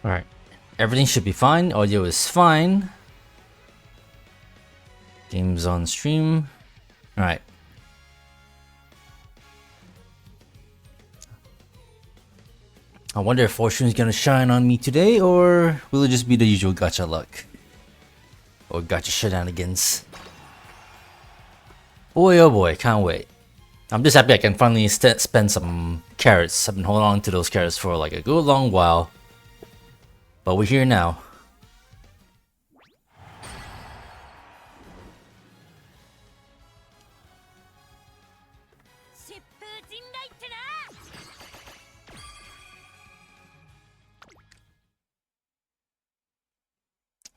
Alright. Everything should be fine. Audio is fine. Games on stream. Alright. I wonder if fortune is gonna shine on me today, or will it just be the usual gacha luck? Or gacha shenanigans? Boy oh boy, can't wait. I'm just happy I can finally spend some carats. I've been holding on to those carats for like a good long while. But we're here now.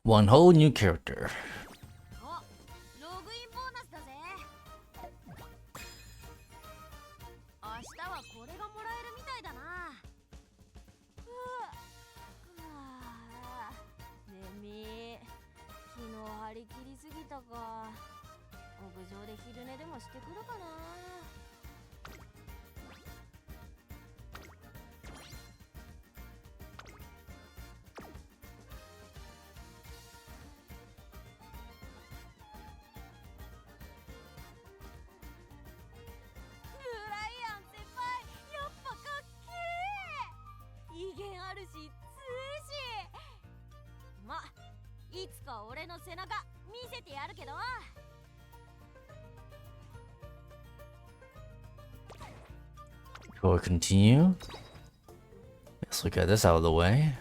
One whole new character. We'll continue. Let's look at this out of the way.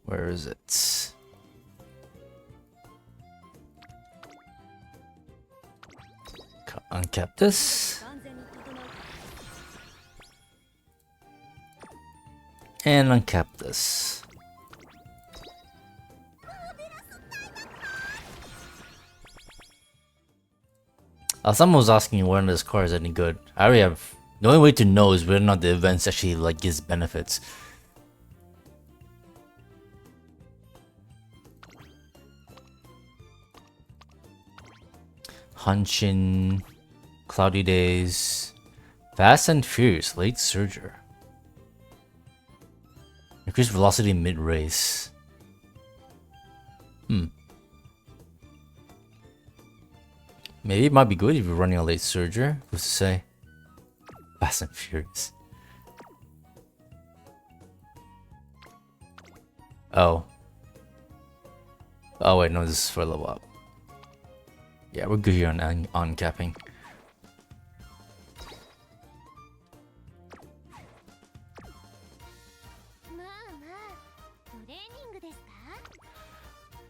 Where is it? Uncap this. And uncap this. Someone was asking whether this card is any good. I already have. The only way to know is whether or not the events actually like gives benefits. Hunchin, Cloudy Days, Fast and Furious, Late Surger. Increased velocity mid-race. Maybe it might be good if you're running a Late Surger. Who's to say? Fast and Furious. Oh. Oh wait, no, this is for level up. Yeah, we're good here on capping.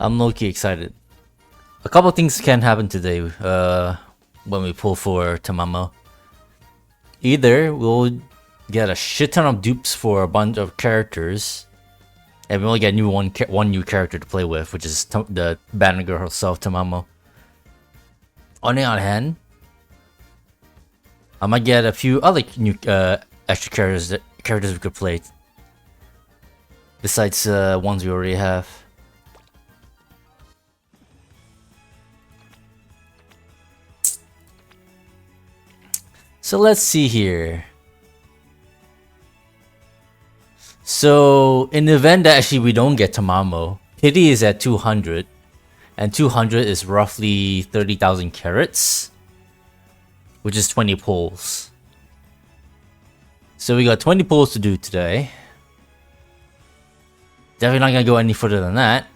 I'm low-key excited. A couple things can happen today when we pull for Tamamo. Either we'll get a shit ton of dupes for a bunch of characters, and we only get one new character to play with, which is the banner girl herself, Tamamo. On the other hand, I might get a few other new extra characters we could play, besides ones we already have. So let's see here. So in the event that actually we don't get Tamamo, Pity is at 200, and 200 is roughly 30,000 carats, which is 20 pulls. So we got 20 pulls to do today. Definitely not gonna go any further than that.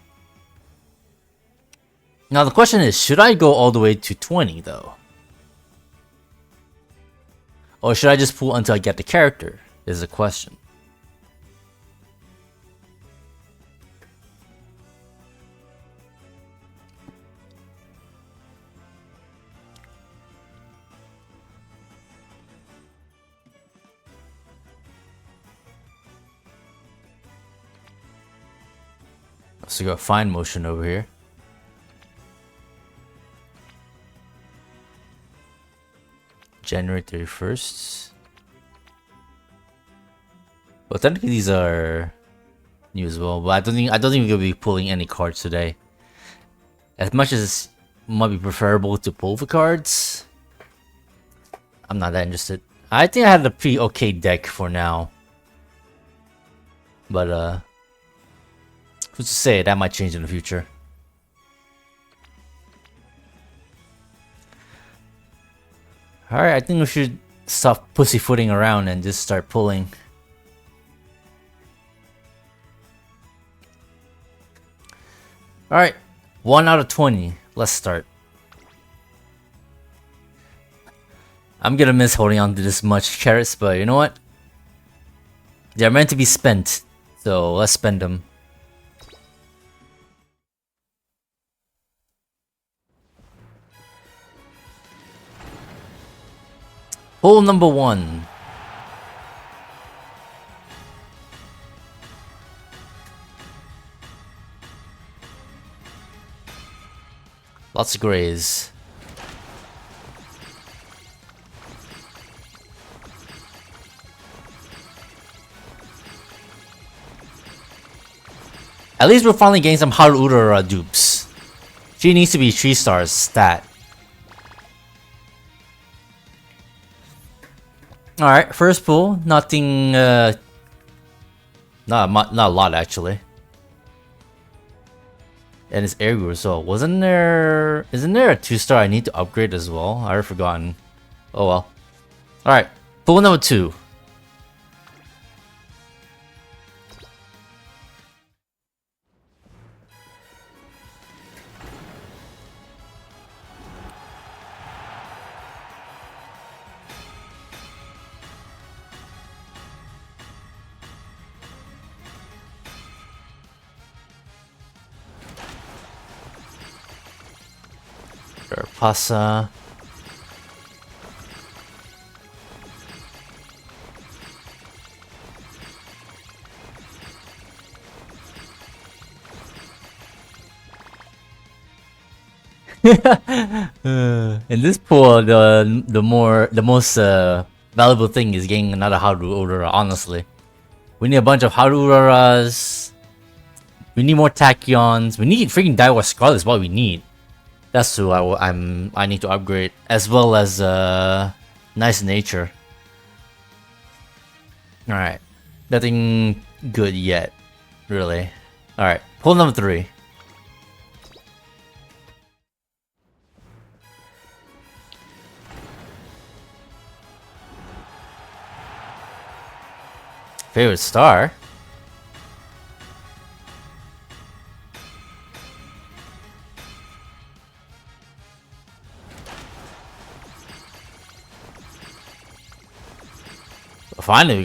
Now the question is, should I go all the way to 20 though? Or should I just pull until I get the character, is the question. So we got fine motion over here. January 31st. Well, technically these are new as well, but I don't think we're gonna be pulling any cards today. As much as it might be preferable to pull the cards, I'm not that interested. I think I had a pretty okay deck for now, but Who's to say that might change in the future? Alright, I think we should stop pussyfooting around and just start pulling. Alright, 1 out of 20. Let's start. I'm gonna miss holding on to this much carats, but you know what? They're meant to be spent, so let's spend them. Pull number 1. Lots of grays. At least we're finally getting some Haruura dupes. She needs to be 3 stars stat. Alright, first pull. Nothing, not a lot actually. And it's air guru, so isn't there a 2-star I need to upgrade as well? I already forgotten. Oh well. Alright, pull number 2. Pasa. In this pool, the most valuable thing is getting another Haruura. Honestly, we need a bunch of Haruuras. We need more Tachyons. We need freaking Daiwa Scarlet is what we need. That's who I need to upgrade, as well as Nice Nature. Alright. Nothing good yet, really. Alright, pull number 3. Favorite star? Finally, we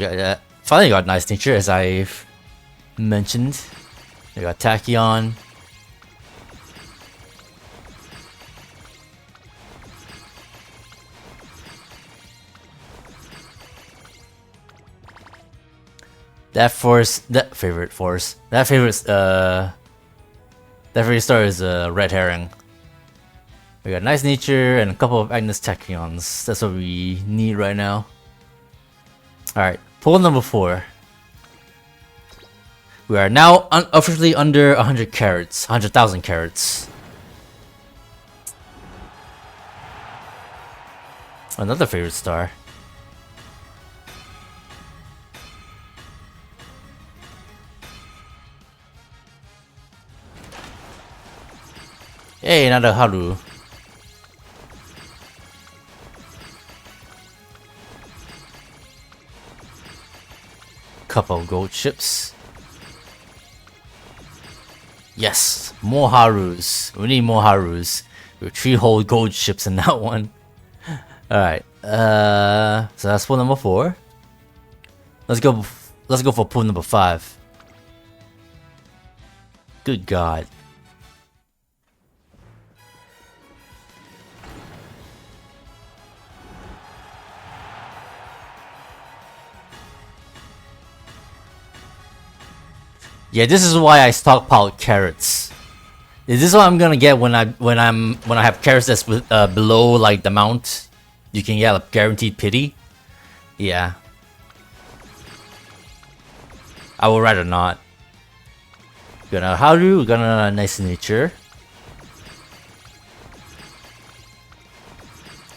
got Nice Nature, as I've mentioned. We got Tachyon. That favorite star is Red Herring. We got Nice Nature and a couple of Agnes Tachyons. That's what we need right now. Alright, pull number 4. We are now officially under 100 carats. 100,000 carats. Another favorite star. Hey, another Haru. Couple of gold ships. Yes, more Harus. We need more Harus. We have 3 whole gold ships in that one. Alright, so that's pool number 4. Let's go for pool number 5. Good God. Yeah, this is why I stockpiled carats. Is this what I'm gonna get when I have carats that's below like the mount? You can get a guaranteed pity. Yeah. I would rather not. Gonna Haru, gonna Nice Nature.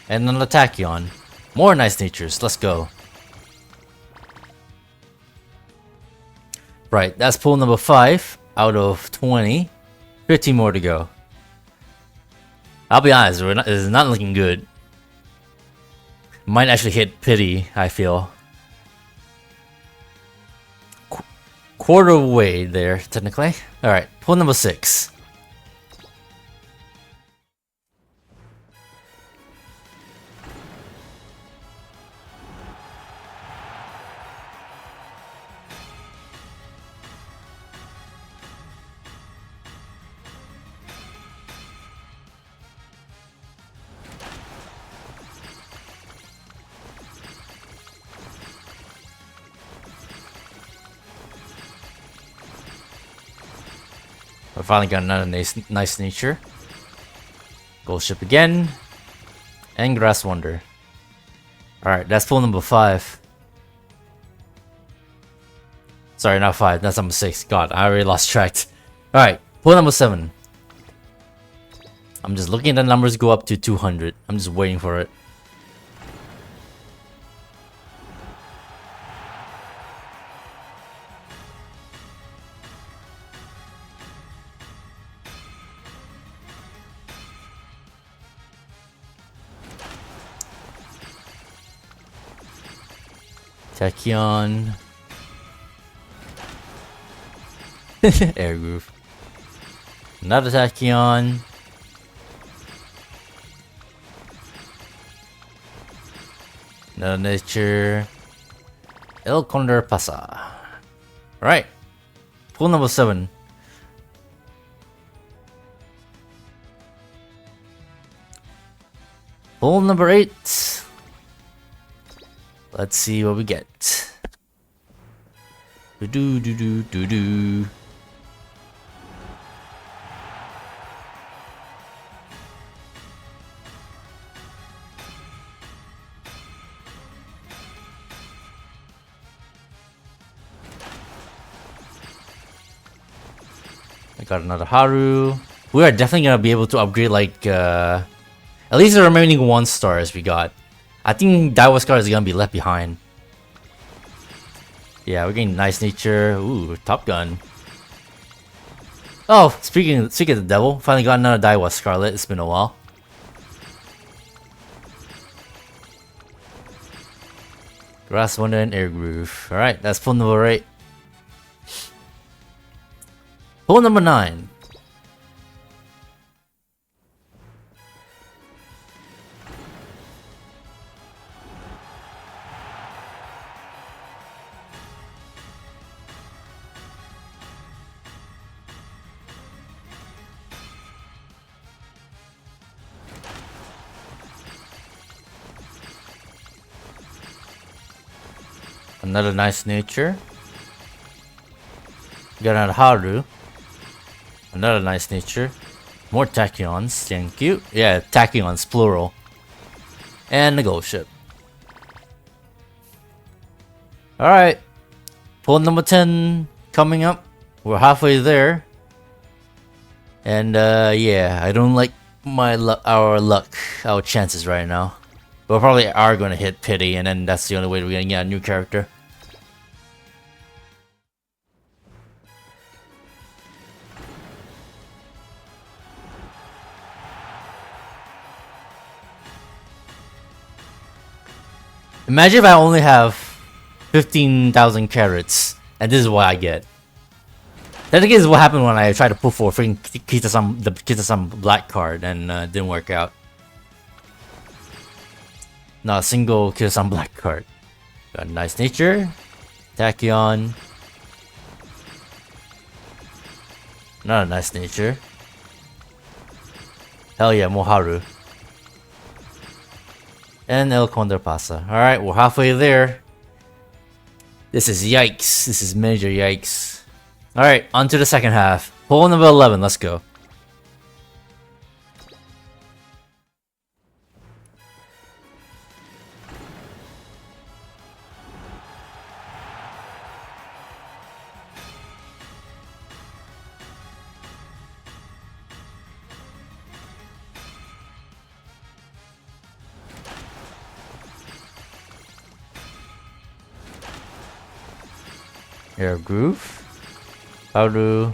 And an Tachyon. More Nice Natures, let's go. Right, that's pool number 5. out of 20. 15 more to go. I'll be honest, it's not looking good. Might actually hit pity, I feel. Quarter way there, technically. Alright, pull number 6. I finally got another nice nature. Gold ship again. And grass wonder. Alright, that's pull number 5. Sorry, not 5, that's number 6. God, I already lost track. Alright, pull number 7. I'm just looking at the numbers go up to 200. I'm just waiting for it. Tachyon. Air groove. Another Tachyon. Another nature. El Condor Pasa. Right. Pull number 7. Pull number 8. Let's see what we get. Do do do do do. I got another Haru. We are definitely gonna be able to upgrade like at least the remaining 1 stars we got. I think Daiwa Scar is gonna be left behind. Yeah, we're getting nice nature. Ooh, Top Gun. Oh, speaking of the devil, finally got another Daiwa Scarlet. It's been a while. Grass Wonder and Air Groove. Alright, that's pull number 8. Pull number 9. Another nice nature. Got another Haru. Another nice nature. More Tachyons, thank you. Yeah, Tachyons, plural. And the gold ship. Alright. Pull number 10 coming up. We're halfway there. And yeah, I don't like our chances right now. We probably are going to hit pity, and then that's the only way we're going to get a new character. Imagine if I only have 15,000 carats, and this is what I get. That is what happened when I tried to pull for freaking the Kita-san black card, and didn't work out. Not a single Kita-san black card. Got a nice nature. Tachyon. Not a nice nature. Hell yeah, Moharu. And El Condor Pasa. Alright, we're halfway there. This is yikes. This is major yikes. Alright, on to the second half. Pull number 11, let's go. Air Groove. Haru.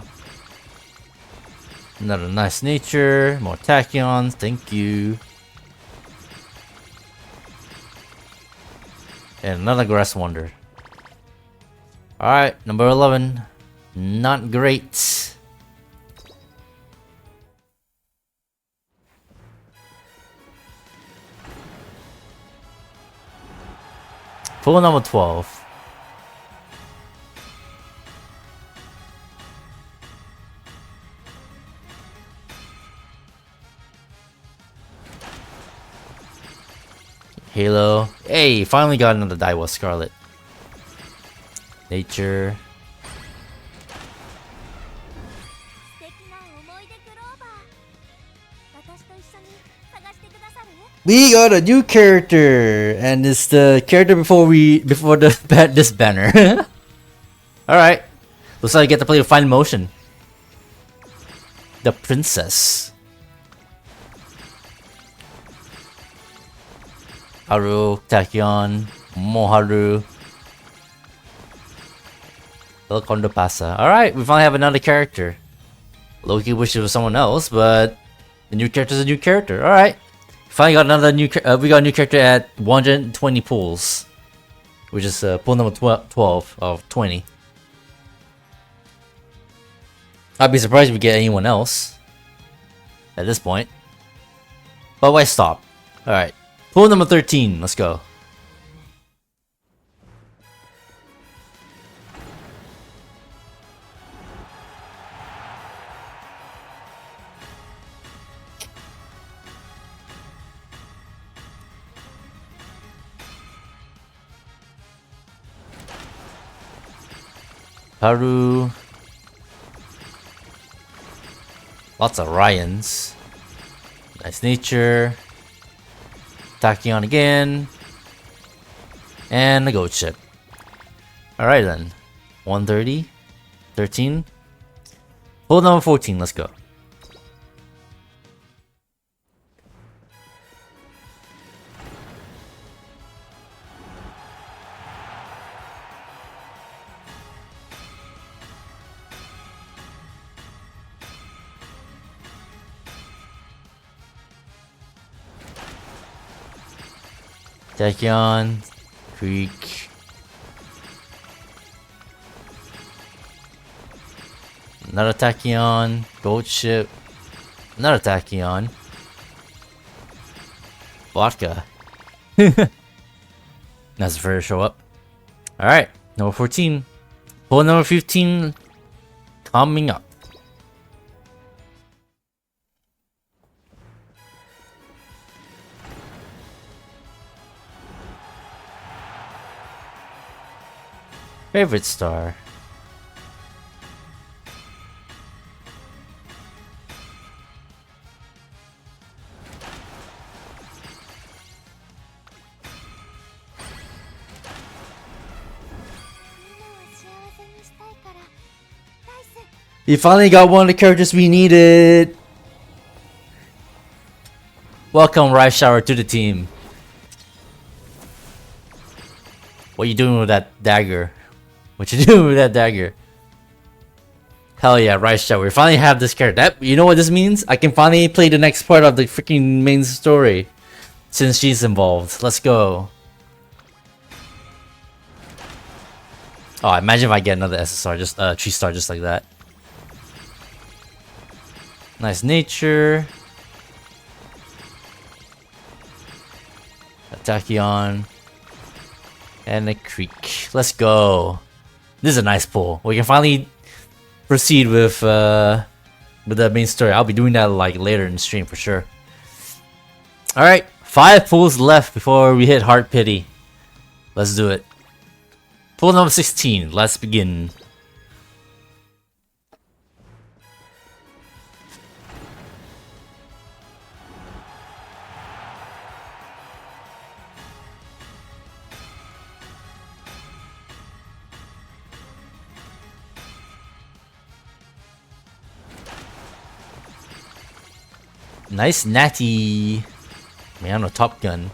Another nice nature. More tachyons. Thank you. And another grass wonder. Alright, number 11. Not great. Pull number 12. Halo. Hey, finally got another Daiwa Scarlet. Nature. We got a new character, and it's the character before this banner. All right, looks like I get to play with fine motion. The princess. Haru, Tachyon, Moharu, El Kondo Pasa. Alright, we finally have another character. Loki wished it was someone else, but the new character is a new character. Alright. Finally got another new we got a new character at 120 pulls. Which is pull number 12 of 20. I'd be surprised if we get anyone else at this point. But why stop? Alright. Pull number 13, let's go. Haru. Lots of Ryans. Nice nature. Tachyon again. And the goat ship. Alright then. 130. 13. Pull number 14, let's go. Tachyon, Creek. Another Tachyon, Goat Ship. Another Tachyon. Vodka. That's the first show up. Alright, number 14. Pull number 15 coming up. Favorite star. We finally got one of the characters we needed. Welcome, Rice Shower, to the team. What are you doing with that dagger? What you doing with that dagger? Hell yeah, Rice Shower. We finally have this character. You know what this means? I can finally play the next part of the freaking main story. Since she's involved. Let's go. Oh, imagine if I get another SSR, just 3-star just like that. Nice nature. A Tachyon. And a creek. Let's go. This is a nice pull. We can finally proceed with the main story. I'll be doing that like later in the stream for sure. Alright, 5 pulls left before we hit Heart Pity. Let's do it. Pull number 16. Let's begin. Nice natty. Man, a Top Gun.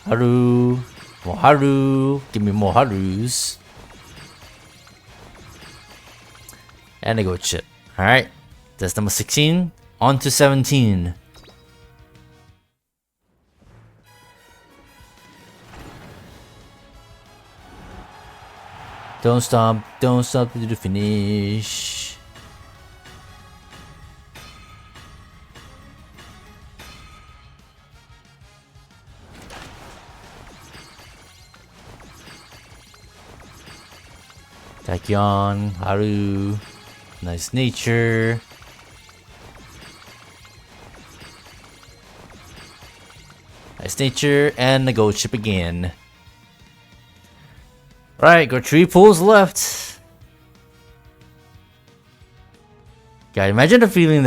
Haru. More Haru. Give me more Harus. And a goat chip. Alright. That's number 16. On to 17. Don't stop to the finish. Tachyon, Haru, nice nature. Nice nature, and the gold chip again. Right, got 3 pulls left. Yeah, imagine the feeling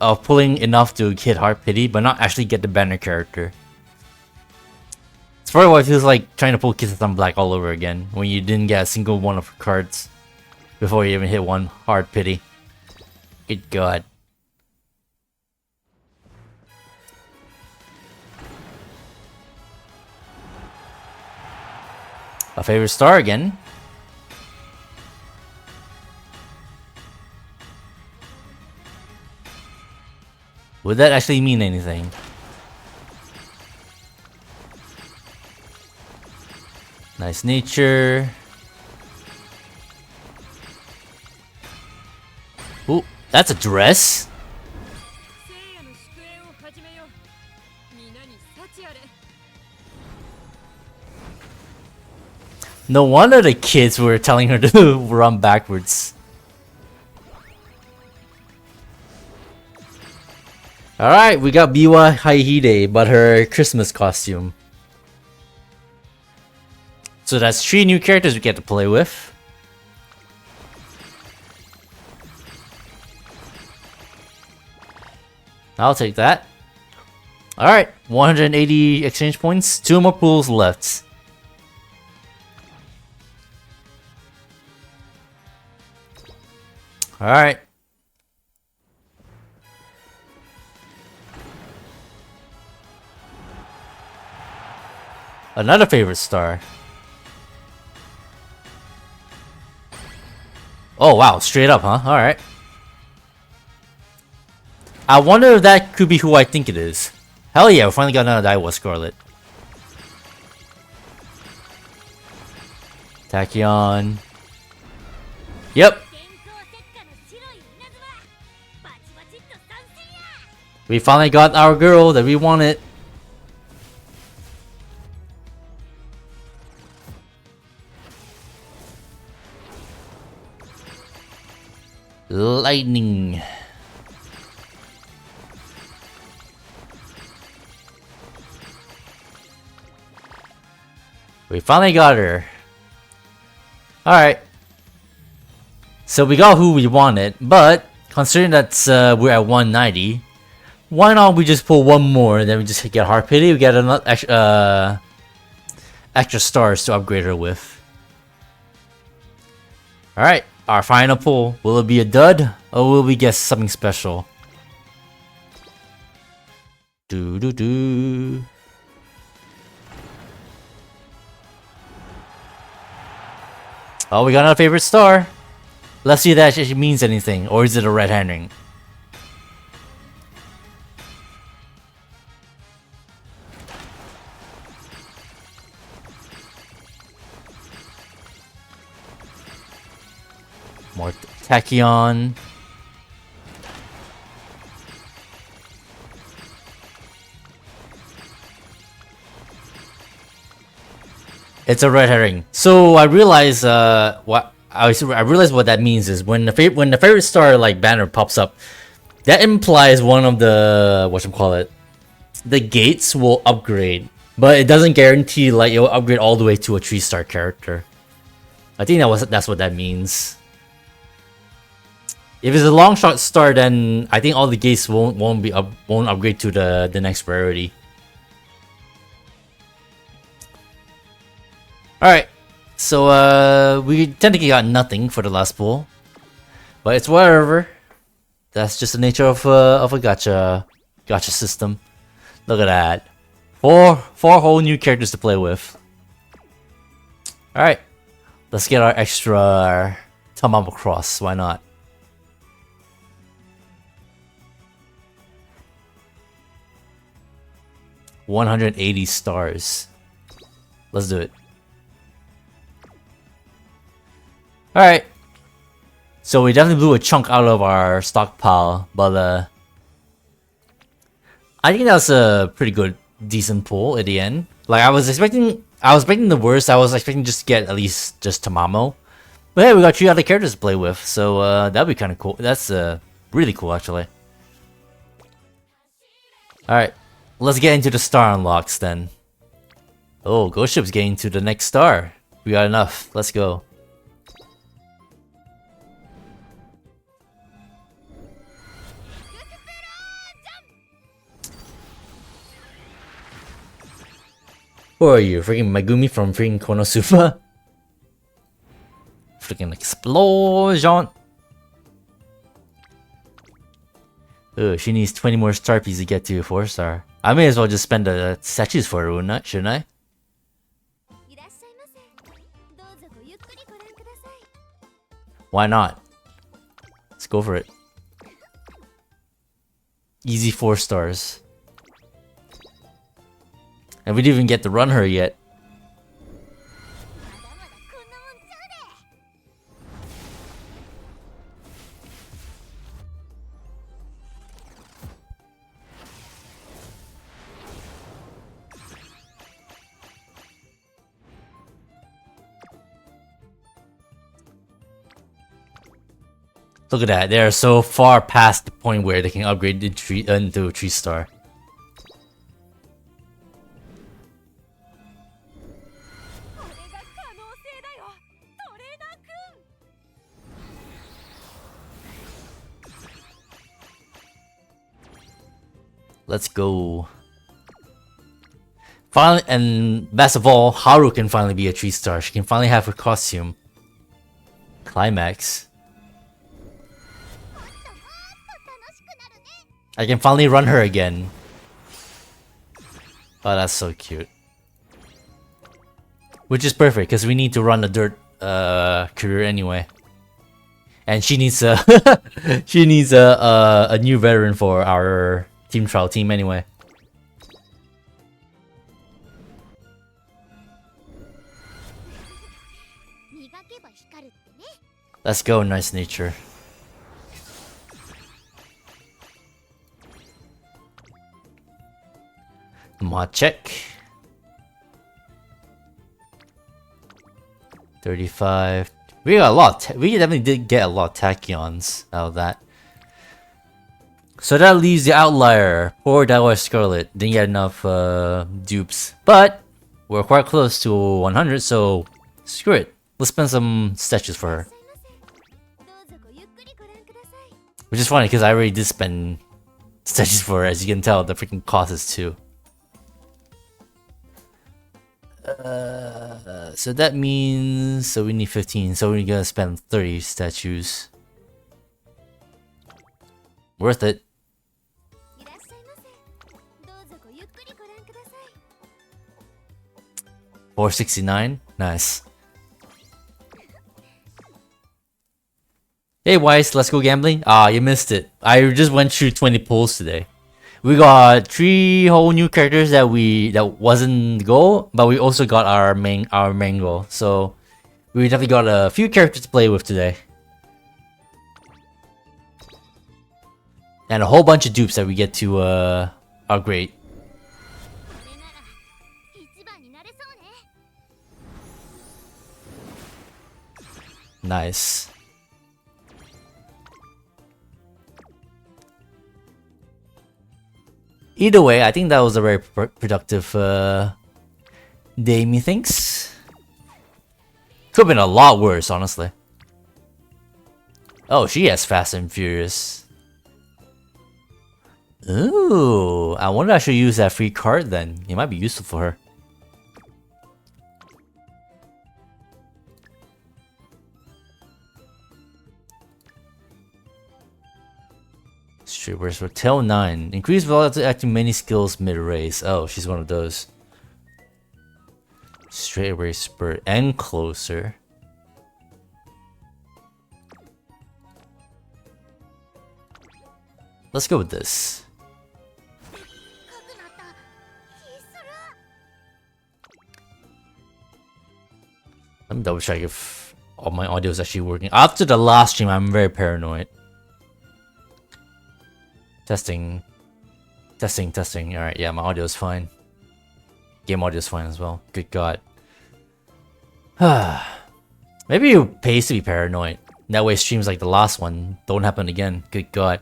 of pulling enough to hit Heart Pity, but not actually get the banner character. It's probably what it feels like trying to pull Kisses on Black all over again, when you didn't get a single one of her cards before you even hit one Heart Pity. Good God. A favorite star again. Would that actually mean anything? Nice nature. Ooh, that's a dress. No wonder the kids were telling her to run backwards. Alright, we got Biwa Haihide, but her Christmas costume. So that's 3 new characters we get to play with. I'll take that. Alright, 180 exchange points, 2 more pools left. Alright. Another favorite star. Oh wow, straight up, huh? Alright. I wonder if that could be who I think it is. Hell yeah, we finally got another Daiwa Scarlet. Tachyon. Yep. We finally got our girl that we wanted. Lightning. We finally got her. Alright. So we got who we wanted, but considering that we're at 190, why not we just pull one more, then we just get Heart Pity, we get another extra stars to upgrade her with. Alright, our final pull. Will it be a dud, or will we get something special? Do. Oh, we got another favorite star. Let's see if that actually means anything, or is it a red herring? More Tachyon. It's a red herring. So I realize I realize what that means is when the favorite star like banner pops up, that implies one of the the gates will upgrade, but it doesn't guarantee like it will upgrade all the way to a 3-star character. I think that's what that means. If it's a long shot star, then I think all the gates won't upgrade to the next rarity. Alright, so we technically got nothing for the last pull, but it's whatever. That's just the nature of a gacha system. Look at that, four whole new characters to play with. Alright, let's get our extra Tamamo Cross. Why not? $180. Let's do it. Alright. So we definitely blew a chunk out of our stockpile, but I think that was a pretty good, decent pull at the end. Like I was expecting the worst. I was expecting just to get at least just Tamamo. But hey, we got 3 other characters to play with, so that'd be kind of cool. That's really cool actually. Alright, let's get into the star unlocks then. Oh, Ghost Ship's getting to the next star. We got enough. Let's go. Who are you? Freaking Megumi from freaking Konosuba? Freaking explosion! Oh, she needs 20 more star pieces to get to 4-star. I may as well just spend the statues for her, shouldn't I? Why not? Let's go for it. Easy 4 stars. And we didn't even get to run her yet. Look at that, they are so far past the point where they can upgrade the tree into a 3-star. Let's go. Finally, and best of all, Haru can finally be a 3-star. She can finally have her costume. Climax. I can finally run her again. Oh, that's so cute. Which is perfect, because we need to run a dirt career anyway. And she needs a she needs a new veteran for our team trial team anyway. Let's go, nice nature. Mod check. 35. We got a lot. We definitely did get a lot of tachyons out of that. So that leaves the outlier. Poor Dawah Scarlet. Didn't get enough dupes. But we're quite close to 100, so screw it. Let's spend some statues for her. Which is funny because I already did spend statues for her. As you can tell, the freaking cost is 2. So that means we need 15. So we're gonna spend 30 statues. Worth it. $469. Nice. Hey Wise, let's go gambling. Ah, you missed it. I just went through 20 pulls today. We got 3 whole new characters that wasn't goal, but we also got our main goal. So we definitely got a few characters to play with today. And a whole bunch of dupes that we get to upgrade. Nice. Either way, I think that was a very productive day, methinks. Could have been a lot worse, honestly. Oh, she has Fast and Furious. Ooh, I wonder if I should use that free card then. It might be useful for her. Straight burst for tail 9. Increase velocity acting many skills mid-race. Oh, she's one of those. Straight away spurt and closer. Let's go with this. Let me double check if all my audio is actually working. After the last stream, I'm very paranoid. Testing. Testing, testing. Alright, yeah, my audio is fine. Game audio is fine as well. Good god. Maybe it pays to be paranoid. That way streams like the last one don't happen again. Good god.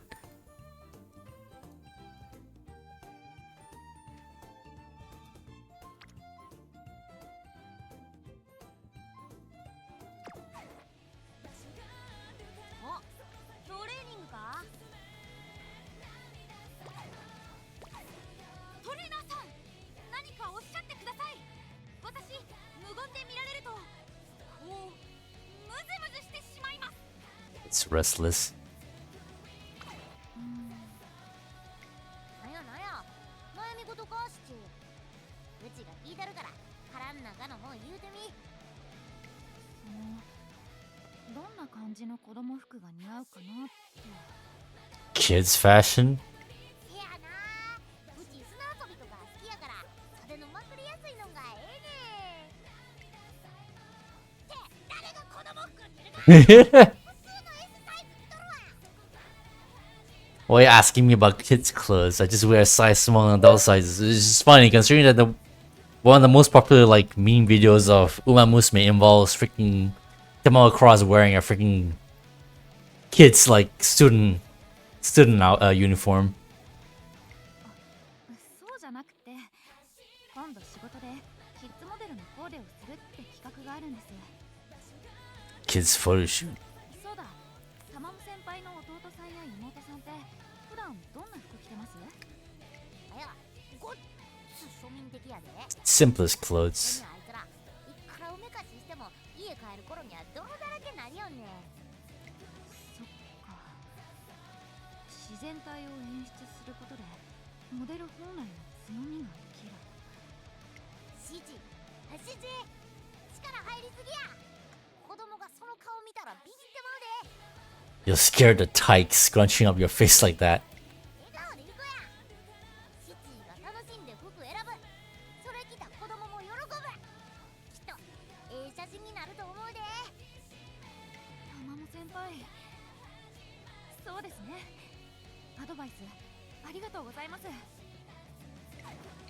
It's restless. Kids fashion? Why are you asking me about kids' clothes? I just wear a size small and adult sizes. It's just funny considering that one of the most popular like meme videos of Umamusume involves freaking Tamamo Cross wearing a freaking kids like student uniform. Kids photo shoot. Simplest clothes. You'll scare the tyke scrunching up your face like that.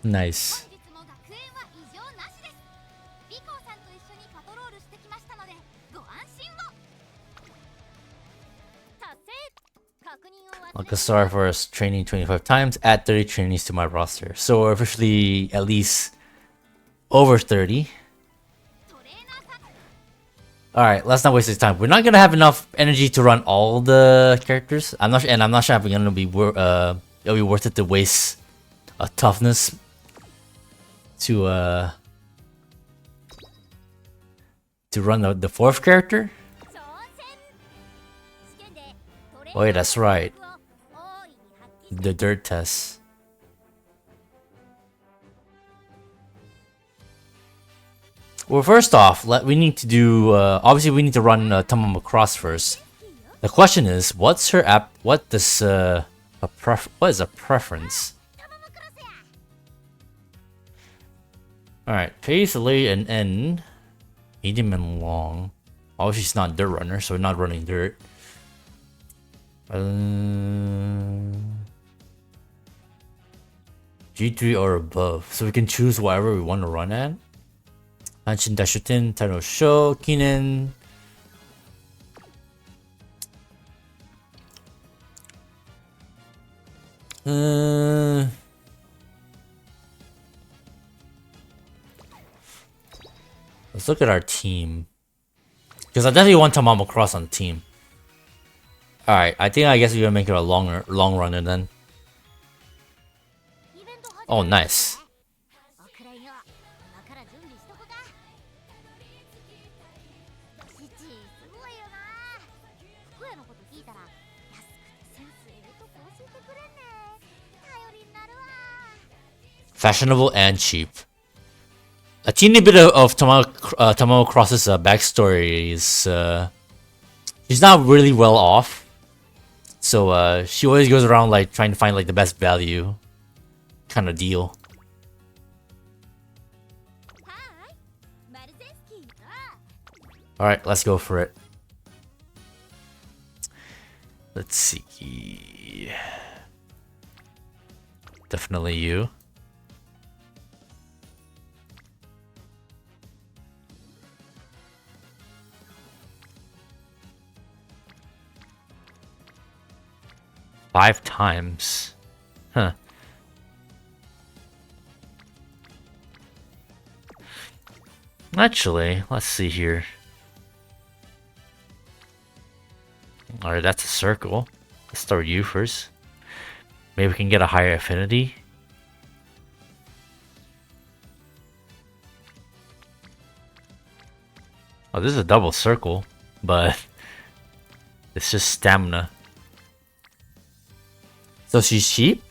Nice. Like a star for us training 25 times, add 30 trainees to my roster. So we're officially at least over 30. Alright, let's not waste this time. We're not gonna have enough energy to run all the characters. I'm not sure if it'll be worth it to waste a toughness to run the fourth character. Oh yeah, that's right. The dirt test. Well, first off, we need to do. Obviously, we need to run Tamamo Cross first. The question is, what's her app? What is a preference? All right, pace, late, and end, medium and long. Obviously, she's not dirt runner, so we're not running dirt. G3 or above, so we can choose whatever we want to run at. Hanshin Dashutin, Taro Sho, Kinen. Let's look at our team. Because I definitely want Tamamo Cross on the team. Alright, I guess we're gonna make it a long runner then. Oh, nice. Fashionable and cheap. A teeny bit of Tamamo Cross's backstory is she's not really well off. So she always goes around like trying to find like the best value kind of deal. All right, let's go for it. Let's see. Definitely you. Five times. Huh. Actually, let's see here. Alright, that's a circle. Let's start you first. Maybe we can get a higher affinity. Oh, this is a double circle, but it's just stamina. So she's cheap?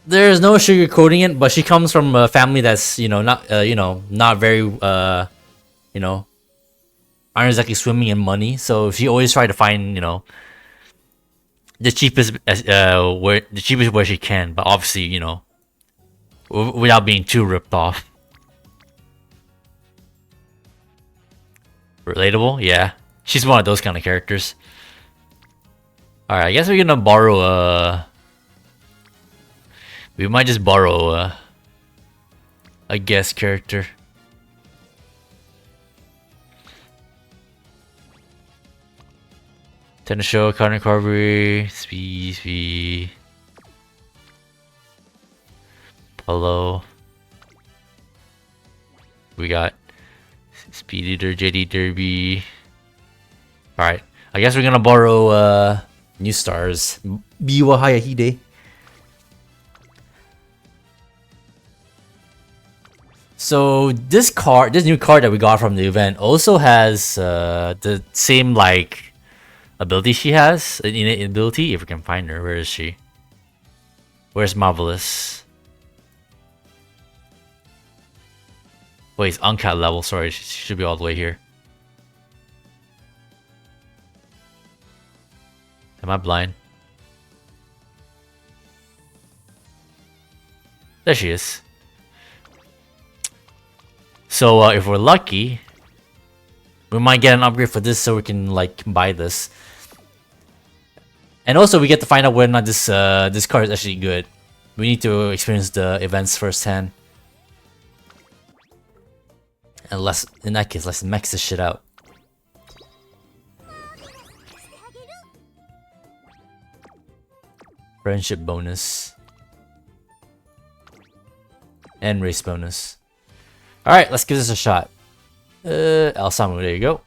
There's no sugarcoating it, but she comes from a family that's, not very, aren't exactly swimming in money. So she always try to find, the cheapest, where she can. But obviously, without being too ripped off. Relatable, yeah. She's one of those kind of characters. All right, I guess we're gonna borrow we might just borrow a guest character. Tennis show, counter recovery, speed. Polo. We got Speed Eater, JD Derby. Alright, I guess we're gonna borrow new stars. Biwa Hayahide. So this new card that we got from the event also has the same like ability she has, innate ability. If we can find her, where is she? Where's Marvelous? Wait, it's uncat level. Sorry, she should be all the way here. Am I blind? There she is. So if we're lucky, we might get an upgrade for this, so we can like buy this. And also we get to find out whether or not this card is actually good. We need to experience the events firsthand. And in that case, let's max this shit out. Friendship bonus. And race bonus. Alright, let's give this a shot. Alsamu, there you go.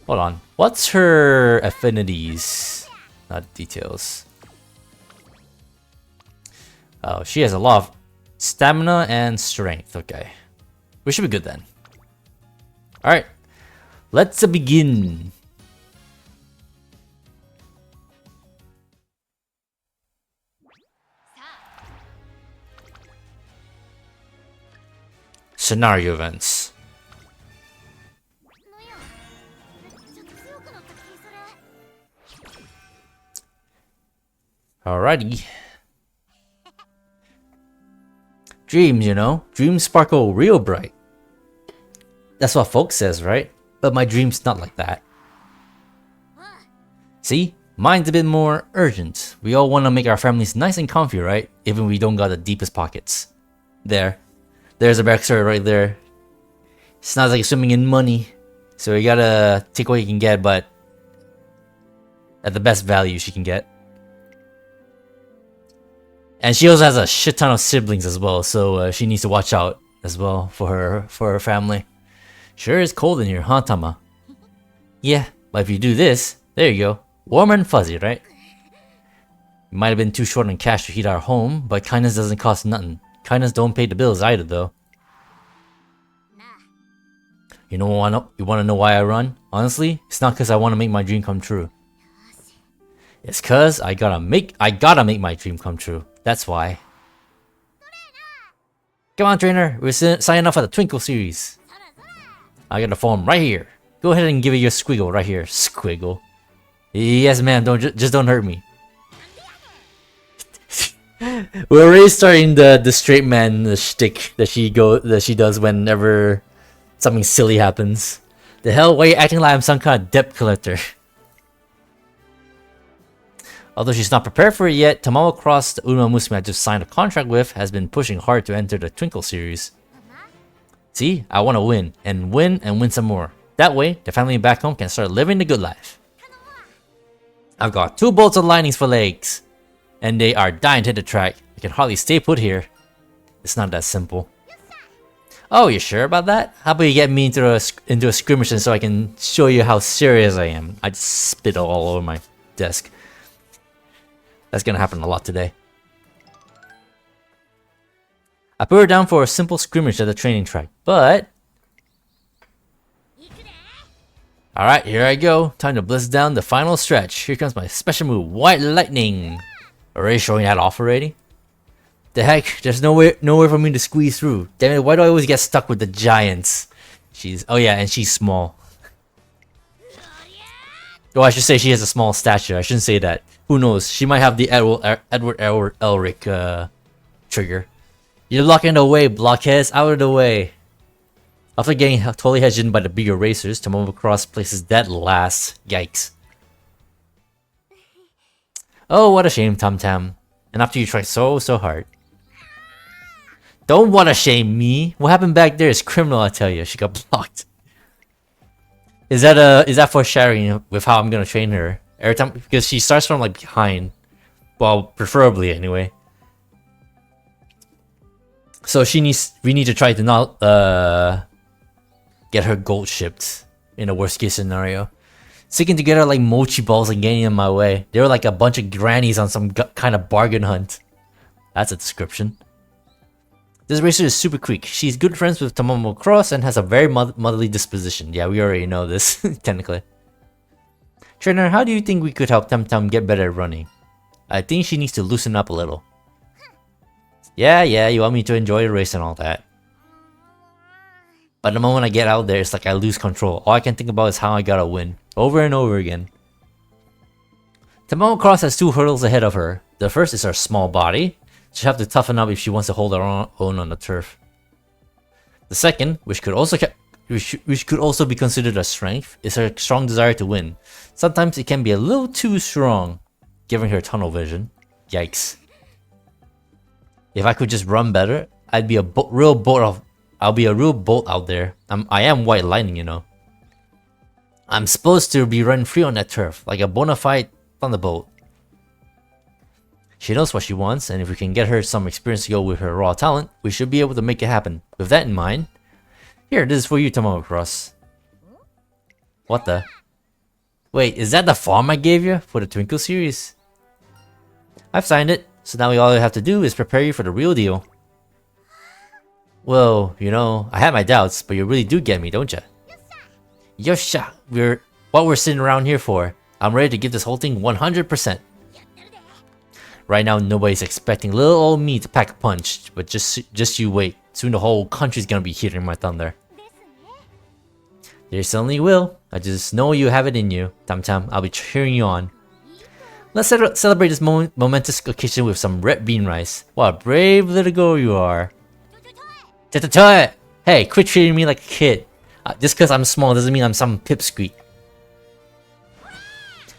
Hold on. What's her affinities? Not details. Oh, she has a lot of stamina and strength. Okay. We should be good then. Alright. Let's begin. Scenario events. Alrighty. Dreams, dreams sparkle real bright. That's what folks says, right? But my dream's not like that. See? Mine's a bit more urgent. We all want to make our families nice and comfy, right? Even we don't got the deepest pockets. There's a backstory right there. It's not like swimming in money. So you gotta take what you can get, but at the best value she can get. And she also has a shit ton of siblings as well, so she needs to watch out as well for her family. Sure is cold in here, huh, Tama? Yeah, but if you do this, there you go. Warm and fuzzy, right? We might have been too short on cash to heat our home, but kindness doesn't cost nothing. Kindness don't pay the bills either, though. You wanna know why I run? Honestly, it's not cause I wanna make my dream come true. It's cause I gotta make my dream come true. That's why. Come on, trainer. We're signing up for the Twinkle series. I got the form right here. Go ahead and give it your squiggle right here. Squiggle. Yes, ma'am. Just don't hurt me. We're already starting the straight man shtick that she does whenever something silly happens. The hell? Why are you acting like I'm some kind of debt collector? Although she's not prepared for it yet, Tamamo Cross, the Umamusume I just signed a contract with, has been pushing hard to enter the Twinkle series. See, I want to win and win some more. That way, the family back home can start living the good life. I've got 2 bolts of linings for legs, and they are dying to hit the track. I can hardly stay put here. It's not that simple. Oh, you sure about that? How about you get me into a skirmish so I can show you how serious I am? I just spit all over my desk. That's gonna happen a lot today. I put her down for a simple scrimmage at the training track, but... Alright, here I go. Time to blitz down the final stretch. Here comes my special move, White Lightning. Already showing that off already? The heck, there's nowhere for me to squeeze through. Damn it, why do I always get stuck with the giants? Oh yeah, and she's small. Oh, I should say she has a small stature. I shouldn't say that. Who knows? She might have the Edward Elric trigger. You're blocking the way, blockheads. Out of the way. After getting totally hedged in by the bigger racers, Tamamo Cross places dead last. Yikes. Oh, what a shame, Tam Tam. And after you try so hard. Don't what a shame me. What happened back there is criminal, I tell you. She got blocked. Is that foreshadowing with how I'm gonna train her? Every time, because she starts from like behind. Well, preferably anyway. So we need to try to not get her gold shipped in a worst case scenario. Sticking together like mochi balls and getting in my way. They were like a bunch of grannies on some kind of bargain hunt. That's a description. This racer is super quick. She's good friends with Tamamo Cross and has a very motherly disposition. Yeah, we already know this, technically. Trainer, how do you think we could help Tam Tam get better at running? I think she needs to loosen up a little. Yeah, you want me to enjoy the race and all that. But the moment I get out there, it's like I lose control. All I can think about is how I gotta win. Over and over again. Tamamo Cross has 2 hurdles ahead of her. The first is her small body. She'll have to toughen up if she wants to hold her own on the turf. The second, which could also be considered a strength, is her strong desire to win. Sometimes it can be a little too strong, giving her tunnel vision. Yikes. If I could just run better, I'd be I'll be a real bolt out there. I am White Lightning, you know. I'm supposed to be running free on that turf, like a bona fide thunderbolt. She knows what she wants, and if we can get her some experience to go with her raw talent, we should be able to make it happen. With that in mind, here, this is for you, Tamamo Cross. What the? Wait, is that the farm I gave you for the Twinkle series? I've signed it, so now all you have to do is prepare you for the real deal. Well, you know, I had my doubts, but you really do get me, don't ya? Yosha! What we're sitting around here for. I'm ready to give this whole thing 100%. Right now, nobody's expecting little old me to pack a punch, but just you wait. Soon the whole country's gonna be hearing my thunder. They certainly will. I just know you have it in you. Tam Tam, I'll be cheering you on. Let's celebrate this momentous occasion with some red bean rice. What a brave little girl you are. Hey, quit treating me like a kid. Just because I'm small doesn't mean I'm some pipsqueak.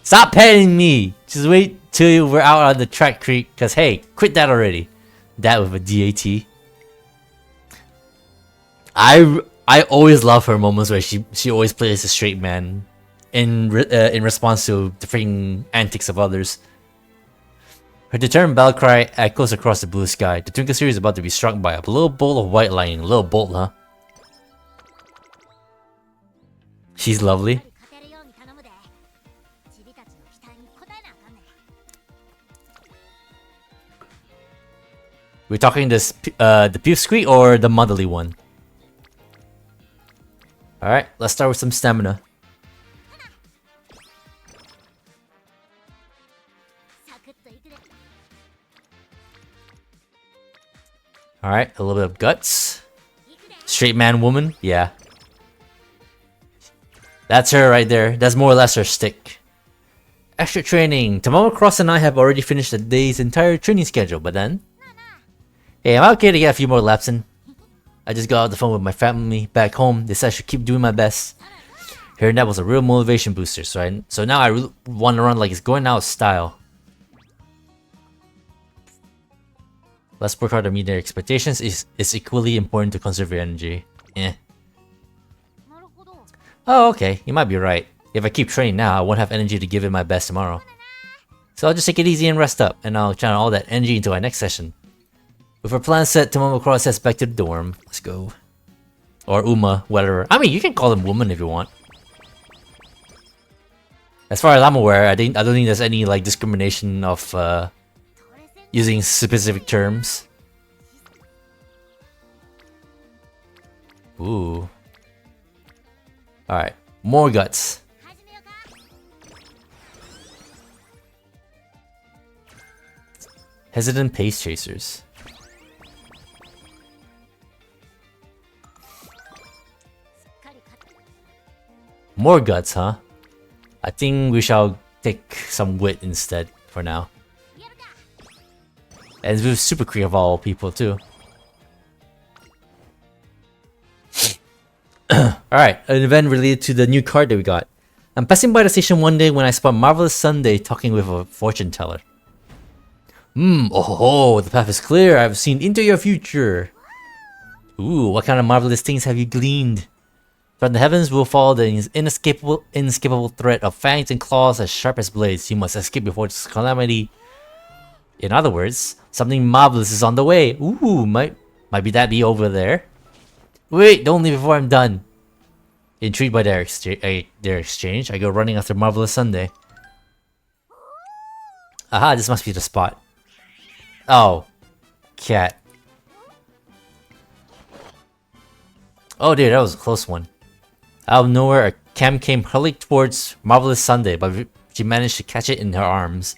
Stop petting me! Just wait till we're out on the track, creek. Cause hey, quit that already. That with a DAT. I always love her moments where she always plays a straight man in response to the freaking antics of others. Her determined battle cry echoes across the blue sky. The Twinkle series is about to be struck by a little bolt of white lightning. A little bolt, huh? She's lovely. We're talking this the pipsqueak or the motherly one? Alright, let's start with some stamina. Alright, a little bit of guts. Straight man woman, yeah. That's her right there. That's more or less her stick. Extra training. Tamamo Cross and I have already finished the day's entire training schedule, but then... Hey, I'm okay to get a few more laps in. I just got off the phone with my family back home. They said I should keep doing my best. Hearing that was a real motivation booster, so now I really want to run like it's going out of style. Let's work hard to meet their expectations. It's equally important to conserve your energy. Eh. Oh, okay. You might be right. If I keep training now, I won't have energy to give it my best tomorrow. So I'll just take it easy and rest up, and I'll channel all that energy into our next session. With our plan set, Tamamo Cross heads back to the dorm. Let's go. Or Uma, whatever. I mean, you can call him woman if you want. As far as I'm aware, I don't think there's any like discrimination of using specific terms. Ooh. Alright, more guts. Hesitant pace chasers. More guts, huh? I think we shall take some wit instead for now. And with super creep of all people too. Alright, an event related to the new card that we got. I'm passing by the station one day when I spot Marvelous Sunday talking with a fortune teller. Oh, the path is clear. I've seen into your future. Ooh, what kind of marvelous things have you gleaned? From the heavens will fall the inescapable threat of fangs and claws as sharp as blades. You must escape before this calamity. In other words, something marvelous is on the way. Ooh, might be over there. Wait, don't leave before I'm done. Intrigued by their exchange, I go running after Marvelous Sunday. Aha, this must be the spot. Oh, cat. Oh dear, that was a close one. Out of nowhere, a cam came hurling towards Marvelous Sunday, but she managed to catch it in her arms.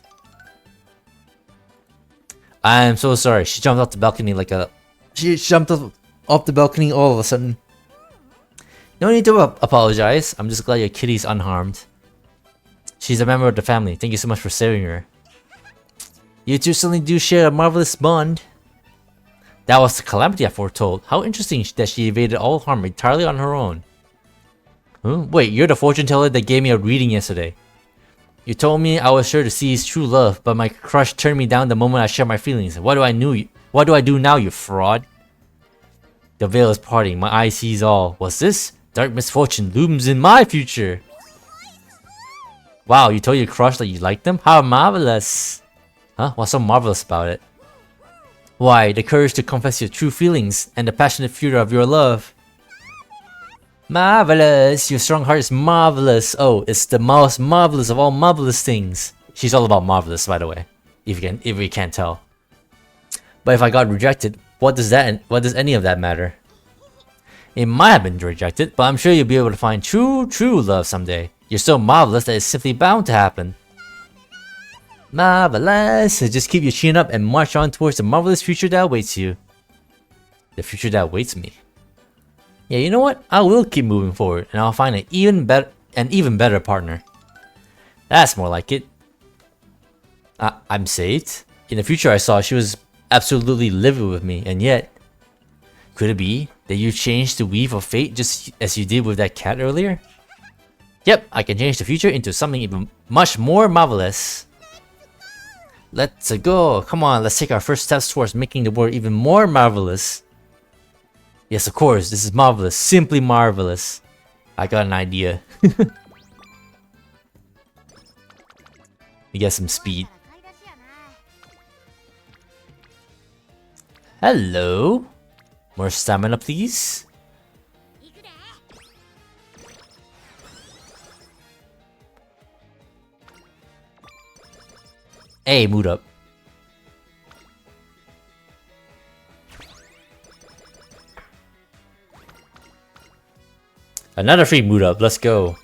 I am so sorry. She jumped off the balcony like a... She jumped off the balcony all of a sudden. No need to apologize. I'm just glad your kitty's unharmed. She's a member of the family. Thank you so much for saving her. You two certainly do share a marvelous bond. That was the calamity I foretold. How interesting that she evaded all harm entirely on her own. Huh? Wait, you're the fortune teller that gave me a reading yesterday. You told me I was sure to see his true love, but my crush turned me down the moment I shared my feelings. What do I do now, you fraud? The veil is parting. My eye sees all. What's this? Dark misfortune looms in my future. Wow, you told your crush that you liked them? How marvelous! Huh? What's so marvelous about it? Why, the courage to confess your true feelings and the passionate fury of your love. Marvelous! Your strong heart is marvelous. Oh, it's the most marvelous of all marvelous things. She's all about marvelous, by the way. If we can't tell. But if I got rejected, what does any of that matter? It might have been rejected, but I'm sure you'll be able to find true love someday. You're so marvelous that it's simply bound to happen. Marvelous! So just keep your chin up and march on towards the marvelous future that awaits you. The future that awaits me. Yeah, you know what? I will keep moving forward, and I'll find an even better partner. That's more like it. I'm saved. In the future I saw, she was absolutely livid with me, and yet... Could it be that you changed the weave of fate just as you did with that cat earlier? Yep, I can change the future into something even much more marvelous. Let's go. Come on, let's take our first steps towards making the world even more marvelous. Yes, of course, this is marvelous. Simply marvelous. I got an idea. We get some speed. Hello. More stamina, please. Hey, mood up. Another free mood up, let's go.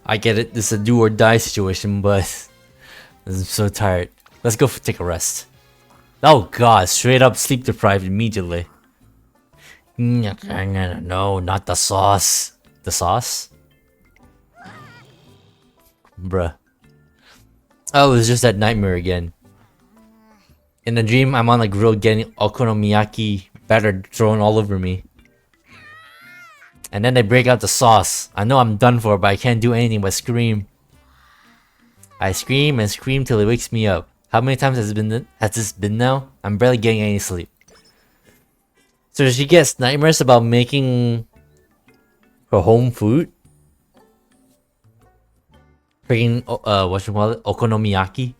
I get it, this is a do or die situation, but I'm so tired. Let's go take a rest. Oh god, straight up sleep deprived immediately. No, not the sauce. The sauce? Bruh. Oh, it was just that nightmare again. In the dream, I'm on a grill getting okonomiyaki batter thrown all over me. And then they break out the sauce. I know I'm done for, but I can't do anything but scream. I scream and scream till it wakes me up. How many times has this been now? I'm barely getting any sleep. So she gets nightmares about making her home food? Freaking, okonomiyaki?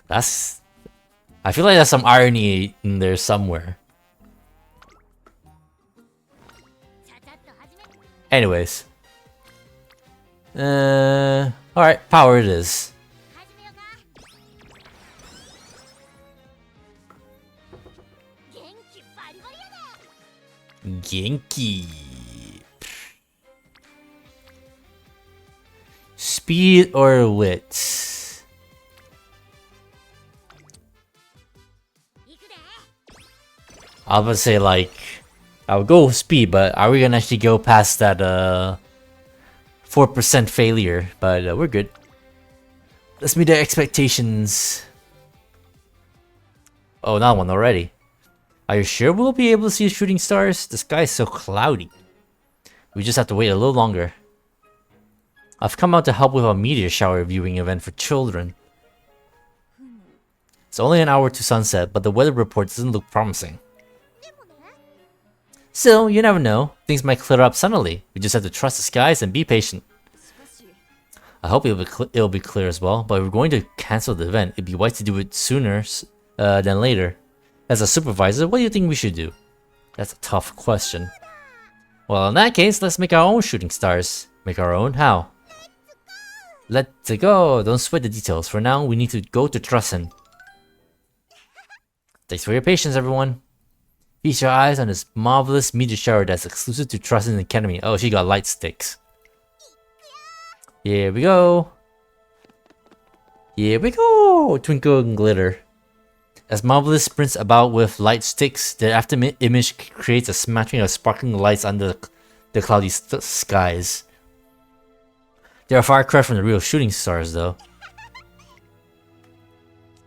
I feel like there's some irony in there somewhere. Anyways. Alright, power it is. Genki. Speed or wit? I was about to say, like, I would go with speed, but are we gonna actually go past that 4% failure? But we're good. Let's meet their expectations. Oh, not one already. Are you sure we'll be able to see shooting stars? The sky is so cloudy. We just have to wait a little longer. I've come out to help with a meteor shower viewing event for children. It's only an hour to sunset, but the weather report doesn't look promising. Still, you never know. Things might clear up suddenly. We just have to trust the skies and be patient. I hope it'll be clear as well, but if we're going to cancel the event, it'd be wise to do it sooner than later. As a supervisor, what do you think we should do? That's a tough question. Well, in that case, let's make our own shooting stars. Make our own? How? Let's go! Don't sweat the details. For now, we need to go to Trussen. Thanks for your patience, everyone. Feast your eyes on this marvelous meteor shower that's exclusive to Trussen Academy. Oh, she got light sticks. Here we go. Here we go! Twinkle and glitter. As Marvelous sprints about with light sticks, the after image creates a smattering of sparkling lights under the cloudy skies. They are far cry from the real shooting stars, though.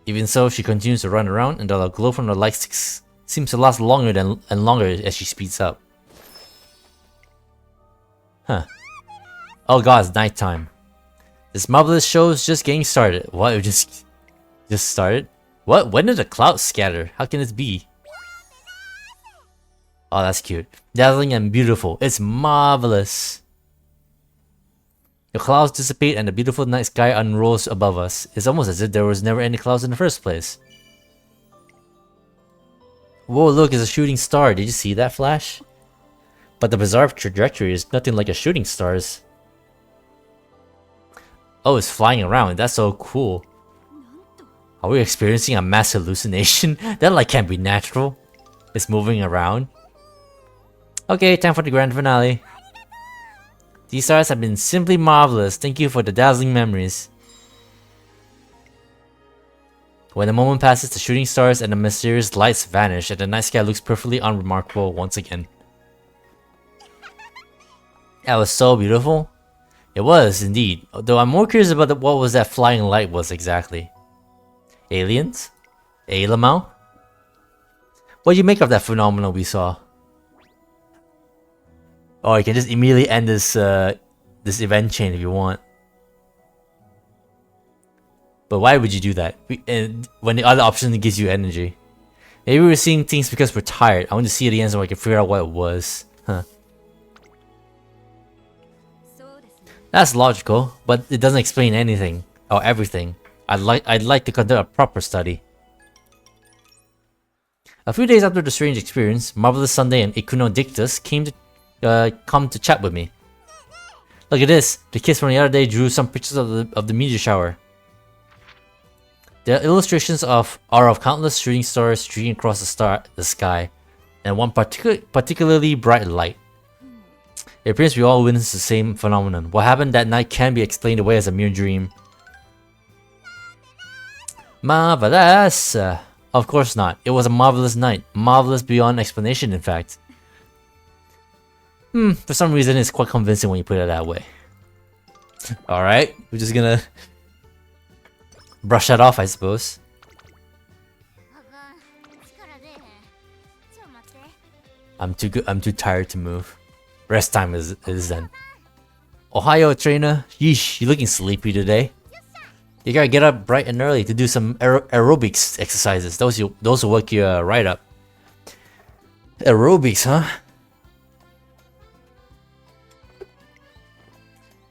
Even so, she continues to run around, and the glow from the light sticks seems to last longer and longer as she speeds up. Huh. Oh god, it's nighttime. This Marvelous show is just getting started. What? It just started? What? When did the clouds scatter? How can this be? Oh, that's cute. Dazzling and beautiful. It's marvelous. The clouds dissipate and the beautiful night sky unrolls above us. It's almost as if there was never any clouds in the first place. Whoa, look, it's a shooting star. Did you see that flash? But the bizarre trajectory is nothing like a shooting star's. Oh, it's flying around. That's so cool. Are we experiencing a mass hallucination? That like can't be natural. It's moving around. Okay, time for the grand finale. These stars have been simply marvelous. Thank you for the dazzling memories. When the moment passes, the shooting stars and the mysterious lights vanish, and the night sky looks perfectly unremarkable once again. That was so beautiful. It was indeed. Though I'm more curious about what was that flying light was exactly. Aliens? Ailamau? What do you make of that phenomenon we saw? Oh, you can just immediately end this this event chain if you want. But why would you do that? When the other option gives you energy. Maybe we're seeing things because we're tired. I want to see it again so I can figure out what it was. Huh. That's logical, but it doesn't explain anything or everything. I'd like to conduct a proper study. A few days after the strange experience, Marvelous Sunday and Ikuno Dictus come to chat with me. Look at this! The kids from the other day drew some pictures of the meteor shower. The illustrations are of countless shooting stars streaking across the sky, and one particularly bright light. It appears we all witnessed the same phenomenon. What happened that night can be explained away as a mere dream. Marvelous! Of course not. It was a marvelous night. Marvelous beyond explanation, in fact. For some reason it's quite convincing when you put it that way. Alright, we're just gonna brush that off, I suppose. I'm too tired to move. Rest time is then. Ohio, trainer. Yeesh, you looking sleepy today. You gotta get up bright and early to do some aerobics exercises. Those will wake you right up. Aerobics, huh?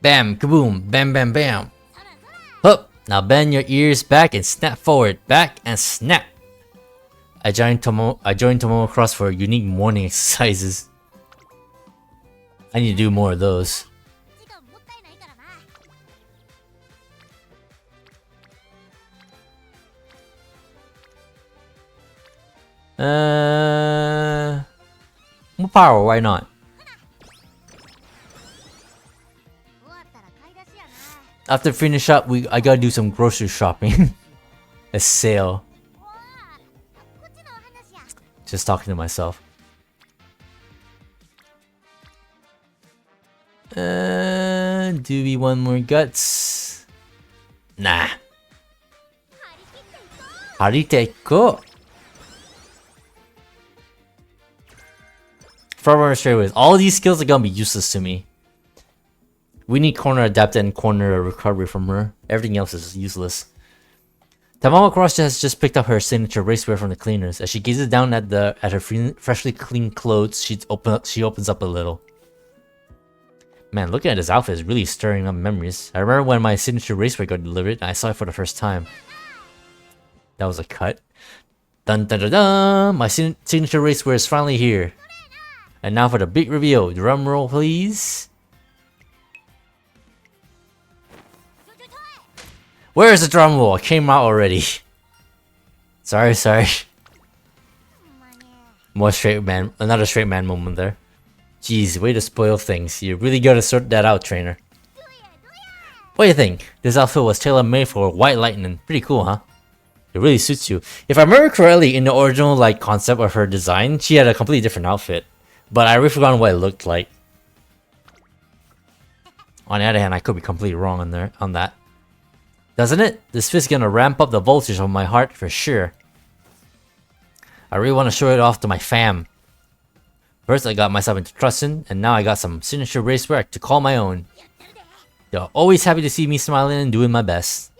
Bam, kaboom, bam, bam, bam. Hup! Now bend your ears back and snap forward. Back and snap. I joined Tamamo Cross for unique morning exercises. I need to do more of those. More power, why not? After finish up, I gotta do some grocery shopping. A sale. Just talking to myself. Do we want more guts? Nah. Hariteko. Front straightaways. All these skills are gonna be useless to me. We need corner adapt and corner recovery from her. Everything else is useless. Tamamo Cross has just picked up her signature racewear from the cleaners. As she gazes down at her freshly clean clothes, she opens up a little. Man, looking at this outfit is really stirring up memories. I remember when my signature racewear got delivered and I saw it for the first time. That was a cut. Dun dun dun dun! My signature racewear is finally here. And now for the big reveal. Drum roll, please. Where is the drum roll? It came out already. Sorry. More straight man. Another straight man moment there. Jeez, way to spoil things. You really gotta sort that out, trainer. What do you think? This outfit was tailor-made for White Lightning. Pretty cool, huh? It really suits you. If I remember correctly, in the original concept of her design, she had a completely different outfit. But I really forgot what it looked like. On the other hand, I could be completely wrong on that. Doesn't it? This fit's gonna ramp up the voltage of my heart for sure. I really want to show it off to my fam. First I got myself into trusting, and now I got some signature racewear to call my own. They're always happy to see me smiling and doing my best.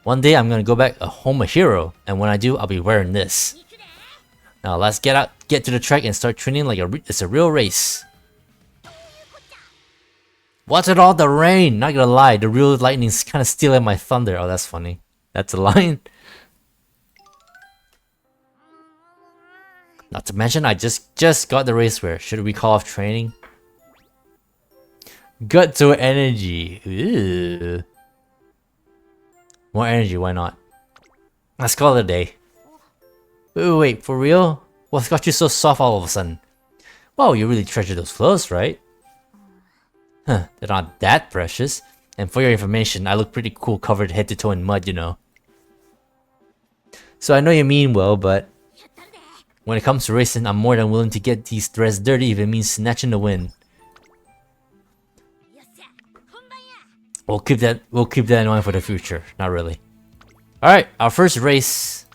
One day I'm gonna go back home a hero, and when I do, I'll be wearing this. Now let's get to the track and start training like it's a real race. What's with all the rain? Not gonna lie, the real lightning's kind of stealing my thunder. Oh, that's funny. That's a line. Not to mention, I just got the racewear. Should we call off training? Gut to energy. Ew. More energy, why not? Let's call it a day. Wait, for real? What's got you so soft all of a sudden? Wow, you really treasure those clothes, right? Huh, they're not that precious. And for your information, I look pretty cool covered head to toe in mud, you know. So I know you mean well, but when it comes to racing, I'm more than willing to get these threads dirty if it means snatching the win. We'll keep that in mind for the future. Not really. Alright, our first race.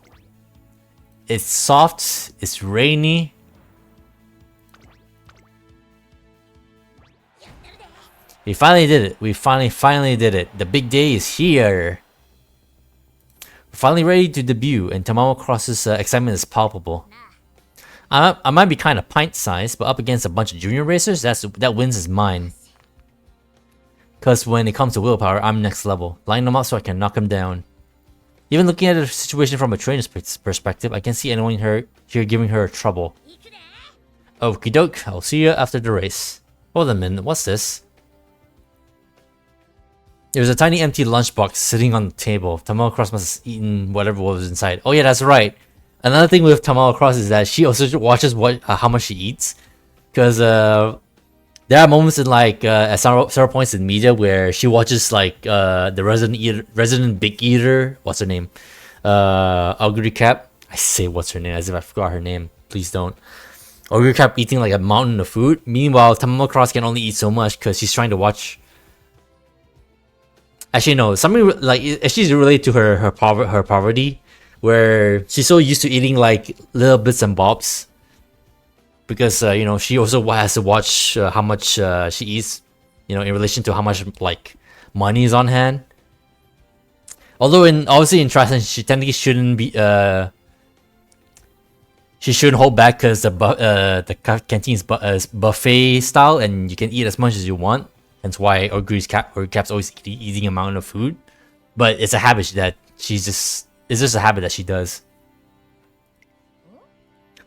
It's soft, it's rainy. We finally did it. We finally did it. The big day is here. We're finally ready to debut, and Tamamo Cross's excitement is palpable. I might be kind of pint-sized, but up against a bunch of junior racers, that wins is mine. Cause when it comes to willpower, I'm next level. Line them up so I can knock them down. Even looking at the situation from a trainer's perspective, I can see anyone here giving her trouble. Okie doke, I'll see you after the race. Hold a minute, what's this? There's a tiny empty lunchbox sitting on the table. Tamamo Cross must have eaten whatever was inside. Oh yeah, that's right. Another thing with Tamamo Cross is that she also watches how much she eats. Because there are moments in at several points in media where she watches the resident big eater, what's her name? I'll recap. I say what's her name as if I forgot her name. Please don't. Ogre kept eating like a mountain of food. Meanwhile, Tamamo Cross can only eat so much because she's trying to watch. Actually, no. Something like she's related to her poverty, where she's so used to eating like little bits and bobs. Because you know, she also has to watch how much she eats. You know, in relation to how much like money is on hand. Although obviously in Triton, she technically shouldn't be she shouldn't hold back because the canteen is buffet style and you can eat as much as you want. Hence why Cap's always eating a mountain of food. But it's a habit that it's just a habit that she does.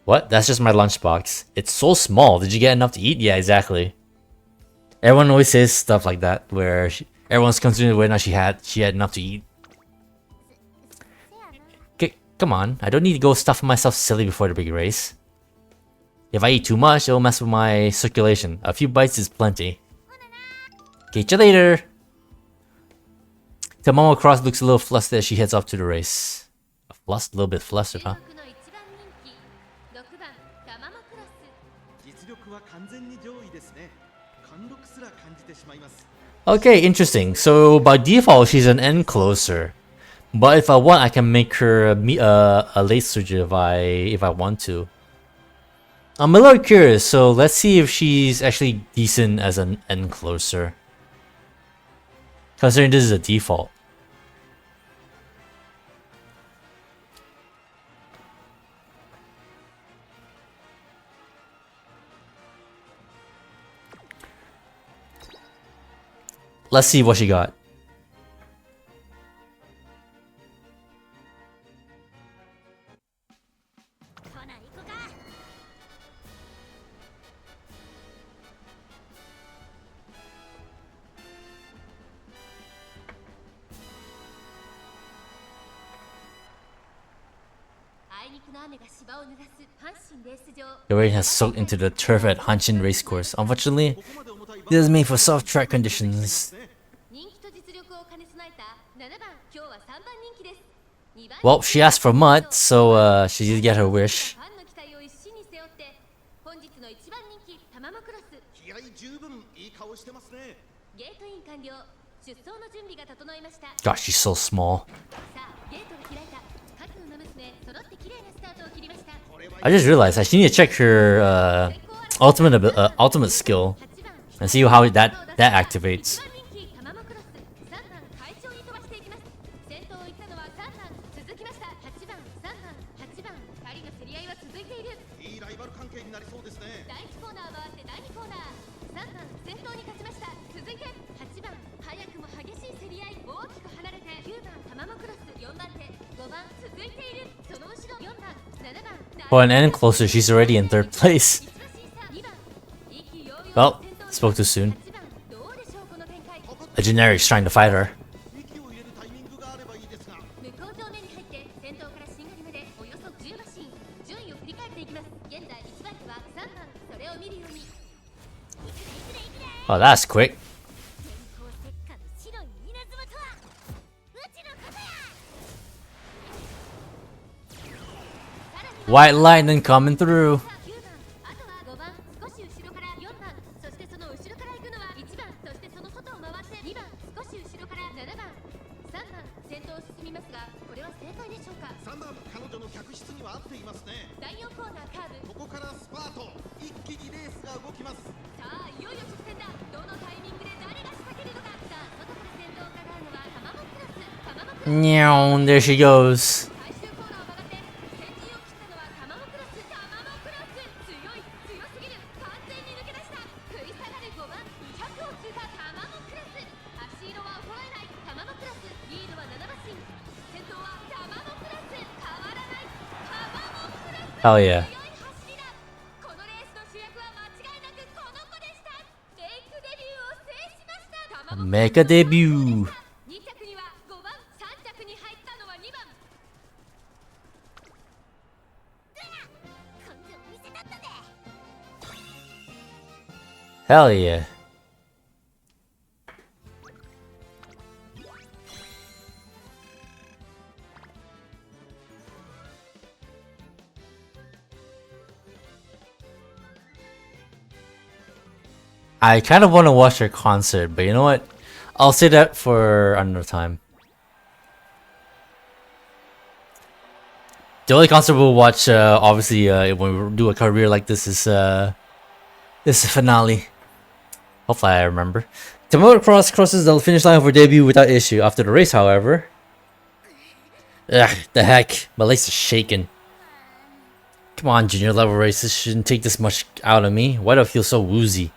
What? That's just my lunchbox. It's so small. Did you get enough to eat? Yeah, exactly. Everyone always says stuff like that where everyone's concerned whether or not she had enough to eat. Come on, I don't need to go stuff myself silly before the big race. If I eat too much, it'll mess with my circulation. A few bites is plenty. Catch you later! Tamamo Cross looks a little flustered as she heads off to the race. A little bit flustered, huh? Okay, interesting. So by default, she's an end closer. But if I want, I can make her a late surgeon if I want to. I'm a little curious, so let's see if she's actually decent as an end closer. Considering this is a default. Let's see what she got. The rain has soaked into the turf at Hanshin Racecourse. Unfortunately, this is made for soft track conditions. Well, she asked for mud, so she did get her wish. Gosh, she's so small. I just realized I need to check her ultimate skill and see how that activates. For an end closer, she's already in third place. Well, spoke too soon. A generic's trying to fight her. Oh, that's quick. White lightning coming through. There she goes. Hell yeah. Make a debut. Hell yeah. I kind of want to watch her concert, but you know what? I'll say that for another time. The only concert we'll watch, obviously, when we do a career like this is the finale. Hopefully I remember. Tamamo Cross crosses the finish line for debut without issue. After the race, however... Ugh, the heck. My legs are shaking. Come on, junior level races shouldn't take this much out of me. Why do I feel so woozy?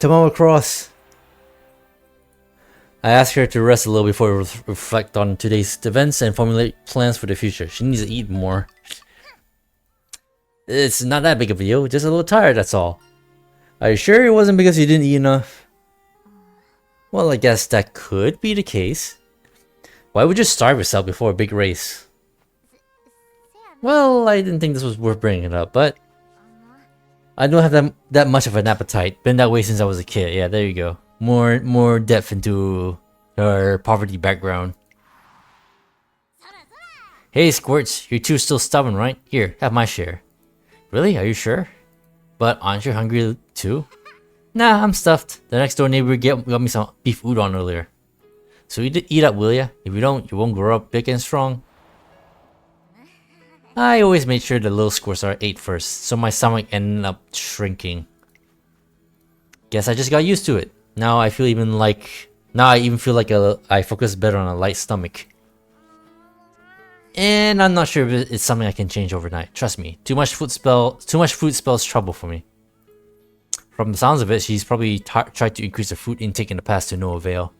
Tamamo Cross. I asked her to rest a little before we reflect on today's events and formulate plans for the future. She needs to eat more. It's not that big of a deal, just a little tired, that's all. Are you sure it wasn't because you didn't eat enough? Well, I guess that could be the case. Why would you starve yourself before a big race? Well, I didn't think this was worth bringing it up, but... I don't have that much of an appetite. Been that way since I was a kid. Yeah, there you go. More depth into her poverty background. Hey, Squirts, you two still stubborn, right? Here, have my share. Really? Are you sure? But aren't you hungry too? Nah, I'm stuffed. The next door neighbor got me some beef udon earlier. So eat up, will ya? If you don't, you won't grow up big and strong. I always made sure the little squirts are ate first, so my stomach ended up shrinking. Guess I just got used to it. Now I even feel like I focus better on a light stomach. And I'm not sure if it's something I can change overnight. Trust me, too much food spells trouble for me. From the sounds of it, she's probably tried to increase her food intake in the past to no avail.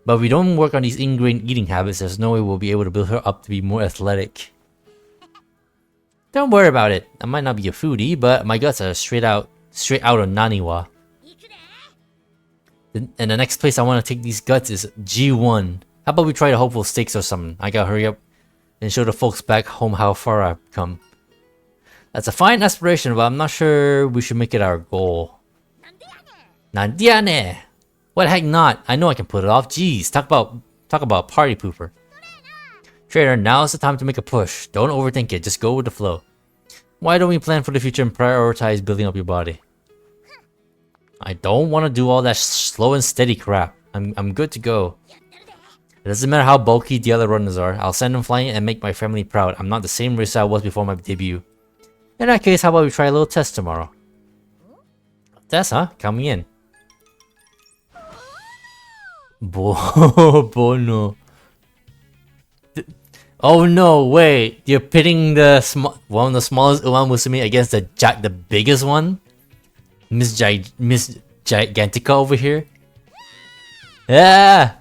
But if we don't work on these ingrained eating habits, there's no way we'll be able to build her up to be more athletic. Don't worry about it. I might not be a foodie, but my guts are straight out of Naniwa. And the next place I want to take these guts is G1. How about we try the Hopeful Steaks or something? I gotta hurry up and show the folks back home how far I've come. That's a fine aspiration, but I'm not sure we should make it our goal. Nandiane! What the heck not? I know I can put it off. Jeez, talk about party pooper. Trainer, now is the time to make a push. Don't overthink it, just go with the flow. Why don't we plan for the future and prioritize building up your body? I don't want to do all that slow and steady crap. I'm good to go. It doesn't matter how bulky the other runners are. I'll send them flying and make my family proud. I'm not the same racer I was before my debut. In that case, how about we try a little test tomorrow? Test, huh? Count me in. Bono. Oh no, wait. You're pitting one of the smallest Umamusume against the biggest one? Miss Gigantica over here? Yeah!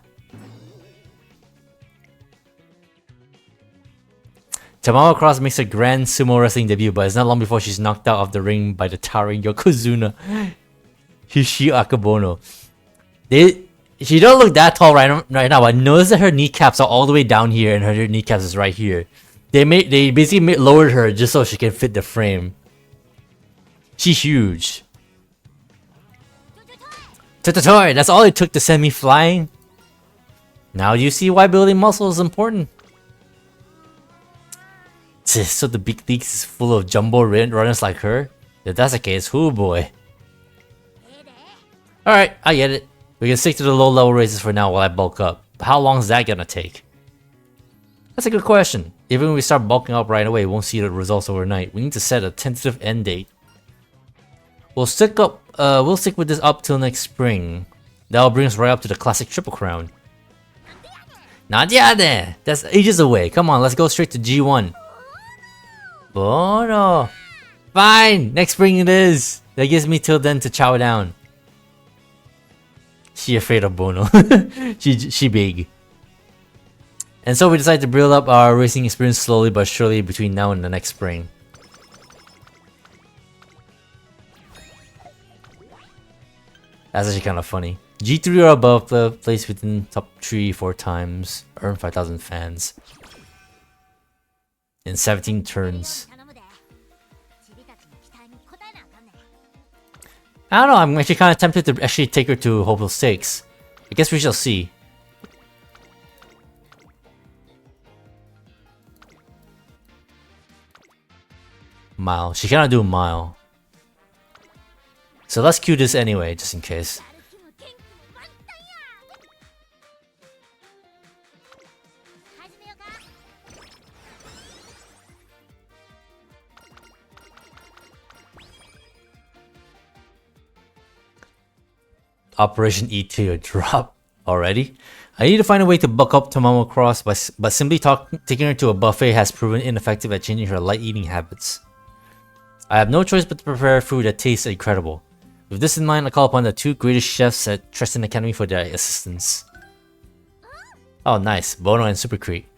Tamamo Cross makes her grand sumo wrestling debut, but it's not long before she's knocked out of the ring by the towering Yokozuna Hishi Akabono. She don't look that tall right now, but notice that her kneecaps are all the way down here and her kneecaps is right here. They basically lowered her just so she can fit the frame. She's huge. Tototori, that's all it took to send me flying. Now you see why building muscle is important. So the big leagues is full of jumbo runners like her? If that's the case, hoo boy. Alright, I get it. We can stick to the low level races for now while I bulk up. But how long is that gonna take? That's a good question. Even when we start bulking up right away, we won't see the results overnight. We need to set a tentative end date. We'll stick with this up till next spring. That'll bring us right up to the classic Triple Crown. Nadiade! That's ages away. Come on, let's go straight to G1. Bono! Fine! Next spring it is! That gives me till then to chow down. She afraid of Bono. she big. And so we decided to build up our racing experience slowly but surely between now and the next spring. That's actually kind of funny. G3 or above, place within top 3-4 times. Earn 5,000 fans. In 17 turns. I don't know, I'm actually kind of tempted to actually take her to Hopeful Stakes. I guess we shall see. Mile. She cannot do a mile. So let's queue this anyway, just in case. Operation E to a drop already. I need to find a way to buck up Tamamo Cross, but simply taking her to a buffet has proven ineffective at changing her light eating habits. I have no choice but to prepare food that tastes incredible. With this in mind, I call upon the two greatest chefs at Tristan Academy for their assistance. Oh nice, Bono and Super Crete.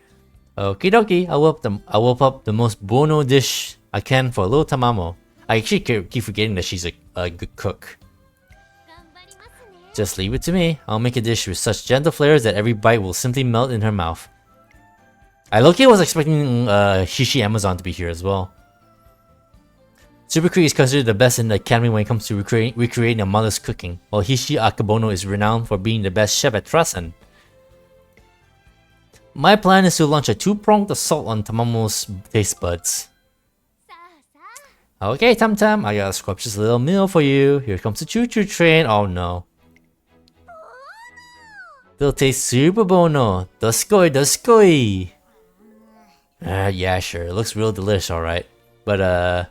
Okie dokie, I'll whip up the most Bono dish I can for little Tamamo. I actually keep forgetting that she's a good cook. Just leave it to me. I'll make a dish with such gentle flavors that every bite will simply melt in her mouth. I low-key was expecting Hishi Amazon to be here as well. Super Crete is considered the best in the academy when it comes to recreating a mother's cooking, while Hishi Akebono is renowned for being the best chef at Trasen. My plan is to launch a two-pronged assault on Tamamo's taste buds. Okay, Tam Tam, I got a scrumptious little meal for you. Here comes the choo-choo train. Oh no. They'll taste super bono. Doskoi, doskoi. Yeah, sure. It looks real delicious, alright. But,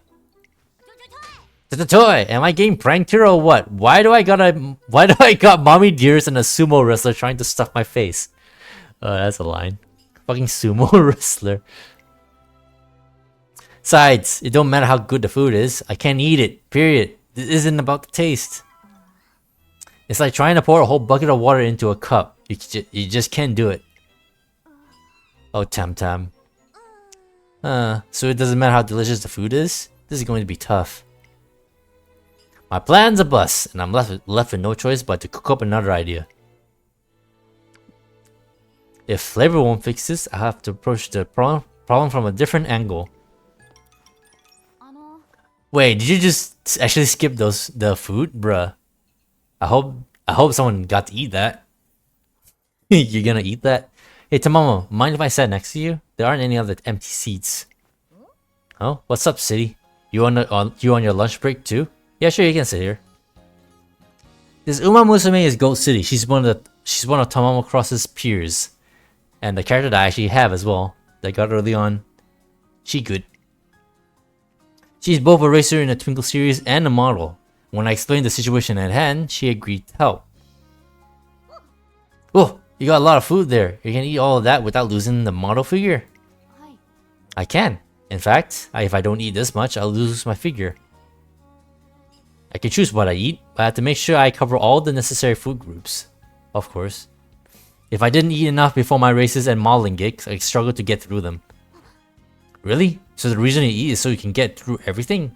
Toy, am I getting pranked here or what? Why do I got mommy deers and a sumo wrestler trying to stuff my face? That's a line. Fucking sumo wrestler. Besides, it don't matter how good the food is. I can't eat it. Period. This isn't about the taste. It's like trying to pour a whole bucket of water into a cup. You just can't do it. Oh, Tam Tam. So it doesn't matter how delicious the food is? This is going to be tough. My plan's a bust, and I'm left with no choice but to cook up another idea. If flavor won't fix this, I'll have to approach the problem from a different angle. Wait, did you just actually skip the food? Bruh. I hope someone got to eat that. You're gonna eat that? Hey Tamamo, mind if I sit next to you? There aren't any other empty seats. Oh, what's up, City? You on your lunch break too? Yeah, sure, you can sit here. This Umamusume is Goat City. She's one of Tamamo Cross's peers. And the character that I actually have as well, that I got early on. She good. She's both a racer in the Twinkle series and a model. When I explained the situation at hand, she agreed to help. Oh, you got a lot of food there. You can eat all of that without losing the model figure. I can. In fact, if I don't eat this much, I'll lose my figure. I can choose what I eat, but I have to make sure I cover all the necessary food groups. Of course. If I didn't eat enough before my races and modeling gigs, I'd struggle to get through them. Really? So the reason you eat is so you can get through everything?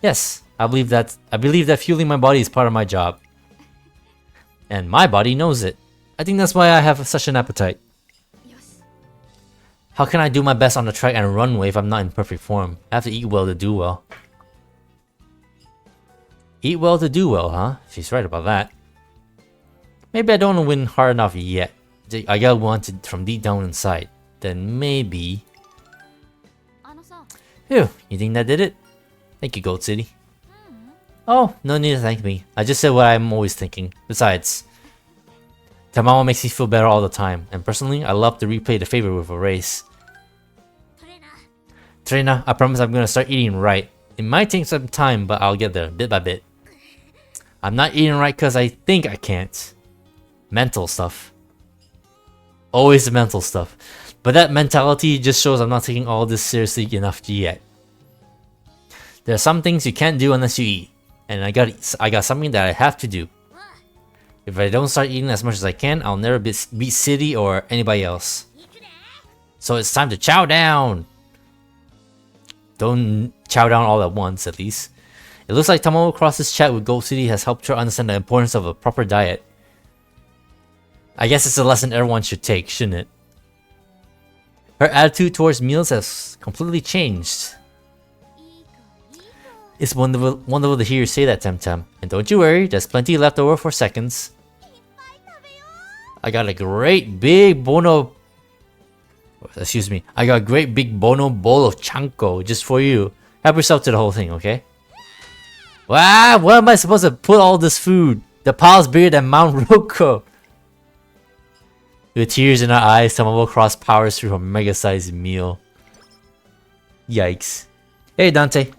Yes, I believe that fueling my body is part of my job. And my body knows it. I think that's why I have such an appetite. How can I do my best on the track and runway if I'm not in perfect form? I have to eat well to do well. Eat well to do well, huh? She's right about that. Maybe I don't want to win hard enough yet. I gotta want it from deep down inside. Then maybe... Phew, you think that did it? Thank you, Goat City. Oh, no need to thank me. I just said what I'm always thinking. Besides, Tamamo makes me feel better all the time. And personally, I love to replay the favorite with a race. Trainer, I promise I'm gonna start eating right. It might take some time, but I'll get there, bit by bit. I'm not eating right because I think I can't. Mental stuff. Always the mental stuff. But that mentality just shows I'm not taking all this seriously enough yet. There are some things you can't do unless you eat. And I got something that I have to do. If I don't start eating as much as I can, I'll never beat City or anybody else. So it's time to chow down! Don't chow down all at once, at least. It looks like Tamamo Cross's chat with Gold City has helped her understand the importance of a proper diet. I guess it's a lesson everyone should take, shouldn't it? Her attitude towards meals has completely changed. It's wonderful to hear you say that, Temtem. And don't you worry, there's plenty left over for seconds. I got a great big bono... Excuse me. I got a great big bono bowl of chanko just for you. Help yourself to the whole thing, okay? Wow, where am I supposed to put all this food? The pile's bigger than Mount Roko. With tears in her eyes, Tamamo Cross powers through her mega-sized meal. Yikes. Hey, Dante.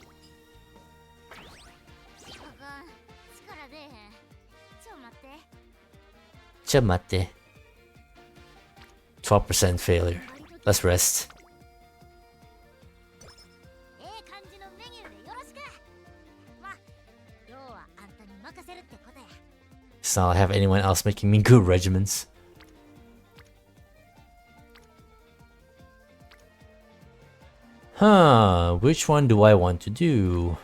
Chamate. 12% failure. Let's rest. It's not like I have anyone else making me good regimens. Huh, which one do I want to do?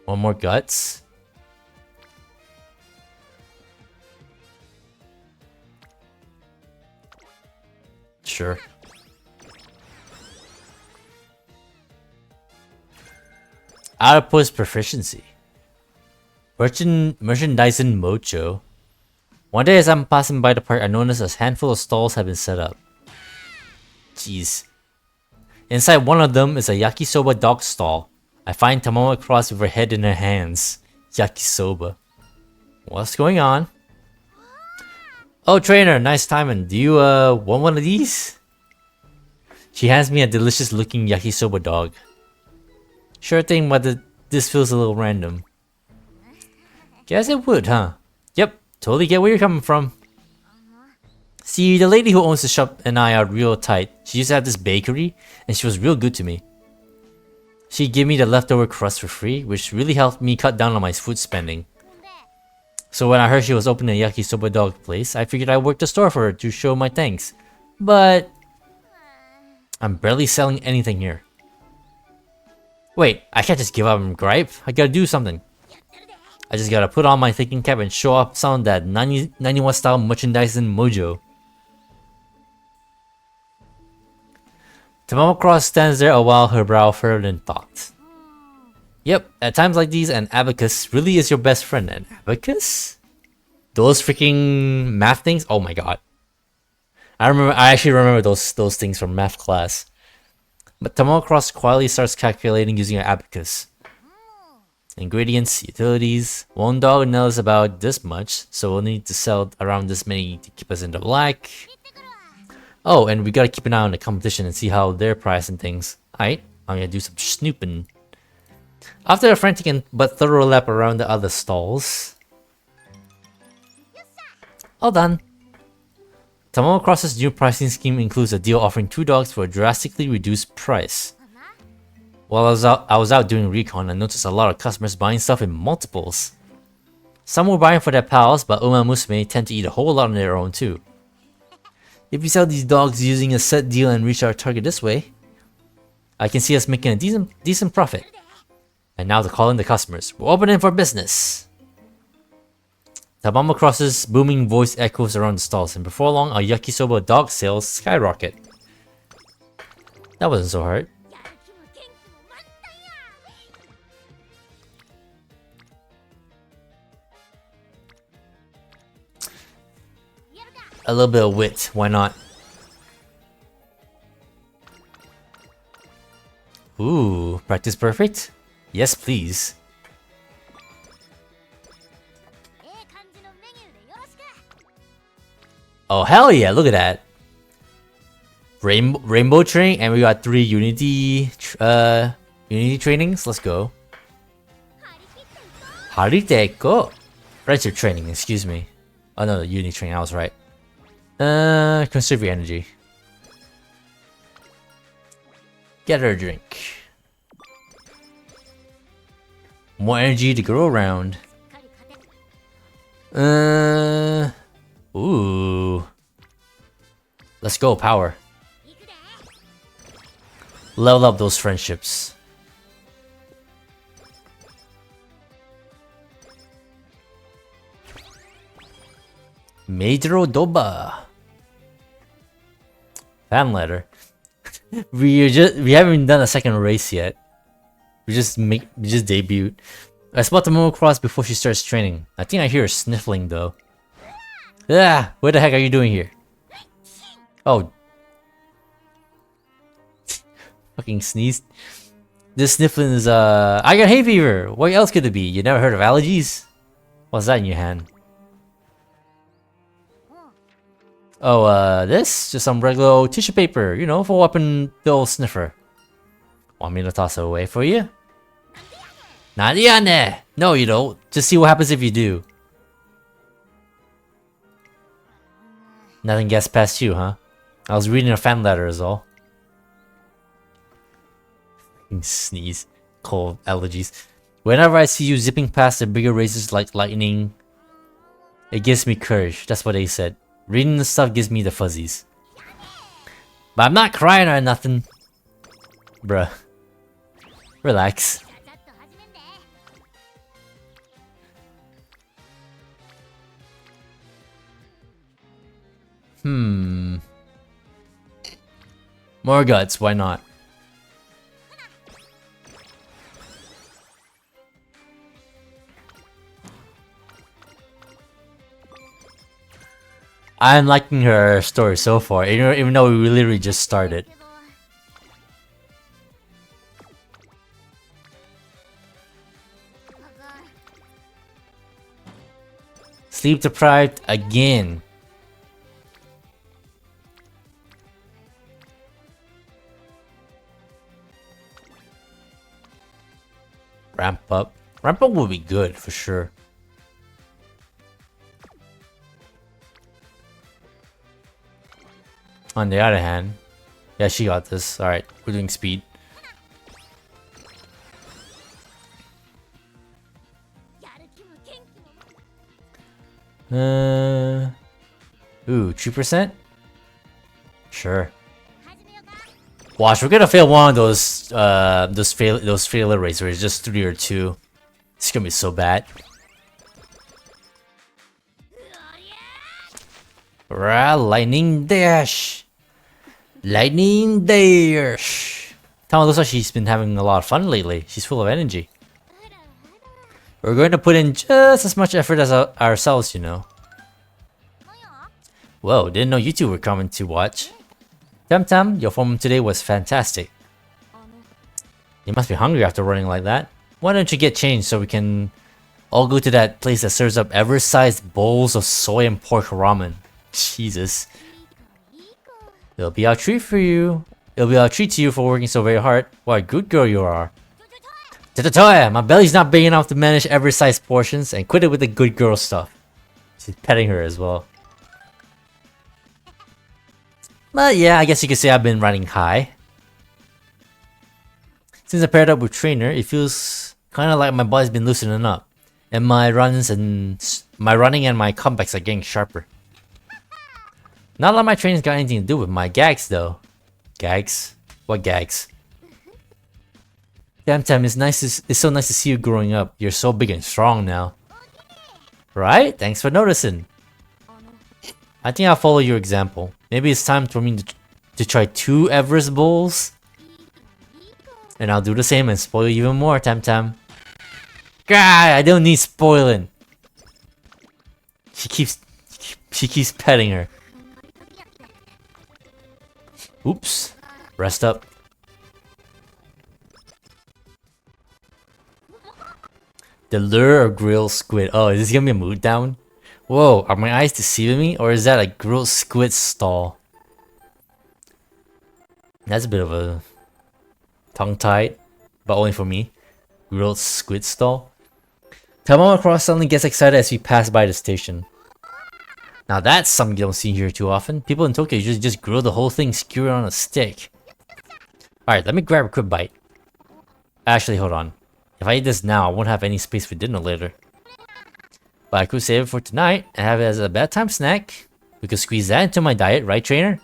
One more guts? Sure. Outpost proficiency. Merchandising mojo. One day as I'm passing by the park, I noticed a handful of stalls have been set up. Jeez. Inside one of them is a yakisoba dog stall. I find Tamamo Cross with her head in her hands. Yakisoba. What's going on? Oh, trainer, nice timing. Do you want one of these? She hands me a delicious looking yakisoba dog. Sure thing, but this feels a little random. Guess it would, huh? Yep, totally get where you're coming from. See, the lady who owns the shop and I are real tight. She used to have this bakery, and she was real good to me. She gave me the leftover crust for free, which really helped me cut down on my food spending. So when I heard she was opening a yakisoba dog place, I figured I'd work the store for her to show my thanks. But I'm barely selling anything here. Wait, I can't just give up and gripe. I gotta do something. I just gotta put on my thinking cap and show off some of that 91 style merchandising mojo. Tamamo Cross stands there a while, her brow furrowed in thought. Yep, at times like these, an abacus really is your best friend. An abacus? Those freaking math things? Oh my god. I actually remember those things from math class. But Tamamo Cross quietly starts calculating using an abacus. Ingredients, utilities. One dog knows about this much, so we'll need to sell around this many to keep us in the black. Oh, and we gotta keep an eye on the competition and see how they're pricing things. Alright, I'm gonna do some snooping. After a frantic but thorough lap around the other stalls. All done. Tamamo Cross's new pricing scheme includes a deal offering 2 dogs for a drastically reduced price. While I was out doing recon, I noticed a lot of customers buying stuff in multiples. Some were buying for their pals, but Umamusume tend to eat a whole lot on their own too. If we sell these dogs using a set deal and reach our target this way, I can see us making a decent profit. And now to call in the customers. We're opening for business! Tamamo Cross's booming voice echoes around the stalls, and before long, our yakisoba dog sales skyrocket. That wasn't so hard. A little bit of wit, why not? Ooh, practice perfect? Yes, please. Oh, hell yeah, look at that. Rainbow training, and we got 3 Unity trainings. Let's go. Hariteko. Friendship training, excuse me. Oh no, Unity training, I was right. Conserve your energy. Get her a drink. More energy to go around. Ooh. Let's go, power. Level up those friendships. Major Odoba. Fan letter. we haven't done a second race yet. We just debuted. I spot the Tamamo Cross before she starts training. I think I hear her sniffling though. Ah, what the heck are you doing here? Oh. Fucking sneezed. This sniffling is, I got hay fever! What else could it be? You never heard of allergies? What's that in your hand? Oh, this? Just some regular old tissue paper, you know, for wiping the old sniffer. Want me to toss it away for you? Nadiane! No, you don't. Just see what happens if you do. Nothing gets past you, huh? I was reading a fan letter is all. Sneeze. Cold allergies. Whenever I see you zipping past the bigger races like lightning, it gives me courage. That's what they said. Reading the stuff gives me the fuzzies. But I'm not crying or nothing. Bruh. Relax. More guts, why not? I'm liking her story so far, even though we literally just started. Sleep deprived again. Ramp up. Ramp up will be good for sure. On the other hand, yeah, she got this. Alright, we're doing speed. Ooh, 2%? Sure. Watch, we're gonna fail one of those failure rates where it's just 3 or 2. It's gonna be so bad. Lightning dash! Lightning dash! Tama looks like she's been having a lot of fun lately. She's full of energy. We're going to put in just as much effort as ourselves, you know. Whoa, didn't know you two were coming to watch. Tam, your form today was fantastic. You must be hungry after running like that. Why don't you get changed so we can all go to that place that serves up ever-sized bowls of soy and pork ramen? Jesus. It'll be our treat for you. It'll be our treat to you for working so very hard. What a good girl you are. Tatatoya, my belly's not big enough to manage ever-sized portions, and quit it with the good girl stuff. She's petting her as well. But yeah, I guess you could say I've been running high. Since I paired up with Trainer, it feels kind of like my body's been loosening up. And my running and my comebacks are getting sharper. Not like my training's got anything to do with my gags though. Gags? What gags? Tam, it's so nice to see you growing up. You're so big and strong now. Right? Thanks for noticing. I think I'll follow your example. Maybe it's time for me to try 2 Everest bowls. And I'll do the same and spoil you even more, Tam. God, I don't need spoiling. She keeps petting her. Oops. Rest up. The lure of grilled squid. Oh, is this gonna be a mood down? Whoa, are my eyes deceiving me? Or is that a grilled squid stall? That's a bit of a tongue-tied, but only for me. Grilled squid stall. Tamamo Cross suddenly gets excited as we pass by the station. Now that's something you don't see here too often. People in Tokyo usually just grill the whole thing, skewer it on a stick. Alright, let me grab a quick bite. Actually, hold on. If I eat this now, I won't have any space for dinner later. But I could save it for tonight and have it as a bedtime snack. We could squeeze that into my diet, right, Trainer?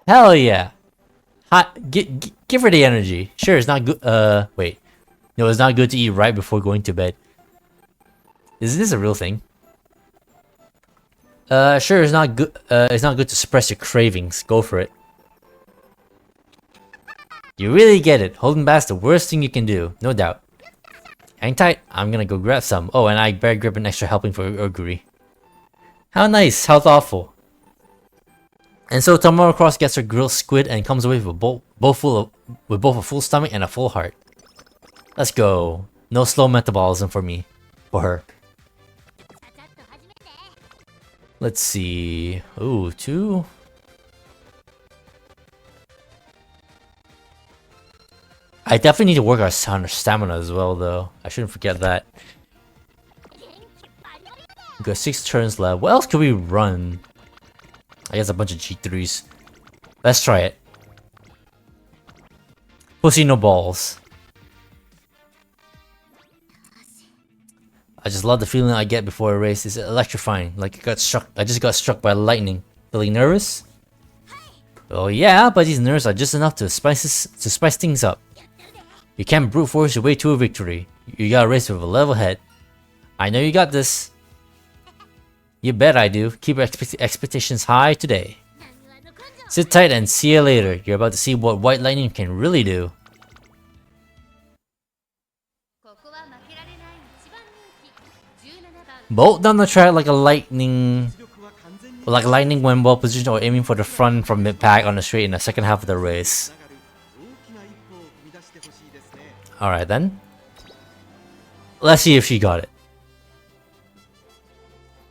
Hell yeah! Give her the energy. Sure, it's not good. Wait. No, it's not good to eat right before going to bed. Is this a real thing? Sure, it's not good. It's not good to suppress your cravings. Go for it. You really get it. Holding back's the worst thing you can do, no doubt. Hang tight. I'm gonna go grab some. Oh, and I better grab an extra helping for Oguri. How nice. How thoughtful. And so Tamamo Cross gets her grilled squid and comes away with both a full stomach and a full heart. Let's go. No slow metabolism for me. For her. Let's see. Ooh, 2. I definitely need to work on her stamina as well, though. I shouldn't forget that. We got 6 turns left. What else could we run? I guess a bunch of G3s. Let's try it. Pussy no balls. I just love the feeling I get before a race. It's electrifying. Like I just got struck by lightning. Feeling nervous? Oh yeah, but these nerves are just enough to spice things up. You can't brute force your way to a victory. You gotta race with a level head. I know you got this. You bet I do. Keep your expectations high today. Sit tight and see you later. You're about to see what White Lightning can really do. Bolt down the track like lightning when well positioned or aiming for the front from mid-pack on the straight in the second half of the race. Alright then. Let's see if she got it.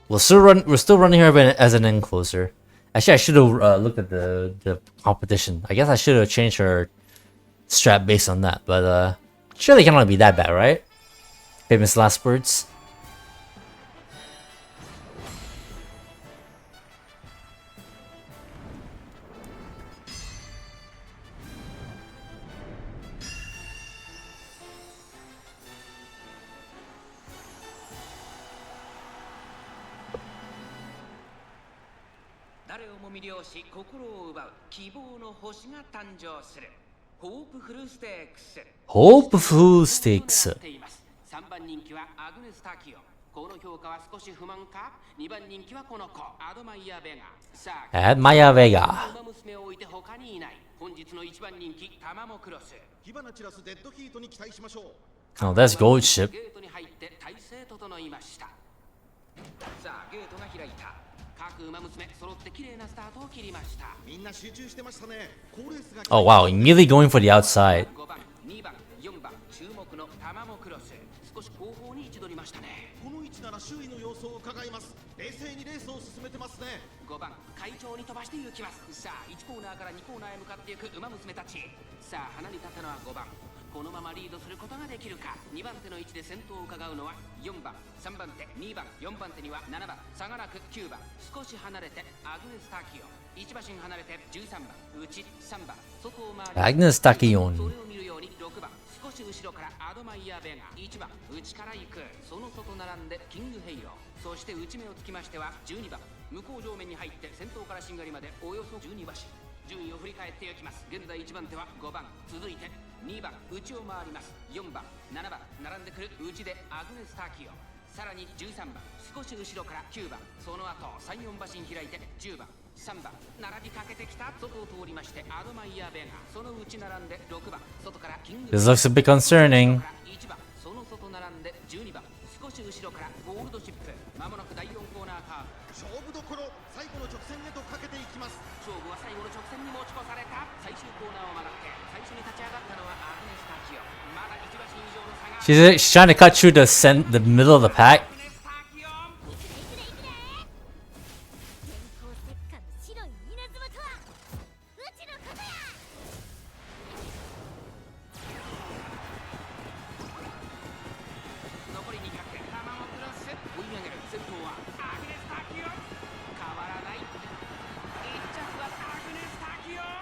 We're still running her as an encloser. Actually, I should have looked at the competition. I guess I should have changed her strat based on that. But surely it cannot be that bad, right? Famous last words. Hopeful Stakes. Admire Vega. Oh, that's Gold Ship. Oh wow, immediately going for the outside. Agnes Takion. This looks a bit concerning. She's trying to cut through the middle of the pack.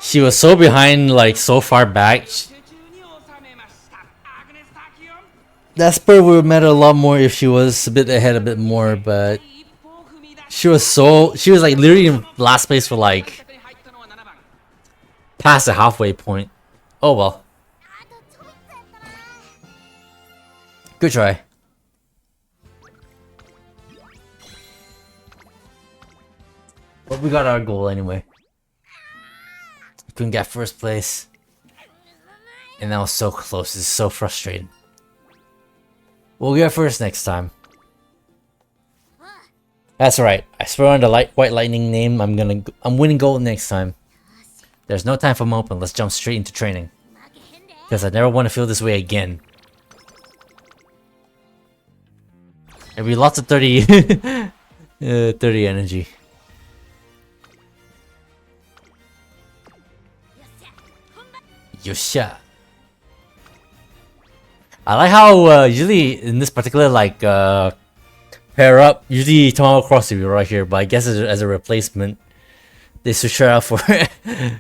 She was so behind, like so far back. That spur would have mattered a lot more if she was a bit ahead a bit more, but she was like literally in last place for like past the halfway point. Oh well. Good try. But we got our goal anyway. We couldn't get first place. And that was so close. It's so frustrating. We'll get first next time. That's right. I swear on the white lightning name, I'm winning gold next time. There's no time for moping. Let's jump straight into training. Because I never want to feel this way again. It'll be lots of 30, 30 energy. Yosha. I like how usually in this particular pair up, usually Tamamo Cross will be right here, but I guess as a replacement, they switch her out for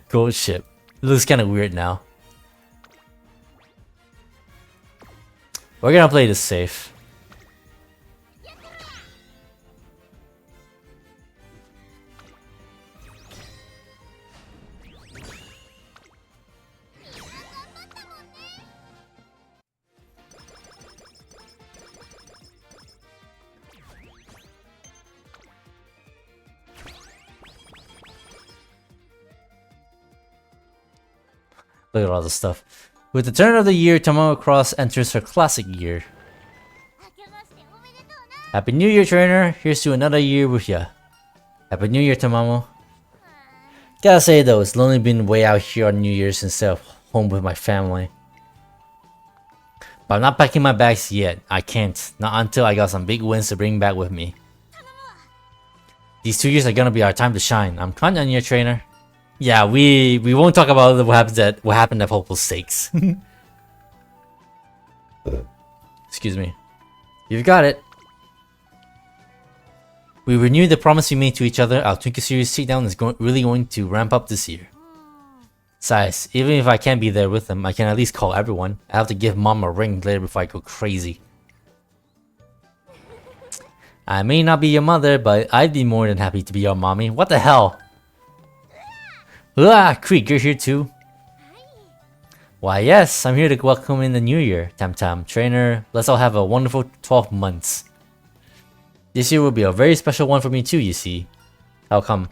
Gold Ship. It looks kind of weird now. We're gonna play this safe. Look at all this stuff. With the turn of the year, Tamamo Cross enters her classic year. Happy New Year, trainer. Here's to another year with ya. Happy New Year, Tamamo. Gotta say though, it's lonely being way out here on New Year's instead of home with my family. But I'm not packing my bags yet. I can't. Not until I got some big wins to bring back with me. These 2 years are gonna be our time to shine. I'm counting on you, trainer. Yeah, we won't talk about what happened at Hopeful Stakes. Excuse me. You've got it. We renewed the promise we made to each other. Our Twinkle Series takedown is really going to ramp up this year. Besides, even if I can't be there with them, I can at least call everyone. I have to give Mom a ring later before I go crazy. I may not be your mother, but I'd be more than happy to be your mommy. What the hell? Ah, Creek, you're here too? Why yes, I'm here to welcome in the new year, Tam. Trainer, let's all have a wonderful 12 months. This year will be a very special one for me too, you see. How come?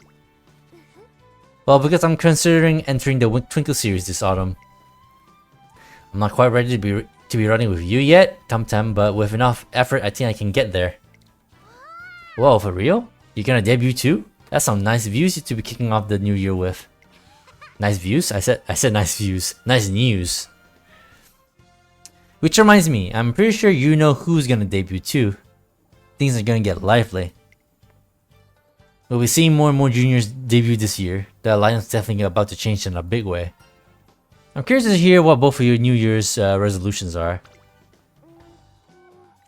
Well, because I'm considering entering the Twinkle Series this autumn. I'm not quite ready to be running with you yet, Tam, but with enough effort I think I can get there. Whoa, for real? You're gonna debut too? That's some nice views to be kicking off the new year with. Nice views? I said nice views. Nice news. Which reminds me, I'm pretty sure you know who's gonna debut too. Things are gonna get lively. We'll be seeing more and more juniors debut this year. The alliance is definitely about to change in a big way. I'm curious to hear what both of your New Year's resolutions are.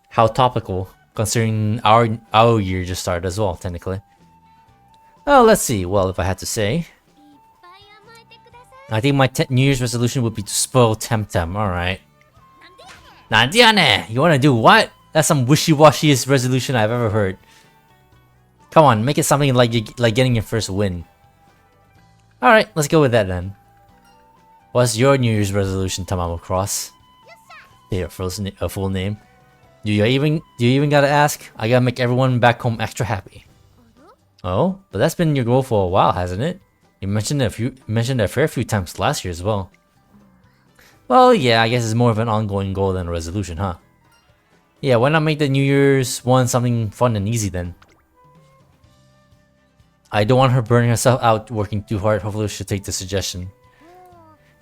How topical, considering our year just started as well, technically. Oh, let's see. Well, if I had to say, I think my New Year's resolution would be to spoil Temtem. Alright. Nandiane! You wanna do what? That's some wishy-washiest resolution I've ever heard. Come on, make it something like getting your first win. Alright, let's go with that then. What's your New Year's resolution, Tamamo Cross? Your full name. Do you even gotta ask? I gotta make everyone back home extra happy. Oh, but that's been your goal for a while, hasn't it? You mentioned it a fair few times last year as well. Well, yeah, I guess it's more of an ongoing goal than a resolution, huh? Yeah, why not make the New Year's one something fun and easy then? I don't want her burning herself out working too hard. Hopefully she'll take the suggestion.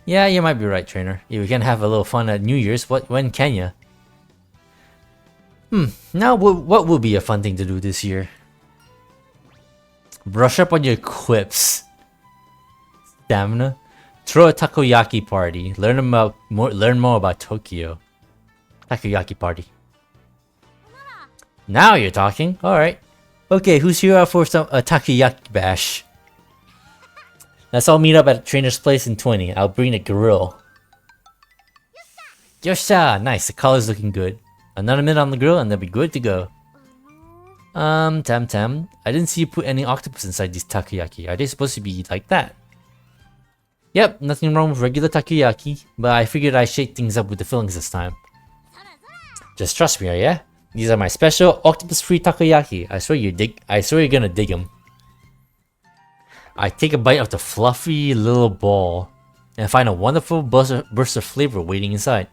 Yeah, you might be right, trainer. If we can have a little fun at New Year's, when can ya? Now what will be a fun thing to do this year? Brush up on your quips. Stamina. Throw a takoyaki party. Learn more about Tokyo. Takoyaki party. Now you're talking. Alright. Okay, who's here out for a takoyaki bash? Let's all meet up at Trainer's Place in 20. I'll bring a grill. Yosha! Nice, the color's looking good. Another minute on the grill and they'll be good to go. Tam, I didn't see you put any octopus inside these takoyaki. Are they supposed to be like that? Yep, nothing wrong with regular takoyaki, but I figured I'd shake things up with the fillings this time. Just trust me, yeah? These are my special octopus-free takoyaki. I swear you're gonna dig them. I take a bite of the fluffy little ball and find a wonderful burst of flavor waiting inside.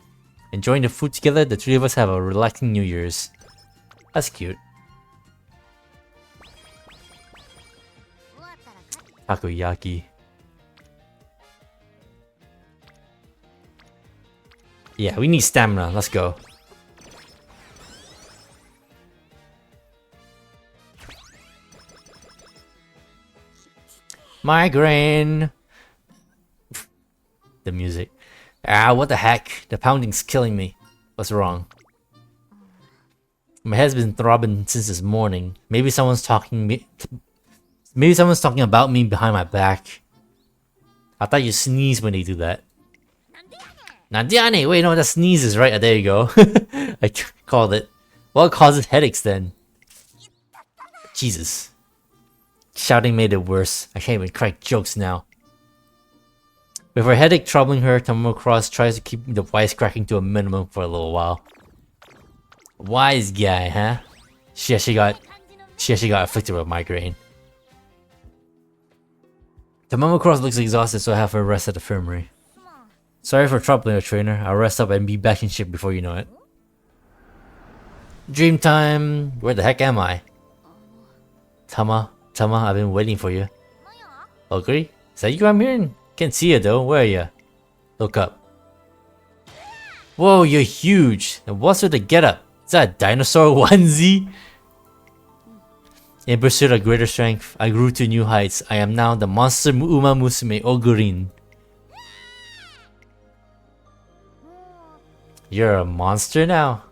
Enjoying the food together, the three of us have a relaxing New Year's. That's cute. Takoyaki. Yeah, we need stamina. Let's go. Migraine. The music. Ah, what the heck? The pounding's killing me. What's wrong? My head's been throbbing since this morning. Maybe someone's talking about me behind my back. I thought you sneeze when they do that. Nandiane! Wait, no, that sneezes, right? There you go. I called it. What causes headaches then? Jesus. Shouting made it worse. I can't even crack jokes now. With her headache troubling her, Tamamo Cross tries to keep the wisecracking to a minimum for a little while. Wise guy, huh? She actually got afflicted with a migraine. Tamamo Cross looks exhausted, so I have her rest at the infirmary. Sorry for troubling her, trainer. I'll rest up and be back in shape before you know it. Dream time! Where the heck am I? Tama, I've been waiting for you. Ogre? Is that you I'm hearing? Can't see you though. Where are you? Look up. Whoa, you're huge! And what's with the getup? Is that a dinosaur onesie? In pursuit of greater strength, I grew to new heights. I am now the monster Umamusume Ogurin. You're a monster now.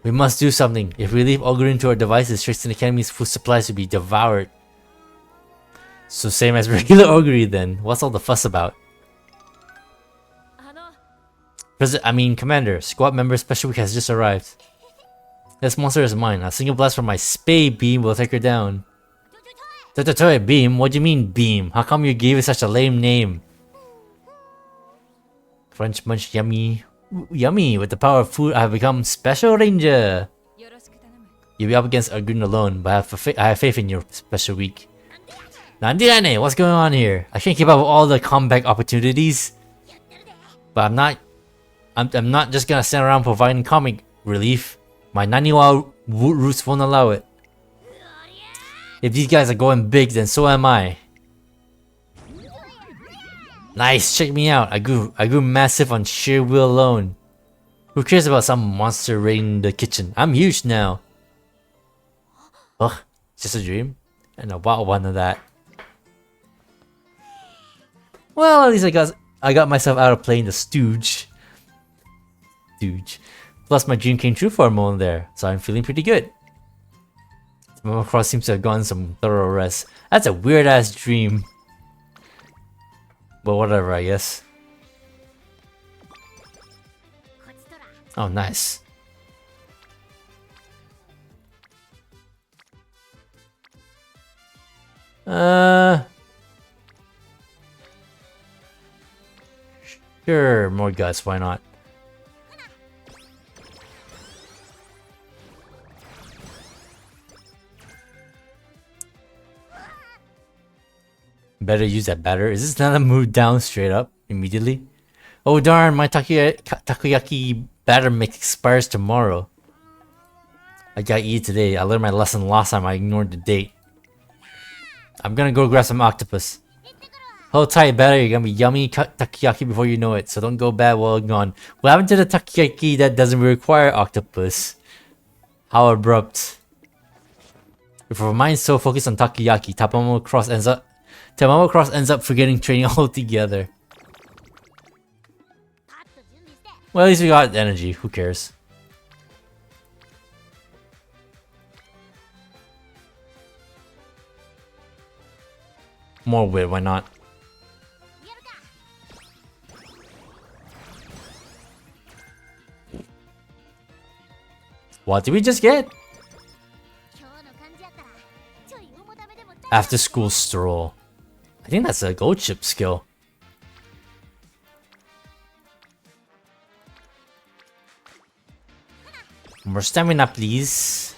We must do something. If we leave Ogurin to our devices, Tristan Academy's food supplies will be devoured. So same as regular Ogre then. What's all the fuss about? Commander, squad member Special Week has just arrived. This monster is mine. A single blast from my spade beam will take her down. Toy beam? What do you mean beam? How come you gave it such a lame name? Crunch munch yummy. Yummy! With the power of food, I have become Special Ranger! You'll be up against Argun alone, but I have faith in your Special Week. Nandirane, what's going on here? I can't keep up with all the comeback opportunities. But I'm not just gonna stand around providing comic relief. My Naniwa roots won't allow it. If these guys are going big, then so am I. Nice, check me out. I grew massive on sheer will alone. Who cares about some monster raiding the kitchen? I'm huge now. Ugh, just a dream? And a wild one of that. Well, at least I got myself out of playing the stooge. Plus my dream came true for a moment there, so I'm feeling pretty good. Tamamo Cross seems to have gotten some thorough rest. That's a weird ass dream. But whatever, I guess. Oh, nice. Sure, more guts, why not? Better use that batter. Is this not a move down straight up immediately? Oh darn, my takoyaki batter mix expires tomorrow. I gotta eat it today. I learned my lesson last time I ignored the date. I'm gonna go grab some octopus. Hold tight, batter. You're gonna be yummy takoyaki before you know it, so don't go bad while gone. What happened to the takoyaki that doesn't require octopus? How abrupt. If our mind's so focused on takoyaki, Tamamo Cross ends up forgetting training altogether. Well, at least we got energy. Who cares? More wit, why not? What did we just get? After school stroll. I think that's a gold chip skill. More stamina, please.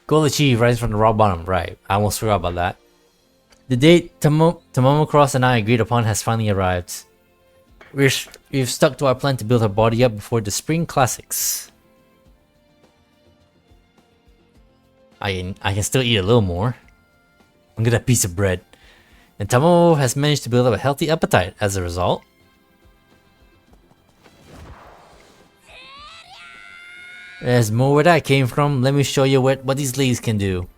Goal achieved, rise from the raw bottom. Right, I almost forgot about that. The date Tamamo Cross and I agreed upon has finally arrived. We've stuck to our plan to build her body up before the Spring Classics. I can still eat a little more. I'm get a piece of bread. And Tamamo has managed to build up a healthy appetite as a result. There's more where that came from. Let me show you what these legs can do.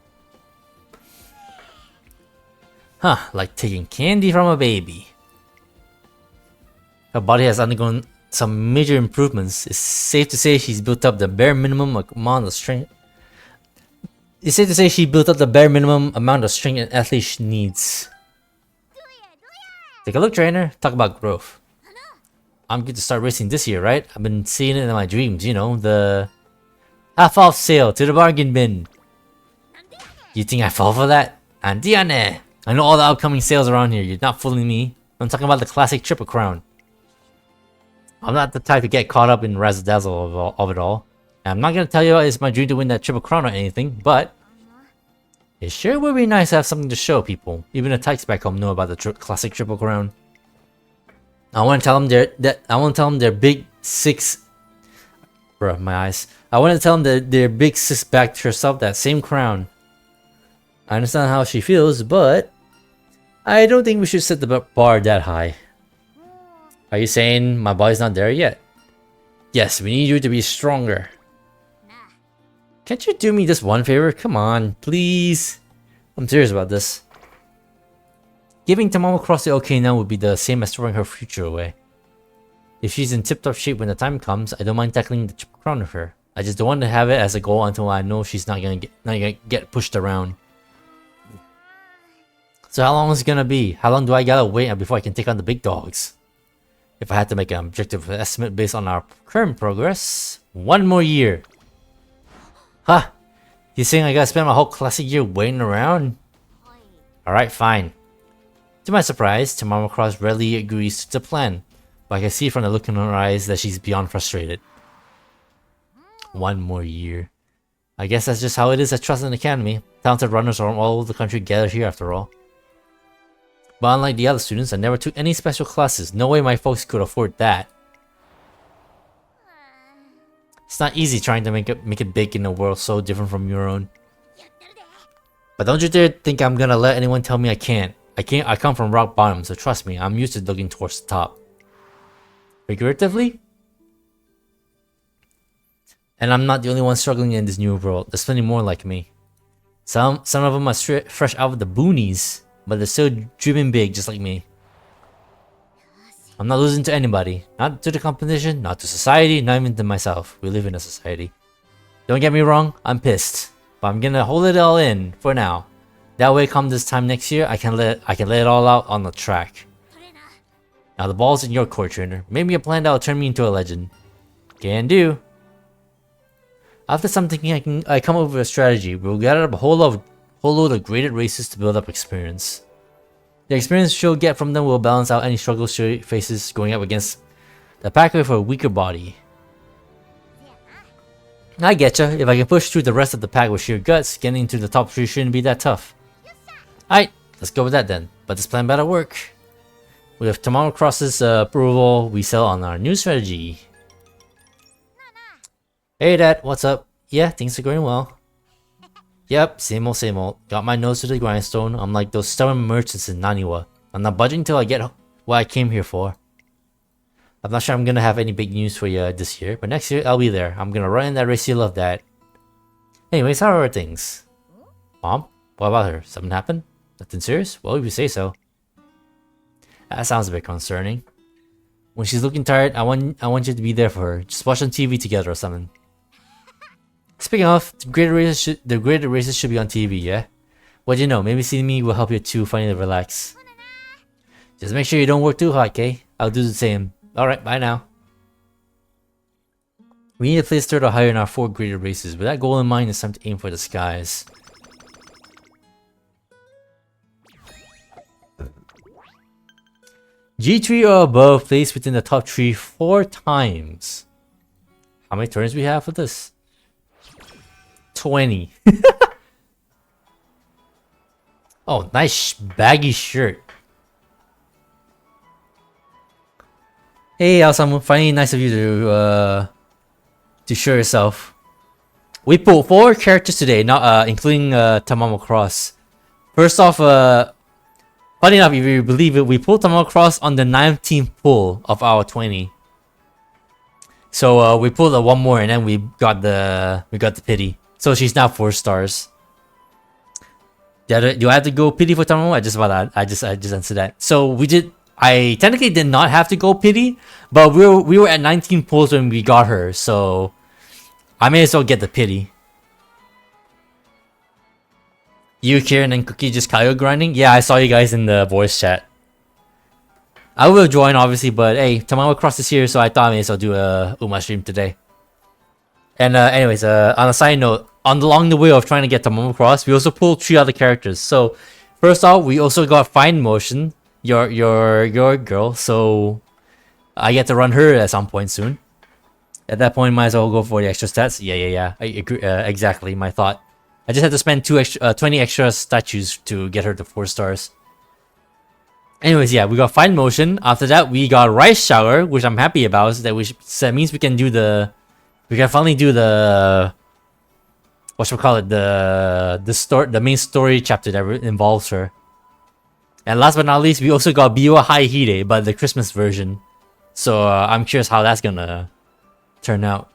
Huh, like taking candy from a baby. Her body has undergone some major improvements. It's safe to say she's built up the bare minimum amount of strength. It's safe to say she built up the bare minimum amount of strength an athlete needs. Take a look, trainer. Talk about growth. I'm good to start racing this year, right? I've been seeing it in my dreams, you know, the half-off sale to the bargain bin. You think I fall for that? Andiane! I know all the upcoming sales around here. You're not fooling me. I'm talking about the classic Triple Crown. I'm not the type to get caught up in razzle-dazzle of it all. And I'm not gonna tell you it's my dream to win that Triple Crown or anything, but it sure would be nice to have something to show people. Even the tykes back home know about the classic Triple Crown. I want to tell them their big six. Bruh, my eyes. I want to tell them that their big sis backed herself that same crown. I understand how she feels, but I don't think we should set the bar that high. Are you saying my body's not there yet? Yes, we need you to be stronger. Can't you do me this one favor? Come on, please. I'm serious about this. Giving Tamamo Cross the okay now would be the same as throwing her future away. If she's in tip-top shape when the time comes, I don't mind tackling the Triple Crown with her. I just don't want to have it as a goal until I know she's not gonna get pushed around. So how long is it gonna be? How long do I gotta wait before I can take on the big dogs? If I had to make an objective estimate based on our current progress, 1 more year. Huh? You saying I gotta spend my whole classic year waiting around? Alright, fine. To my surprise, Tamamo Cross readily agrees to the plan, but I can see from the look in her eyes that she's beyond frustrated. 1 more year. I guess that's just how it is at Trust Academy. Talented runners from all over the country gather here after all. But unlike the other students, I never took any special classes. No way my folks could afford that. It's not easy trying to make it big in a world so different from your own. But don't you dare think I'm gonna let anyone tell me I can't. I come from rock bottom, so trust me, I'm used to looking towards the top. Figuratively? And I'm not the only one struggling in this new world. There's plenty more like me. Some of them are fresh out of the boonies, but they're still dreaming big just like me. I'm not losing to anybody. Not to the competition, not to society, not even to myself. We live in a society. Don't get me wrong, I'm pissed. But I'm gonna hold it all in for now. That way come this time next year, I can let it all out on the track. Now the ball's in your court, trainer. Maybe a plan that will turn me into a legend. Can do. After some thinking, I come up with a strategy. We'll gather up a whole load of graded races to build up experience. The experience she'll get from them will balance out any struggles she faces going up against the pack with a weaker body. I getcha. If I can push through the rest of the pack with sheer guts, getting into the top 3 shouldn't be that tough. Alright, let's go with that then. But this plan better work. With Tamamo Cross's approval, we sell on our new strategy. Hey Dad, what's up? Yeah, things are going well. Yep, same old same old. Got my nose to the grindstone. I'm like those stubborn merchants in Naniwa. I'm not budging till I get what I came here for. I'm not sure I'm gonna have any big news for you this year, but next year I'll be there. I'm gonna run in that race, you love that. Anyways, how are things? Mom? What about her? Something happened? Nothing serious? Well, if you say so. That sounds a bit concerning. When she's looking tired, I want you to be there for her. Just watch on TV together or something. Speaking of, the graded races should be on TV, yeah? What do you know? Maybe seeing me will help you too, finally relax. Just make sure you don't work too hard, okay? I'll do the same. Alright, bye now. We need to place third or higher in our 4 graded races. With that goal in mind, it's time to aim for the skies. G3 or above, placed within the top 3 4 times. How many turns we have for this? 20. Oh, nice baggy shirt. Hey, Alsamu, finally nice of you to show yourself. We pulled 4 characters today, not including Tamamo Cross. First off, funny enough, if you believe it, we pulled Tamamo Cross on the 19th pull of our 20. So we pulled one more, and then we got the pity. So she's now 4 stars. Do I have to go pity for Tamamo? I just answered that. So we did. I technically did not have to go pity, but we were at 19 pulls when we got her, so I may as well get the pity. You, Kieran, and Cookie just Kaio grinding? Yeah, I saw you guys in the voice chat. I will join, obviously, but hey, Tamamo Cross is here, so I thought I may as well do a Uma stream today. And anyways, on a side note, along the way of trying to get Tamamo Cross, we also pulled 3 other characters. So first off, we also got Fine Motion, your girl, so I get to run her at some point soon. At that point, might as well go for the extra stats. Yeah. I agree, exactly my thought. I just had to spend 20 extra statues to get her to 4 stars. Anyways, yeah, we got Fine Motion. After that, we got Rice Shower, which I'm happy about. So that means we can do we can finally do the the main story chapter that involves her. And last but not least, we also got Biwa Hai Hide, but the Christmas version. So I'm curious how that's gonna turn out.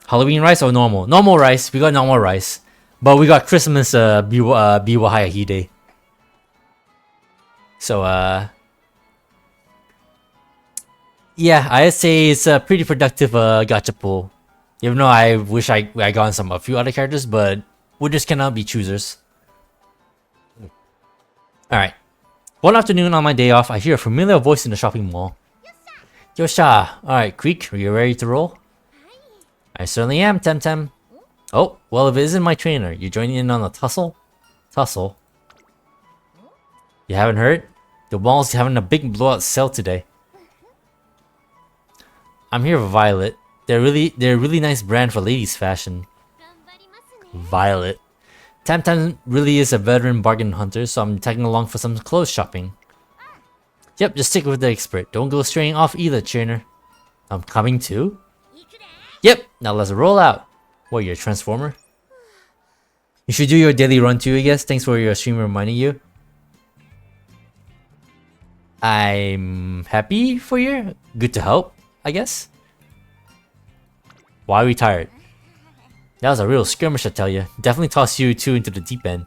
Halloween rice or normal? Normal rice. We got normal rice, but we got Christmas Biwa Hai Hide. So yeah, I'd say it's a pretty productive gacha pull. Even though I wish I got a few other characters, but we just cannot be choosers. Alright. One afternoon on my day off, I hear a familiar voice in the shopping mall. Yosha! Alright, Creek, are you ready to roll? I certainly am, Temtem. Oh, well, if it isn't my trainer, you joining in on a tussle? Tussle? You haven't heard? The mall's having a big blowout sale today. I'm here for Violet. They're a really nice brand for ladies' fashion. Violet. Tamtam really is a veteran bargain hunter, so I'm tagging along for some clothes shopping. Yep, just stick with the expert. Don't go straying off either, trainer. I'm coming too? Yep, now let's roll out. What, you're a transformer? You should do your daily run too, I guess. Thanks for your stream reminding you. I'm happy for you. Good to help, I guess. Why are we tired? That was a real skirmish, I tell you. Definitely tossed you two into the deep end.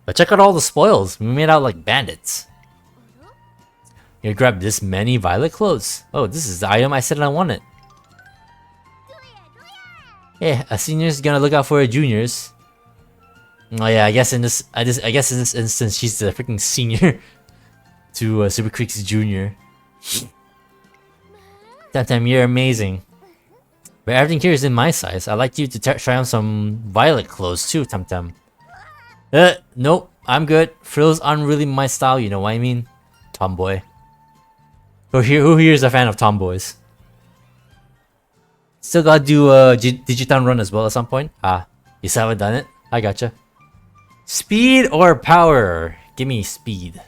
But check out all the spoils. We made out like bandits. You grabbed this many violet clothes. Oh, this is the item I said I wanted. Yeah, a senior's gonna look out for her juniors. Oh yeah, I guess in this instance she's the freaking senior to Super Creek's junior. Tamtam, you're amazing. But everything here is in my size. I'd like you to try on some violet clothes too, Tamtam. Nope, I'm good. Frills aren't really my style, you know what I mean? Tomboy. Who here is a fan of tomboys? Still gotta do Digiton run as well at some point. Ah, you still haven't done it? I gotcha. Speed or power? Give me speed.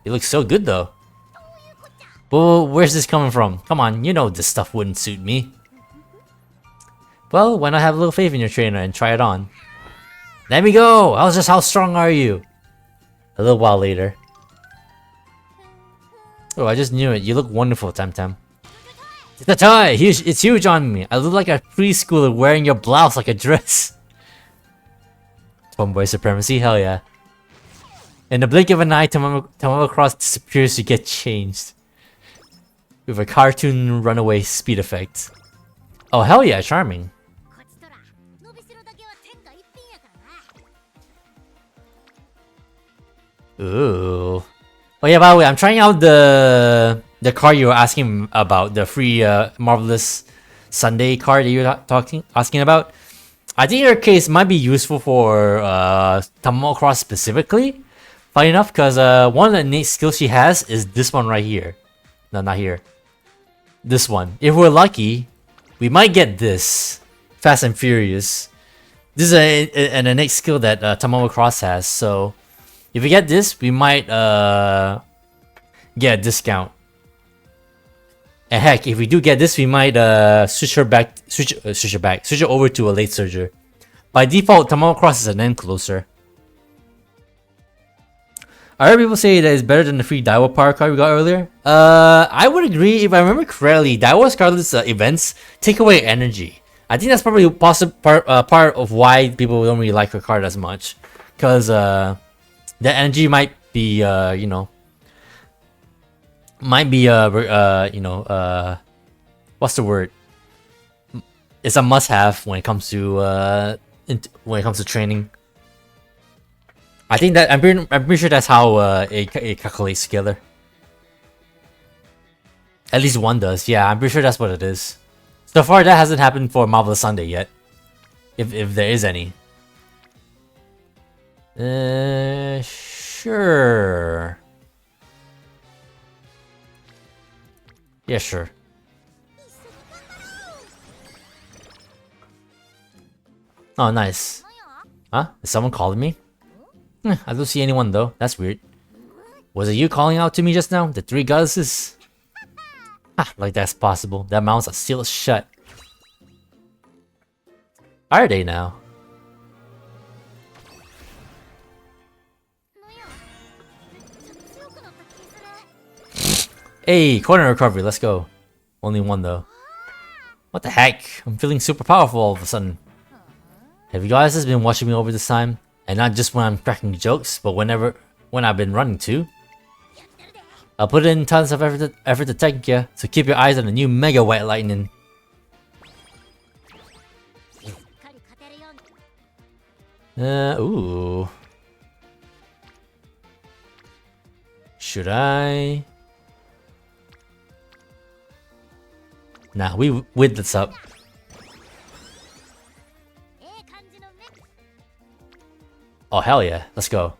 You look so good though. Well, where's this coming from? Come on, you know this stuff wouldn't suit me. Well, why not have a little faith in your trainer and try it on? Let me go! How strong are you? A little while later. Oh, I just knew it. You look wonderful, Tamtam. The tie! It's huge on me. I look like a preschooler wearing your blouse like a dress. Tomboy supremacy? Hell yeah. In the blink of an eye, Tamamo Cross disappears to get changed. With a cartoon runaway speed effect. Oh hell yeah, charming. Ooh. Oh yeah, by the way, I'm trying out the card you were asking about, the free Marvelous Sunday card that you were asking about. I think your case might be useful for Tamamo Cross specifically. Funny enough, because one of the innate skills she has is this one right here. No, not here. This one. If we're lucky, we might get this. Fast and Furious. This is an innate skill that Tamamo Cross has, so if we get this, we might get a discount. And heck, if we do get this, we might switch it over to a late surger. By default, Tamamo Cross is an end closer. I heard people say that it's better than the free Daiwa power card we got earlier. I would agree. If I remember correctly, Daiwa's cardless events take away energy. I think that's probably part of why people don't really like her card as much, because the energy might be what's the word? It's a must-have when it comes to training. I think that I'm pretty sure that's how it calculates scalar. At least one does. Yeah, I'm pretty sure that's what it is. So far, that hasn't happened for Marvelous Sunday yet, if there is any. Sure. Yeah, sure. Oh, nice. Huh? Is someone calling me? I don't see anyone though. That's weird. Was it you calling out to me just now? The three goddesses? Like that's possible. Their mouths are sealed shut. Are they now? Hey, corner recovery, let's go. Only one though. What the heck? I'm feeling super powerful all of a sudden. Have you guys been watching me over this time? And not just when I'm cracking jokes, but when I've been running too. I'll put in tons of effort to thank you, so keep your eyes on the new Mega White Lightning. Ooh. Should I? Nah, we with this up. Oh hell yeah, let's go.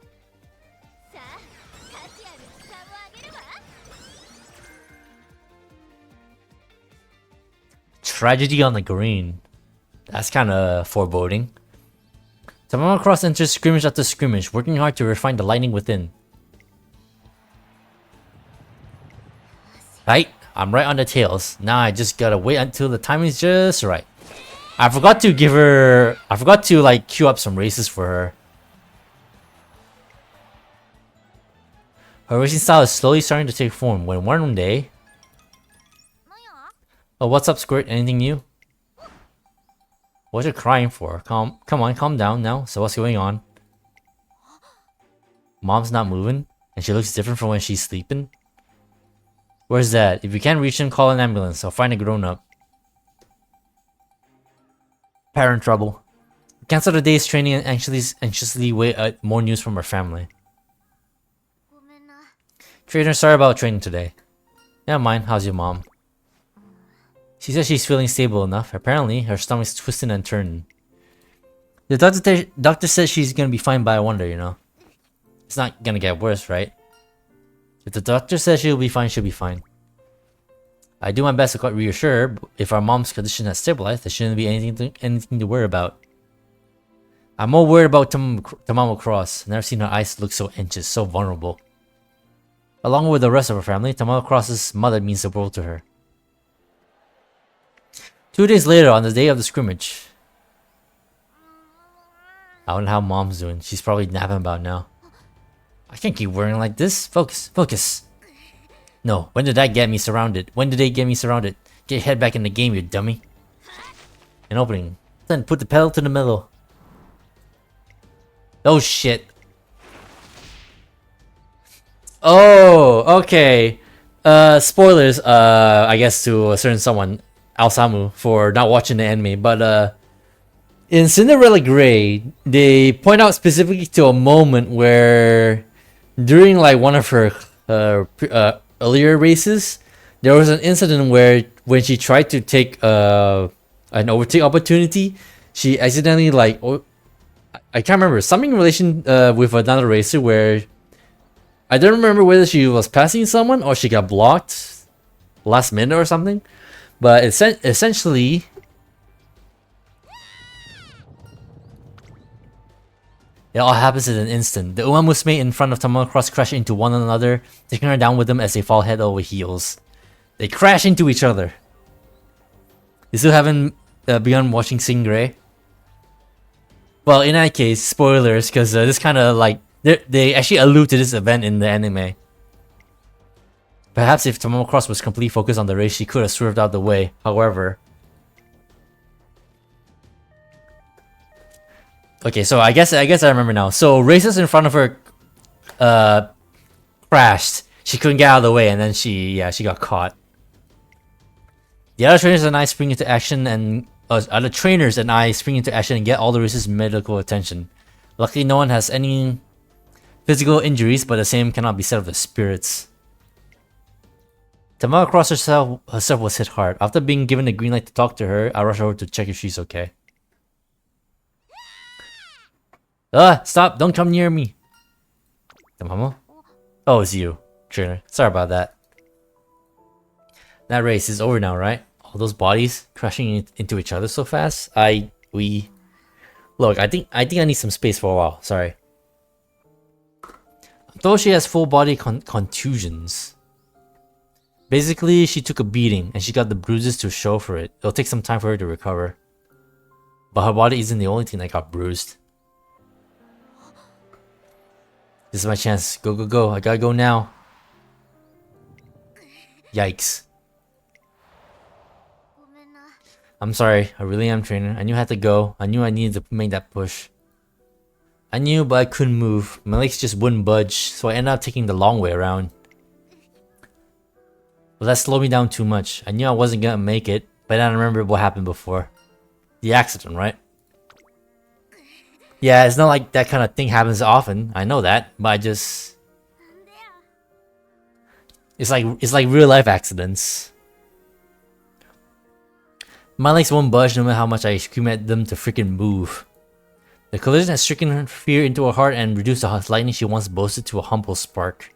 Tragedy on the green. That's kinda foreboding. Tamamo Cross enters scrimmage after scrimmage, working hard to refine the lightning within. Right, I'm right on the tails. Now I just gotta wait until the timing's just right. I forgot to like queue up some races for her. Her racing style is slowly starting to take form when one day... Oh, what's up, Squirt? Anything new? What you crying for? Come on, calm down now. So what's going on? Mom's not moving, and she looks different from when she's sleeping. Where's that? If you can't reach him, call an ambulance or find a grown-up. Parent trouble. Cancel the day's training and anxiously wait more news from her family. Trainer, sorry about training today. Never mind, how's your mom? She says she's feeling stable enough. Apparently, her stomach's twisting and turning. The doctor says she's gonna be fine, but I wonder, you know. It's not gonna get worse, right? If the doctor says she'll be fine, she'll be fine. I do my best to reassure her, but if our mom's condition has stabilized, there shouldn't be anything to worry about. I'm more worried about Tamamo Cross. Never seen her eyes look so anxious, so vulnerable. Along with the rest of her family, Tamamo Cross's mother means the world to her. 2 days later, on the day of the scrimmage. I wonder how mom's doing. She's probably napping about now. I can't keep worrying like this. Focus, focus. No, when did that get me surrounded? When did they get me surrounded? Get your head back in the game, you dummy. An opening. Then put the pedal to the metal. Oh shit. Oh, okay. Spoilers, I guess to a certain someone, Alsamu, for not watching the anime, but in Cinderella Grey, they point out specifically to a moment where during like one of her earlier races, there was an incident where when she tried to take an overtake opportunity, she accidentally like I can't remember, something in relation with another racer where I don't remember whether she was passing someone or she got blocked last minute or something, but essentially it all happens in an instant. The Umamusume in front of Tamamo Cross crash into one another, taking her down with them as they fall head over heels. They crash into each other. You still haven't begun watching Sing Gray? Well, in that case, spoilers, because this kind of like they actually allude to this event in the anime. Perhaps if Tamamo Cross was completely focused on the race, she could have swerved out the way. However, okay, so I guess I remember now. So races in front of her crashed. She couldn't get out of the way, and then she got caught. The other trainers and I spring into action and other trainers and I spring into action and get all the races medical attention. Luckily, no one has any physical injuries, but the same cannot be said of the spirits. Tamamo Cross herself was hit hard. After being given the green light to talk to her, I rush over to check if she's okay. Stop! Don't come near me! Tamamo? Oh, it's you, trainer. Sorry about that. That race is over now, right? All those bodies crashing into each other so fast. Look, I think I need some space for a while. Sorry. Though she has full body contusions. Basically, she took a beating and she got the bruises to show for it. It'll take some time for her to recover. But her body isn't the only thing that got bruised. This is my chance. Go, go, go. I gotta go now. Yikes. I'm sorry. I really am, trainer. I knew I had to go. I knew I needed to make that push. I knew, but I couldn't move. My legs just wouldn't budge, so I ended up taking the long way around. But that slowed me down too much. I knew I wasn't gonna make it, but then I remembered what happened before. The accident, right? Yeah, it's not like that kind of thing happens often. I know that, but I just... It's like real life accidents. My legs won't budge no matter how much I scream at them to freaking move. The collision has stricken fear into her heart and reduced the lightning she once boasted to a humble spark.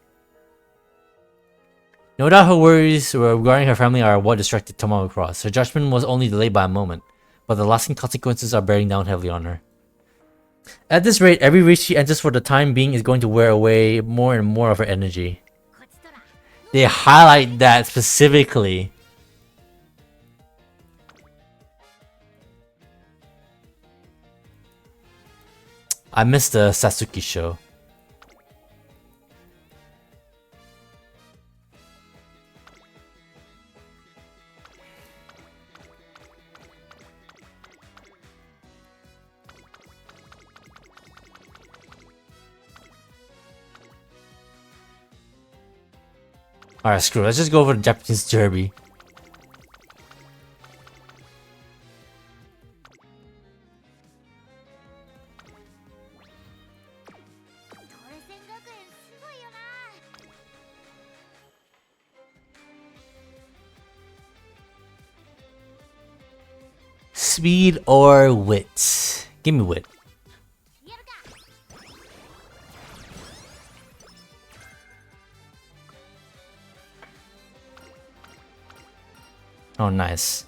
No doubt her worries regarding her family are what distracted Tamamo Cross. Her judgment was only delayed by a moment, but the lasting consequences are bearing down heavily on her. At this rate, every race she enters for the time being is going to wear away more and more of her energy. They highlight that specifically. I missed the Sasuke show. Alright, screw it. Let's just go over the Japanese derby. Speed or wit? Give me wit. Oh, nice.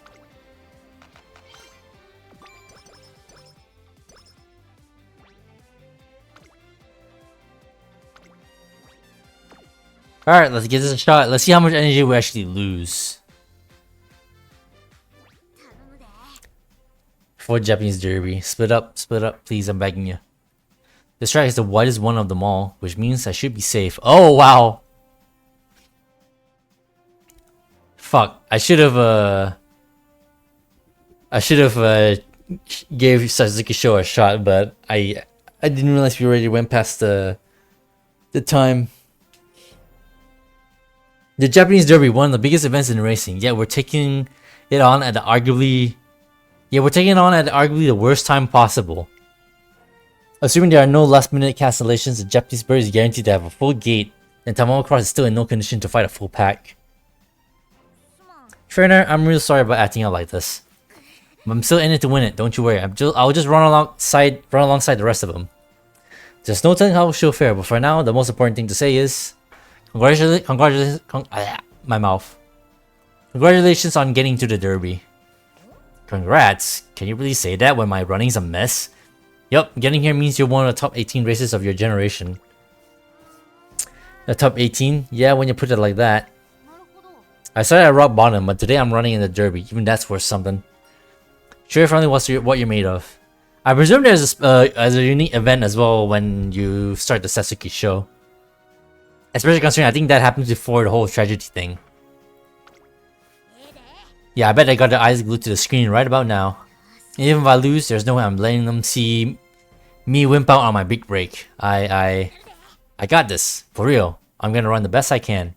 Alright, let's give this a shot. Let's see how much energy we actually lose. For Japanese derby. Split up, please, I'm begging you. This track is the widest one of them all, which means I should be safe. Oh, wow! Fuck, I should have gave Sasuke Show a shot, but I didn't realize we already went past the time. The Japanese Derby, one of the biggest events in racing, yet we're taking it on at arguably the worst time possible. Assuming there are no last minute cancellations, the Japanese Derby is guaranteed to have a full gate, and Tamamo Cross is still in no condition to fight a full pack. Trainer, I'm really sorry about acting out like this. But I'm still in it to win it, don't you worry. I'll just run alongside the rest of them. There's no telling how she'll fare, but for now, the most important thing to say is... Congratulations on getting to the Derby. Congrats? Can you really say that when my running's a mess? Yup, getting here means you're one of the top 18 racers of your generation. The top 18? Yeah, when you put it like that. I started at rock bottom, but today I'm running in the derby. Even that's worth something. Share friendly what you're made of. I presume there's as a unique event as well when you start the Sasuke show. Especially considering I think that happens before the whole tragedy thing. Yeah, I bet I got their eyes glued to the screen right about now. And even if I lose, there's no way I'm letting them see me wimp out on my big break. I got this. For real. I'm gonna run the best I can.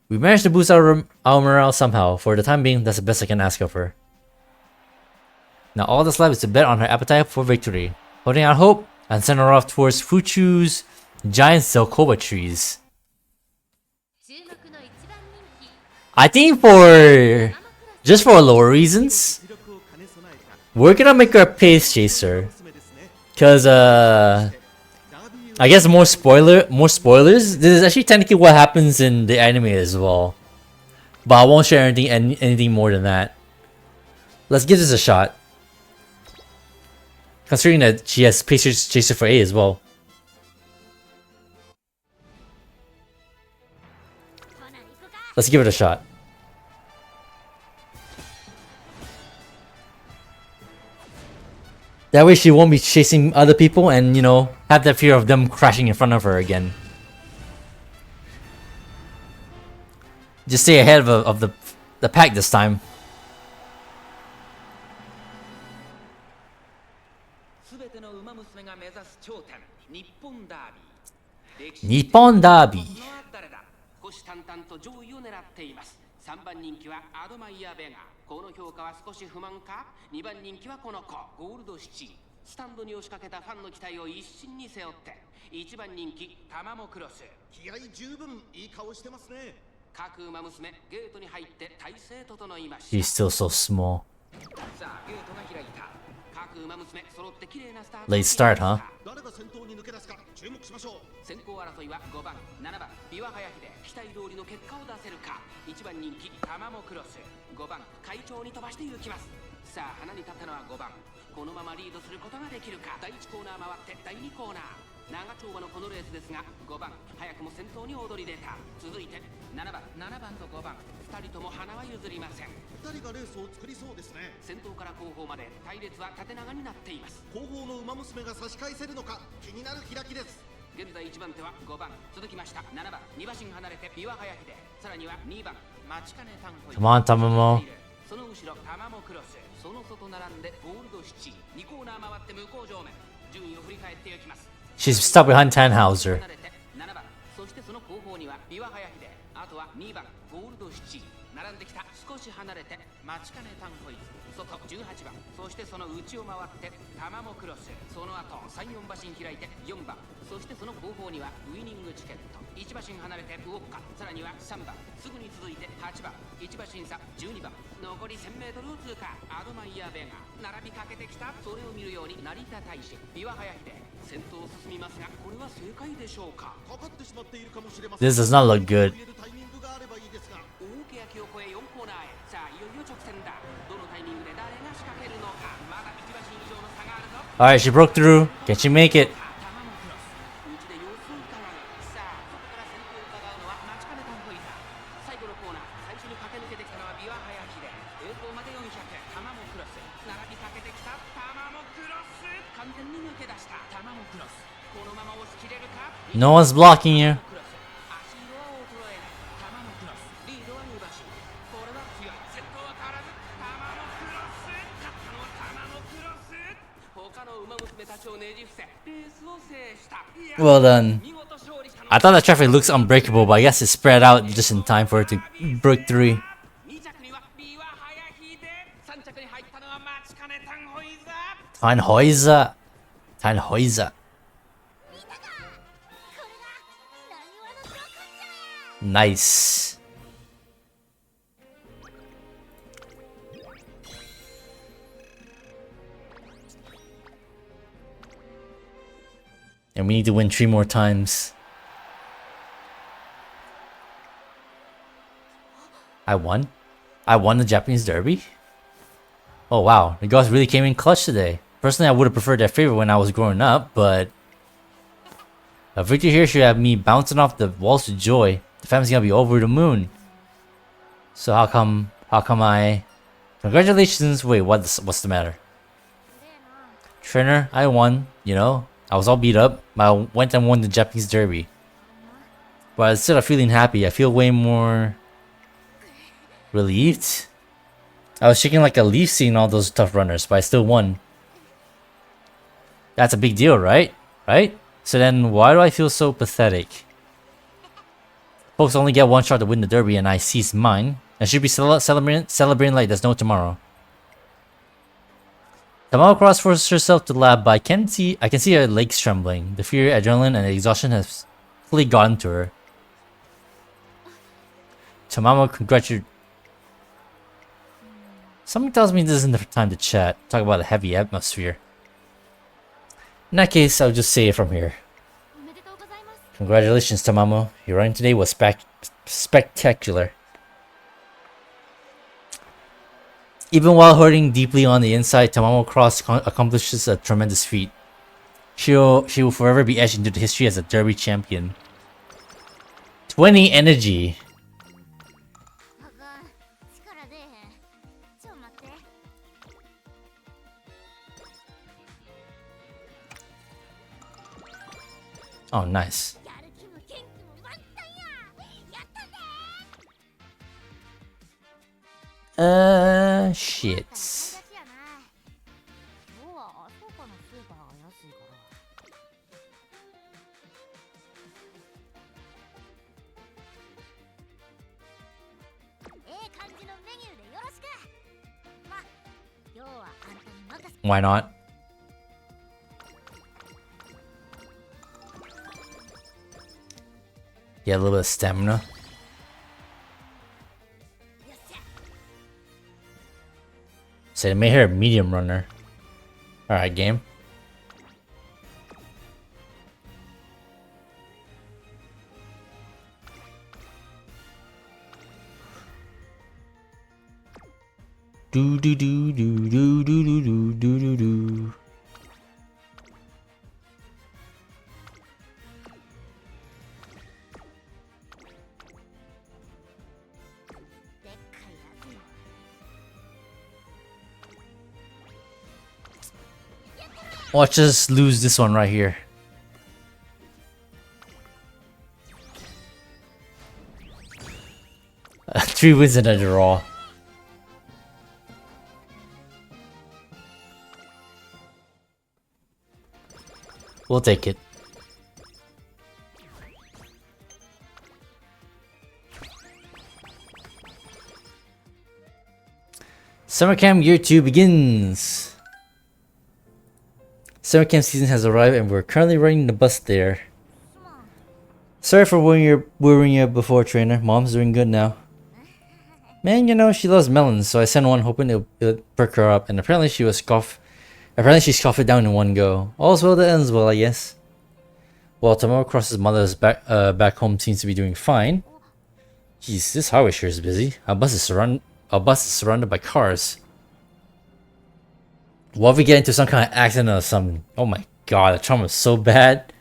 We managed to boost our morale somehow. For the time being, that's the best I can ask of her. Now all that's left is to bet on her appetite for victory. Holding out hope, and send her off towards Fuchu's giant Zelkoba trees. I think just for lower reasons, we're gonna make her a pace chaser. Cause I guess more spoilers. This is actually technically what happens in the anime as well. But I won't share anything more than that. Let's give this a shot. Considering that she has pace chaser for A as well. Let's give it a shot. That way she won't be chasing other people and, you know, have that fear of them crashing in front of her again. Just stay ahead of the pack this time. Nippon Derby. 3番人気はアドマイヤベガ。この評価は少し不満か。2番人気はこの子ゴールドシチ。スタンドに押しかけたファンの期待を一身に背負って1番人気タマモクロス。気合十分いい顔してますね。各馬娘ゲートに入って体勢整いました。 He's still so small. さあゲートが開いた。各馬娘揃って綺麗なスタート。 Late start, huh? 誰が先頭に抜け出すか注目しましょう。先行争いは5番、7番、ビワハヤヒで期待通りの結果を出せるか。1番人気タマモクロス、5番会長に飛ばして行きます。さあ花に立ったのは5番。このままリードすることができるか。第1コーナー回って第2コーナー。長丁場のこのレースですが5番早くも先頭に躍り出た。続いて7番と5番2人とも花は譲りません。2人がレースを作りそうですね。先頭から後方まで隊列は縦長になっています。後方の馬娘が差し返せるのか気になる開きです。現在1番手は5番続きました7番2馬身離れてビワハヤヒでさらには2番待ちかねタンホイ。 Come on, Tamamo. その後ろタマモクロス、その外並んでゴールドシチ。2コーナー回って向こう上面順位を振り返っていきます。 She's stuck behind Tannhauser. 7番そしてその後方にはビワハヤヒであとは2番ゴールドシチ。並んできた。少し離れて待ちかねタンホイズ外18番そしてその内を回ってタマモクロス。その後3、4馬身開いて4番そしてその後方にはウイニングチケット。1馬身離れてウォッカ。さらには3番すぐに続いて8番1馬身差12番残り 1000m を通過。アドマイヤーベガ並びかけてきた。それを見るように成田大使ビワハヤヒで先頭を進みますがこれは正解でしょうか。かかってしまっているかもしれません。 This does not look good. 大欅を越え4コーナーへ。さあいよいよ直線だ。どのタイミングで誰が仕掛けるのか。まだ1馬身以上の差があるぞ。 Alright, she broke through. Can she make it? タマモクロス内で様子を伺う。さあ外から先頭を伺うのは待ちかねタンホイザー。最後のコーナー最初に駆け抜けてきたのはビワハヤヒで栄光まで400。タマモクロス並びかけてきた。タマモクロス完全に抜け出した。タマモクロスこのまま押し切れるか。 No one's blocking you. 足色は衰えない。タマモクロスリードは2馬身。これは強い。先頭は変わらずタマモクロス。勝ったのはタマモクロス。他の馬娘たちをねじ伏せレースを制した。 Well done. 見事勝利したの I thought that traffic looks unbreakable, but I guess it's spread out just in time for her to break through. 2着にはビワハヤヒで3着に入ったのは待ちかねタンホイザー。 Tannhauser. Tannhauser. Nice. And we need to win 3 more times. I won? I won the Japanese Derby? Oh wow, the girls really came in clutch today. Personally, I would have preferred that favor when I was growing up, but a victory here should have me bouncing off the walls of joy. The family's gonna be over the moon. So how come I... Congratulations. Wait, what's the matter? Trainer, I won, you know. I was all beat up. I went and won the Japanese Derby. But instead of feeling happy, I feel way more relieved. I was shaking like a leaf seeing all those tough runners, but I still won. That's a big deal, right? Right? So then why do I feel so pathetic? Folks only get one shot to win the Derby and I seized mine. I should be celebrating like there's no tomorrow. Tamamo Cross forces herself to lab, but I can see her legs trembling. The fear, adrenaline, and exhaustion has fully gotten to her. Tamamo, congratulate. Something tells me this isn't the time to chat. Talk about a heavy atmosphere. In that case, I'll just say it from here. Congratulations, Tamamo. Your run today was spectacular. Even while hurting deeply on the inside, Tamamo Cross accomplishes a tremendous feat. She will forever be etched into the history as a Derby champion. 20 energy. Oh, nice. Shit. Why not? Yeah, a little bit of stamina. So they made her a medium runner. Alright, game. Do do do do do do do do do do. Watch us lose this one right here. Three wins and a draw. We'll take it. Summer camp year 2 begins. Summer camp season has arrived and we're currently running the bus there. Sorry for worrying you before, trainer. Mom's doing good now. Man, you know, she loves melons, so I sent one hoping it'll perk her up, and apparently she scoffed it down in one go. All's well that ends well, I guess. Well, Tamamo Cross's mother's back home seems to be doing fine. Jeez, this highway sure is busy. Our bus is surrounded by cars. What if we get into some kind of accident or something? Oh my god, the trauma is so bad.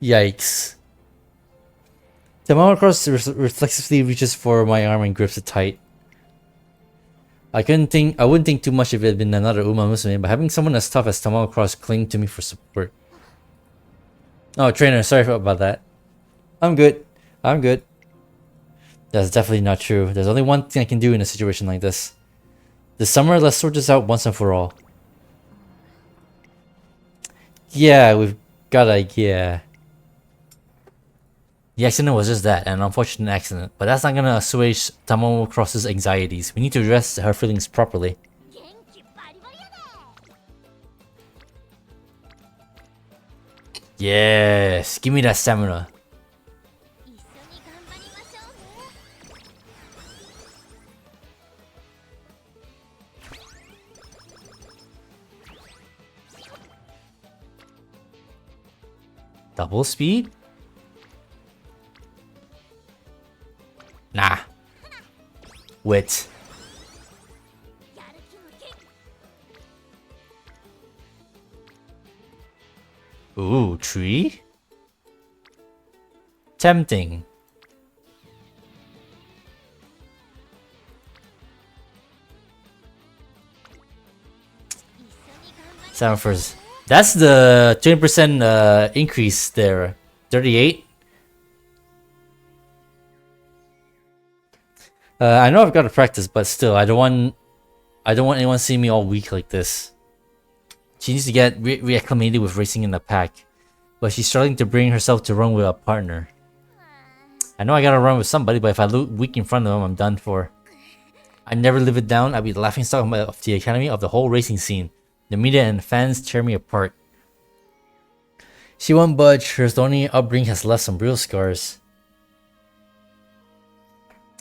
Yikes. Tamamo Cross reflexively reaches for my arm and grips it tight. I wouldn't think too much if it had been another Umamusume, but having someone as tough as Tamamo Cross cling to me for support. Oh, trainer, sorry about that. I'm good. That's definitely not true. There's only one thing I can do in a situation like this. This summer, let's sort this out once and for all. Yeah, we've gotta, yeah. The accident was just that, an unfortunate accident, but that's not gonna assuage Tamamo Cross's anxieties. We need to address her feelings properly. Yes, give me that stamina. Double speed? Nah. Wit. Ooh, tree? Tempting. Seven first. That's the 20% increase there. 38. I know I've got to practice, but still, I don't want anyone seeing me all weak like this. She needs to get reacclimated with racing in the pack, but she's struggling to bring herself to run with a partner. I know I gotta run with somebody, but if I look weak in front of them, I'm done for. I never live it down. I'd be the laughingstock of the academy, of the whole racing scene. The media and fans tear me apart. She won't budge. Her thorny upbringing has left some real scars.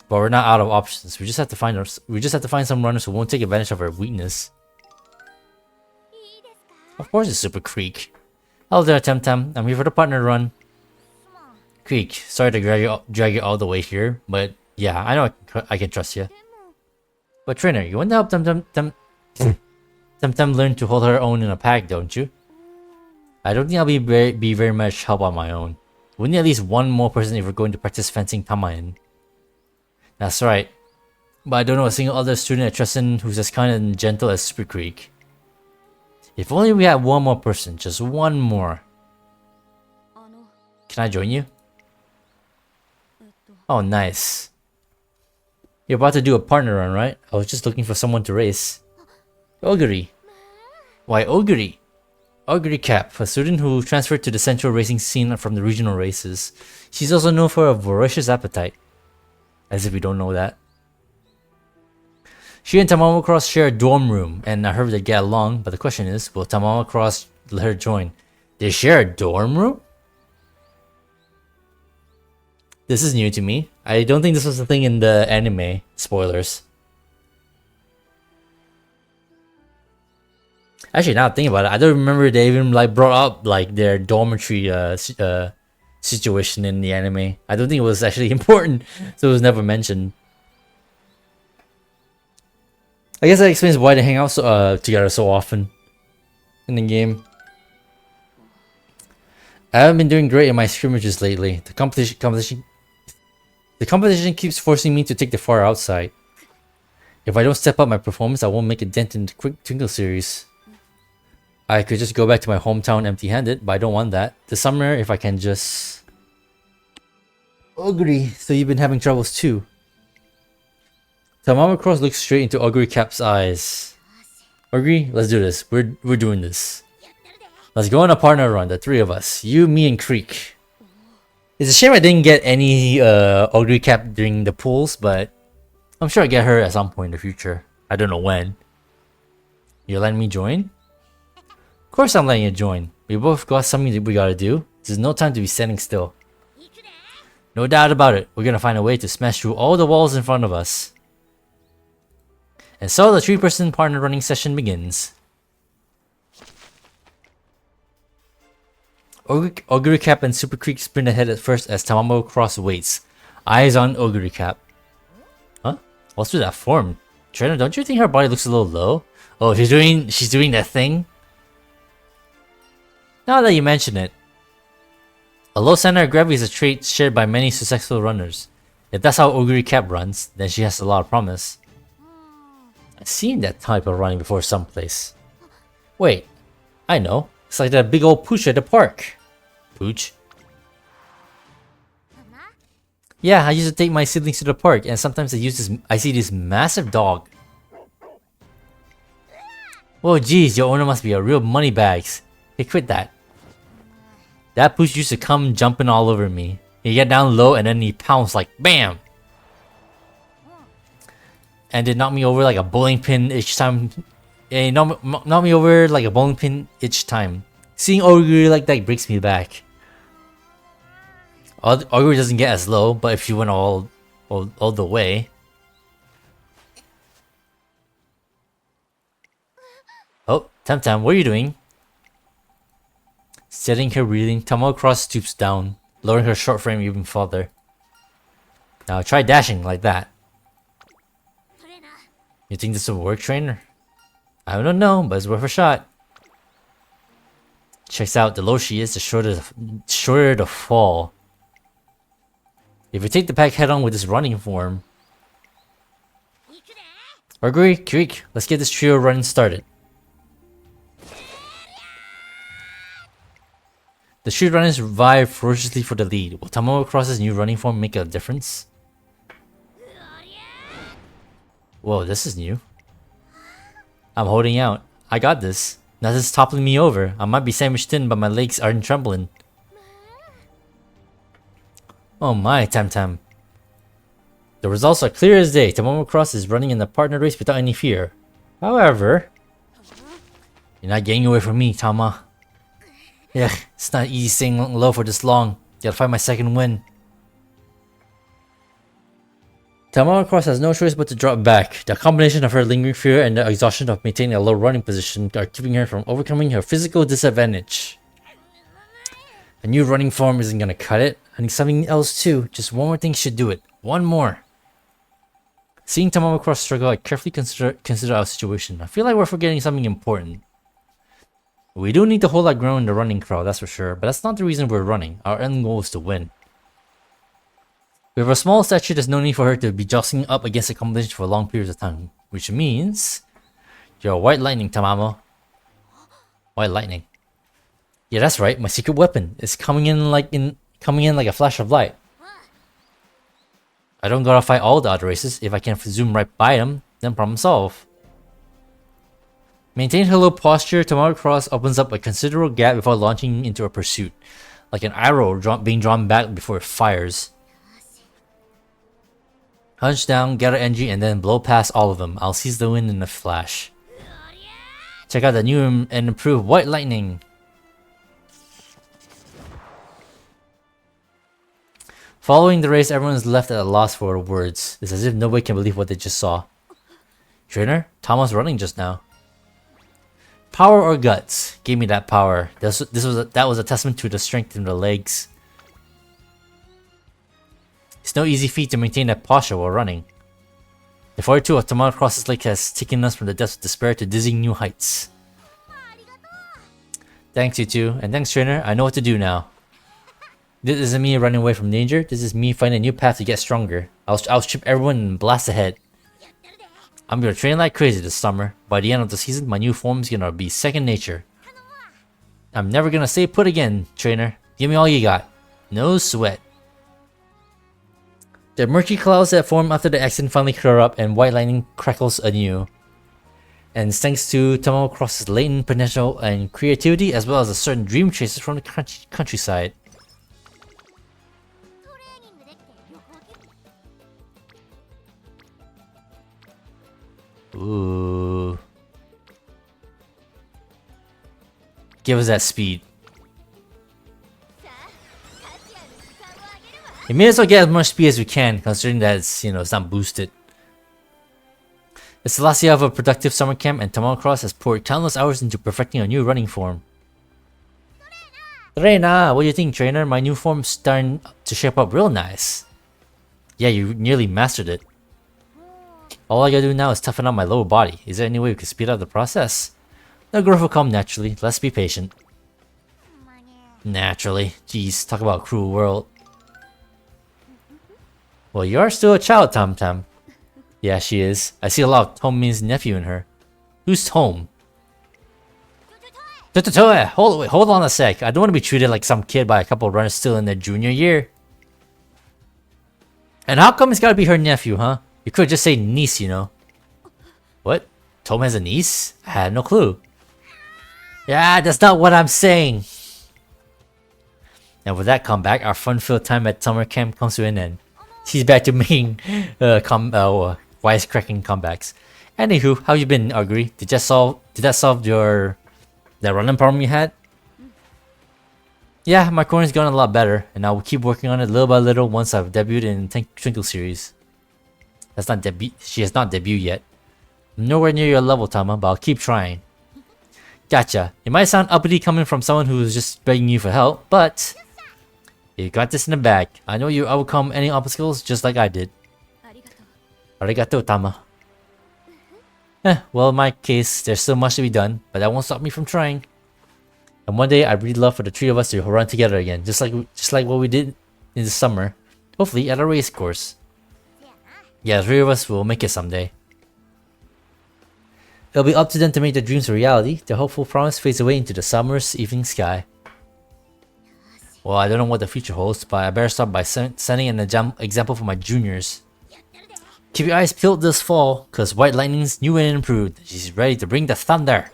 But we're not out of options. We just have to find some runners who won't take advantage of our weakness. Of course, it's Super Creek. Hello there, Temtem. I'm here for the partner run. Creek, sorry to drag you all the way here, but yeah, I know I can trust you. But trainer, you want to help Temtem learn to hold her own in a pack, don't you? I don't think I'll be very much help on my own. We need at least one more person if we're going to practice fencing Tamain. That's right. But I don't know a single other student at Tresson who's as kind and gentle as Super Creek. If only we had one more person, just one more. Can I join you? Oh, nice. You're about to do a partner run, right? I was just looking for someone to race. Oguri. Why Oguri? Oguri Cap, a student who transferred to the central racing scene from the regional races. She's also known for a voracious appetite. As if we don't know that. She and Tamamo Cross share a dorm room, and I heard they get along, but the question is, will Tamamo Cross let her join? They share a dorm room? This is new to me. I don't think this was a thing in the anime. Spoilers. Actually, now thinking about it, I don't remember they even like brought up like their dormitory situation in the anime. I don't think it was actually important, so it was never mentioned. I guess that explains why they hang out together so often in the game. I haven't been doing great in my scrimmages lately. The competition keeps forcing me to take the far outside. If I don't step up my performance, I won't make a dent in the Quick Twinkle series. I could just go back to my hometown empty-handed, but I don't want that. This summer, if I can just... Oguri, so you've been having troubles too. Tamamo Cross looks straight into Oguri Cap's eyes. Oguri, let's do this. We're doing this. Let's go on a partner run, the three of us. You, me, and Creek. It's a shame I didn't get any Oguri Cap during the pools, but I'm sure I'll get her at some point in the future. I don't know when. You're letting me join? Of course I'm letting you join. We both got something that we gotta do. There's no time to be standing still. No doubt about it, we're gonna find a way to smash through all the walls in front of us. And so the 3-person partner running session begins. Oguri Cap and Super Creek sprint ahead at first as Tamamo Cross waits. Eyes on Oguri Cap. Huh? What's with that form? Trainer, don't you think her body looks a little low? Oh, she's doing that thing? Now that you mention it, a low center of gravity is a trait shared by many successful runners. If that's how Oguri Cap runs, then she has a lot of promise. I've seen that type of running before someplace. Wait, I know. It's like that big old pooch at the park. Pooch? Yeah, I used to take my siblings to the park, and sometimes I see this massive dog. Oh geez, your owner must be a real moneybags. Hey, quit that. That pooch used to come jumping all over me. He'd get down low and then he pounced like BAM! And it knocked me over like a bowling pin each time. Yeah, he knocked me over like a bowling pin each time. Seeing Oguri like that breaks me back. Oguri doesn't get as low, but if you went all the way. Oh, Temtem, what are you doing? Steadying her breathing, Tamamo Cross stoops down, lowering her short frame even further. Now try dashing like that. You think this will work, trainer? I don't know, but it's worth a shot. Checks out, the lower she is, the shorter the fall. If we take the pack head on with this running form... Agree, Creek, let's get this trio running started. The street runners vie ferociously for the lead. Will Tamamo Cross's new running form make a difference? Whoa, this is new. I'm holding out. I got this. Nothing's toppling me over. I might be sandwiched in, but my legs aren't trembling. Oh my, Tam Tam. The results are clear as day. Tamamo Cross is running in a partner race without any fear. However... You're not getting away from me, Tama. Yeah, it's not easy staying low for this long. Gotta find my second win. Tamamo Cross has no choice but to drop back. The combination of her lingering fear and the exhaustion of maintaining a low running position are keeping her from overcoming her physical disadvantage. A new running form isn't gonna cut it. I need something else too. Just one more thing should do it. One more. Seeing Tamamo Cross struggle, I carefully consider our situation. I feel like we're forgetting something important. We do need to hold our ground in the running crowd, that's for sure, but that's not the reason we're running. Our end goal is to win. With her small stature, there's no need for her to be jostling up against the competition for long periods of time. Which means... You're white lightning, Tamamo. White lightning. Yeah, that's right, my secret weapon is coming in like a flash of light. I don't gotta fight all the other races. If I can zoom right by them, then problem solved. Maintain her low posture, Tamamo Cross opens up a considerable gap before launching into a pursuit. Like an arrow being drawn back before it fires. Hunch down, gather energy, and then blow past all of them. I'll seize the wind in a flash. Check out the new and improved White Lightning. Following the race, everyone's left at a loss for words. It's as if nobody can believe what they just saw. Trainer, Tama's running just now. Power or guts? Gave me that power. That was a testament to the strength in the legs. It's no easy feat to maintain that posture while running. The fortitude of Tamamo Cross's leg has taken us from the depths of despair to dizzying new heights. Thanks, you two, and thanks, trainer. I know what to do now. This isn't me running away from danger. This is me finding a new path to get stronger. I'll strip everyone and blast ahead. I'm gonna train like crazy this summer. By the end of the season, my new form is gonna be second nature. I'm never gonna stay put again, trainer. Give me all you got. No sweat. The murky clouds that form after the accident finally clear up and White Lightning crackles anew. And thanks to Tamamo Cross's latent potential and creativity, as well as a certain dream chases from the countryside. Ooh. Give us that speed. You may as well get as much speed as we can, considering that it's, it's not boosted. It's the last year of a productive summer camp, and Tamamo Cross has poured countless hours into perfecting a new running form. Reina, what do you think, trainer? My new form's starting to shape up real nice. Yeah, you nearly mastered it. All I gotta do now is toughen up my lower body. Is there any way we could speed up the process? The growth will come naturally. Let's be patient. Naturally. Jeez, talk about a cruel world. Well, you are still a child, Tam Tam. Yeah, she is. I see a lot of Tomi's nephew in her. Who's Tom? Hold on a sec. I don't want to be treated like some kid by a couple of runners still in their junior year. And how come it's gotta be her nephew, huh? You could just say niece, What? Tom has a niece? I had no clue. Yeah, that's not what I'm saying. And with that comeback, our fun-filled time at summer camp comes to an end. She's back to making wisecracking comebacks. Anywho, how you been, Ugly? Did that solve that running problem you had? Yeah, my corner's gotten a lot better, and I will keep working on it little by little once I've debuted in Twinkle series. She has not debuted yet. I'm nowhere near your level, Tama, but I'll keep trying. Gotcha. It might sound uppity coming from someone who's just begging you for help, but you got this in the bag. I know you overcome any obstacles just like I did. Arigato, Tama. Well, in my case, there's still much to be done, but that won't stop me from trying. And one day, I'd really love for the three of us to run together again, just like what we did in the summer. Hopefully at a race course. Yeah, the three of us will make it someday. It'll be up to them to make their dreams a reality. Their hopeful promise fades away into the summer's evening sky. Well, I don't know what the future holds, but I better start by setting an example for my juniors. Keep your eyes peeled this fall, cause White Lightning's new and improved. She's ready to bring the thunder.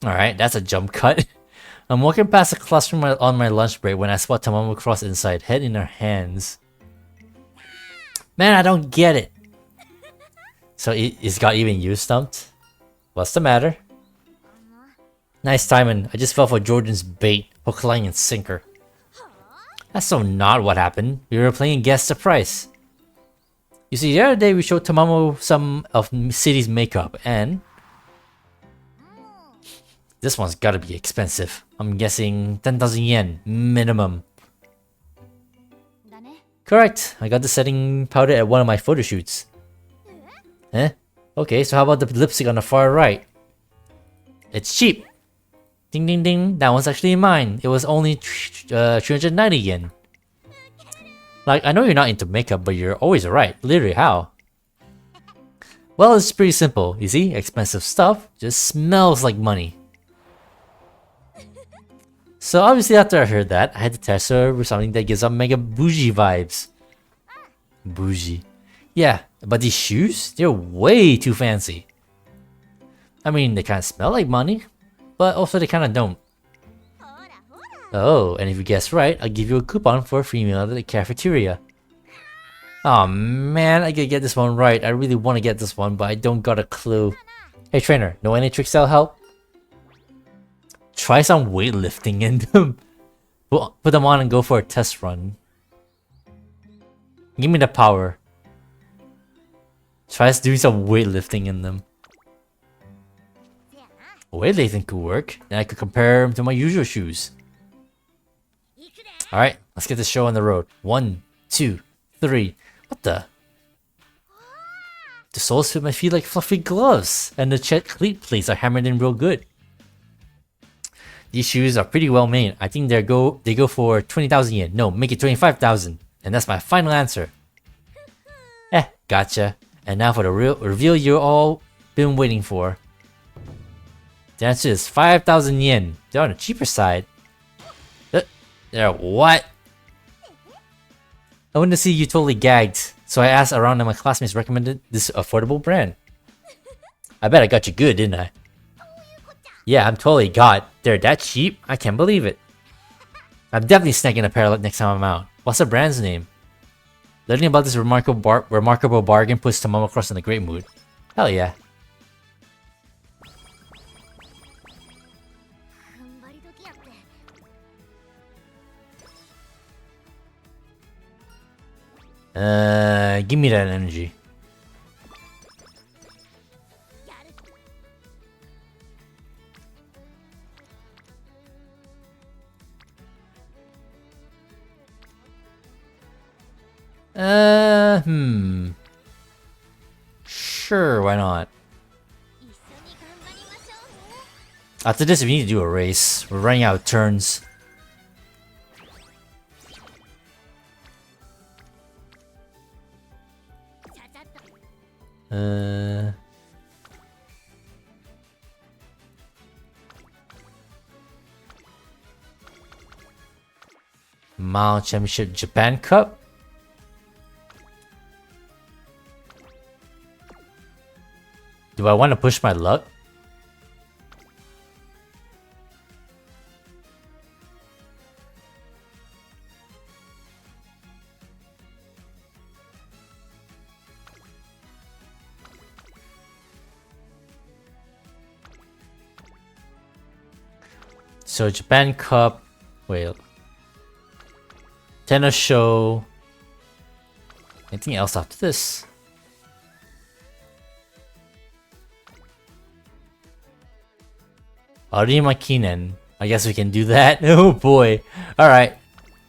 Alright, that's a jump cut. I'm walking past the classroom on my lunch break when I spot Tamamo Cross inside, head in her hands. Man, I don't get it. So it's got even you stumped? What's the matter? Nice timing. I just fell for Jordan's bait, hook, line, and sinker. That's so not what happened. We were playing Guess the Price. You see, the other day we showed Tamamo some of City's makeup, and this one's gotta be expensive. I'm guessing 10,000 yen minimum. Correct. I got the setting powder at one of my photo shoots. Eh? Okay, so how about the lipstick on the far right? It's cheap. Ding ding ding. That one's actually mine. It was only 390 yen. Like, I know you're not into makeup, but you're always right. Literally, how? Well, it's pretty simple. You see, expensive stuff just smells like money. So obviously after I heard that, I had to test her with something that gives up mega bougie vibes. Bougie. Yeah, but these shoes, they're way too fancy. I mean, they kind of smell like money, but also they kind of don't. Oh, and if you guess right, I'll give you a coupon for a free meal at the cafeteria. Oh man, I gotta get this one right. I really want to get this one, but I don't got a clue. Hey trainer, know any tricks that'll help? Try some weightlifting in them. Put them on and go for a test run. Give me the power. Try doing some weightlifting in them. Weightlifting could work. Then I could compare them to my usual shoes. Alright, let's get this show on the road. 1, 2, 3. What the? The soles fit my feet like fluffy gloves, and the check cleat plates are hammered in real good. These shoes are pretty well made. I think they go for 20,000 yen. No, make it 25,000. And that's my final answer. Gotcha. And now for the real reveal you're all been waiting for. The answer is 5,000 yen. They're on the cheaper side. They're what? I wanted to see you totally gagged, so I asked around and my classmates recommended this affordable brand. I bet I got you good, didn't I? Yeah, I'm totally got. They're that cheap? I can't believe it. I'm definitely snagging a pair next time I'm out. What's the brand's name? Learning about this remarkable bargain puts Tamamo Cross in a great mood. Hell yeah. Give me that energy. Sure, why not? After this, we need to do a race. We're running out of turns. Mile Championship Japan Cup? Do I want to push my luck? So Japan Cup, wait, tennis show, anything else after this? Arima Kinen, I guess we can do that. Oh boy, alright,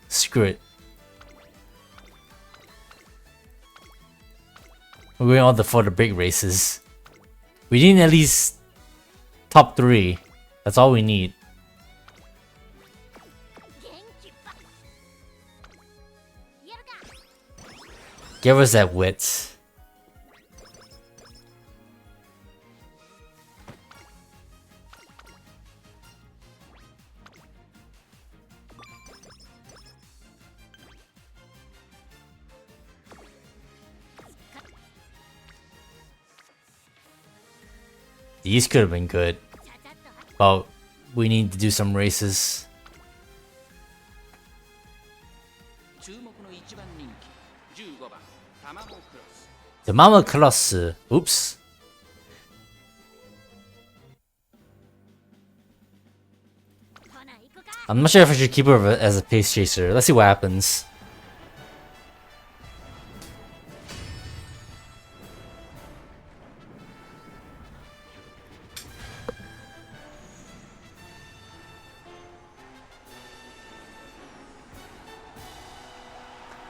screw it. We're going all for the big races. We need at least top 3, that's all we need. Give us that wit. These could have been good, but we need to do some races. Tamamo Cross. Oops. I'm not sure if I should keep her as a pace chaser. Let's see what happens.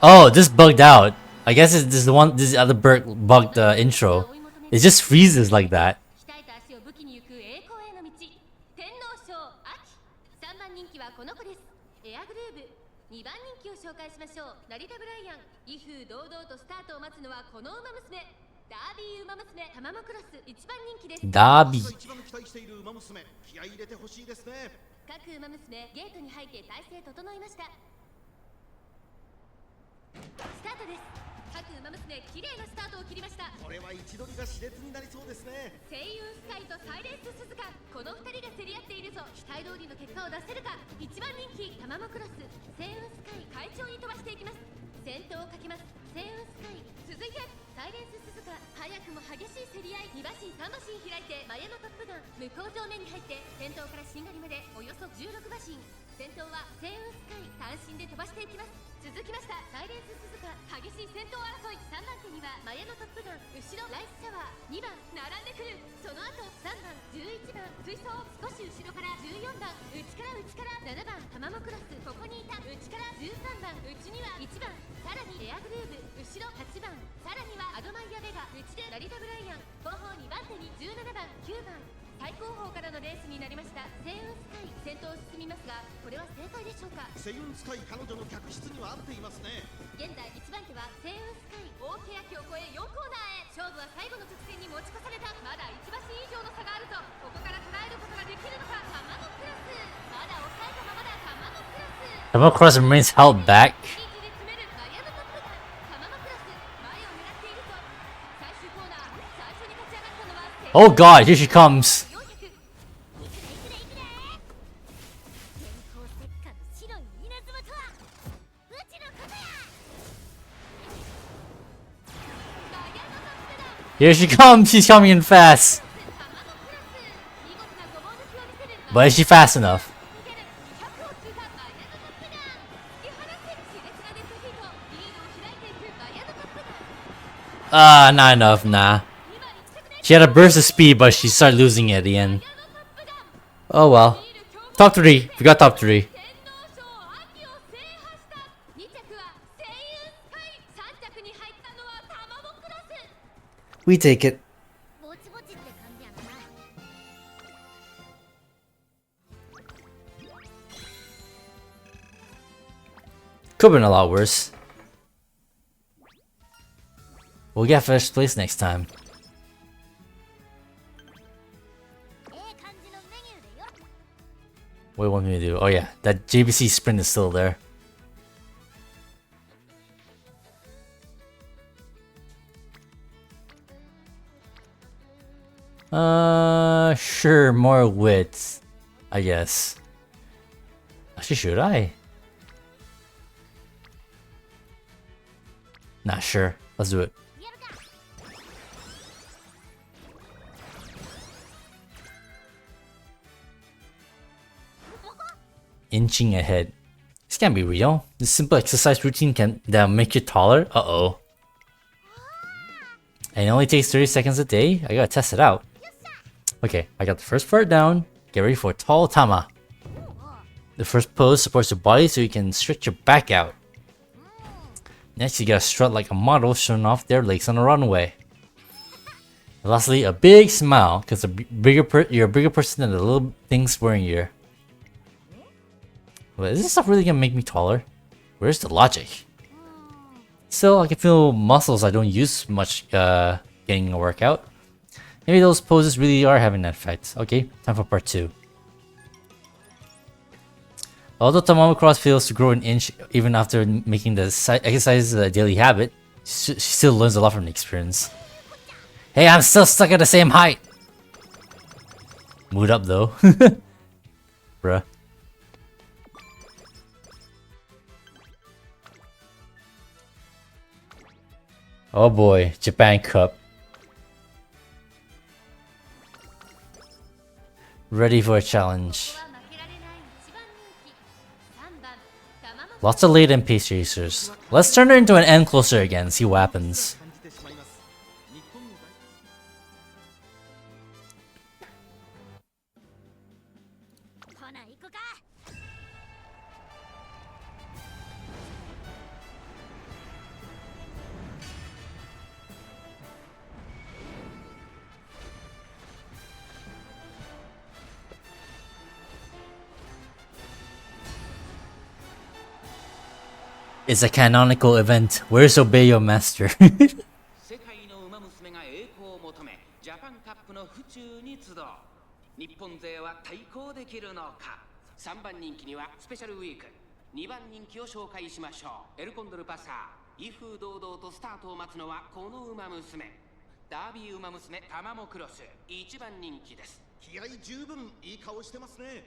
Oh, this bugged out. I guess this is the one. This is the other bugged intro. It just freezes like that. Derby. スタートです。各ウマ娘綺麗なスタートを切りました。これは位置取りが熾烈になりそうですね。星雲スカイとサイレンス鈴鹿、この二人が競り合っているぞ。期待通りの結果を出せるか。一番人気タマモクロス、星雲スカイ会長に飛ばしていきます。先頭をかけます。星雲スカイ、続いてサイレンス鈴鹿、早くも激しい競り合い。2馬身3馬身開いて前のトップガン、向こう上面に入って先頭からしんがりまでおよそ16馬身。先頭は星雲スカイ、単身で飛ばしていきます。続きましたサイレンス鈴鹿、激しい先頭争い。3番手には前のトップガン、後ろライスシャワー、2番並んでくる。その後3番11番追走、少し後ろから14番、内から7番タマモクロス、ここにいた。内から13番、内には1番、さらにエアグルーヴ、後ろ8番、さらにはアドマイヤベガ、内でラリタブライアン、後方2番手に17番9番。最高峰からのレースになりました。星雲スカイ先頭を進みますが、これは正解でしょうか。星雲スカイ、彼女の客室には合っていますね。現在1番手は星雲スカイ、大欅を越え4コーナーへ。勝負は最後の直線に持ち越された。まだ1馬身以上の差があるぞ。ここから捉えることができるのか。タマモクロス、まだ抑えたままだ。タマモクロス、タマモクロス remains held back. Oh god, here she comes. Here she comes, she's coming in fast. But is she fast enough? Not enough, nah. She had a burst of speed, but she started losing it at the end. Oh well. Top 3. We got top 3. We take it. Could've been a lot worse. We'll get first place next time. What do you want me to do? Oh yeah, that JBC sprint is still there. Sure, more wits, I guess. Actually, should I? Not sure. Let's do it. Inching ahead. This can't be real. This simple exercise routine that'll make you taller? Uh-oh. And it only takes 30 seconds a day? I gotta test it out. Okay, I got the first part down. Get ready for tall tama. The first pose supports your body so you can stretch your back out. Next, you gotta strut like a model showing off their legs on a runway. And lastly, a big smile, because you're a bigger person than the little things wearing your. But is this stuff really gonna make me taller? Where's the logic? Still, I can feel muscles I don't use much getting a workout. Maybe those poses really are having that effect. Okay, time for part 2. Although Tamamo Cross fails to grow an inch even after making the exercise a daily habit, she still learns a lot from the experience. Hey, I'm still stuck at the same height! Mood up though. Bruh. Oh boy, Japan Cup. Ready for a challenge. Lots of late and pace racers. Let's turn her into an end closer again, see what happens. It's a canonical event. Where's Obey Your Master? 世界の馬娘が栄光を求めジャパンカップの府中に集う日本勢は対抗できるのか3番人気にはスペシャルウィーク2番人気を紹介しましょうエルコンドルパサー威風堂々とスタートを待つのはこの馬娘ダービー馬娘タマモクロス1番人気です気合十分いい顔してますね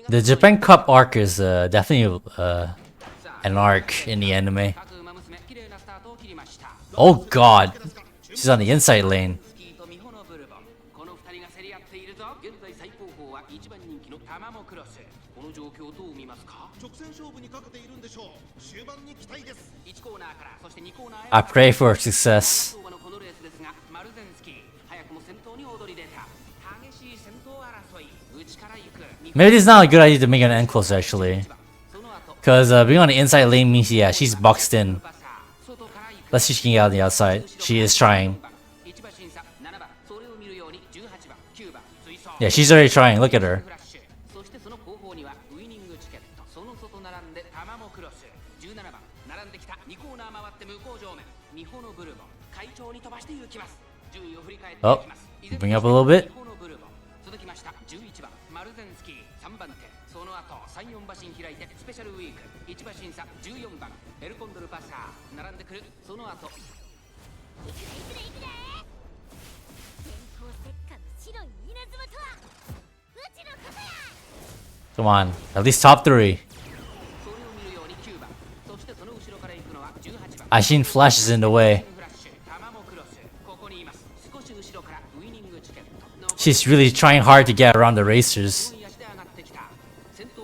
The Japan Cup arc is definitely an arc in the anime. Oh god! She's on the inside lane. I pray for success. Maybe it's not a good idea to make an end closer actually. Because being on the inside lane means, yeah, she's boxed in. Let's see if she can get out on the outside. She is trying. Yeah, she's already trying. Look at her. Oh, bring up a little bit. Come on, at least top 3. Aishin flashes in the way. She's really trying hard to get around the racers.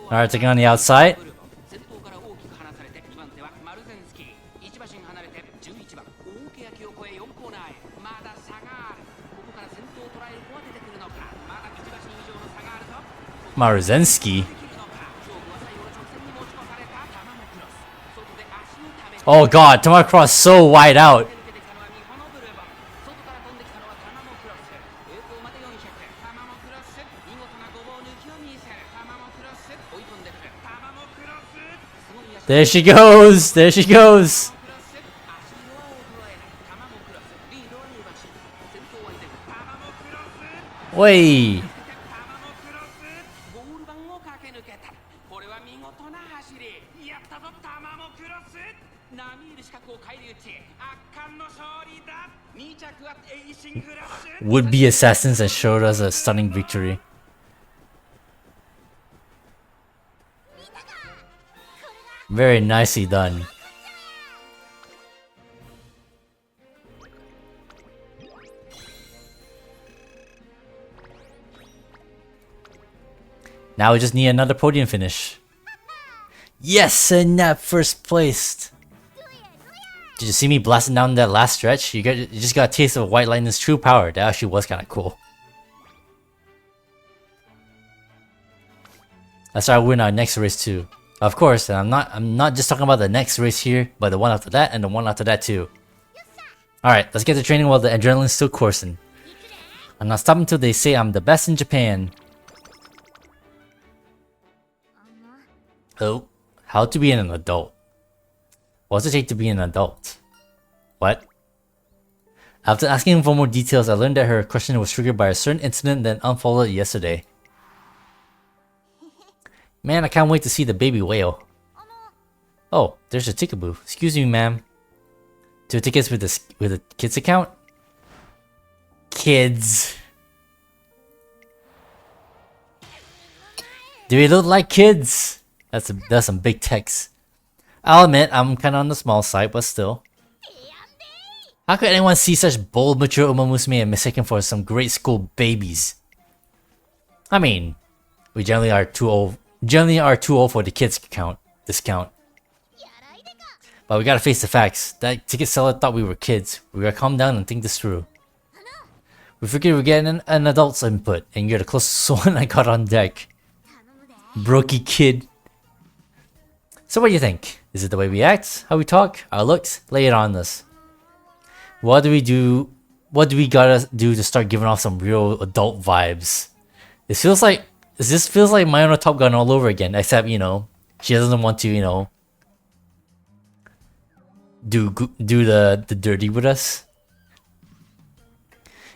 Alright, taking on the outside. Maruzensky. Oh god, Tamamo Cross so wide out. There she goes! There she goes! Wait! Would-be assassins that showed us a stunning victory. Very nicely done. Now we just need another podium finish. Yes, and that first place. Did you see me blasting down that last stretch? You just got a taste of White Lightning's true power. That actually was kind of cool. That's how I win our next race too. Of course, and I'm not just talking about the next race here, but the one after that and the one after that too. Alright, let's get to training while the adrenaline's still coursing. I'm not stopping until they say I'm the best in Japan. Oh, how to be an adult. What's it take to be an adult? What? After asking for more details, I learned that her question was triggered by a certain incident that unfolded yesterday. Man, I can't wait to see the baby whale. Oh, there's a ticket booth. Excuse me, ma'am. 2 tickets with a kids account? Kids. Do we look like kids? That's some big text. I'll admit, I'm kinda on the small side, but still. How could anyone see such bold, mature Umamusume and mistake him for some grade school babies? I mean, we generally are too old for the kids discount. But we gotta face the facts. That ticket seller thought we were kids. We gotta calm down and think this through. We figured we're getting an adult's input, and you're the closest one I got on deck. Brokey kid. So what do you think? Is it the way we act? How we talk? Our looks? Lay it on us. What do we do? What do we gotta do to start giving off some real adult vibes? This feels like Mayano Top Gun all over again, except, you know, she doesn't want to, you know, do the dirty with us.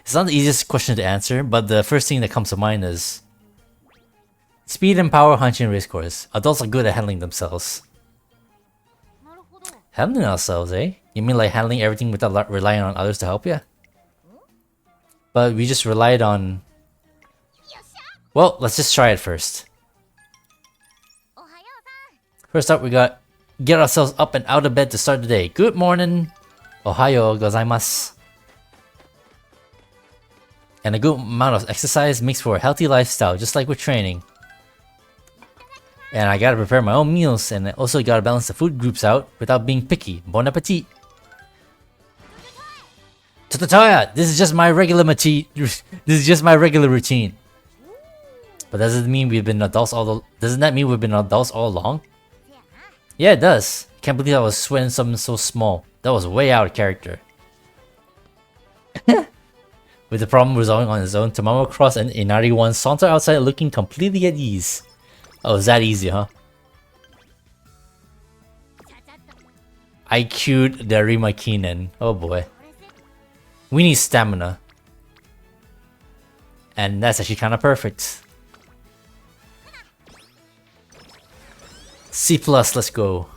It's not the easiest question to answer, but the first thing that comes to mind is speed and power hunching race course. Adults are good at handling themselves. Handling ourselves, eh? You mean like handling everything without relying on others to help you? But we just relied on... Well, let's just try it first. First up, we got get ourselves up and out of bed to start the day. Good morning. Ohayo gozaimasu. And a good amount of exercise makes for a healthy lifestyle, just like with training. And I gotta prepare my own meals, and I also gotta balance the food groups out without being picky. Bon appetit! Tatatoya! This is just my regular routine. But doesn't that mean we've been adults all along? Yeah, it does. Can't believe I was sweating something so small. That was way out of character. With the problem resolving on its own, Tamamo Cross and Inari-1 saunter outside looking completely at ease. Oh, it's that easy, huh? I queued the Rimakinen. Oh boy. We need stamina. And that's actually kinda perfect. C+, let's go.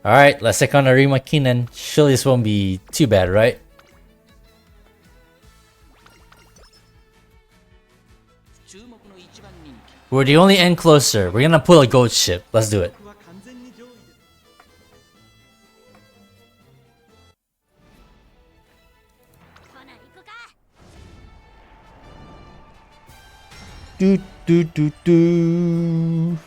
Alright, let's check on the Rimakinen. Surely this won't be too bad, right? We're the only end closer. We're gonna pull a goat ship. Let's do it. Do do do do.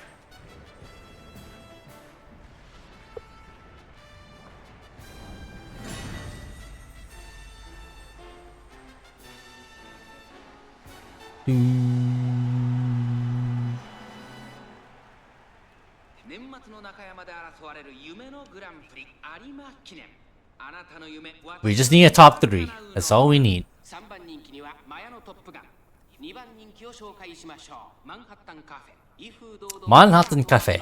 We just need a top 3. That's all we need. Manhattan Cafe.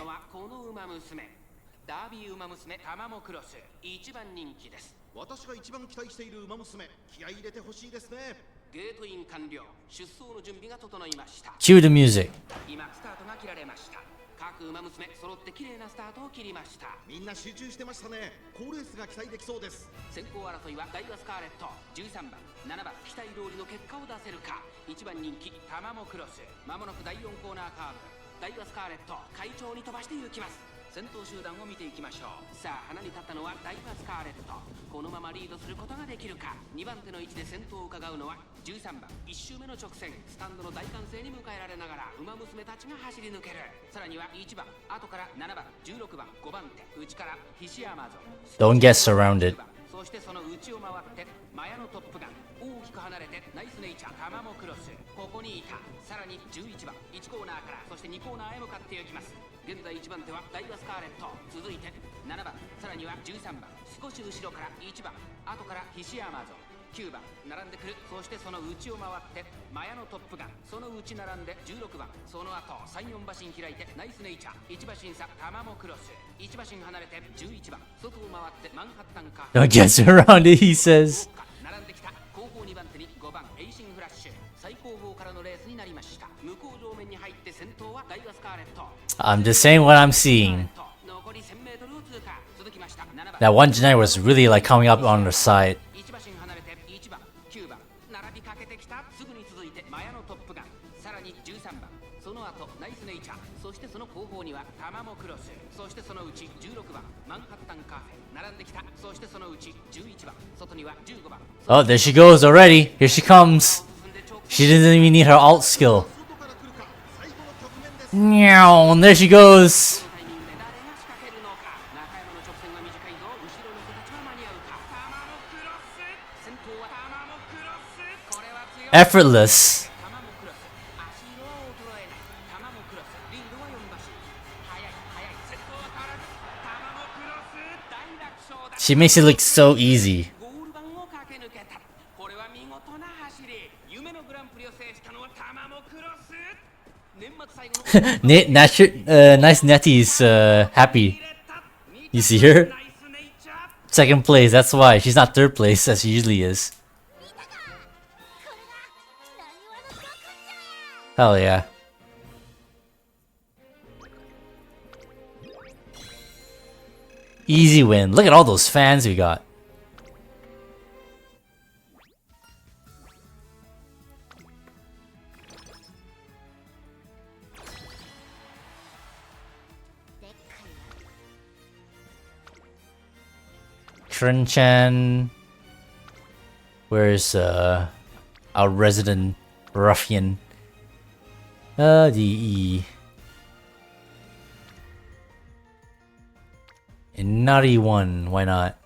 ダービーウマ娘タマモクロス一番人気です。私が一番期待しているウマ娘、気合い入れてほしいですね。ゲートイン完了。出走の準備が整いました。Cue the music. 今スタートが切られました。各ウマ娘揃って綺麗なスタートを切りました。みんな集中してましたね。好レースが期待できそうです。先行争いはダイワスカーレット、13番、7番期待通りの結果を出せるか。1番人気タマモクロス。まもなく第4コーナーカーブ。ダイワスカーレット、快調に飛ばして行きます。先頭集団を見ていきましょう。さあ、花に立ったのはダイワスカーレット。このままリードすることができるか。2番手の位置で先頭を伺うのは13番。1周目の直線、スタンドの大歓声に迎えられながら馬娘たちが走り抜ける。さらには1番、後から7番、16番、5番手、内から菱山ゾン。 Don't get surrounded. そしてその内を回ってマヤのトップガン。大きく離れてナイスネイチャータマモクロス。ここにいた。さらに11番、1コーナーからそして2コーナーへ向かっていきます。現在1番手はダイワスカーレット、続いて7番、さらには13番、少し後ろから1番、後から菱山ゾン。9番並んでくる。そしてその内を回ってマヤのトップガン、その内並んで16番、その後3、4馬身開いてナイスネイチャー、1馬身差タマモクロス、1馬身離れて11番、外を回ってマンハッタンカー Don't get around it, he says. 並んできた。後方2番手に5番エイシンフラッシュ、最後方からのレースになりました。向こう上面に入って先頭はダイワスカーレット。 I'm just saying what I'm seeing. 残り 1000m を通過。続きました7番 That one Janai was really like coming up on the side. 1馬身離れて1番9番並びかけてきた。すぐに続いてマヤのトップガン、さらに13番、その後ナイスネイチャー、そしてその後方にはタマモクロス、そしてそのうち16番マンハッタンカーフェ並んできた。そしてそのうち11番、外には15番。 Oh, there she goes already. Here she comes. She didn't even need her alt skill. Meow, and there she goes. Effortless. She makes it look so easy. Nice Nettie's happy. You see her? Second place, that's why. She's not third place as she usually is. Hell yeah. Easy win. Look at all those fans we got. Trenchan. Where's our resident ruffian? The Inari one, why not?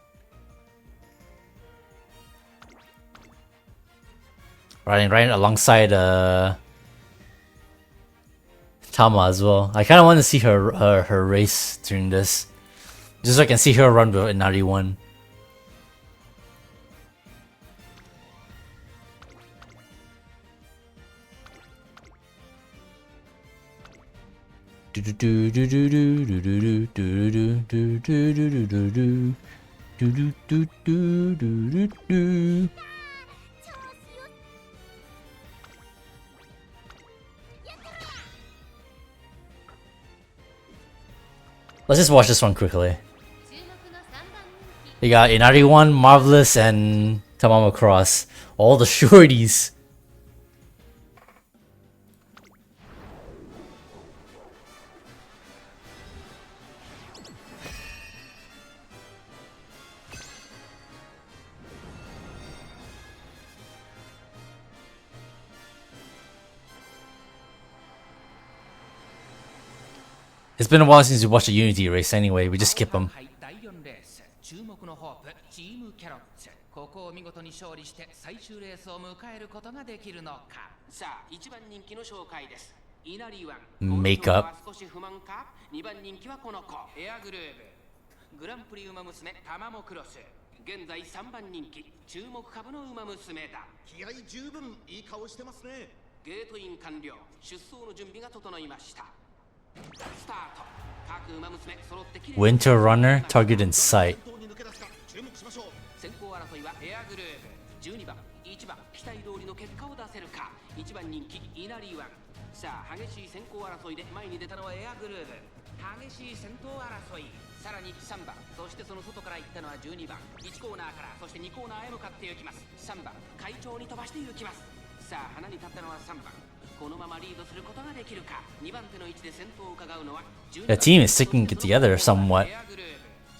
Riding right alongside Tama as well. I kind of want to see her race during this, just so I can see her run with Inari one. Let's just watch this one quickly. We got Inari 1, Marvelous, and Tamamo Cross. All the shorties. It's been a while since we watched a Unity race anyway, we just skip them. 注目のホープチームキャロッツ、ここを見事に勝利して最終レースを迎えることができるのか。さあ1番人気の紹介です。イナリワン Makeup 少し不満か。2番人気はこの子エアグルーヴ、グランプリウマ娘タマモクロス、現在3番人気注目株のウマ娘だ。気合十分いい顔してますね。ゲートイン完了、出走の準備が整いました。スタート。各馬娘揃ってきれい。 Winter Runner, target in sight. 先行争いはエアグルーヴ、12番、1番、期待通りの結果を出せるか。1番人気イナリーワン。さあ激しい先行争いで前に出たのはエアグルーヴ。激しい先頭争い。さらに3番、そしてその外から行ったのは12番。1コーナーからそして2コーナーへ向かって行きます。3番、会長に飛ばして行きます。さあ花に立ったのは3番。このままリードすることができるか。2番手の位置で先頭を伺うのは12番。 The team is sticking it together somewhat.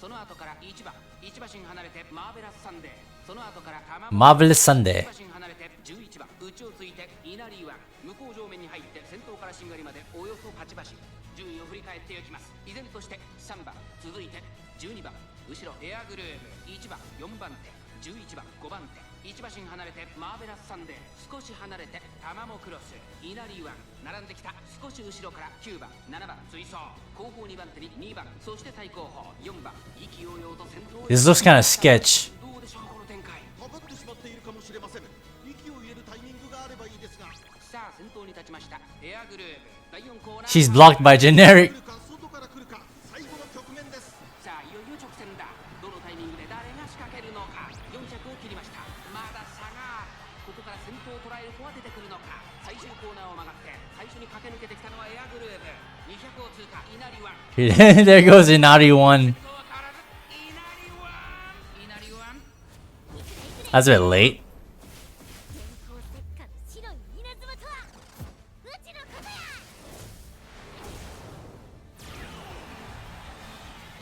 その後から1番、1馬身離れてマーベラスサンデー。その後からMarvelous Sunday. 1馬身離れて11番、内をついてイナリーワン。向こう上面に入って先頭からしんがりまでおよそ8馬身。順位を振り返っていきます。依然として3番、続いて12番、後ろエアグルーヴ、1番、4番手、11番、5番手。1馬身離れてマーベラスサンデー、少し離れてタマモクロス、イナリーワン。並んできた。少し後ろから9番、7番追走。後方2番手に2番、そして最後方4番。意気揚々と先頭。 This looks kind of sketch. どうでしょうこの展開。しまっているかもしれません。息を入れるタイミングがあればいいですが。さあ先頭に立ちましたエアグルーヴ第4コーナー She's blocked by generic. 来るか外から来るか最後の局面です。さあいよいよ直線だ。どのタイミングで誰が仕掛けるのか。4着を切りました。まだ差がある。ここから先頭を捉える子は出てくるのか。最終コーナーを曲がって最初に駆け抜けてきたのはエアグルーヴ200を通過。稲荷は There goes Inari one. 変わらず稲荷は That's a bit late. 電光石火の白い稲妻とはうちのことや。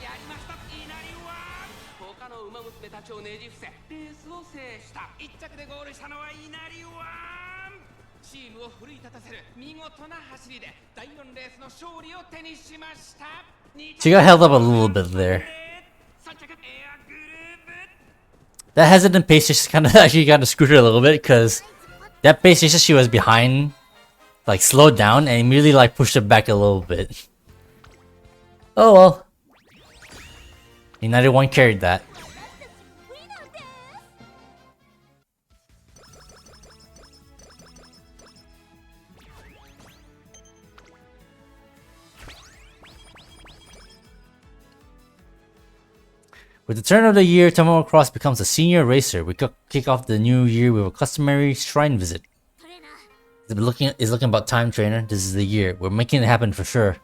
やりました稲荷は他の馬娘たちをねじ伏せレースを制した1着でゴールしたのは稲荷はチームを奮い立たせる見事な走りで第4レースの勝利を手にしました。 She got held up a little bit there. 3着エアグルーヴ That hesitant pace just kind of actually kind of screwed her a little bit because that pace just she was behind, like slowed down and immediately like pushed her back a little bit. Oh well. United One carried that. With the turn of the year, Tamamo Cross becomes a senior racer. We kick off the new year with a customary shrine visit. It's looking about time, trainer. This is the year. We're making it happen for sure.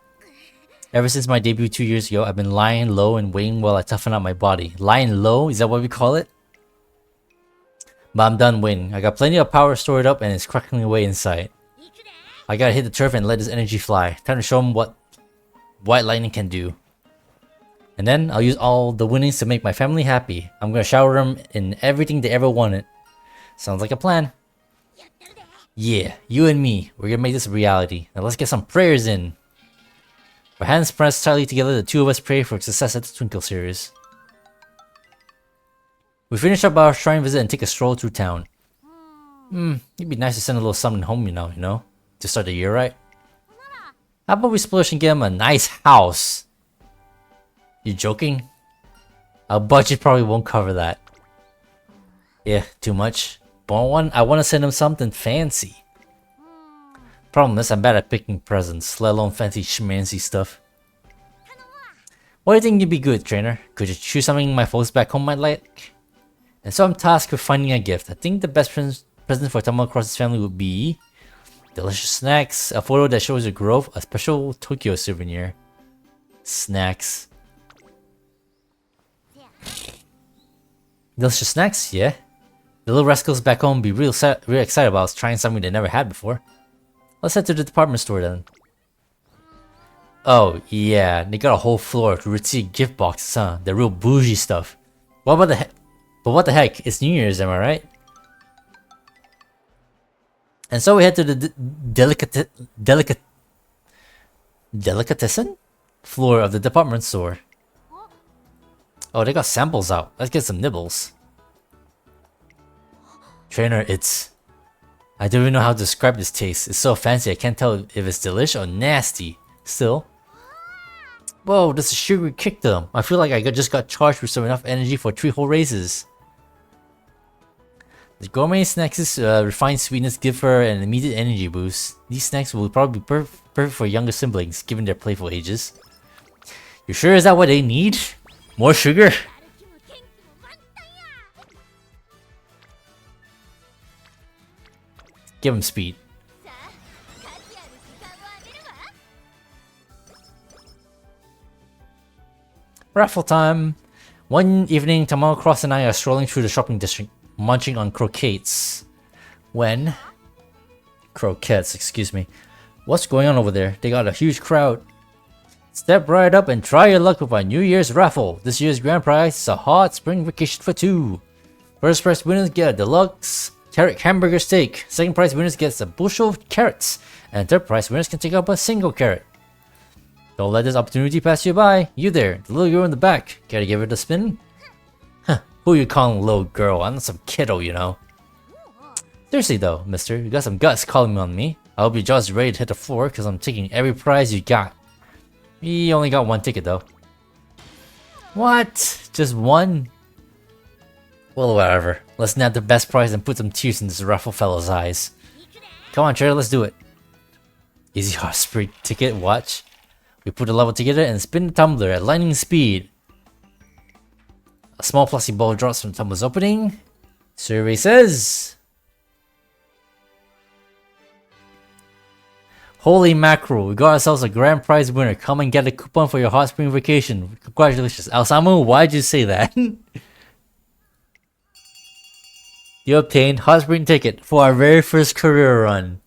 Ever since my debut 2 years ago, I've been lying low and waiting while I toughen out my body. Lying low? Is that what we call it? But I'm done waiting. I got plenty of power stored up and it's crackling away inside. I gotta hit the turf and let this energy fly. Time to show them what white lightning can do. And then I'll use all the winnings to make my family happy. I'm gonna shower them in everything they ever wanted. Sounds like a plan. Yeah, you and me. We're gonna make this a reality. Now let's get some prayers in. Our hands pressed tightly together, the two of us pray for success at the Twinkle series. We finish up our shrine visit and take a stroll through town. It'd be nice to send a little something home, you know? To start the year, right? How about we splurge and get him a nice house? You joking? Our budget probably won't cover that. Yeah, too much. But I want to send him something fancy. Problem is, I'm bad at picking presents, let alone fancy schmancy stuff. What do you think would be good, trainer? Could you choose something my folks back home might like? And so I'm tasked with finding a gift. I think the best present for Tamamo Cross's family would be delicious snacks, a photo that shows the grove, a special Tokyo souvenir. Snacks. Delicious snacks, yeah. The little rascals back home be real excited about us trying something they never had before. Let's head to the department store then. Oh yeah, they got a whole floor of ritzy gift boxes, huh? The real bougie stuff. But what the heck? It's New Year's, am I right? And so we head to the delicatessen floor of the department store. Oh, they got samples out. Let's get some nibbles. Trainer, I don't even know how to describe this taste. It's so fancy I can't tell if it's delish or nasty. Still. Whoa, this is sugary kick them. I feel like I just got charged with some enough energy for 3 whole races. The gourmet snacks' refined sweetness give her an immediate energy boost. These snacks will probably be perfect for younger siblings, given their playful ages. You sure is that what they need? More sugar? Give him speed. Raffle time! One evening, Tamamo Cross and I are strolling through the shopping district, munching on croquettes. When... Croquettes, excuse me. What's going on over there? They got a huge crowd. Step right up and try your luck with our New Year's raffle. This year's grand prize is a hot spring vacation for 2. First prize winners get a deluxe carrot hamburger steak. Second prize winners gets a bushel of carrots. And third prize winners can take up a single carrot. Don't let this opportunity pass you by. You there, the little girl in the back. Gotta give it a spin? Huh, who you calling little girl? I'm not some kiddo, you know. Seriously though, mister, you got some guts calling on me. I hope you're just ready to hit the floor because I'm taking every prize you got. You only got 1 ticket though. What? Just 1? Well, whatever. Let's nab the best prize and put some tears in this ruffle fellow's eyes. Come on, Trader, let's do it. Easy horse spree ticket, watch. We put the level together and spin the tumbler at lightning speed. A small plastic ball drops from the tumbler's opening. Survey says... Holy mackerel, we got ourselves a grand prize winner. Come and get a coupon for your hot spring vacation. Congratulations. Alsamu, why'd you say that? You obtained hot spring ticket for our very first career run.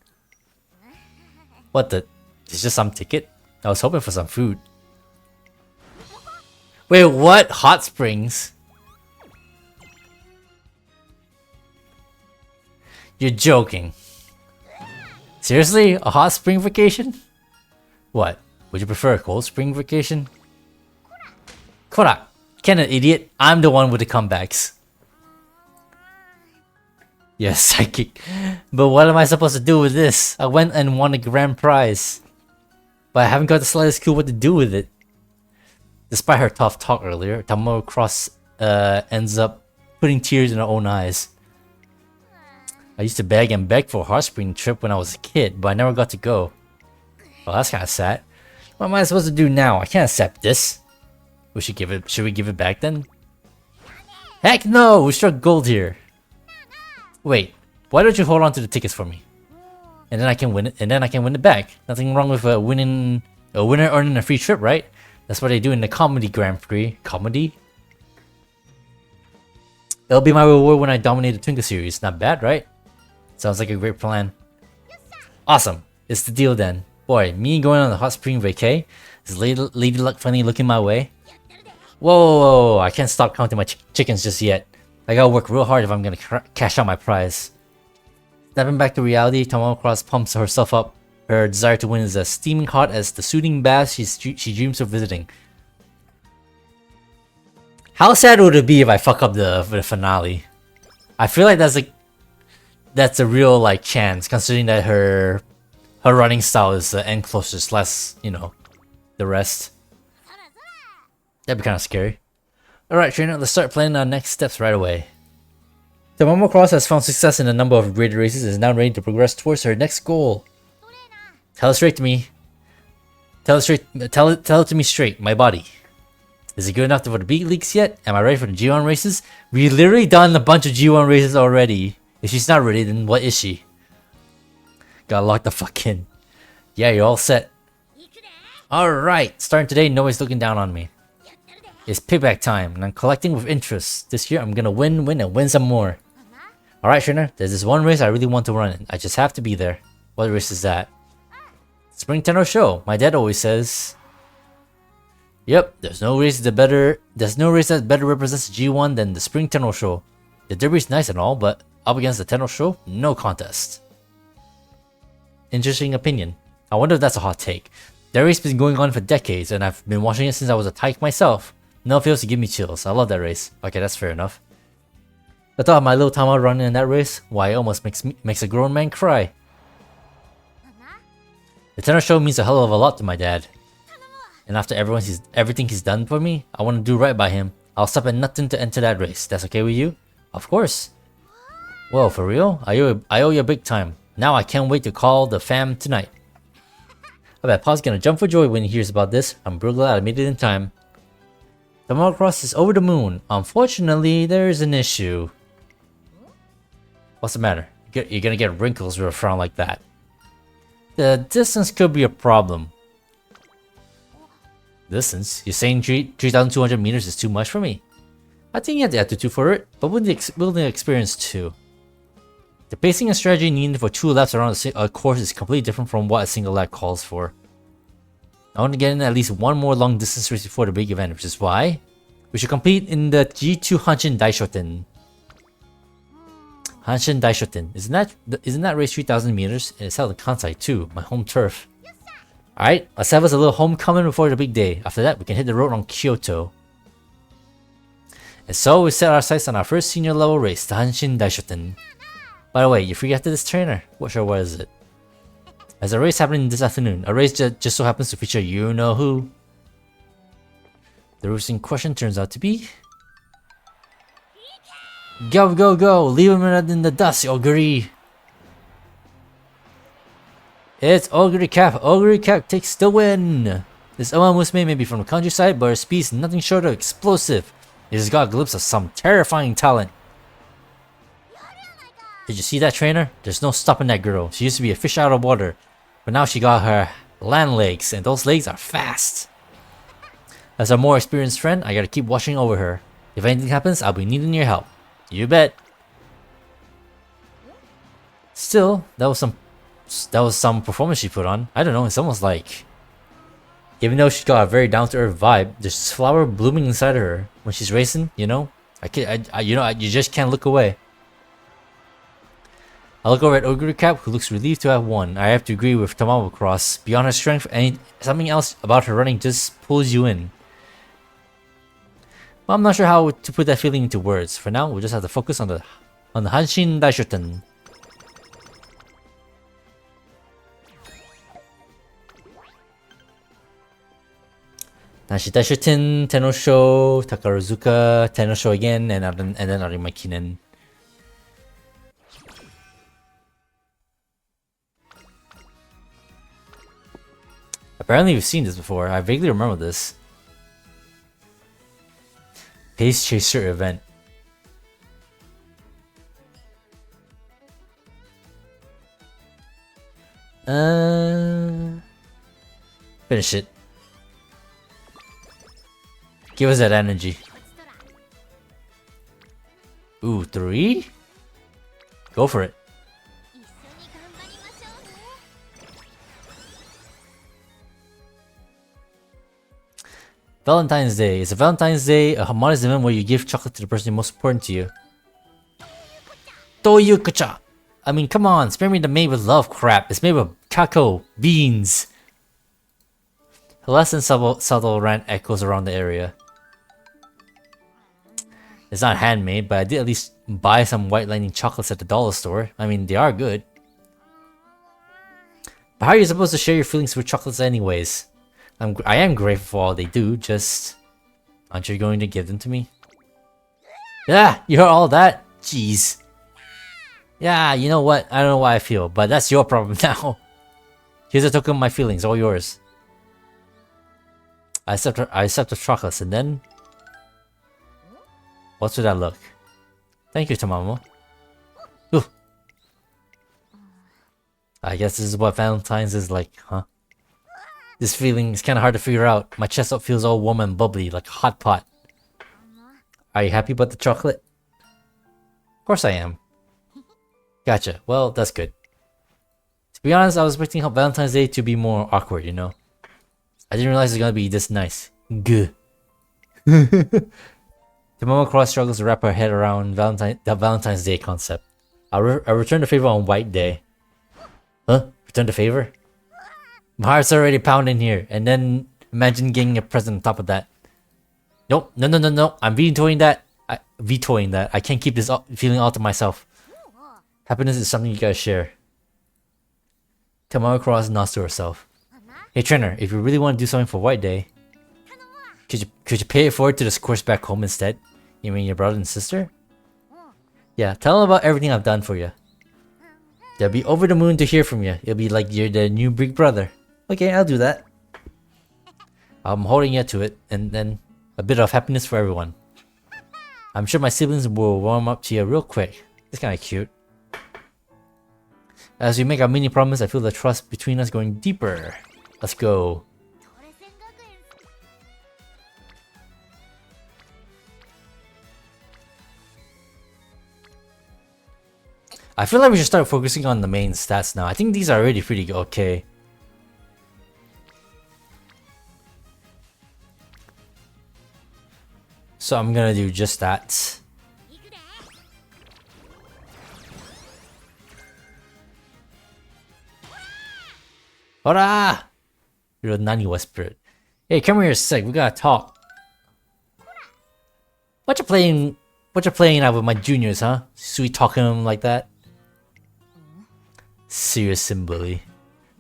What the? It's just some ticket? I was hoping for some food. Wait, what? Hot springs? You're joking. Seriously? A hot spring vacation? What? Would you prefer a cold spring vacation? Kora! Ken, an idiot. I'm the one with the comebacks. Yes, psychic. But what am I supposed to do with this? I went and won a grand prize. But I haven't got the slightest clue what to do with it. Despite her tough talk earlier, Tamamo Cross ends up putting tears in her own eyes. I used to beg and beg for a hot spring trip when I was a kid, but I never got to go. Well, that's kind of sad. What am I supposed to do now? I can't accept this. Should we give it back then? Heck no! We struck gold here. Wait, why don't you hold on to the tickets for me? And then I can win it. And then I can win it back. Nothing wrong with a winner earning a free trip, right? That's what they do in the comedy Grand Prix. Comedy? It'll be my reward when I dominate the Twinkle series. Not bad, right? Sounds like a great plan. Awesome. It's the deal then. Boy, me going on a hot spring vacay? Is Lady Luck finally looking my way? Whoa, I can't stop counting my chickens just yet. I gotta work real hard if I'm gonna cash out my prize. Stepping back to reality, Tamamo Cross pumps herself up. Her desire to win is as steaming hot as the soothing bath she dreams of visiting. How sad would it be if I fuck up the finale? I feel like that's a real like chance, considering that her running style is end closest, less, you know, the rest. That'd be kind of scary. Alright, trainer, let's start planning our next steps right away. Tamamo Cross has found success in a number of graded races and is now ready to progress towards her next goal. Tell it straight to me. Tell it to me straight, my body. Is it good enough for the big leagues yet? Am I ready for the G1 races? We literally done a bunch of G1 races already. If she's not ready, then what is she? Gotta lock the fuck in. Yeah, you're all set. Alright, starting today, nobody's looking down on me. It's payback time, and I'm collecting with interest. This year, I'm gonna win, and win some more. Alright, trainer, there's this one race I really want to run in. I just have to be there. What race is that? Spring Tenno Show. My dad always says. Yep, there's no race that better represents G1 than the Spring Tenno Show. The derby's nice and all, but up against the Tenno Show, no contest. Interesting opinion. I wonder if that's a hot take. That race has been going on for decades, and I've been watching it since I was a tyke myself. No fails to give me chills. I love that race. Okay, that's fair enough. The thought of my little Tama running in that race, why, it almost makes a grown man cry. The Tenno Show means a hell of a lot to my dad. And after everything he's done for me, I want to do right by him. I'll stop at nothing to enter that race. That's okay with you? Of course. Whoa, for real? I owe you big time. Now I can't wait to call the fam tonight. I bet Pa's gonna jump for joy when he hears about this. I'm real glad I made it in time. Tamamo Cross is over the moon. Unfortunately, there's an issue. What's the matter? You're gonna get wrinkles with a frown like that. The distance could be a problem. Distance? You're saying 3,200 meters is too much for me? I think you have the attitude for it, but with the experience too. The pacing and strategy needed for 2 laps around a course is completely different from what a single lap calls for. I want to get in at least one more long distance race before the big event, which is why we should compete in the G2 Hanshin Daishoten. Hanshin Daishoten. Isn't that race 3,000 meters? And it's held in Kansai too, my home turf. Alright, let's have us a little homecoming before the big day. After that, we can hit the road on Kyoto. And so we set our sights on our first senior level race, the Hanshin Daishoten. By the way, you free after this, trainer? What is it? There's a race happening this afternoon. A race that just so happens to feature you-know-who. The race in question turns out to be... Go, go, go! Leave him in the dust, Oguri! It's Oguri Cap! Oguri Cap takes the win! This Umamusume may be from the countryside, but her speed is nothing short of explosive. It has got a glimpse of some terrifying talent. Did you see that, trainer? There's no stopping that girl. She used to be a fish out of water, but now she got her land legs, and those legs are fast. As a more experienced friend, I gotta keep watching over her. If anything happens, I'll be needing your help. You bet. Still, that was some performance she put on. I don't know, it's almost like, even though she's got a very down-to-earth vibe, there's this flower blooming inside of her when she's racing, you know? You just can't look away. I look over at Oguri Cap, who looks relieved to have won. I have to agree with Tamamo Cross. Beyond her strength, something else about her running just pulls you in. But I'm not sure how to put that feeling into words. For now, we'll just have to focus on the Hanshin Daishoten. Hanshin Daishoten, Tenosho, Takarazuka, Tenosho again, and then Arimakinen. Apparently we've seen this before. I vaguely remember this. Pace Chaser event. Finish it. Give us that energy. Ooh, 3? Go for it. Valentine's Day. It's a Valentine's Day, a modest event where you give chocolate to the person most important to you. Toyukacha! I mean, come on, spare me the made with love crap. It's made with cacao, beans. A less than subtle rant echoes around the area. It's not handmade, but I did at least buy some white lightning chocolates at the dollar store. I mean, they are good. But how are you supposed to share your feelings with chocolates anyways? I am grateful for all they do, just... Aren't you going to give them to me? Yeah, you heard all that? Jeez. Yeah, you know what? I don't know why I feel, but that's your problem now. Here's a token of my feelings, all yours. I accept the chocolates, and then... What's with that look? Thank you, Tamamo. Ooh. I guess this is what Valentine's is like, huh? This feeling is kind of hard to figure out. My chest up feels all warm and bubbly, like a hot pot. Are you happy about the chocolate? Of course I am. Gotcha. Well, that's good. To be honest, I was expecting Valentine's Day to be more awkward, you know? I didn't realize it was gonna be this nice. Good. Tamamo Cross struggles to wrap her head around the Valentine's Day concept. I'll return the favor on White Day. Huh? Return the favor? My heart's already pounding here, and then imagine getting a present on top of that. Nope, no. I'm vetoing that. I can't keep this feeling all to myself. Happiness is something you gotta share. Tamamo Cross nods to herself. Hey trainer, if you really want to do something for White Day, could you pay it forward to this course back home instead? You mean your brother and sister? Yeah, tell them about everything I've done for you. They'll be over the moon to hear from you. It'll be like you're their new big brother. Okay, I'll do that. I'm holding you to it, and then a bit of happiness for everyone. I'm sure my siblings will warm up to you real quick. It's kinda cute. As we make our mini promise, I feel the trust between us going deeper. Let's go. I feel like we should start focusing on the main stats now. I think these are already pretty okay. So I'm gonna do just that. Hora! You're a Naniwa spirit. Hey, come here a sec, we gotta talk. What you playing out with my juniors, huh? Sweet talking them like that? Serious Simbuli.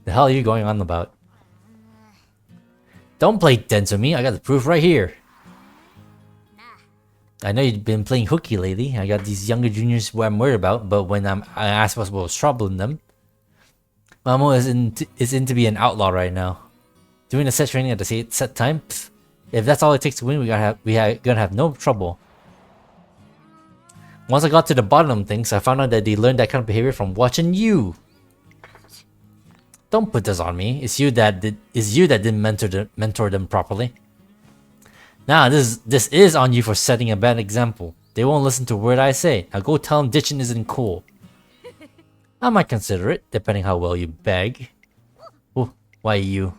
The hell are you going on about? Don't play dense with me, I got the proof right here. I know you've been playing hooky lately. I got these younger juniors who I'm worried about, but when I ask what was troubling them, Mamo is in to be an outlaw right now. Doing the set training at the set time? Pfft. If that's all it takes to win, we're gonna have no trouble. Once I got to the bottom of things, I found out that they learned that kind of behavior from watching you. Don't put this on me. It's you that didn't mentor them properly. Nah, this is on you for setting a bad example. They won't listen to a word I say. Now go tell them ditching isn't cool. I might consider it, depending how well you beg. Oh, why you?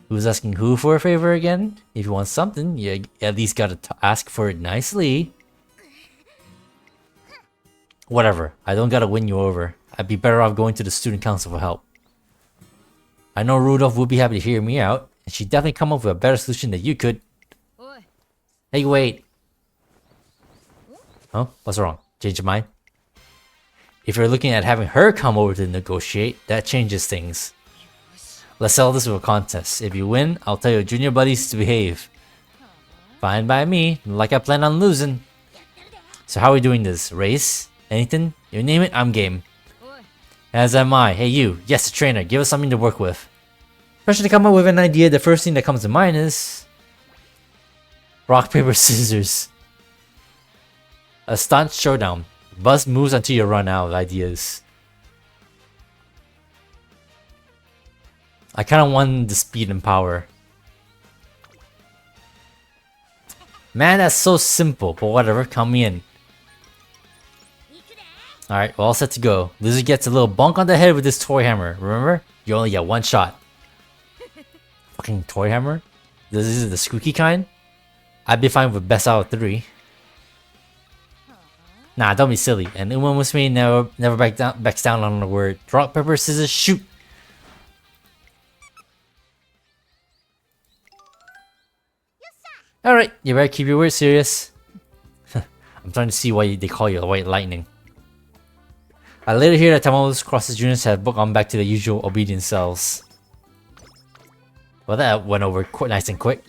Who's asking who for a favor again? If you want something, you at least gotta ask for it nicely. Whatever, I don't gotta win you over. I'd be better off going to the student council for help. I know Rudolph would be happy to hear me out, and she'd definitely come up with a better solution than you could. Hey, wait. Huh? What's wrong? Change your mind? If you're looking at having her come over to negotiate, that changes things. Let's settle this with a contest. If you win, I'll tell your junior buddies to behave. Fine by me, like I plan on losing. So how are we doing this? Race? Anything? You name it, I'm game. As am I. Hey you, yes, the trainer, give us something to work with. Pressure to come up with an idea, the first thing that comes to mind is... rock, paper, scissors. A stunt showdown. Buzz moves until you run out of ideas. I kinda want the speed and power. Man, that's so simple, but whatever, count me in. Alright, we're all set to go. Lizard gets a little bonk on the head with this toy hammer. Remember? You only get one shot. Fucking toy hammer? This is the squeaky kind? I'd be fine with best out of 3. Nah, don't be silly. And Umamusume never backs down on the word. Rock, paper, scissors, shoot! Alright, you better keep your words serious. I'm trying to see why they call you White Lightning. I later hear that Tamamo Cross's juniors have gone back to their usual obedient selves. Well, that went over nice and quick.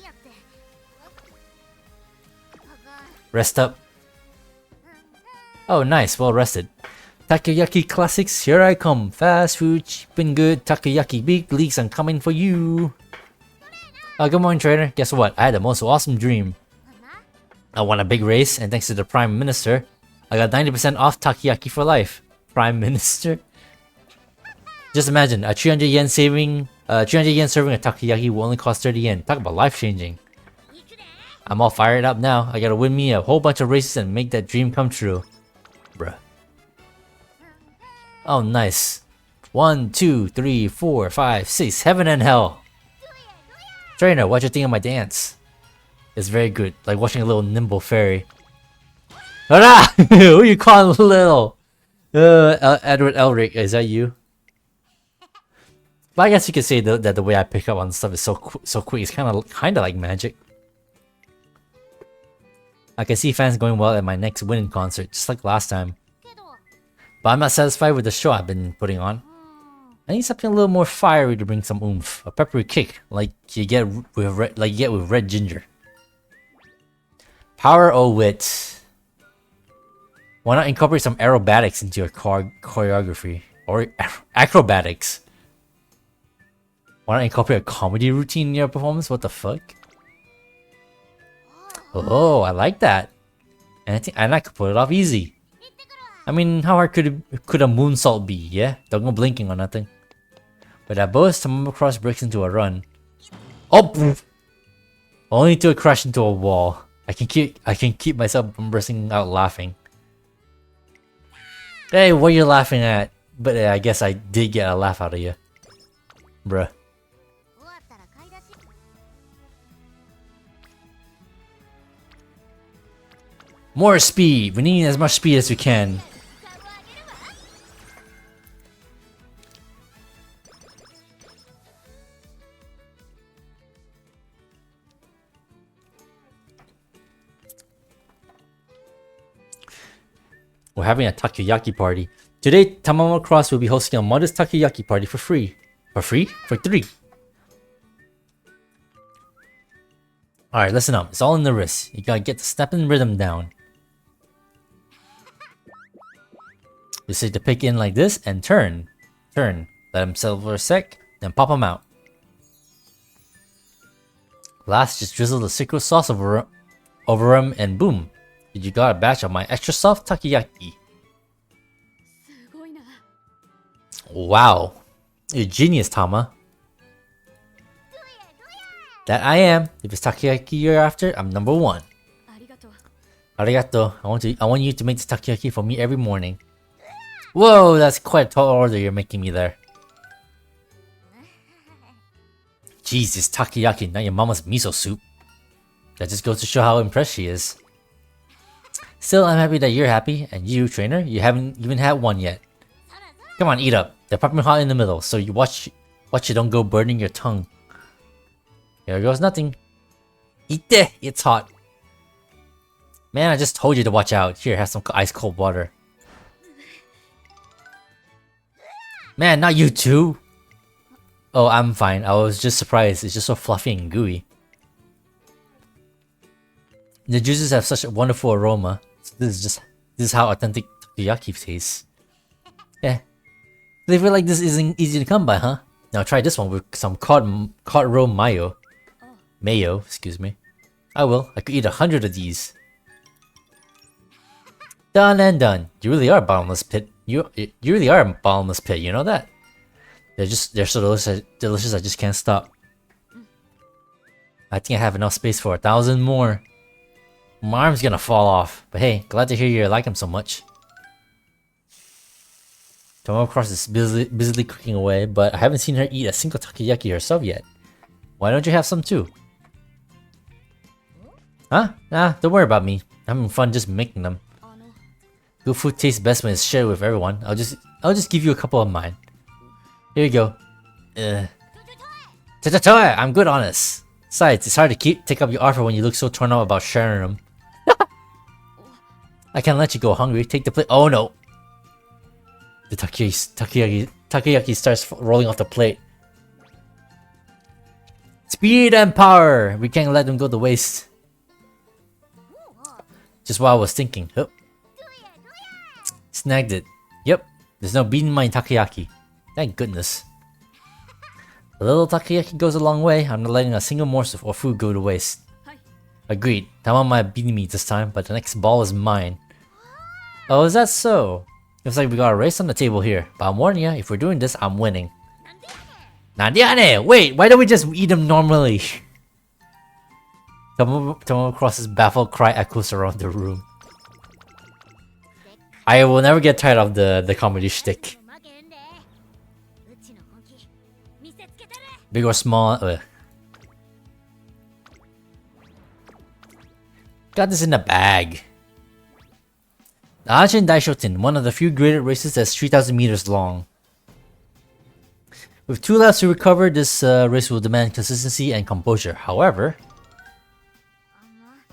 Rest up. Oh, nice, well rested. Takoyaki classics, here I come. Fast food, cheap and good. Takoyaki big leagues, I'm coming for you. Oh, good morning, trainer. Guess what? I had the most awesome dream. I won a big race, and thanks to the Prime Minister, I got 90% off takoyaki for life. Prime Minister? Just imagine, a 300 yen serving a takoyaki will only cost 30 yen. Talk about life-changing. I'm all fired up now. I gotta win me a whole bunch of races and make that dream come true. Bruh. Oh, nice. 1, 2, 3, 4, 5, 6. Heaven and hell. Trainer, what you think of my dance? It's very good, like watching a little nimble fairy. Hurrah! Who you calling little? Edward Elric, is that you? But I guess you could say that the way I pick up on stuff is so quick. It's kind of like magic. I can see fans going well at my next winning concert, just like last time. But I'm not satisfied with the show I've been putting on. I need something a little more fiery to bring some oomph. A peppery kick, like you get with red ginger. Power or wit? Why not incorporate some aerobatics into your choreography? Or acrobatics? Why not incorporate a comedy routine in your performance? What the fuck? Oh, I like that. And I could pull it off easy. I mean, how hard could a moonsault be, yeah? Don't go blinking or nothing. But at both, Tamamo Cross breaks into a run. Oh! Only to crash into a wall. I can keep myself from bursting out laughing. Hey, what are you laughing at? But I guess I did get a laugh out of you. Bruh. More speed! We need as much speed as we can. We're having a takoyaki party. Today, Tamamo Cross will be hosting a modest takoyaki party for free. For free? For 3. Alright, listen up. It's all in the wrist. You gotta get the step and rhythm down. You say to pick in like this and turn. Turn. Let him settle for a sec, then pop him out. Last, just drizzle the secret sauce over him and boom. You got a batch of my extra soft takoyaki. Wow. You're a genius, Tama. That I am. If it's takoyaki you're after, I'm number one. Arigato. I want you to make this takoyaki for me every morning. Whoa, that's quite a tall order you're making me there. Jesus, takoyaki, not your mama's miso soup. That just goes to show how impressed she is. Still, I'm happy that you're happy, and you, trainer, you haven't even had one yet. Come on, eat up. They're popping hot in the middle, so you watch you don't go burning your tongue. Here goes nothing. Eat it, it's hot. Man, I just told you to watch out. Here, have some ice cold water. Man, not you too. Oh, I'm fine. I was just surprised. It's just so fluffy and gooey. The juices have such a wonderful aroma. This is how authentic takoyaki tastes. Yeah. Flavor like this isn't easy to come by, huh? Now try this one with some cod roe mayo. Mayo, excuse me. I will. I could eat 100 of these. Done and done. You really are a bottomless pit. You really are a bottomless pit. You know that? They're so delicious. I just can't stop. I think I have enough space for 1,000 more. My arm's gonna fall off. But hey, glad to hear you like him so much. Tamamo Cross is busily cooking away, but I haven't seen her eat a single takoyaki herself yet. Why don't you have some too? Huh? Nah, don't worry about me. I'm having fun just making them. Good food tastes best when it's shared with everyone. I'll just give you a couple of mine. Here you go. Tatatoy! I'm good on this. Besides, it's hard to take up your offer when you look so torn up about sharing them. I can't let you go hungry. Take the plate. Oh no! The takoyaki starts rolling off the plate. Speed and power! We can't let them go to waste. Just what I was thinking. Oh. Snagged it. Yep. There's no beating my takoyaki. Thank goodness. A little takoyaki goes a long way. I'm not letting a single morsel or food go to waste. Agreed. Tamamo might beat me this time, but the next ball is mine. Oh, is that so? Looks like we got a race on the table here. But I'm warning you, if we're doing this, I'm winning. Nandiane! Wait, why don't we just eat them normally? Tamamo Cross's baffled cry echoes around the room. I will never get tired of the comedy shtick. Big or small, got this in the bag. The Ajin Daishoten, one of the few graded races that's 3,000 meters long. With 2 laps to recover, this race will demand consistency and composure. However,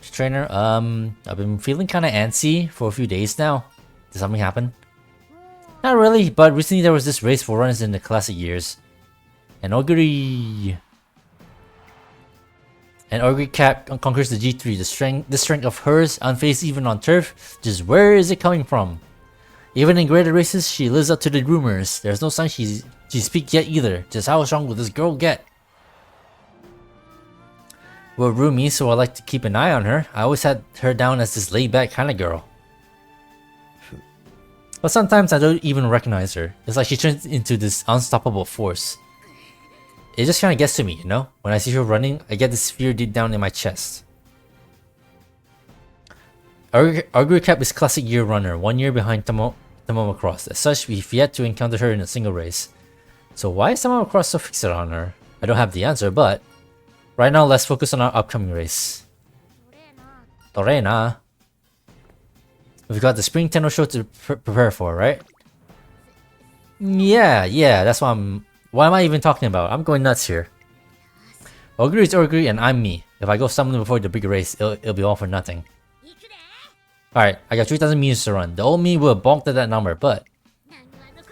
trainer, I've been feeling kinda antsy for a few days now. Did something happen? Not really, but recently there was this race for runners in the classic years. And Oguri Cap conquers the G3. The strength of hers, unfazed even on turf. Just where is it coming from? Even in graded races, she lives up to the rumors. There's no sign she speaks yet either. Just how strong will this girl get? Well, roomy, so I like to keep an eye on her. I always had her down as this laid-back kind of girl. But sometimes I don't even recognize her. It's like she turns into this unstoppable force. It just kind of gets to me, you know? When I see her running, I get this fear deep down in my chest. Oguri Cap is classic year runner, 1 year behind Tamamo Cross. As such, we've yet to encounter her in a single race. So why is Tamamo Cross so fixated on her? I don't have the answer, but right now let's focus on our upcoming race. Torena. We've got the Spring Tenno show to prepare for, right? Yeah, that's what am I even talking about? I'm going nuts here. Oguri is Oguri and I'm me. If I go stumbling before the big race, it'll be all for nothing. Alright, I got 3,000 meters to run. The old me will have balked at that number, but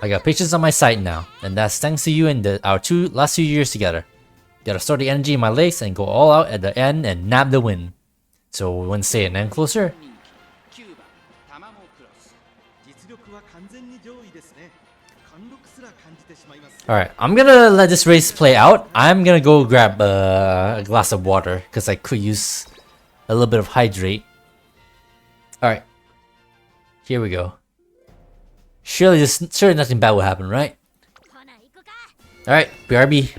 I got patience on my side now. And that's thanks to you and our last 2 years together. Gotta store the energy in my legs and go all out at the end and nab the win. So we want to stay an end closer. 9番タマモクロス実力は完全に上位ですね。貫禄すら感じてしまいます。 Alright, I'm gonna let this race play out. I'm gonna go grab a glass of water because I could use a little bit of hydrate. Alright, here we go. Surely nothing bad will happen, right? Alright, BRB.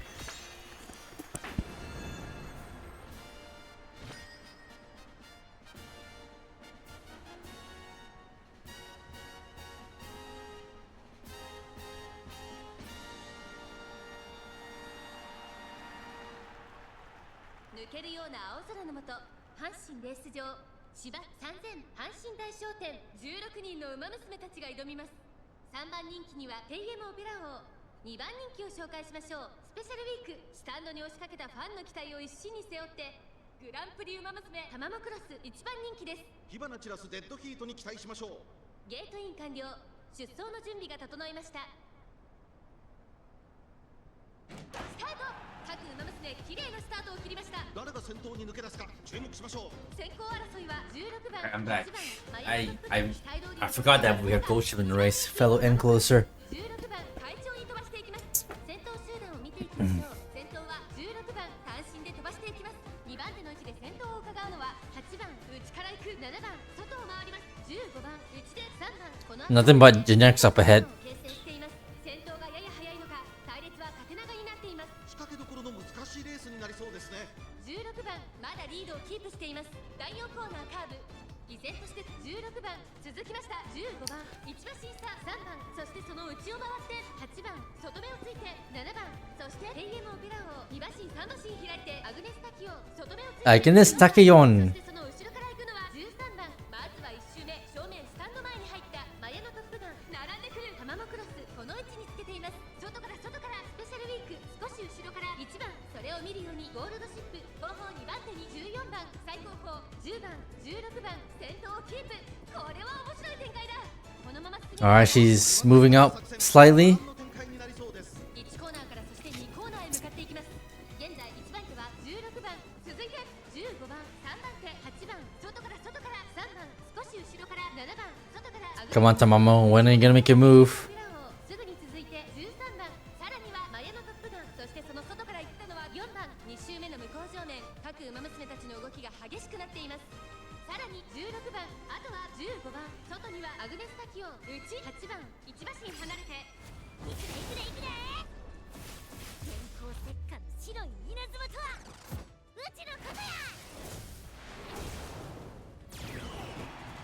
阪神大商店16人の馬娘たちが挑みます。3番人気にはテイエムオペラ王、2番人気を紹介しましょう。スペシャルウィーク、スタンドに押しかけたファンの期待を一身に背負ってグランプリ馬娘タマモクロス1番人気です。火花散らすデッドヒートに期待しましょう。ゲートイン完了、出走の準備が整いました。スタート。各馬娘綺麗なスタートを切りました。誰が先頭に抜け出すか注目しましょう。先行争いは16番 I'm back. 1番 I forgot that we have coach in the race. Fellow end closer. 16番快調に飛ばしていきます。先頭集団を見ていきましょう。先頭は16番単身で飛ばしていきます。2番手の位置で先頭を伺うのは8番内から行く、7番外を回ります。15番内で3番この後 Nothing but generics up ahead. 形成しています。先頭がやや速いのか隊列は縦長になっています。仕掛けどころの難しいレースになりそうですね。16番まだリードをキープしています。第4コーナーカーブ、依然として16番続きました。15番1馬審査、3番そしてその内を回って8番外目をついて、7番そしてテイエムオペラ王、2馬審3馬審開いてアグネスタキオン外目をついて、アグネスタキオン。そしてその後ろから行くのは13番。まずは1周目正面スタンド前に入ったマヤのトップガン、並んでくるタマモクロス、この位置につけています。外からスペシャルウィーク少し後ろから1番、それを見るようにゴールドシップ後方2番手に14番最後方、10番16番先頭をキープ。これは面白い展開だ。このまま進み Alright, she's moving up slightly. の展開になりそうです。1コーナーからそして2コーナーへ向かっていきます。現在1番手は16番、続いて15番3番手8番外から3番少し後ろから7番外から Come on, Tamamo. When are you gonna make your move? すぐに続いて13番、さらにはマヤのトップガン、そしてその外から行ったのは4番。2周目の向こう正面、各馬娘たちの動きが激しくなっています。さらに16番、あとは15番、外にはアグネスタキオン、内8番1馬身離れていくで電光石火の白い稲妻とはうちのことや。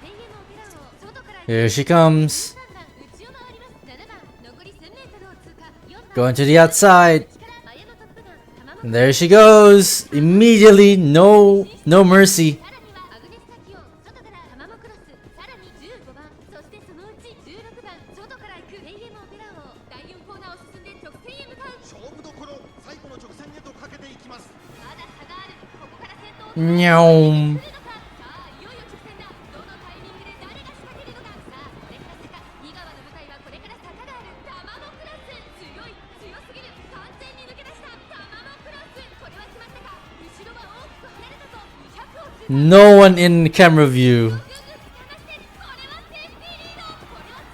テイエムオペラ王、外から Here she comes. 13番内を回ります。7番残り1000メートルを通過、4番 Going to the outside. マヤのトップガン、タマモ And there she goes. Immediately, no mercy. さらにはアグネスタキオン、外からタマモクロス、さらに15番そしてそのうち16番外から行くテイエムオペラ王、第4コーナーを進んで直線へ向かう。勝負どころ、最後の直線へとかけていきます。まだ差がある。ここから先頭を にゃおん。来るのか。さあいよいよ直線だ。どのタイミングで誰が仕掛けるのか。さあこれから坂、2側の舞台はこれから坂がある。タマモクロス強すぎる。完全に抜け出したタマモクロス、これは決まったか。後ろは大きく離れたぞ。200を通過。 No one in camera view. ぐぐつかまして、これはセーフティーリード。これは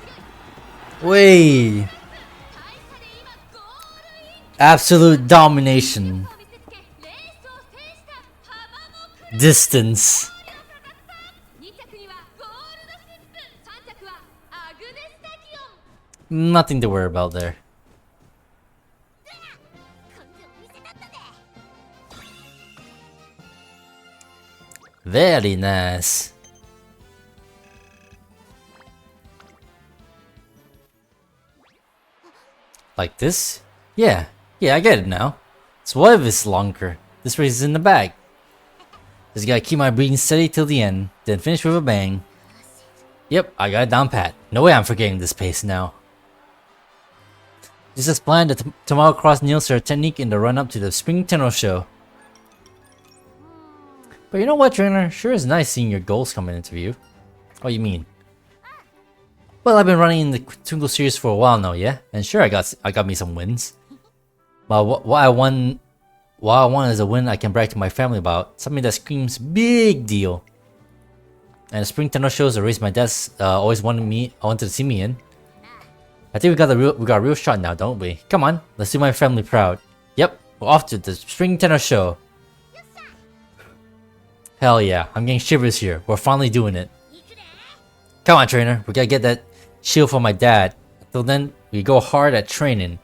強い。 Way. 大差で今ゴールイン。 Absolute domination. 見せつけレースを制したタマモクロス。 Distance. 2着にはゴールドシップ、3着はアグネスタキオン。 Nothing to worry about there. 根性見せたったぜ。 Very nice. Like this? Yeah, I get it now. So what if it's longer? This race is in the bag. Just gotta keep my breathing steady till the end, then finish with a bang. Yep, I got it down pat. No way I'm forgetting this pace now. Just as planned, the Tamamo Cross nails her technique in the run-up to the Spring Tenno show. But you know what, trainer? Sure is nice seeing your goals coming into view. What do you mean? Well, I've been running in the Twinkle series for a while now, yeah? And sure, I got me some wins. But what I won What I want is a win I can brag to my family about. Something that screams big deal. And the spring tenno shows a race my dad's always wanted to see me in. I think we got a real shot now, don't we? Come on, let's do my family proud. Yep, we're off to the spring tenno show. Hell yeah, I'm getting shivers here. We're finally doing it. Come on, trainer, we gotta get that shield for my dad. Until then, we go hard at training.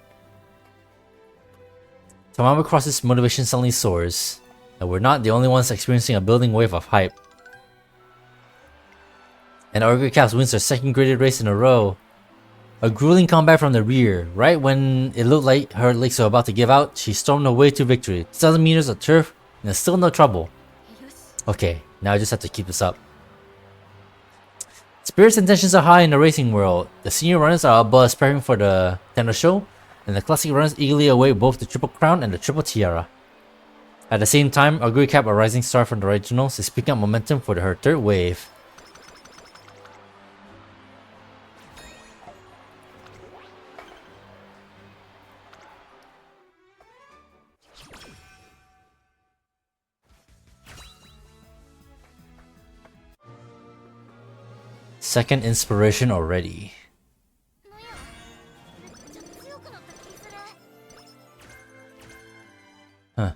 Tamamo Cross's motivation suddenly soars, and we're not the only ones experiencing a building wave of hype. And Ogre Caps wins their second graded race in a row. A grueling comeback from the rear. Right when it looked like her legs were about to give out, she stormed away to victory. 2,000 meters of turf, and there's still no trouble. Okay, now I just have to keep this up. Spirits and tensions are high in the racing world. The senior runners are abuzz preparing for the tenno show, and the classic runners eagerly await both the triple crown and the triple tiara. At the same time, Ogre Cap, a rising star from the regionals, is picking up momentum for her third wave. Second inspiration already. Huh.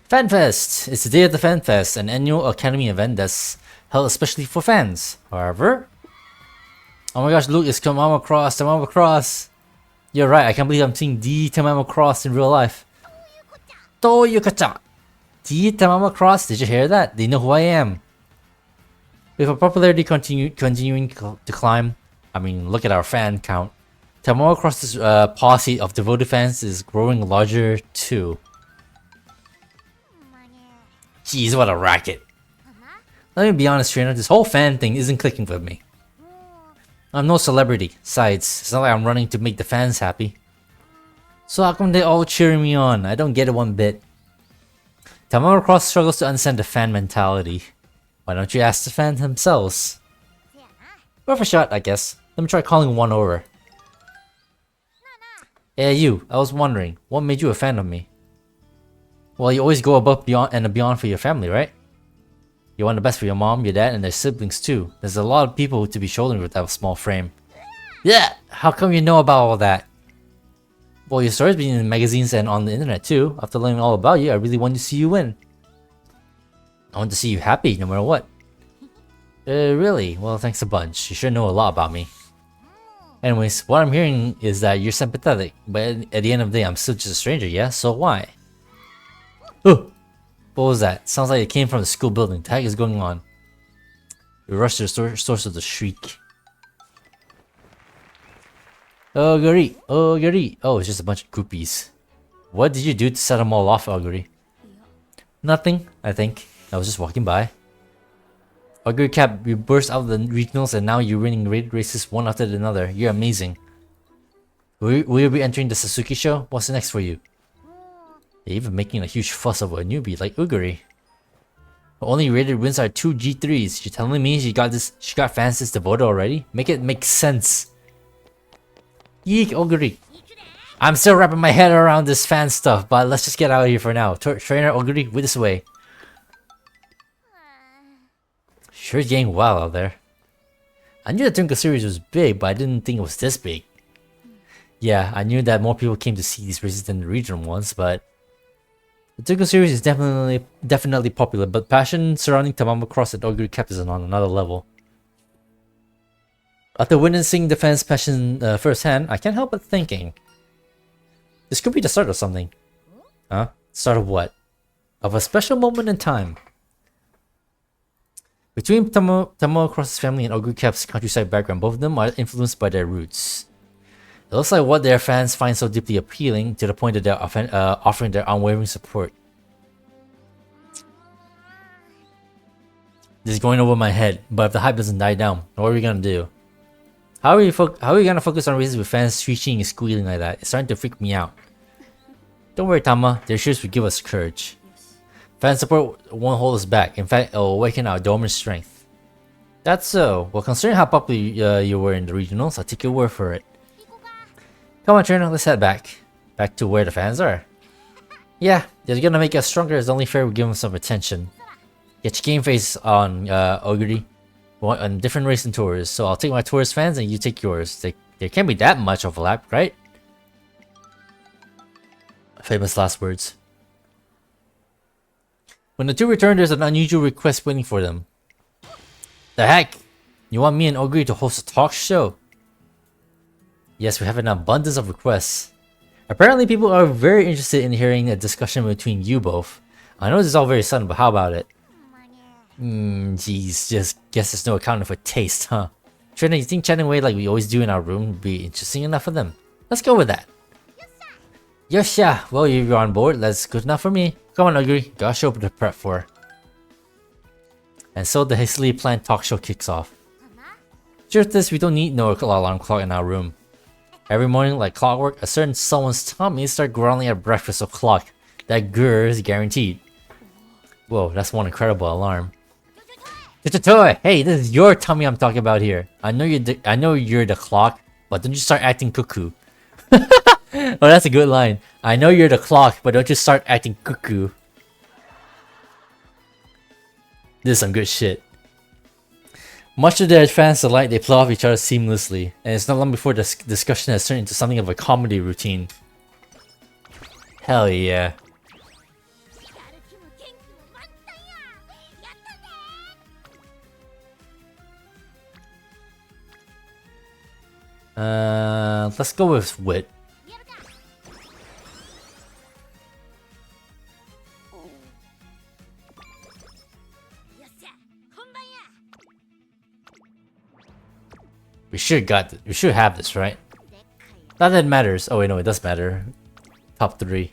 FanFest! It's the day of the FanFest, an annual academy event that's held especially for fans. However... Oh my gosh, look, it's Tamamo Cross, Tamamo Cross! You're right, I can't believe I'm seeing the Tamamo Cross in real life. Toyuka-chan! The Tamamo Cross, did you hear that? They know who I am. With our popularity continuing to climb, I mean, look at our fan count. Tamamo Cross's posse of devoted fans is growing larger too. Jeez, what a racket. Let me be honest, trainer, this whole fan thing isn't clicking with me. I'm no celebrity. Besides, it's not like I'm running to make the fans happy. So how come they all cheering me on? I don't get it one bit. Tamamo Cross struggles to understand the fan mentality. Why don't you ask the fans themselves? Worth a shot, I guess. Let me try calling one over. Hey you, I was wondering, what made you a fan of me? Well, you always go above and beyond for your family, right? You want the best for your mom, your dad, and their siblings too. There's a lot of people to be shouldering with that small frame. Yeah! How come you know about all that? Well, your story's been in magazines and on the internet too. After learning all about you, I really want to see you win. I want to see you happy, no matter what. Really? Well, thanks a bunch. You sure know a lot about me. Anyways, what I'm hearing is that you're sympathetic, but at the end of the day, I'm still just a stranger, yeah? So why? Oh! What was that? Sounds like it came from the school building. The heck is going on? We rushed to the source of the shriek. Ogre! Ogre! Oh, it's just a bunch of groupies. What did you do to set them all off, Ogre? Nothing, I think. I was just walking by. Ogre Cap, you burst out of the regionals and now you're winning races one after another. You're amazing. Will you be entering the Suzuki show? What's next for you? You're even making a huge fuss over a newbie like Uguri. Her only rated wins are 2 G3s. You're telling me she got fans this devoted already? Make it make sense. Yeek, Oguri. I'm still wrapping my head around this fan stuff, but let's just get out of here for now. Trainer Oguri, with this way. Sure is getting wild out there. I knew the Tunka series was big, but I didn't think it was this big. Yeah, I knew that more people came to see these races than the regional ones, but... The Tunka series is definitely popular, but passion surrounding Tamamo Cross and Ogre Cap is on another level. After witnessing the fans' passion firsthand, I can't help but thinking... This could be the start of something. Huh? Start of what? Of a special moment in time. Between Tamamo Cross's family and Ogre Cap's countryside background, both of them are influenced by their roots. It looks like what their fans find so deeply appealing to the point that they're offering their unwavering support. This is going over my head, but if the hype doesn't die down, what are we gonna do? How are we gonna focus on races with fans screeching and squealing like that? It's starting to freak me out. Don't worry, Tama. Their cheers will give us courage. Fan support won't hold us back. In fact, it will awaken our dormant strength. That's so. Well, considering how popular you were in the regionals, I'll take your word for it. Come on, trainer. Let's head back. Back to where the fans are. Yeah, they're gonna make us stronger. It's only fair we give them some attention. Get your game face on, Oguri. We're on different racing tours, so I'll take my tourist fans and you take yours. There can't be that much overlap, right? Famous last words. When the two return, there's an unusual request waiting for them. The heck? You want me and Oguri to host a talk show? Yes, we have an abundance of requests. Apparently people are very interested in hearing a discussion between you both. I know this is all very sudden, but how about it? Jeez, just guess there's no accounting for taste, huh? Trina, you think chatting away like we always do in our room would be interesting enough for them? Let's go with that. Yosha! Well, you're on board, that's good enough for me. Come on, Oguri, got a show to prep for. And so the hastily planned talk show kicks off. Truth is, we don't need no alarm clock in our room. Every morning, like clockwork, a certain someone's tummy start growling at breakfast o'clock. That grr is guaranteed. Whoa, that's one incredible alarm. Toy, hey, this is your tummy I'm talking about here. I know you're the clock, but don't you start acting cuckoo. Oh, that's a good line. I know you're the clock, but don't you start acting cuckoo. This is some good shit. Much to their fans' delight, they play off each other seamlessly, and it's not long before this discussion has turned into something of a comedy routine. Hell yeah. Let's go with wit. We should have this, right? Not that it matters. Oh wait, no, it does matter. Top 3.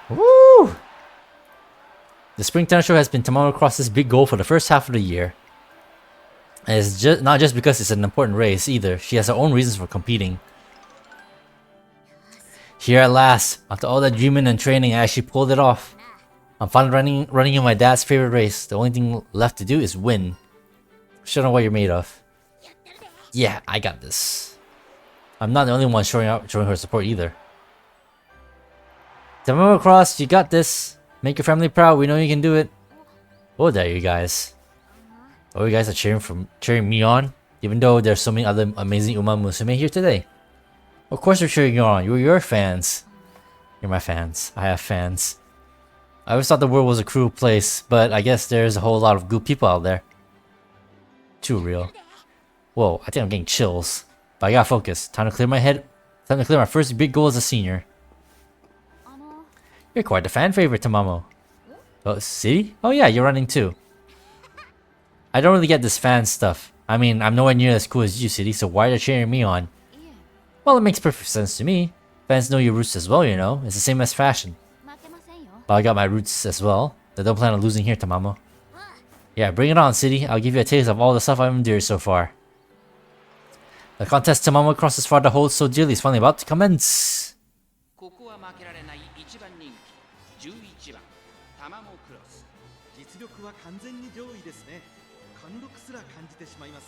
Woo! The Spring Tennis Show has been Tamamo Cross's big goal for the first half of the year. And it's not just because it's an important race either. She has her own reasons for competing. Here at last, after all that dreaming and training, I actually pulled it off. I'm finally running in my dad's favorite race. The only thing left to do is win. Show them what you're made of. Yeah, I got this. I'm not the only one showing her support either. Tamamo Cross, you got this. Make your family proud. We know you can do it. Oh, there you guys. Oh, you guys are cheering me on, even though there's so many other amazing Umamusume here today. Of course we're cheering you on. You're your fans. You're my fans. I have fans. I always thought the world was a cruel place, but I guess there's a whole lot of good people out there. Too real. Whoa, I think I'm getting chills. But I gotta focus. Time to clear my head. Time to clear my first big goal as a senior. You're quite a fan favorite, Tamamo. Oh, see? Oh yeah, you're running too. I don't really get this fan stuff. I mean, I'm nowhere near as cool as you, City, so why are you cheering me on? Well, it makes perfect sense to me. Fans know your roots as well, you know. It's the same as fashion. But I got my roots as well. I don't plan on losing here, Tamamo. Yeah, bring it on, City. I'll give you a taste of all the stuff I've endured so far. The contest Tamamo Cross his father holds so dearly is finally about to commence.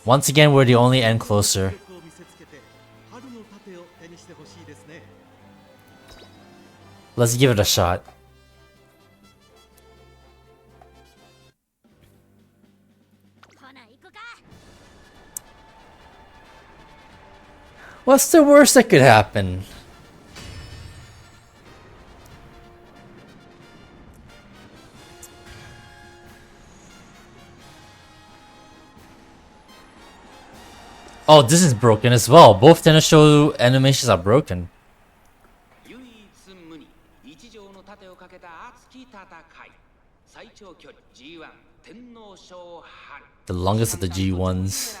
Once again, we're the only end closer. Let's give it a shot. What's the worst that could happen? Oh, this is broken as well. Both tennis show animations are broken. The longest of the G1s.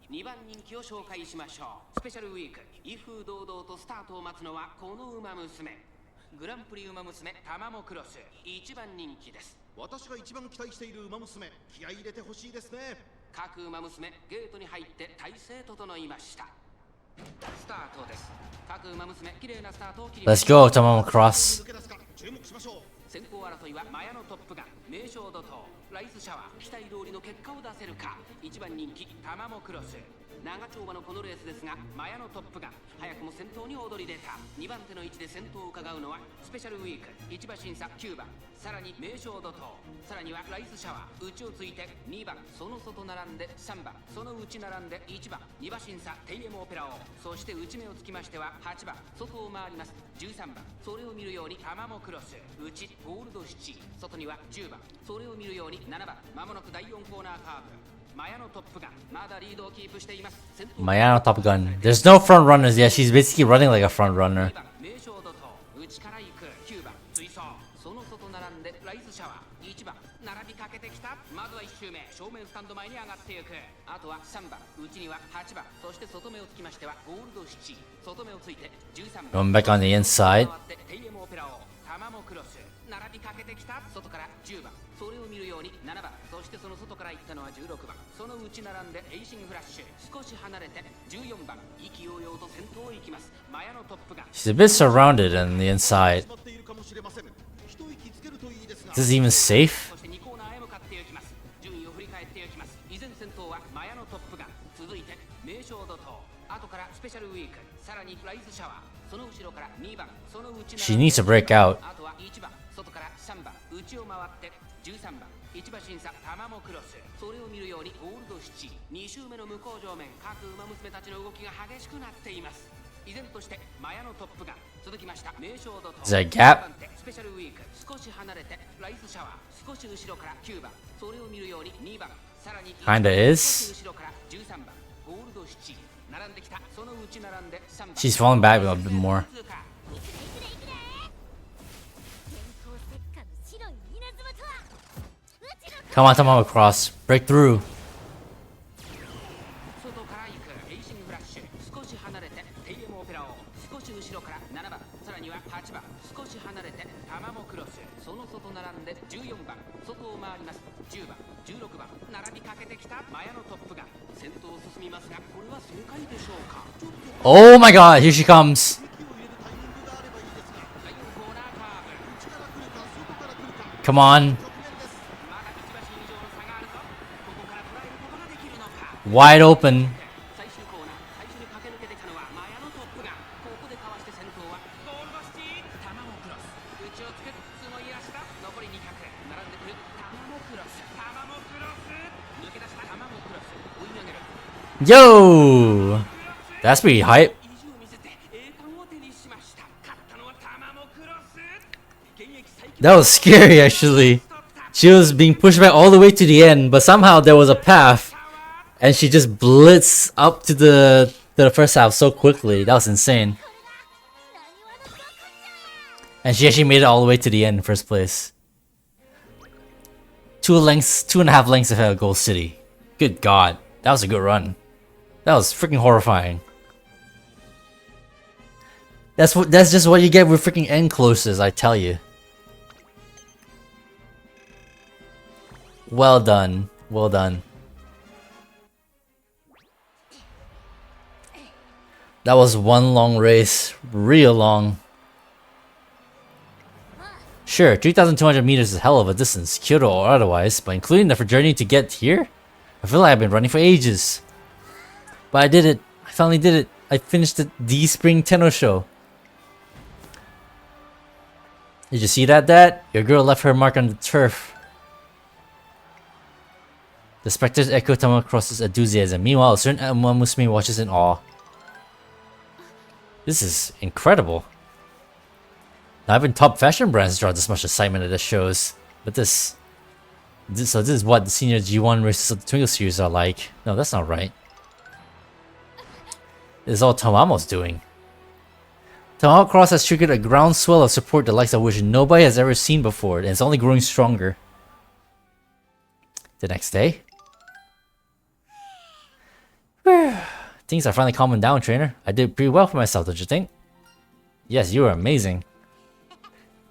2番人気を紹介しましょう。スペシャルウィーク、威風堂々とスタートを待つのはこの馬娘。グランプリ馬娘タマモクロス、1番人気です。私が一番期待している馬娘、気合い入れてほしいですね。各馬娘、ゲートに入って体勢整いました。スタートです。各馬娘、綺麗なスタートを切ります。 Let's go, Tamamo Cross. 注目しましょう。先行争いはマヤのトップガン名称怒涛ライスシャワー期待通りの結果を出せるか1番人気タマモクロス長丁場のこのレースですがマヤのトップガン早くも先頭に躍り出た2番手の位置で先頭を伺うのはスペシャルウィーク1馬審査9番さらに名称怒涛さらにはライスシャワー内をついて2番その外並んで3番その内並んで1番2馬審査テイエムオペラ王そして内目をつきましては8番外を回ります13番それを見るようにタマモクロス内ゴールドシチ外には10番それを見るように7番まもなく第4コーナーカーブマヤのトップガンまだリードをキープしています Mayano Top Gun. There's no front runners. Yeah, she's basically running like a front runner. 名称怒涛内から行く9番追走その外並んでライスシャワー1番並びかけてきたまずは1周目正面スタンド前に上がっていくあとは3番内には8番そして外目をつきましてはゴールドシチ外目をついて13 Going 番 back on the inside. テイエムオペラ王タマモクロス並びかけてきた外から10番それを見るように7番そしてその外から行ったのは16番その内並んでエイシングフラッシュ少し離れて14番意気揚々と先頭を行きますマヤのトップガン She's a bit surrounded on the inside. Is this even safe? そして2コーナーへ向かっていきます順位を振り返っていきます依然先頭はマヤのトップガン続いて名称怒涛後からスペシャルウィークさらにライスシャワーその後ろから2番その内 She needs to break out. あとは1番外から3番内を回って13番1馬審査タマモクロスそれを見るようにゴールドシチ2周目の向こう上面各馬娘たちの動きが激しくなっています依然としてマヤのトップガン続きました名称怒涛 Is that a gap? スペシャルウィーク少し離れてライスシャワー少し後ろから9番それを見るように2番さらに Kinda is. 後ろから13番ゴールドシチ並んできたその内並んで3番 She's falling back a bit more. Come on, Tamamo Cross. Break through. 外から行くエイシングフラッシュ少し離れてテイエムオペラ王少し後ろから7番さらには8番少し離れてタマモクロスその外並んで14番外を回ります10番16番並びかけてきたマヤのトップが先頭を進みますがこれは正解でしょうか Oh my god, here she comes. 第4コーナーカーブ Come on. まだ1馬身以上の差があるぞここから捉えることができるのか Wide open. 最終コーナー最初に駆け抜けてきたのはマヤのトップがここでかわして先頭はゴールドシティタマモクロス内をつく角いらした残り200並んでくるタマモクロスタマモクロス抜け出したタマモクロス追い上げる Yo! That's pretty hype. 意地を見せて栄冠を手にしました勝ったのはタマモクロス現役最強 That was scary, actually. She was being pushed back all the way to the end, but somehow there was a path, and she just blitzed up to the first half so quickly. That was insane. And she actually made it all the way to the end in first place. 2.5 lengths ahead of Gold City. Good God, that was a good run. That was freaking horrifying. That's just what you get with freaking end closes, I tell you. Well done. Well done. That was one long race. Real long. Sure, 3,200 meters is a hell of a distance, Kyoto or otherwise, but including the journey to get here? I feel like I've been running for ages. But I did it. I finally did it. I finished the Spring Tenno show. Did you see that, Dad? Your girl left her mark on the turf. The spectators echo Tamamo Cross's enthusiasm. Meanwhile, a certain Umamusume watches in awe. This is incredible. Not even top fashion brands draw this much excitement at the shows. But this is what the senior G1 races of the Twinkle series are like. No, that's not right. This is all Tamamo's doing. Tamamo Cross has triggered a groundswell of support the likes of which nobody has ever seen before, and it's only growing stronger. The next day. Things are finally calming down, trainer. I did pretty well for myself, don't you think? Yes, you were amazing.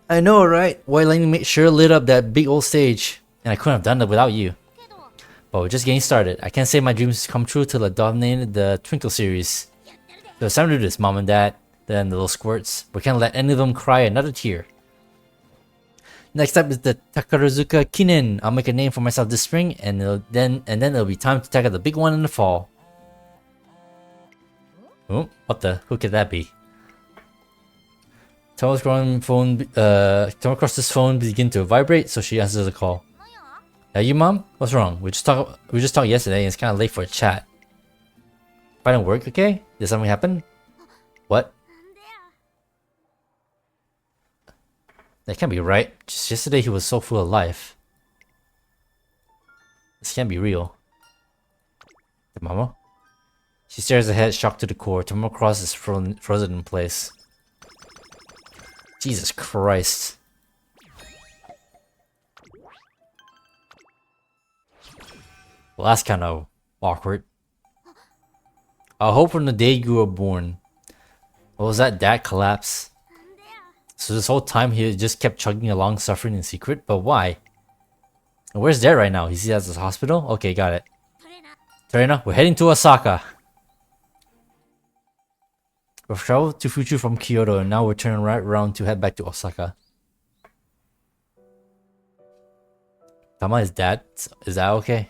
I know, right? White Lightning sure lit up that big old stage, and I couldn't have done it without you. But we're just getting started. I can't say my dreams come true till I dominated the Twinkle series. So it's time to do this, Mom and Dad. Then the little squirts. We can't let any of them cry another tear. Next up is the Takarazuka Kinen. I'll make a name for myself this spring, and then it'll be time to tackle the big one in the fall. Oh, what the? Who could that be? Tomo's Cross's phone begin to vibrate, so she answers the call. Yeah, you mom? What's wrong? We just talked yesterday, and it's kind of late for a chat. If I don't work, okay? Did something happen? What? That can't be right. Just yesterday he was so full of life. This can't be real. Tamamo? She stares ahead, shocked to the core. Tamamo Cross is frozen in place. Jesus Christ. Well, that's kind of awkward. I hope from the day you were born. What was that collapse? So this whole time he just kept chugging along, suffering in secret? But why? And where's Dad right now? Is he at the hospital? Okay, got it. Torena, we're heading to Osaka. We've traveled to Fuchu from Kyoto, and now we're turning right around to head back to Osaka. Tama, is that okay?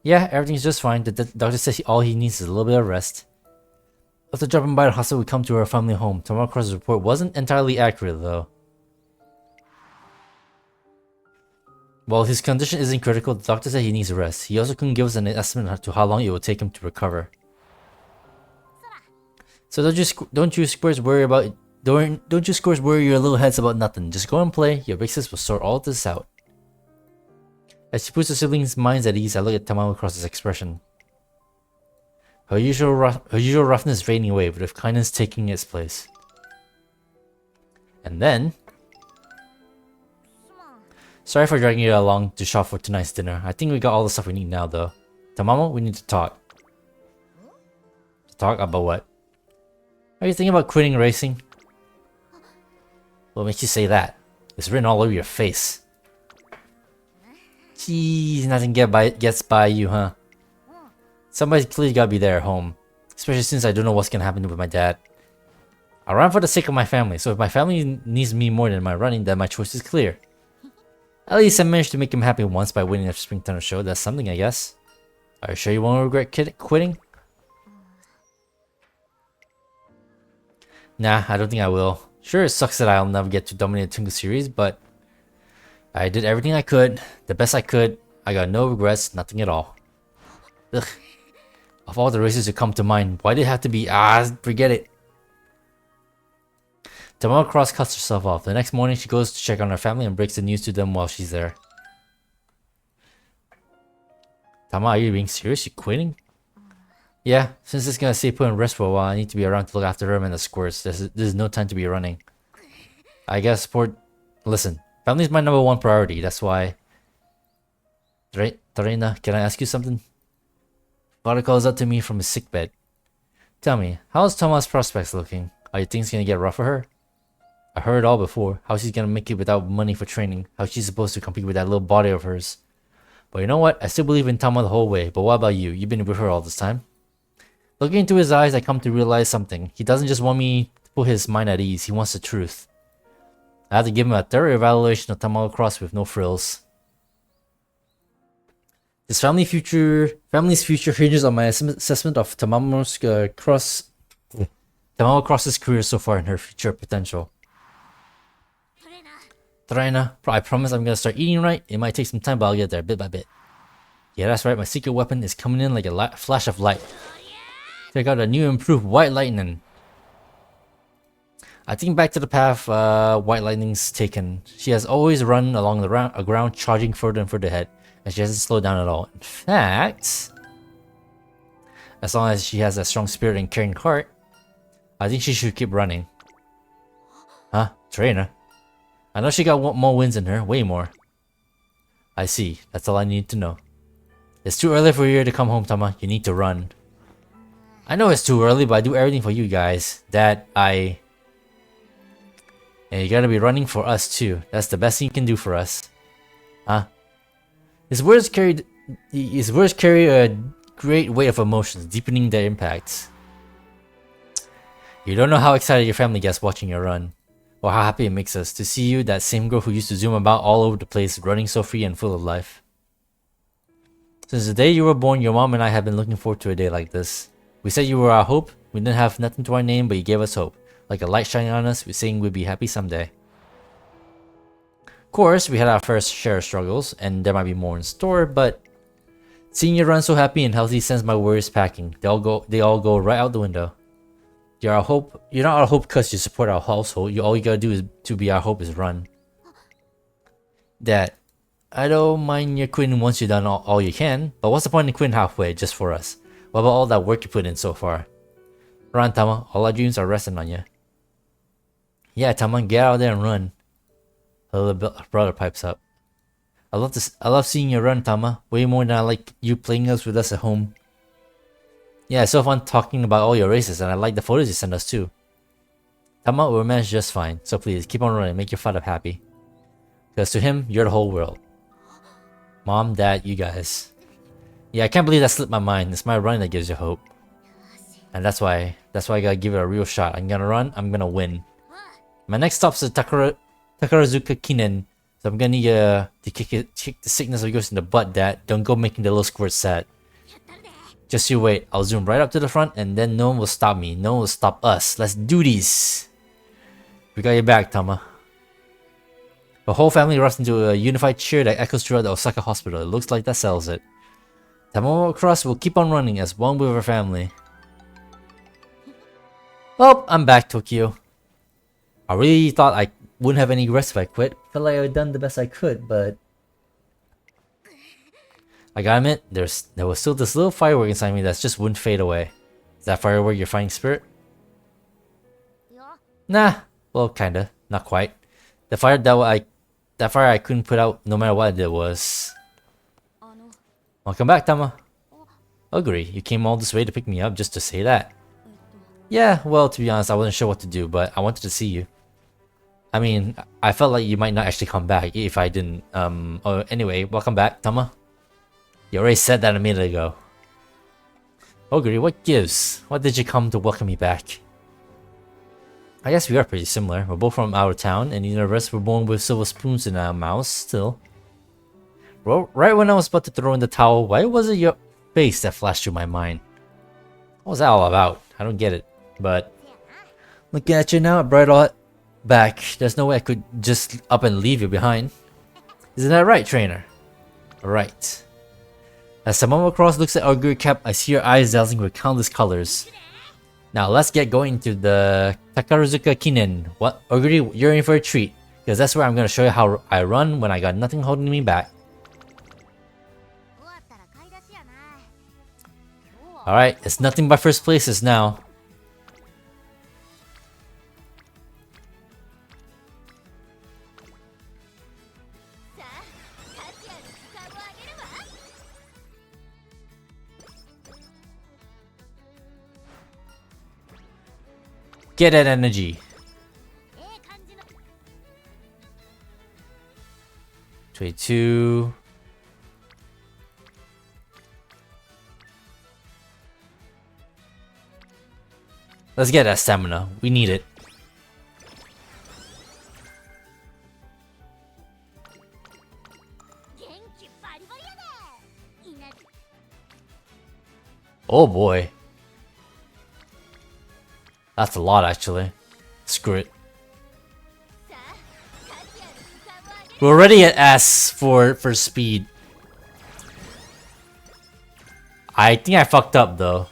Yeah, everything's just fine. The doctor says all he needs is a little bit of rest. After dropping by the hospital, we come to our family home. Tamamo Cross's report wasn't entirely accurate, though. While his condition isn't critical, the doctor said he needs rest. He also couldn't give us an estimate to how long it would take him to recover. So don't you squares worry your little heads about nothing. Just go and play. Your big sis will sort all this out. As she puts her siblings' minds at ease, I look at Tamamo Cross's expression. Her usual roughness fading away, but with kindness taking its place. And then... Sorry for dragging you along to shop for tonight's dinner. I think we got all the stuff we need now, though. Tamamo, we need to talk. To talk about what? Are you thinking about quitting racing? What makes you say that? It's written all over your face. Jeez, nothing gets by you, huh? Somebody's clearly gotta be there at home. Especially since I don't know what's gonna happen with my dad. I run for the sake of my family, so if my family needs me more than my running, then my choice is clear. At least I managed to make him happy once by winning the Spring Thunder show. That's something, I guess. Are you sure you won't regret quitting? Nah, I don't think I will. Sure, it sucks that I'll never get to dominate the Tunga series, but I did everything I could, the best I could. I got no regrets, nothing at all. Ugh. Of all the races that come to mind, why did it have to be? Forget it. Tamamo Cross cuts herself off. The next morning, she goes to check on her family and breaks the news to them while she's there. Tama, are you being serious? You quitting? Yeah, since it's gonna stay put in rest for a while, I need to be around to look after her and the squirts. There's no time to be running. I guess listen, family's my #1 priority. That's why. Torena, can I ask you something? Father calls out to me from his sickbed. Tell me, how's Toma's prospects looking? Are you things gonna get rough for her? I heard it all before. How she's gonna make it without money for training. How she's supposed to compete with that little body of hers. But you know what? I still believe in Tama the whole way. But what about you? You've been with her all this time. Looking into his eyes, I come to realize something. He doesn't just want me to put his mind at ease. He wants the truth. I have to give him a thorough evaluation of Tamamo Cross with no frills. This family's future hinges on my assessment of Tamamo Cross's career so far and her future potential. Torena, I promise I'm gonna start eating right. It might take some time, but I'll get there bit by bit. Yeah, that's right. My secret weapon is coming in like a flash of light. Check out a new improved White Lightning. I think back to the path White Lightning's taken. She has always run along the ground, charging further and further ahead, and she hasn't slowed down at all. In fact, as long as she has a strong spirit and caring heart, I think she should keep running. Huh? Trainer? I know she got more wins in her, way more. I see. That's all I need to know. It's too early for you to come home, Tama. You need to run. I know it's too early, but I do everything for you guys. And you gotta be running for us too. That's the best thing you can do for us. Huh? His words carry a great weight of emotions, deepening their impact. You don't know how excited your family gets watching you run. Or how happy it makes us to see you, that same girl who used to zoom about all over the place, running so free and full of life. Since the day you were born, your mom and I have been looking forward to a day like this. We said you were our hope. We didn't have nothing to our name, but you gave us hope. Like a light shining on us, we're saying we'd be happy someday. Of course, we had our first share of struggles, and there might be more in store, but seeing you run so happy and healthy sends my worries packing. They all go right out the window. You're our hope. You're not our hope because you support our household. All you gotta do is to be our hope is run. Dad, I don't mind your quitting once you've done all you can, but what's the point in quitting halfway just for us? What about all that work you put in so far? Run, Tama. All our dreams are resting on you. Yeah, Tama, get out there and run. Her little brother pipes up. I love seeing you run, Tama. Way more than I like you playing with us at home. Yeah, it's so fun talking about all your races, and I like the photos you send us too. Tama will manage just fine, so please keep on running, make your father happy. Because to him, you're the whole world. Mom, Dad, you guys. Yeah, I can't believe that slipped my mind. It's my running that gives you hope. And that's why I gotta give it a real shot. I'm gonna run, I'm gonna win. My next stop's the Takarazuka Kinen. So I'm gonna need you to kick the sickness of yours in the butt, Dad. Don't go making the little squirt sad. Just you wait. I'll zoom right up to the front and then no one will stop me. No one will stop us. Let's do this. We got your back, Tama. The whole family rushed into a unified cheer that echoes throughout the Osaka hospital. It looks like that sells it. Tamamo Cross will keep on running as one with our family. Oh, I'm back, Tokyo. I really thought I wouldn't have any regrets if I quit. Felt like I had done the best I could, but I gotta admit, there was still this little firework inside me that just wouldn't fade away. Is that firework your fighting spirit? Nah, well, kinda, not quite. The fire I couldn't put out no matter what I did was. Welcome back, Tama. Agree, you came all this way to pick me up just to say that. Yeah, well, to be honest, I wasn't sure what to do, but I wanted to see you. I mean, I felt like you might not actually come back if I didn't. Anyway, welcome back, Tama. You already said that a minute ago. Ogre, what gives? Why did you come to welcome me back? I guess we are pretty similar. We're both from our town, and the rest were born with silver spoons in our mouths still. Well, right when I was about to throw in the towel, why was it your face that flashed through my mind? What was that all about? I don't get it. But looking at you now, I brought it all back. There's no way I could just up and leave you behind. Isn't that right, trainer? Right. As Tamamo Cross looks at Ogre Cap, I see your eyes dazzling with countless colors. Now let's get going to the Takarazuka Kinen. What? Ogre, you're in for a treat. Because that's where I'm going to show you how I run when I got nothing holding me back. Alright, it's nothing but first places now. Get that energy. 22. Let's get that stamina. We need it. Oh boy. That's a lot actually. Screw it. We're already at S for speed. I think I fucked up though.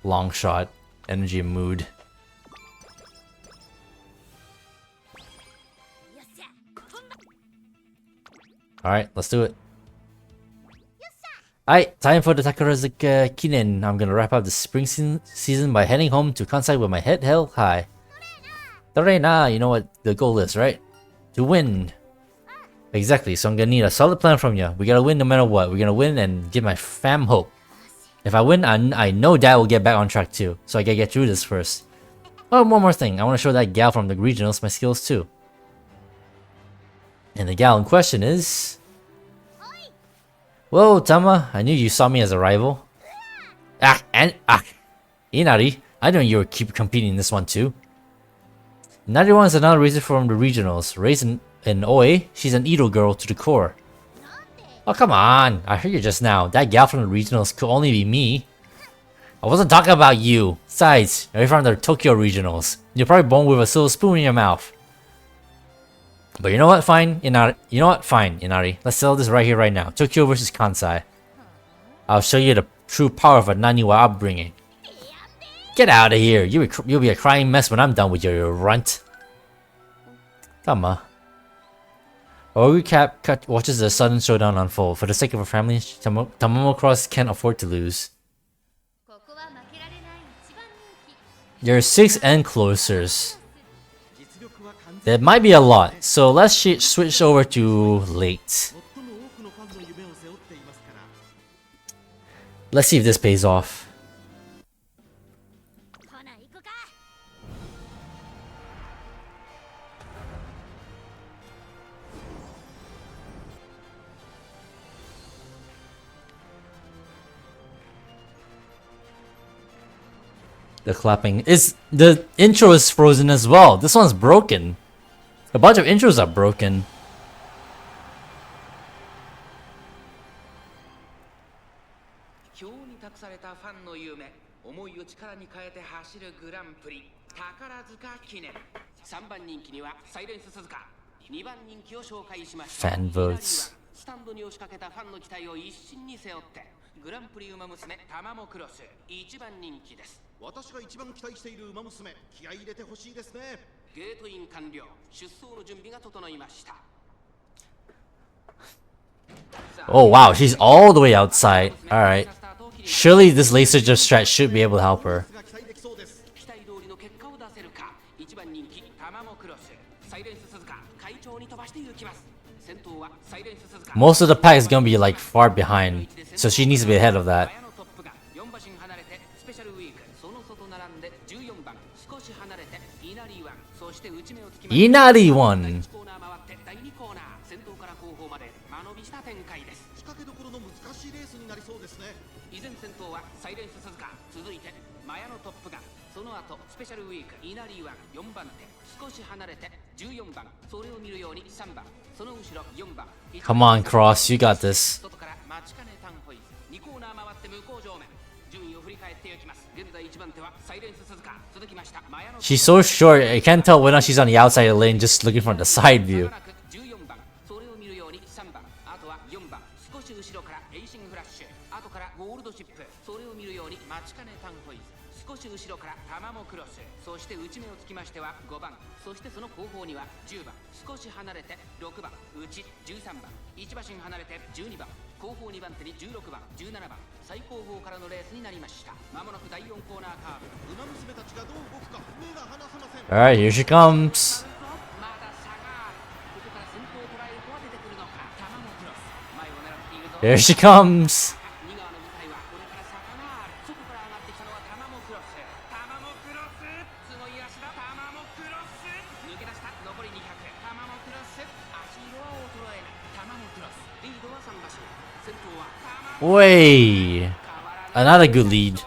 Long shot, energy and mood. Alright, let's do it. Alright, time for the Takarazuka Kinen. I'm gonna wrap up the spring season by heading home to Kansai with my head held high. Torena, you know what the goal is, right? To win. Exactly, so I'm gonna need a solid plan from you. We gotta win no matter what. We're gonna win and give my fam hope. If I win, I know Dad will get back on track too. So I gotta get through this first. Oh, one more thing. I wanna show that gal from the regionals my skills too. And the gal in question is... Whoa, Tama, I knew you saw me as a rival. Inari, I know you'll keep competing in this one too. Inari one is another racer from the regionals. Raised in OA, she's an Edo girl to the core. Oh, come on. I heard you just now. That gal from the regionals could only be me. I wasn't talking about you. Besides, you're from the Tokyo regionals. You're probably born with a silver spoon in your mouth. But you know what? Fine, Inari. You know what? Fine, Inari. Let's settle this right here, right now. Tokyo versus Kansai. I'll show you the true power of a Naniwa upbringing. Get out of here. You'll be a crying mess when I'm done with you runt. Tama. Our recap watches the sudden showdown unfold. For the sake of our family, Tamamo Cross can't afford to lose. There are 6 end closers. That might be a lot, so let's switch over to late. Let's see if this pays off. The clapping is the intro is frozen as well. This one's broken. A bunch of intros are broken. Fan votes. グランプリウマ娘タマモクロス一番人気です。私が一番期待しているウマ娘、気合い入れてほしいですね。ゲートイン完了。出走の準備が整いました。Oh wow, she's all the way outside. Alright. Surely this laser just strat should be able to help her. Most of the pack is gonna be like far behind, so she needs to be ahead of that. Inari won! Come on, Cross, you got this. She's so short, I can't tell whether she's on the outside of the lane just looking from the side view. Alright, here she comes. Here she comes. Way, another good lead.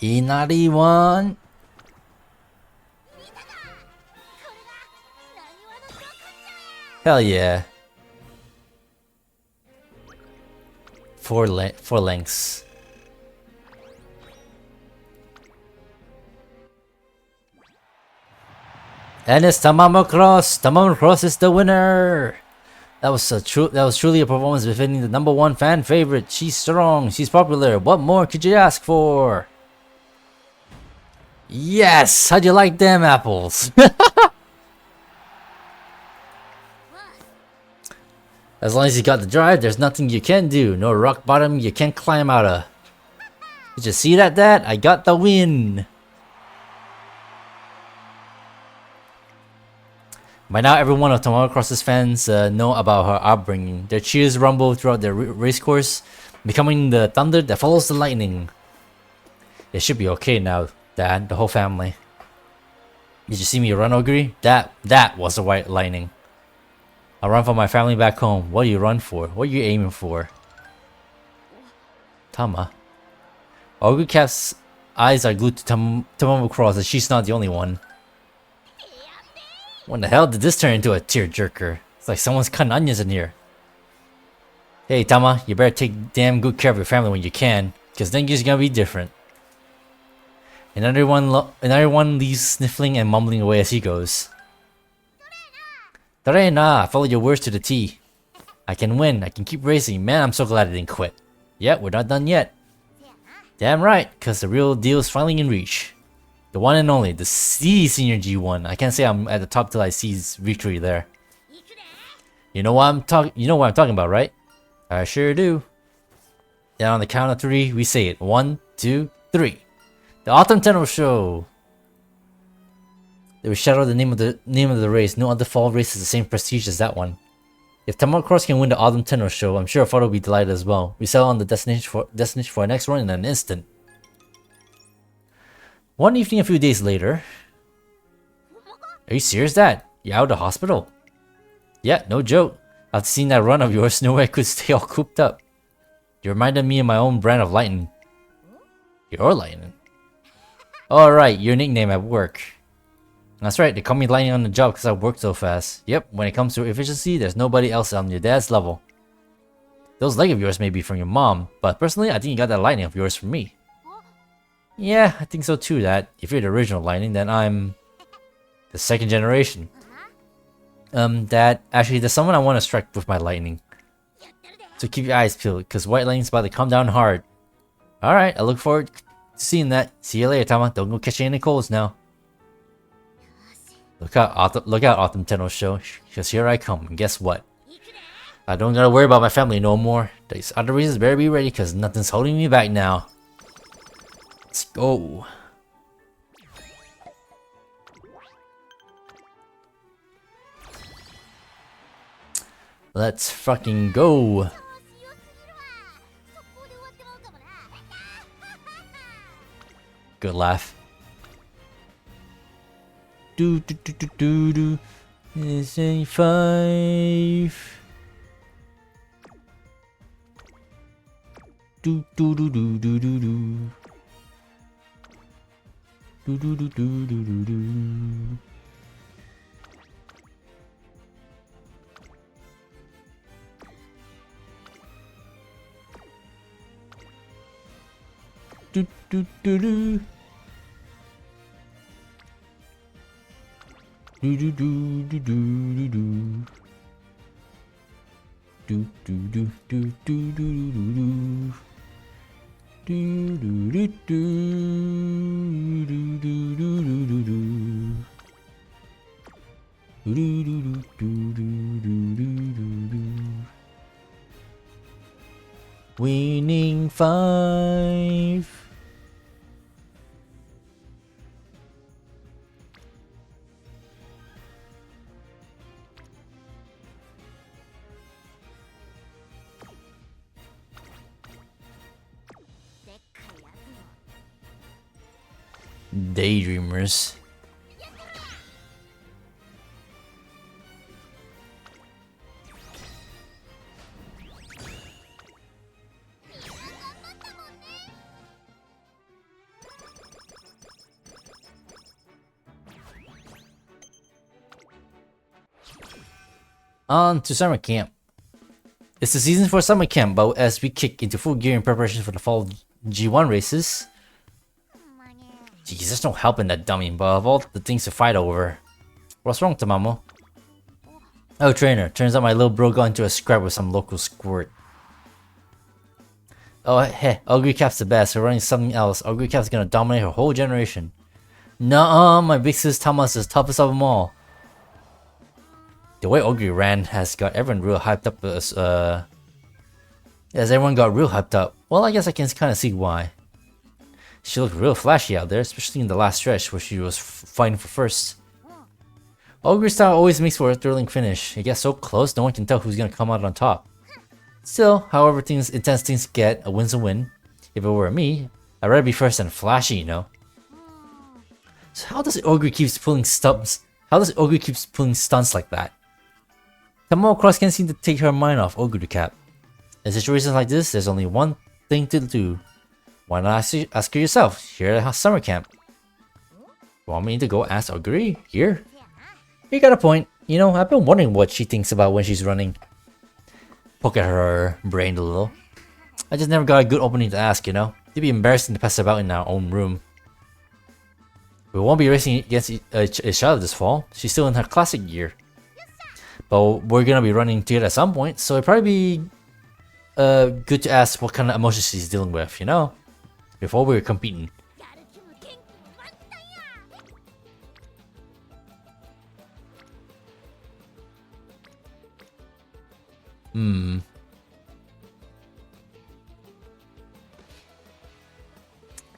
Inari won. Hell yeah. Four lengths. And it's Tamamo Cross. Tamamo Cross is the winner. That was truly a performance befitting the #1 fan favorite. She's strong. She's popular. What more could you ask for? Yes. How'd you like them apples? As long as you got the drive, there's nothing you can't do. No rock bottom you can't climb out of. Did you see that, Dad? I got the win. By now, every one of Tamamo Cross's fans know about her upbringing. Their cheers rumble throughout the racecourse, becoming the thunder that follows the lightning. It should be okay now, Dad, the whole family. Did you see me run, Ogre? That was the white lightning. I run for my family back home. What do you run for? What are you aiming for? Tama. Ogre Cap's eyes are glued to Tamamo Cross, and she's not the only one. When the hell did this turn into a tearjerker? It's like someone's cutting onions in here. Hey Tama, you better take damn good care of your family when you can, because then you're gonna be different. And everyone leaves sniffling and mumbling away as he goes. Tarena, I follow your words to the T. I can win, I can keep racing. Man, I'm so glad I didn't quit. Yet, we're not done yet. Damn right, because the real deal is finally in reach. The one and only, the C Senior G1. I can't say I'm at the top till I see victory there. You know what I'm talking about, right? I sure do. Then on the count of 3, we say it. 1, 2, 3. The Autumn Tenno Show. They will shadow the name of the race. No other fall race has the same prestige as that one. If Tamamo Cross can win the Autumn Tenno Show, I'm sure our father will be delighted as well. We settle on the destination for our next run in an instant. One evening a few days later. Are you serious, Dad? You're out of the hospital? Yeah, no joke. After seeing that run of yours, no way I could stay all cooped up. You reminded me of my own brand of lightning. Your lightning? Alright, your nickname at work. That's right, they call me lightning on the job because I work so fast. Yep, when it comes to efficiency, there's nobody else on your dad's level. Those legs of yours may be from your mom, but personally, I think you got that lightning of yours from me. Yeah, I think so too, Dad. If you're the original lightning, then I'm the second generation. Dad, actually, there's someone I want to strike with my lightning. So keep your eyes peeled, because white lightning's about to come down hard. Alright, I look forward to seeing that. See you later, Tama. Don't go catching any colds now. Look out, Autumn Tenno Show, because here I come, and guess what? I don't gotta worry about my family no more. These other reasons better be ready, because nothing's holding me back now. Let's go. Let's fucking go. Good laugh. Do do do do do do. It's a 5. Do do do do do do do. Do do do do do do do. Do do do do. Do do do do do do do. Do do do do do do do do. Do do do do do do do do do do. Do do do do do do do do. Winning 5. Daydreamers. On to summer camp. It's the season for summer camp, but as we kick into full gear in preparation for the fall G1 races. Jeez, there's no help in that dummy, but of all the things to fight over. What's wrong, Tamamo? Oh, trainer, turns out my little bro got into a scrap with some local squirt. Oh, hey, Ugly Cap's the best, we're running something else. Ugly Cap's gonna dominate her whole generation. Nuh-uh, my big sis Tama's the toughest of them all. The way Ogre ran has got everyone real hyped up as everyone got real hyped up. Well, I guess I can kind of see why. She looked real flashy out there, especially in the last stretch where she was fighting for first. Ogre style always makes for a thrilling finish. It gets so close, no one can tell who's gonna come out on top. Still, however intense things get, a win's a win. If it were me, I'd rather be first and flashy, you know? So how does Ogre keeps pulling stunts? How does Ogre keeps pulling stunts like that? Tamamo Cross can't seem to take her mind off Ogre Cap. In situations like this, there's only one thing to do. Why not ask her yourself here at summer camp? Want me to go ask Ogre here? You got a point. You know, I've been wondering what she thinks about when she's running. Poke at her brain a little. I just never got a good opening to ask, you know? It'd be embarrassing to pass about in our own room. We won't be racing against each other this fall. She's still in her classic year. But we're gonna be running together at some point, so it'd probably be good to ask what kind of emotions she's dealing with, you know? Before we were competing.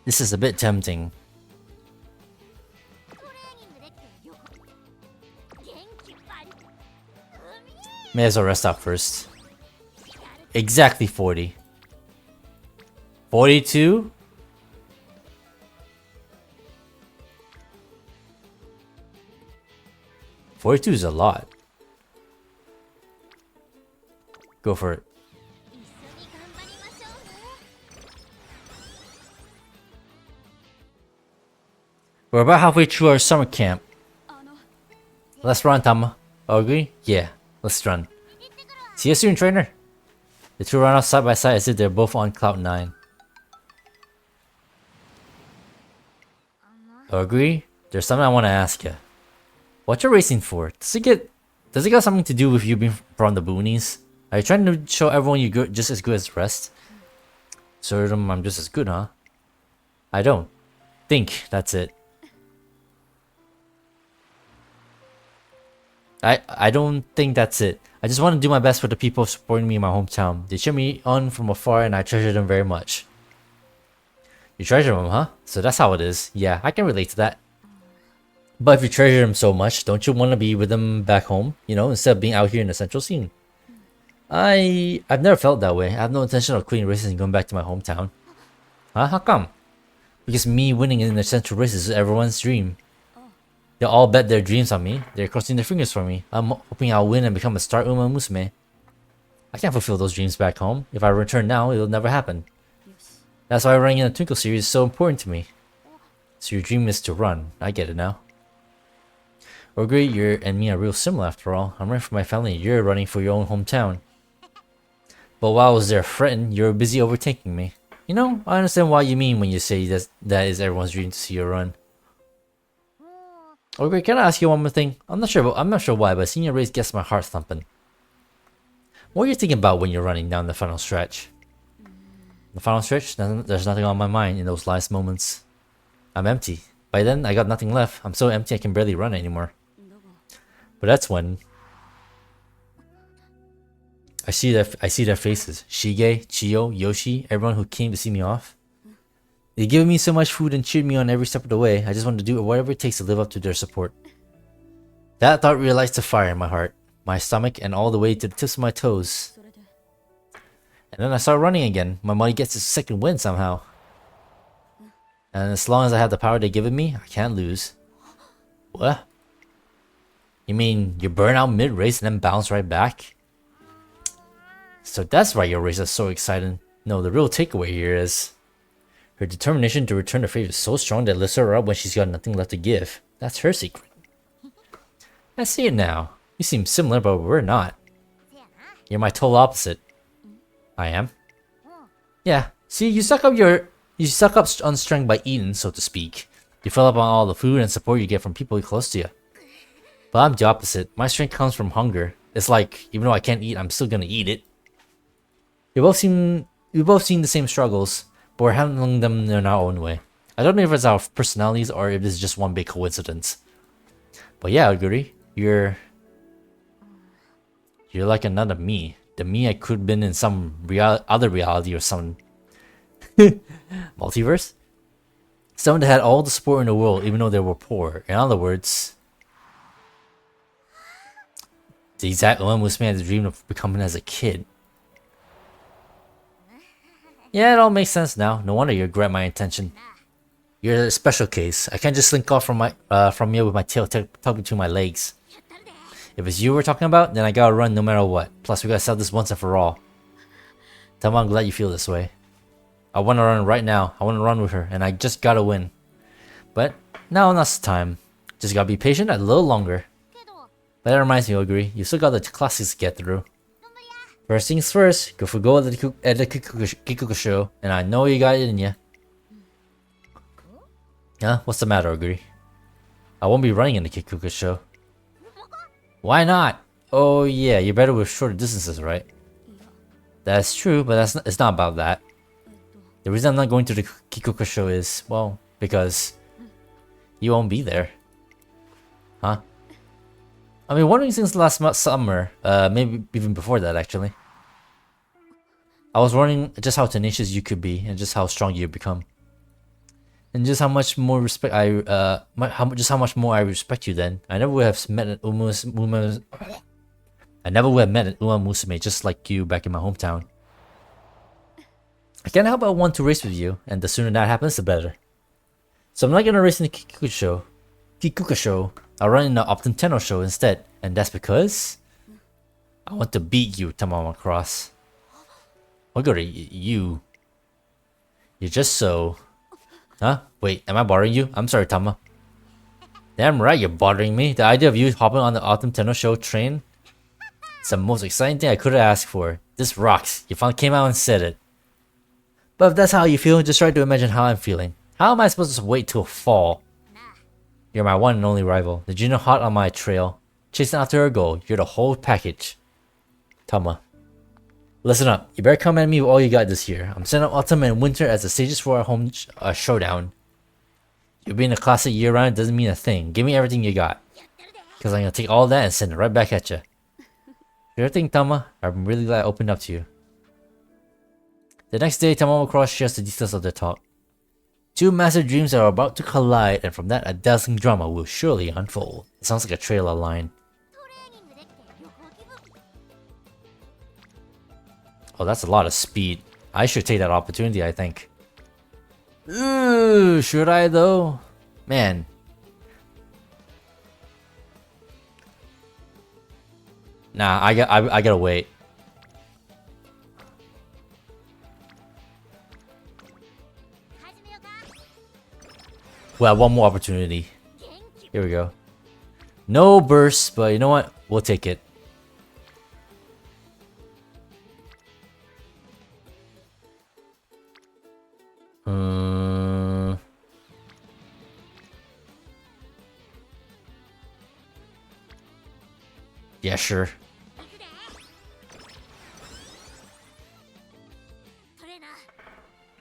This is a bit tempting. May as well rest out first. Exactly 40. 42? $42 is a lot. Go for it. We're about halfway through our summer camp. Let's run, Tama. Agree? Yeah, let's run. See you soon, trainer. The two run off side by side as if they're both on cloud 9. Agree? There's something I want to ask you. What you're racing for? Does it got something to do with you being from the boonies? Are you trying to show everyone you're just as good as the rest? So I'm just as good, huh? I don't think that's it. I don't think that's it. I just want to do my best for the people supporting me in my hometown. They cheer me on from afar and I treasure them very much. You treasure them, huh? So that's how it is. Yeah, I can relate to that. But if you treasure them so much, don't you want to be with them back home? You know, instead of being out here in the central scene. I've never felt that way. I have no intention of quitting races and going back to my hometown. Huh? How come? Because me winning in the central races is everyone's dream. They all bet their dreams on me. They're crossing their fingers for me. I'm hoping I'll win and become a star Umamusume. I can't fulfill those dreams back home. If I return now, it'll never happen. That's why running in the Twinkle series is so important to me. So your dream is to run. I get it now. Ogre, you and me are real similar after all. I'm running for my family and you're running for your own hometown. But while I was there fretting, you were busy overtaking me. You know, I understand what you mean when you say that is everyone's dream to see you run. Okay, can I ask you one more thing? I'm not sure why, but seeing your race gets my heart thumping. What are you thinking about when you're running down the final stretch? The final stretch? There's nothing on my mind in those last moments. I'm empty. By then, I got nothing left. I'm so empty I can barely run anymore. But that's when I see their faces. Shige, Chiyo, Yoshi, everyone who came to see me off. They gave me so much food and cheered me on every step of the way. I just wanted to do whatever it takes to live up to their support. That thought realized the fire in my heart, my stomach, and all the way to the tips of my toes. And then I started running again. My body gets its second wind somehow. And as long as I have the power they've given me, I can't lose. What? You mean you burn out mid-race and then bounce right back? So that's why your race is so exciting. No, the real takeaway here is her determination to return the favor is so strong that it lifts her up when she's got nothing left to give. That's her secret. I see it now. You seem similar, but we're not. You're my total opposite. I am? Yeah. See, you suck up on strength by eating, so to speak. You fill up on all the food and support you get from people close to you. But I'm the opposite. My strength comes from hunger. It's like, even though I can't eat, I'm still gonna eat it. We both seen the same struggles, but we're handling them in our own way. I don't know if it's our personalities or if it's just one big coincidence. But yeah, I agree. You're like another me. The me I could have been in some other reality or some multiverse. Someone that had all the support in the world even though they were poor. In other words, the exact Umamusume had the dream of becoming as a kid. Yeah, it all makes sense now. No wonder you regret my intention. You're a special case. I can't just slink off from you with my tail tucked between my legs. If it's you we're talking about, then I gotta run no matter what. Plus, we gotta settle this once and for all. Tell me I'm glad you feel this way. I wanna run right now. I wanna run with her, and I just gotta win. But now now's the time. Just gotta be patient a little longer. But that reminds me, Oguri, you still got the classics to get through. First things first, go for gold at the Kikuko show, and I know you got it in ya. Huh? What's the matter, Oguri? I won't be running in the Kikuko show. Why not? Oh yeah, you're better with shorter distances, right? That's true, but it's not about that. The reason I'm not going to the Kikuko show is, well, because you won't be there. Huh? I've been wondering since last summer, maybe even before that actually. I was wondering just how tenacious you could be, and just how strong you become, and just how much more respect how much more I respect you. Then I never would have met an Umamusume just like you back in my hometown. I can't help but want to race with you, and the sooner that happens, the better. So I'm not gonna race in the Kikuka show. I'll run in the Optum Tenno show instead, and that's because I want to beat you, Tamamo Cross. Oguri, you're just so... Huh? Wait, am I bothering you? I'm sorry, Tama. Damn right you're bothering me. The idea of you hopping on the Autumn Tenno show train, it's the most exciting thing I could have asked for. This rocks. You finally came out and said it. But if that's how you feel, just try to imagine how I'm feeling. How am I supposed to wait till fall? You're my one and only rival. The junior hot on my trail. Chasing after a goal. You're the whole package. Tama. Listen up. You better come at me with all you got this year. I'm setting up autumn and winter as the stages for our home showdown. You being a classic year round doesn't mean a thing. Give me everything you got. Because I'm going to take all that and send it right back at you. Sure thing, Tama. I'm really glad I opened up to you. The next day, Tamamo Cross shares the details of their talk. Two massive dreams are about to collide, and from that, a dazzling drama will surely unfold. It sounds like a trailer line. Oh, that's a lot of speed. I should take that opportunity, I think. Ooh, should I though? Man. Nah, I gotta wait. Well, one more opportunity. Here we go. No burst, but you know what? We'll take it. Yeah, sure.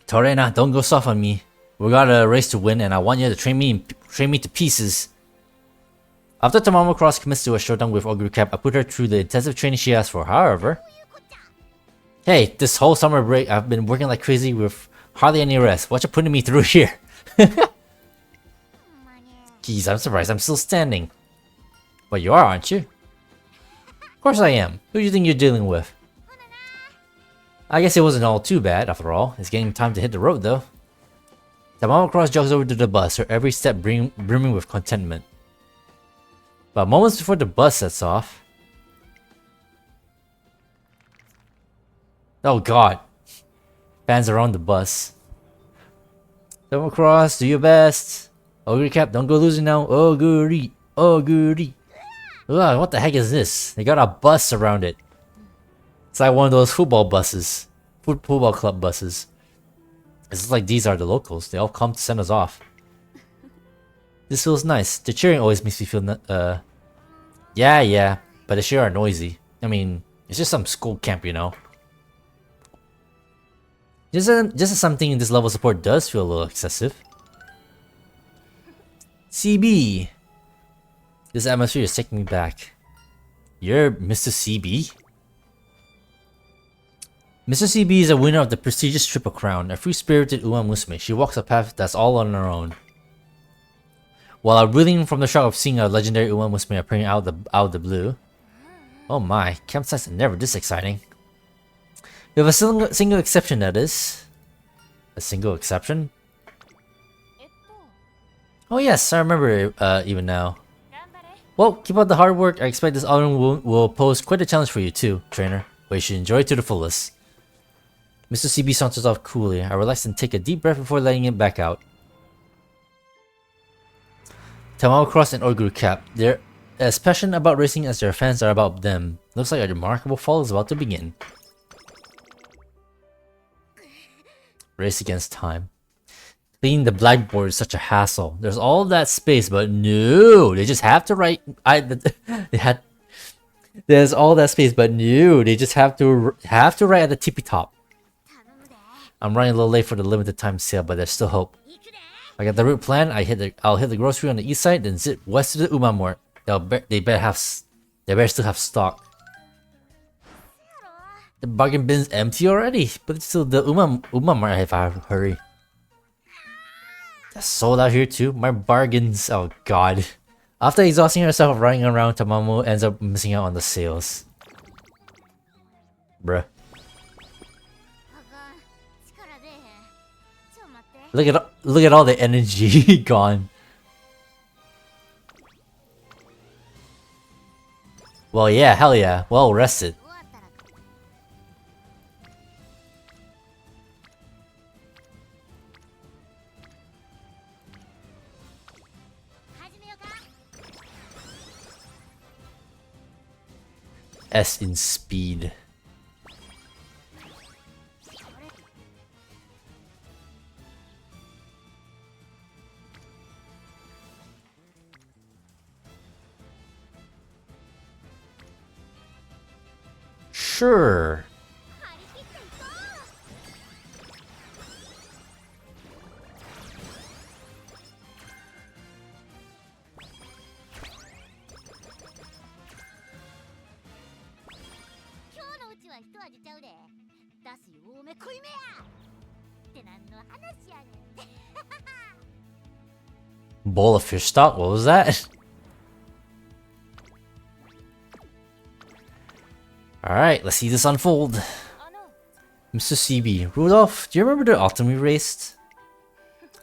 Torena, don't go soft on me. We got a race to win, and I want you to train me to pieces. After Tamamo Cross commits to a showdown with Ogre Cap, I put her through the intensive training she asked for. However, hey, this whole summer break, I've been working like crazy with hardly any rest. What you putting me through here? Jeez, I'm surprised I'm still standing. But you are, aren't you? Of course I am. Who do you think you're dealing with? I guess it wasn't all too bad, after all. It's getting time to hit the road, though. Tamamo Cross jogs over to the bus, her every step brimming with contentment. But moments before the bus sets off... Oh god. Fans around the bus. Tamamo Cross, do your best. Ogre Cap, don't go losing now. Oguri. Oguri. Ugh, what the heck is this? They got a bus around it. It's like one of those football buses. Football club buses. It's like these are the locals. They all come to send us off. This feels nice. The cheering always makes me feel... Yeah, but they sure are noisy. I mean, it's just some school camp, you know. Just something in this level of support does feel a little excessive. CB! This atmosphere is taking me back. You're Mr. CB? Mr. CB is a winner of the prestigious Triple Crown, a free-spirited Umamusume. She walks a path that's all on her own. While I'm reeling from the shock of seeing a legendary Umamusume appearing out of the blue. Oh my, campsites are never this exciting. With a single exception, that is. A single exception? Oh yes, I remember even now. Well, keep up the hard work. I expect this autumn will pose quite a challenge for you too, trainer. But you should enjoy it to the fullest. Mr. CB saunters off coolly. I relax and take a deep breath before letting it back out. Tamamo Cross and Oguru Cap. They're as passionate about racing as their fans are about them. Looks like a remarkable fall is about to begin. Race against time. Cleaning the blackboard is such a hassle. There's all that space, but no, they just have to write. There's all that space, but no, they just have to write at the tippy top. I'm running a little late for the limited time sale, but there's still hope. I got the route plan. I'll hit the grocery on the east side, then zip west to the Umamusume. They better still have stock. The bargain bin's empty already, but it's still the Umamusume if I hurry. That's sold out here too. My bargains. Oh god. After exhausting herself running around, Tamamo ends up missing out on the sales. Bruh. Look at all the energy gone. Well, yeah, hell yeah. Well rested. S in speed. Sure. Bowl of fish stock? What was that? Alright, let's see this unfold. Mr. CB, Rudolph, do you remember the autumn we raced?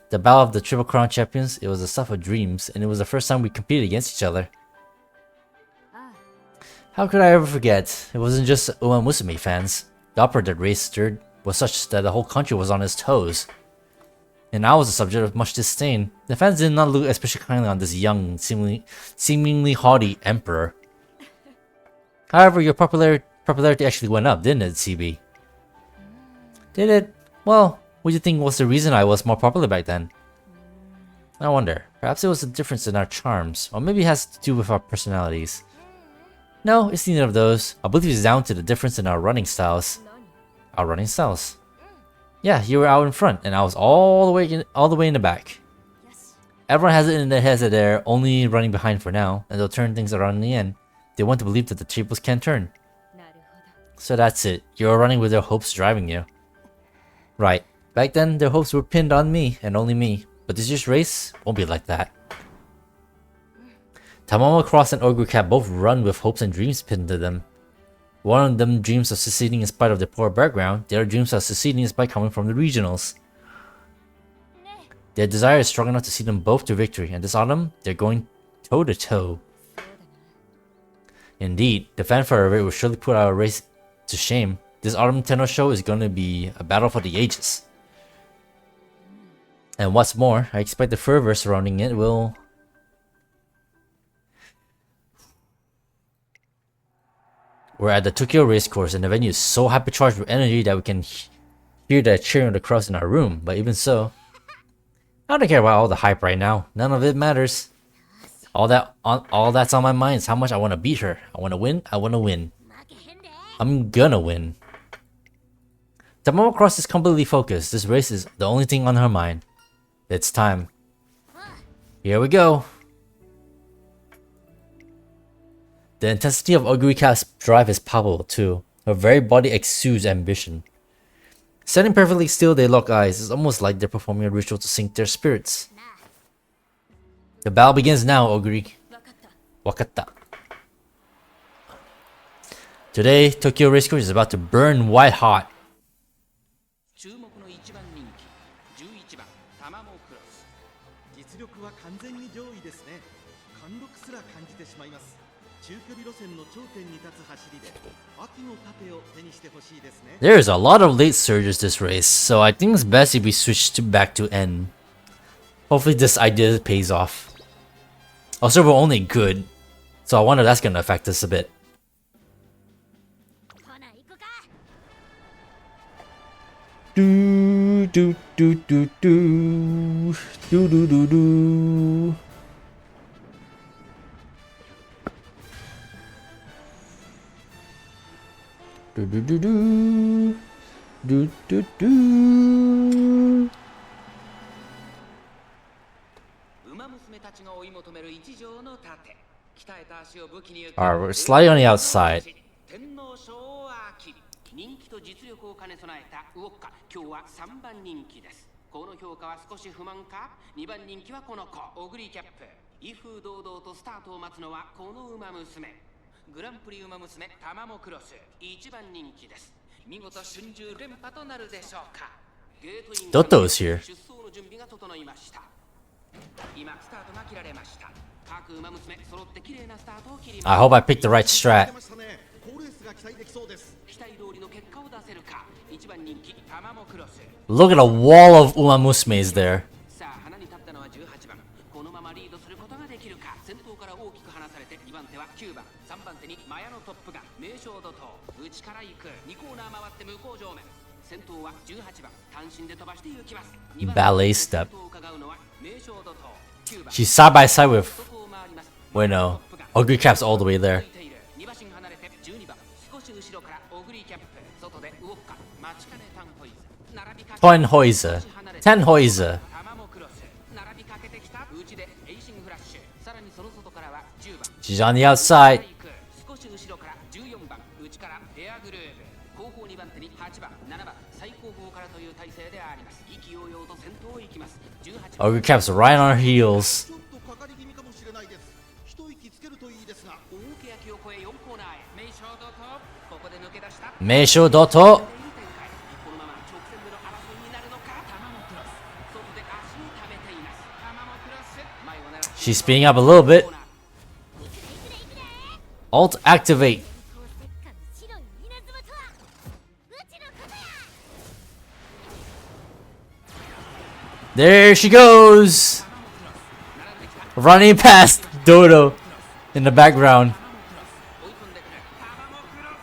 The battle of the Triple Crown Champions? It was the stuff of dreams, and it was the first time we competed against each other. How could I ever forget? It wasn't just Umamusume fans. The uproar that raced third was such that the whole country was on its toes. And I was the subject of much disdain. The fans did not look especially kindly on this young, seemingly haughty emperor. However, your popularity actually went up, didn't it, CB? Did it? Well, what do you think was the reason I was more popular back then? I wonder. Perhaps it was a difference in our charms, or maybe it has to do with our personalities. No, it's neither of those. I believe it's down to the difference in our running styles. Our running styles? Yeah, you were out in front, and I was all the way in the back. Everyone has it in their heads that they're only running behind for now, and they'll turn things around in the end. They want to believe that the tables can turn. So that's it. You're running with their hopes driving you. Right. Back then, their hopes were pinned on me, and only me. But this year's race won't be like that. Tamamo Cross and Oguru Cap both run with hopes and dreams pinned to them. One of them dreams of succeeding in spite of their poor background, the other dreams of succeeding despite coming from the regionals. Their desire is strong enough to see them both to victory, and this autumn, they're going toe to toe. Indeed, the fanfare of it will surely put our race to shame. This autumn Tenno show is going to be a battle for the ages. And what's more, I expect the fervor surrounding it will... We're at the Tokyo racecourse, and the venue is so hypercharged with energy that we can hear the cheering of the crowds in our room. But even so, I don't care about all the hype right now. None of it matters. All that's on my mind is how much I want to beat her. I want to win. I want to win. I'm gonna win. Tamamo Cross is completely focused. This race is the only thing on her mind. It's time. Here we go. The intensity of Oguri Cap's drive is palpable too. Her very body exudes ambition. Standing perfectly still, they lock eyes. It's almost like they're performing a ritual to sync their spirits. The battle begins now, Oguri. Wakatta. Today, Tokyo Racecourse is about to burn white hot. 完全に上位ですね。貫禄すら感じてしまいます。中距離路線の頂点に立つ走りで秋の盾を手にしてほしいですね。 There's a lot of late surges this race, so I think it's best if we switch back to N. Hopefully this idea pays off. Also, we're only good, so I wonder if that's gonna affect us a bit. ほな行くか。 Do do do do do do do do do. Do do do do do do do. 馬娘たちが追い求める一条の盾。鍛えた足を武器に Alright, we're sliding on the outside. 天皇賞を秋人気と実力を兼ね備えたウォッカ。今日は3番人気です。この評価は少し不満か。2番人気はこの子オグリーキャップ。威風堂々とスタートを待つのはこの馬娘。グランプリ馬娘タマモクロス1番人気です。見事春秋連覇となるでしょうか。ゲートイン Dotto's here. 出走の準備が整いました。今スタートが切られました。各馬娘揃って綺麗なスタートを切りま I す。 hope I picked the right strat. 出ましたね。好レースが期待できそうです。期待通りの結果を出せるか。1番人気タマモクロス。 Look at a wall of Umamusumes there. さあ花に立ったのは18番。このままリードすることができるか。先頭から大きく離されて2番手は9番。3番手にマヤのトップガン名将怒涛。内から行く2コーナー回って向こう上面。先頭は18番。単身で飛ばして行きます。2番 Ballet step. 先頭を伺うのは名将怒涛。9番 She's side by side with. 外を回ります。 Wait, no. Ugly Cap's all the way there. 2馬身離れて12番。少し後ろからオグリーキャップ。外でウォッカ。待ちかねタンホイズ。並びかけ Tannhäuser. Tannhäuser. タマモクロス。並びかけてきた。内でエイシングフラッシュ。さらにその外からは10番。 She's on the outside. 少し後ろから14番。内からエアグルーブ。後方2番手に8番、7番。最後方からという体勢であります。意気揚々と先頭を行きます。18番。 Ugly Cap's right on her heels. ちょっとかかり気味かもしれないです。一息つけるといいですが。大欅を越え4コーナーへ。名将怒涛。ここで抜け出した。 Meisho Dotto. このまま直線での争いになるのか。タマモクロス。外で足を溜めています。タマモクロス。前を狙って She's speeding up a little bit. Alt activate. こうせっかの白い稲妻とはうちのことや。 There she goes. Running past Dodo in the background. 追い込んでくる。タマモクロス。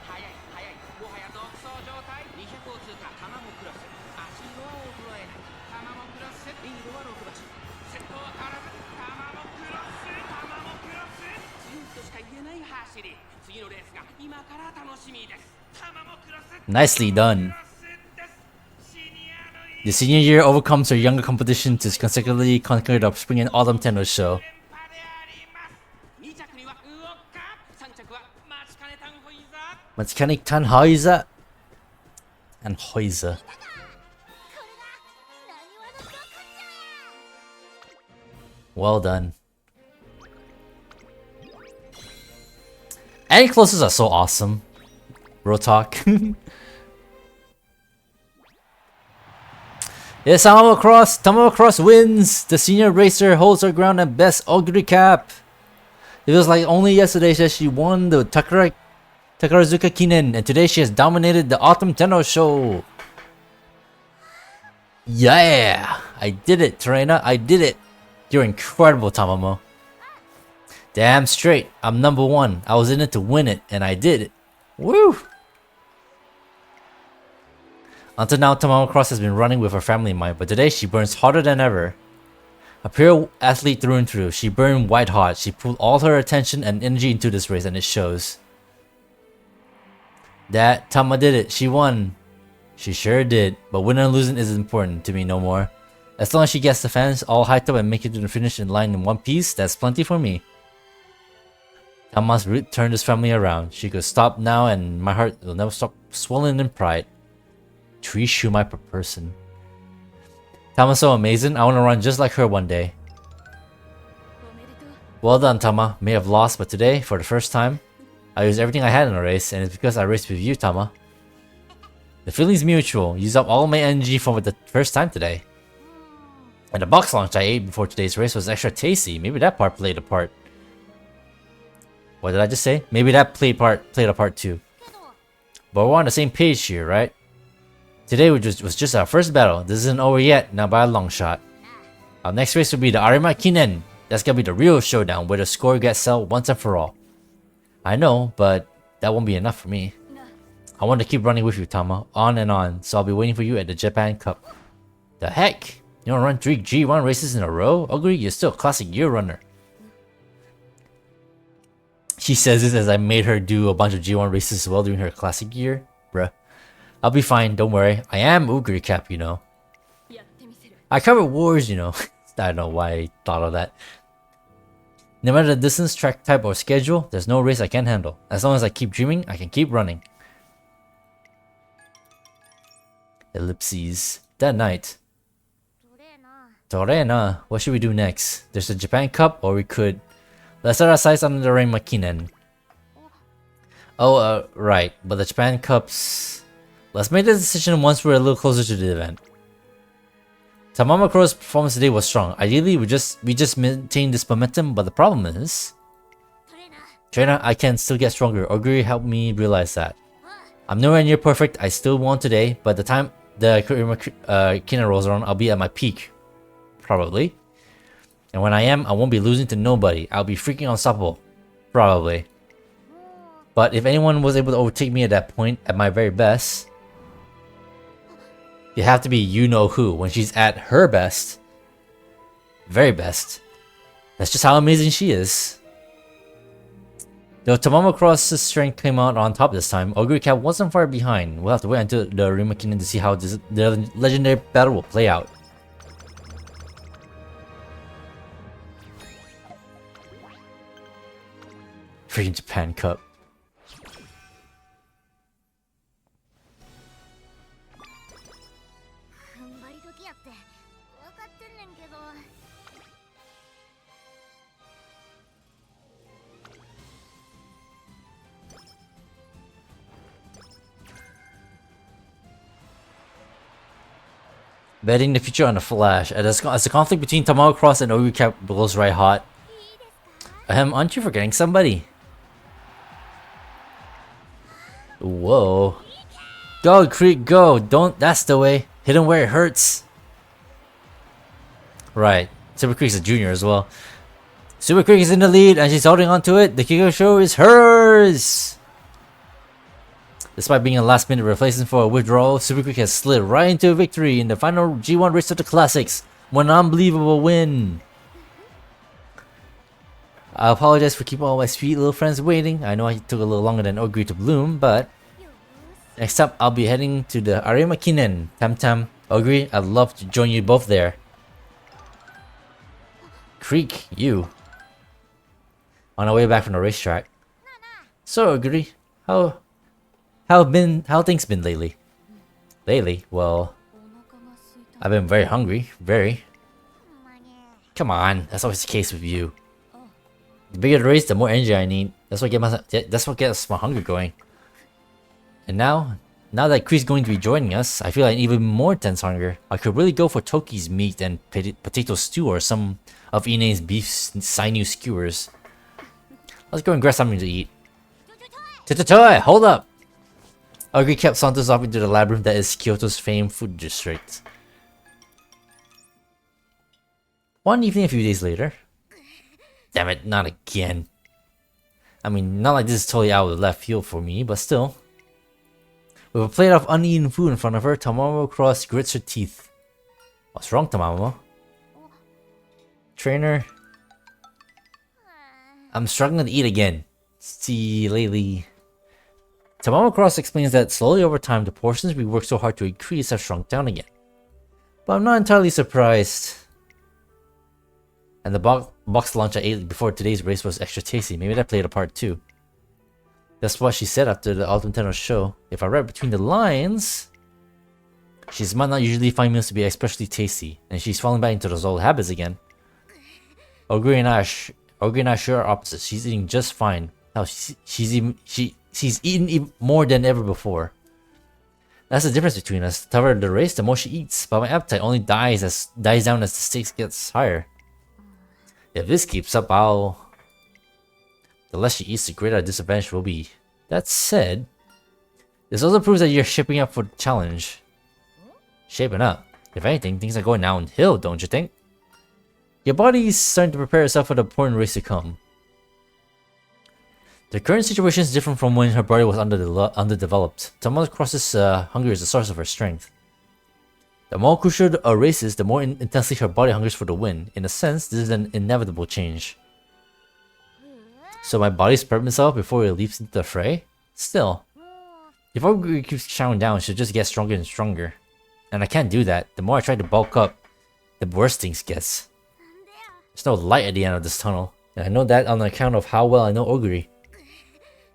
速い速い。もはや独走状態。200を通過。タマモクロス。足色は衰えない。タマモクロス。リードは6馬身。先頭は変わらず。タマモクロス。タマモクロス。強いとしか言えない走り。次のレースが今から楽しみです。タマモクロス。 Nicely done. クロスです。シニアの The senior year overcomes her younger competition to consecutively conquer the spring and autumn tennis show. 連覇であります。2着にはウォッカ。3着はマチカネタンホイザー。 Matsukanik Tannhäuser and Häuser. これが何話のどこっちゃや。 Well done. And closes are so awesome. Real talk. Yes, Tamamo Cross wins. The senior racer holds her ground at best ugly cap. It was like only yesterday that she won the Takarazuka Kinen, and today she has dominated the Autumn Tenno show. Yeah, I did it, Terena. I did it. You're incredible, Tamamo. Damn straight. I'm number one. I was in it to win it, and I did it. Woo! Until now, Tamamo Cross has been running with her family in mind, but today she burns harder than ever. A pure athlete through and through, she burned white hot. She put all her attention and energy into this race, and it shows. That Tama did it. She won. She sure did, but winning or losing isn't important to me no more. As long as she gets the fans all hyped up and make it to the finish in line in one piece, that's plenty for me. Tama's route turned his family around. She could stop now, and my heart will never stop swelling in pride. Tree Shumai per person. Tama's so amazing. I want to run just like her one day. おめでとう。 Well done, Tama. May have lost, but today, for the first time, I used everything I had in a race, and it's because I raced with you, Tama. The feeling's mutual. Used up all my energy for the first time today. And the box lunch I ate before today's race was extra tasty. Maybe that part played a part. What did I just say? Maybe that played a part too. But we're on the same page here, right? Today was just our first battle. This isn't over yet, not by a long shot. Our next race will be the Arima Kinen. That's gonna be the real showdown where the score gets settled once and for all. I know, but that won't be enough for me. I want to keep running with you, Tama, on and on, so I'll be waiting for you at the Japan Cup. The heck? You don't run 3 G1 races in a row? Agree, you're still a classic year runner. She says this as I made her do a bunch of G1 races as well during her classic year. Bruh. I'll be fine, don't worry. I am Uguri Cap, you know. I cover wars, you know. I don't know why I thought of that. No matter the distance, track type, or schedule, there's no race I can't handle. As long as I keep dreaming, I can keep running. Ellipses. That night. Torena. What should we do next? There's the Japan Cup, or we could... Let's set our sights on the Reima Kinen. Oh, right. But the Japan Cups... Let's make the decision once we're a little closer to the event. Tamamo Cross' performance today was strong. Ideally, we just maintain this momentum, but the problem is... Trainer, I can still get stronger. Oguri helped me realize that. I'm nowhere near perfect. I still won today, but the time the Kinen rolls around, I'll be at my peak. Probably. And when I am, I won't be losing to nobody. I'll be freaking unstoppable. Probably. But if anyone was able to overtake me at that point, at my very best... You have to be you-know-who when she's at her best. Very best. That's just how amazing she is. Though Tamamo Cross's strength came out on top this time, Oguri Cap wasn't far behind. We'll have to wait until the Rimakinen to see how the legendary battle will play out. Freaking Japan Cup. Betting the future on a flash. As the conflict between Tamamo Cross and Oguri Cap blows right hot. Aren't you forgetting somebody? Whoa. Go, Creek, go! Don't, that's the way. Hit him where it hurts. Right. Super Creek's a junior as well. Super Creek is in the lead and she's holding on to it. The Kiko Show is hers! Despite being a last-minute replacement for a withdrawal, Super Creek has slid right into a victory in the final G1 race of the Classics. What an unbelievable win! I apologize for keeping all my sweet little friends waiting. I know I took a little longer than Oguri to bloom, but... Next up, I'll be heading to the Arima Kinen. Tam, Oguri, I'd love to join you both there. Creek, you. On our way back from the racetrack. So, Oguri, how things been lately? Lately, well, I've been very hungry, very. Come on, that's always the case with you. The bigger the race, the more energy I need. That's what gets my hunger going. And now that Kree's going to be joining us, I feel like even more intense hunger. I could really go for Toki's meat and potato stew or some of Ine's beef sinew skewers. Let's go and grab something to eat. Toy, hold up! Oguri kept saunters off into the labyrinth that is Kyoto's famed food district. One evening a few days later. Damn it, not again. I mean, not like this is totally out of the left field for me, but still. With a plate of uneaten food in front of her, Tamamo Cross grits her teeth. What's wrong, Tamamo? Trainer? I'm struggling to eat again. See, lately... Tamamo Cross explains that slowly over time, the portions we worked so hard to increase have shrunk down again. But I'm not entirely surprised. And the box lunch I ate before today's race was extra tasty. Maybe that played a part too. That's what she said after the Ultimate Tenno show. If I read between the lines, she might not usually find meals to be especially tasty, and she's falling back into those old habits again. Oguri and I sure are opposites. She's eating just fine. Now she's eaten even more than ever before. That's the difference between us. The tougher the race, the more she eats, but my appetite only dies down as the stakes gets higher. If this keeps up, the less she eats, the greater our disadvantage will be. That said, this also proves that you're shaping up for the challenge. Shaping up? If anything, things are going downhill, don't you think? Your body is starting to prepare itself for the important race to come. The current situation is different from when her body was underdeveloped. Tamamo Cross's hunger is the source of her strength. The more crucial a race is, the more intensely her body hungers for the win. In a sense, this is an inevitable change. So my body's prepped itself before it leaps into the fray? Still, if Ogre keeps chowing down, she'll just get stronger and stronger. And I can't do that. The more I try to bulk up, the worse things gets. There's no light at the end of this tunnel, and I know that on account of how well I know Ogre.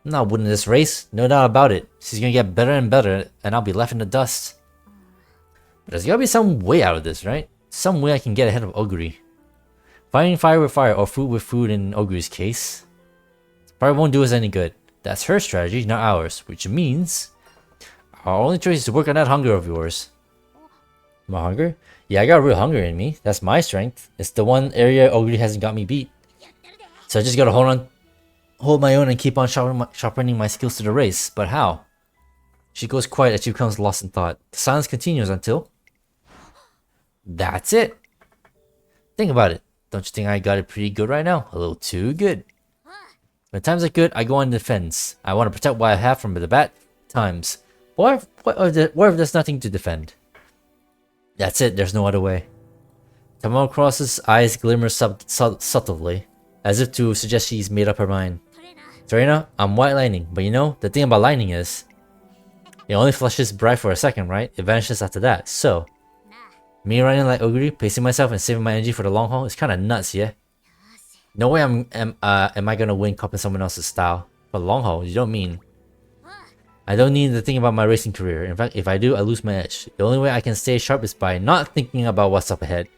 I'm not winning this race, no doubt about it. She's gonna get better and better, and I'll be left in the dust. But there's gotta be some way out of this, right? Some way I can get ahead of Ogre. Fighting fire with fire, or food with food in Ogre's case, probably won't do us any good. That's her strategy, not ours, which means our only choice is to work on that hunger of yours. My hunger? Yeah, I got real hunger in me. That's my strength. It's the one area Ogre hasn't got me beat. So I just gotta hold my own and keep on sharpening my skills to the race. But how? She goes quiet as she becomes lost in thought. The silence continues until... That's it! Think about it. Don't you think I got it pretty good right now? A little too good. When times are good, I go on defense. I want to protect what I have from the bad times. What if there's nothing to defend? That's it, there's no other way. Tamamo Cross's eyes glimmer subtly, as if to suggest she's made up her mind. Serena, I'm white lightning, but you know, the thing about lightning is, it only flashes bright for a second, right? It vanishes after that, so... Me running like Ogre, pacing myself and saving my energy for the long haul is kinda nuts, yeah? No way am I gonna win copying someone else's style. For the long haul, you don't mean... I don't need to think about my racing career. In fact, if I do, I lose my edge. The only way I can stay sharp is by not thinking about what's up ahead.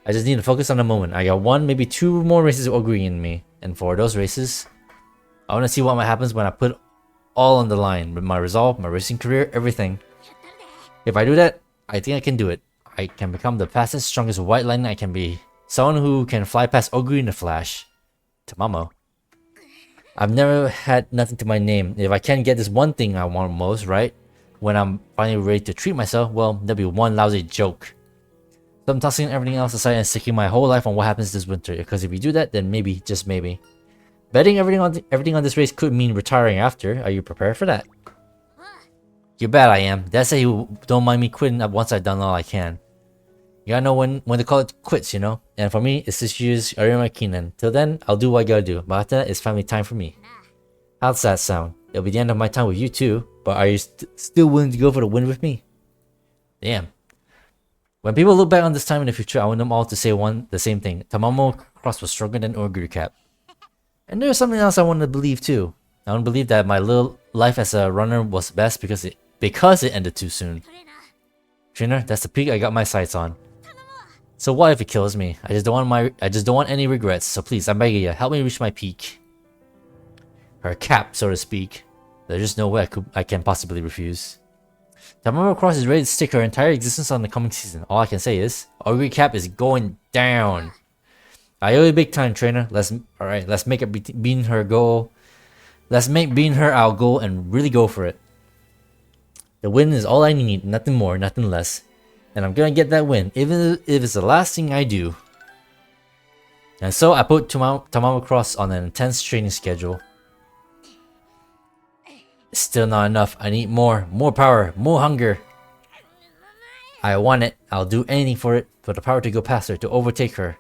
I just need to focus on the moment. I got one, maybe two more races of Ogre in me. And for those races, I want to see what happens when I put all on the line. With my resolve, my racing career, everything. If I do that, I think I can do it. I can become the fastest, strongest white lightning I can be. Someone who can fly past Ogre in a flash. Tamamo. I've never had nothing to my name. If I can't get this one thing I want most, right? When I'm finally ready to treat myself, well, there'll be one lousy joke. So I'm tossing everything else aside and sticking my whole life on what happens this winter. Because if we do that, then maybe, just maybe. Betting everything on this race could mean retiring after. Are you prepared for that? You bet I am. That's say you don't mind me quitting once I've done all I can. You gotta know when to call it quits, you know? And for me, it's this year's Arima Keenan. Till then, I'll do what I gotta do. But after that, it's family time for me. How's that sound? It'll be the end of my time with you too. But are you still willing to go for the win with me? Damn. When people look back on this time in the future, I want them all to say the same thing. Tamamo Cross was stronger than Ogre Cap. And there's something else I want to believe too. I want to believe that my little life as a runner was best because it ended too soon. Trainer, that's the peak I got my sights on. So what if it kills me? I just don't want any regrets. So please, I'm begging you, help me reach my peak. Her cap, so to speak. There's just no way I can possibly refuse. Tamamo Cross is ready to stick her entire existence on the coming season. All I can say is, Ogre Cap is going down. I owe you big time, trainer. Let's make it being her goal. Let's make being her our goal and really go for it. The win is all I need, nothing more, nothing less. And I'm gonna get that win, even if it's the last thing I do. And so I put Tamamo Cross on an intense training schedule. It's still not enough. I need more power, more hunger. I want it. I'll do anything for it, for the power to go past her, to overtake her.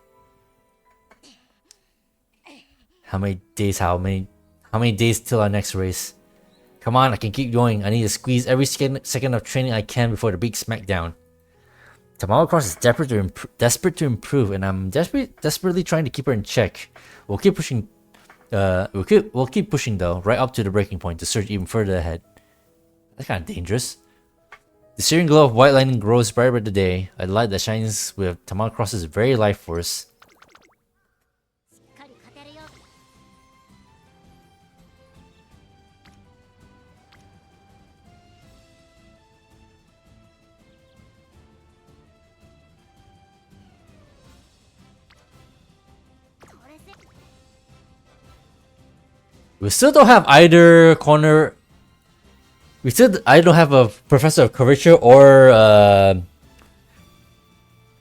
How many days till our next race? Come on, I can keep going. I need to squeeze every second of training I can before the big smackdown. Tamamo Cross is desperate to improve, and I'm desperately trying to keep her in check. We'll keep pushing. We'll keep pushing though, right up to the breaking point to surge even further ahead. That's kind of dangerous. The searing glow of white lightning grows brighter by the day, a light that shines with Tamamo Cross's very life force. We still don't have either corner. I don't have a professor of curvature or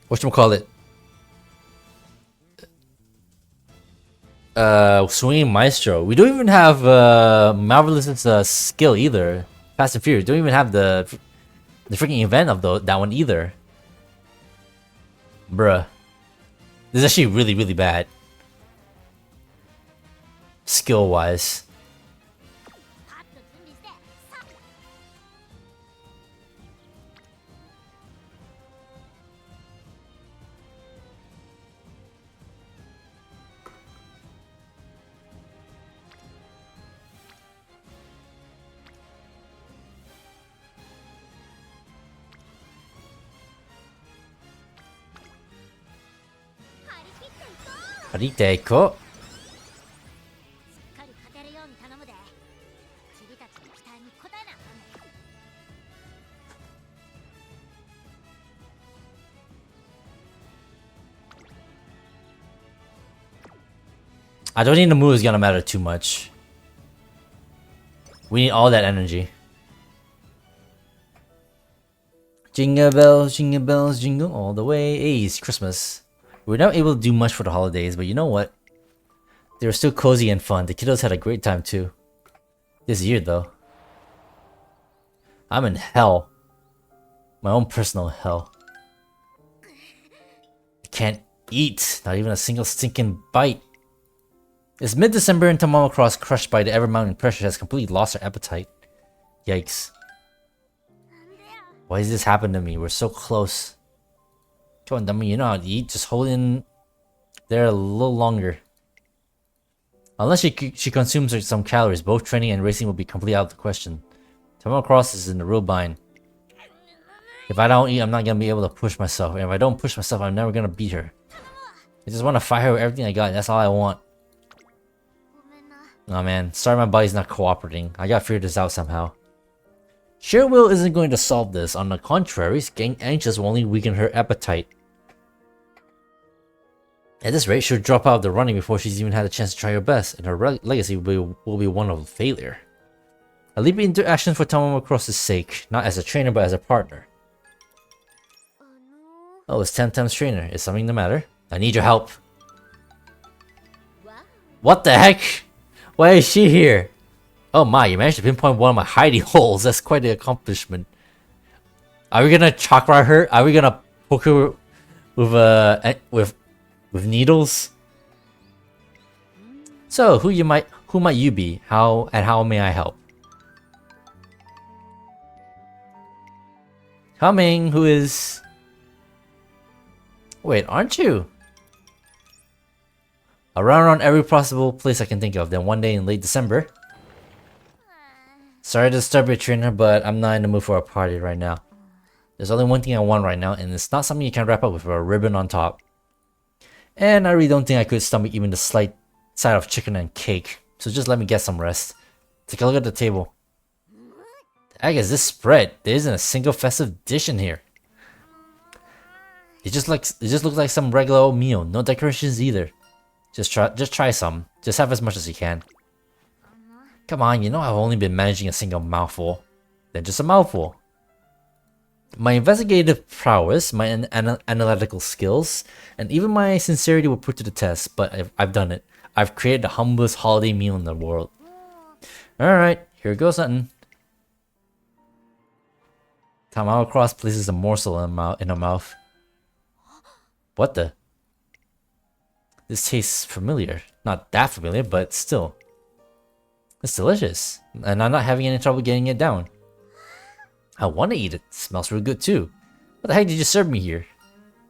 whatchamacallit? Swinging maestro. We don't even have marvelous skill either. Fast and Furious. Don't even have the freaking event of that one either. Bruh. This is actually really, really bad. Skill wise. Hariteko. I don't think the move is gonna matter too much. We need all that energy. Jingle bells, jingle all the way. Hey, it's Christmas. We're not able to do much for the holidays, but you know what? They were still cozy and fun. The kiddos had a great time too. This year though. I'm in hell. My own personal hell. I can't eat. Not even a single stinking bite. It's mid-December and Tamamo Cross, crushed by the ever-mounting pressure, has completely lost her appetite. Yikes. Why does this happen to me? We're so close. Come on, dummy, you know how to eat. Just hold in there a little longer. Unless she consumes some calories, both training and racing will be completely out of the question. Tamamo Cross is in the real bind. If I don't eat, I'm not gonna be able to push myself. And if I don't push myself, I'm never gonna beat her. I just want to fight her with everything I got. That's all I want. Oh man, sorry my body's not cooperating. I gotta figure this out somehow. Sheer will isn't going to solve this. On the contrary, getting anxious will only weaken her appetite. At this rate, she'll drop out of the running before she's even had a chance to try her best, and her legacy will be one of failure. I leap into action for Tamamo Cross's sake, not as a trainer but as a partner. Oh, it's Temtem's trainer. Is something the matter? I need your help. What the heck? Why is she here? Oh my, you managed to pinpoint one of my hidey holes. That's quite the accomplishment. Are we gonna chakra her? Are we gonna poke her with needles? So, who might you be? How may I help? Coming, who is... Wait, aren't you? Around every possible place I can think of. Then one day in late December. Sorry to disturb your trainer, but I'm not in the mood for a party right now. There's only one thing I want right now, and it's not something you can wrap up with a ribbon on top. And I really don't think I could stomach even the slight side of chicken and cake. So just let me get some rest. Take a look at the table. The heck is this spread? There isn't a single festive dish in here. It just looks like some regular old meal. No decorations either. Just try some. Just have as much as you can. Come on, you know I've only been managing a single mouthful. Then just a mouthful. My investigative prowess, my analytical skills, and even my sincerity were put to the test, but I've done it. I've created the humblest holiday meal in the world. Alright, here goes nothing. Tamamo Cross places a morsel in her mouth. What the? This tastes familiar. Not that familiar, but still. It's delicious, and I'm not having any trouble getting it down. I want to eat it. It smells real good too. What the heck did you serve me here?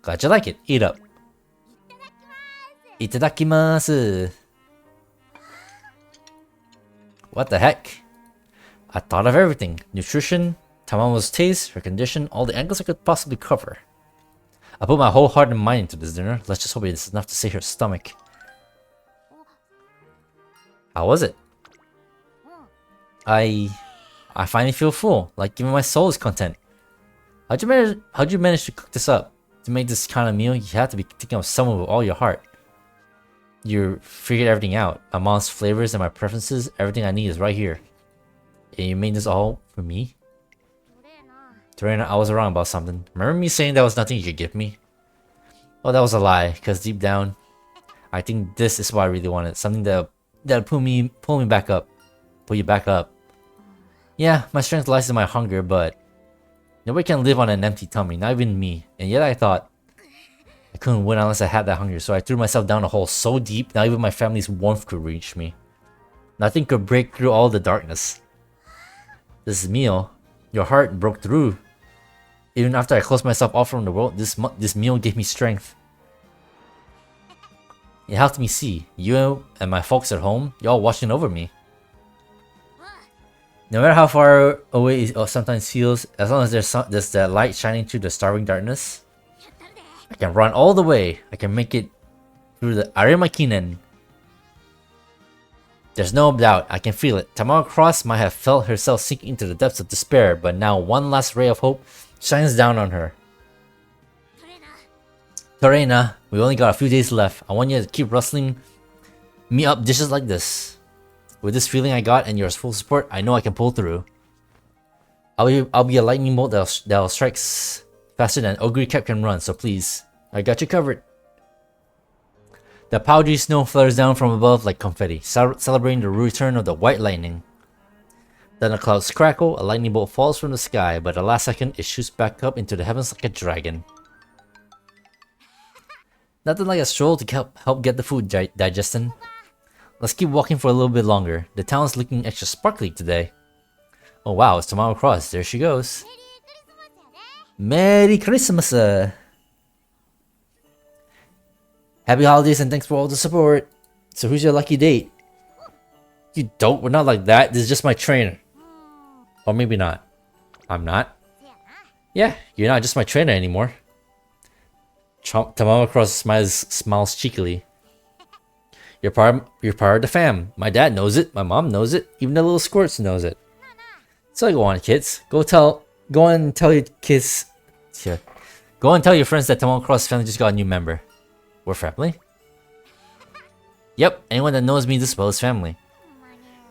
Glad you like it. Eat up. Itadakimasu. What the heck? I thought of everything. Nutrition, Tamamo's taste, her condition, all the angles I could possibly cover. I put my whole heart and mind into this dinner. Let's just hope it's enough to sate her stomach. How was it? I finally feel full, like even my soul is content. How'd you manage to cook this up? To make this kind of meal, you have to be thinking of someone with all your heart. you figured everything out. My mom's flavors and my preferences, everything I need is right here. And you made this all for me? Torena, I was wrong about something. Remember me saying there was nothing you could give me? Well, that was a lie, because deep down, I think this is what I really wanted. Something that'll pull me back up. Pull you back up. Yeah, my strength lies in my hunger, but nobody can live on an empty tummy, not even me. And yet I thought I couldn't win unless I had that hunger, so I threw myself down a hole so deep, not even my family's warmth could reach me. Nothing could break through all the darkness. This meal, your heart broke through. Even after I closed myself off from the world, this meal gave me strength. It helped me see you and my folks at home, y'all watching over me. No matter how far away it sometimes feels, as long as there's that light shining through the starving darkness, I can run all the way. I can make it through the Arimakinen. There's no doubt, I can feel it. Tamamo Cross might have felt herself sink into the depths of despair, but now one last ray of hope shines down on her. Torena, we only got a few days left. I want you to keep rustling me up dishes like this. With this feeling I got and your full support, I know I can pull through. I'll be a lightning bolt that'll strike faster than Ogre Cap can run, so please, I got you covered. The powdery snow flutters down from above like confetti, celebrating the return of the white lightning. Then the clouds crackle, a lightning bolt falls from the sky, but at the last second, it shoots back up into the heavens like a dragon. Nothing like a stroll to help get the food digesting. Let's keep walking for a little bit longer. The town's looking extra sparkly today. Oh wow, it's Tamamo Cross. There she goes. Merry Christmas! Happy holidays and thanks for all the support. So who's your lucky date? You don't? We're not like that. This is just my trainer. Or maybe not. I'm not. Yeah, you're not just my trainer anymore. Tamamo Cross smiles cheekily. You're part of the fam. My dad knows it. My mom knows it. Even the little squirts knows it. So go on, kids. Go and tell your kids. Yeah. Go and tell your friends that Tamamo Cross family just got a new member. We're family. Yep. Anyone that knows me this well is family.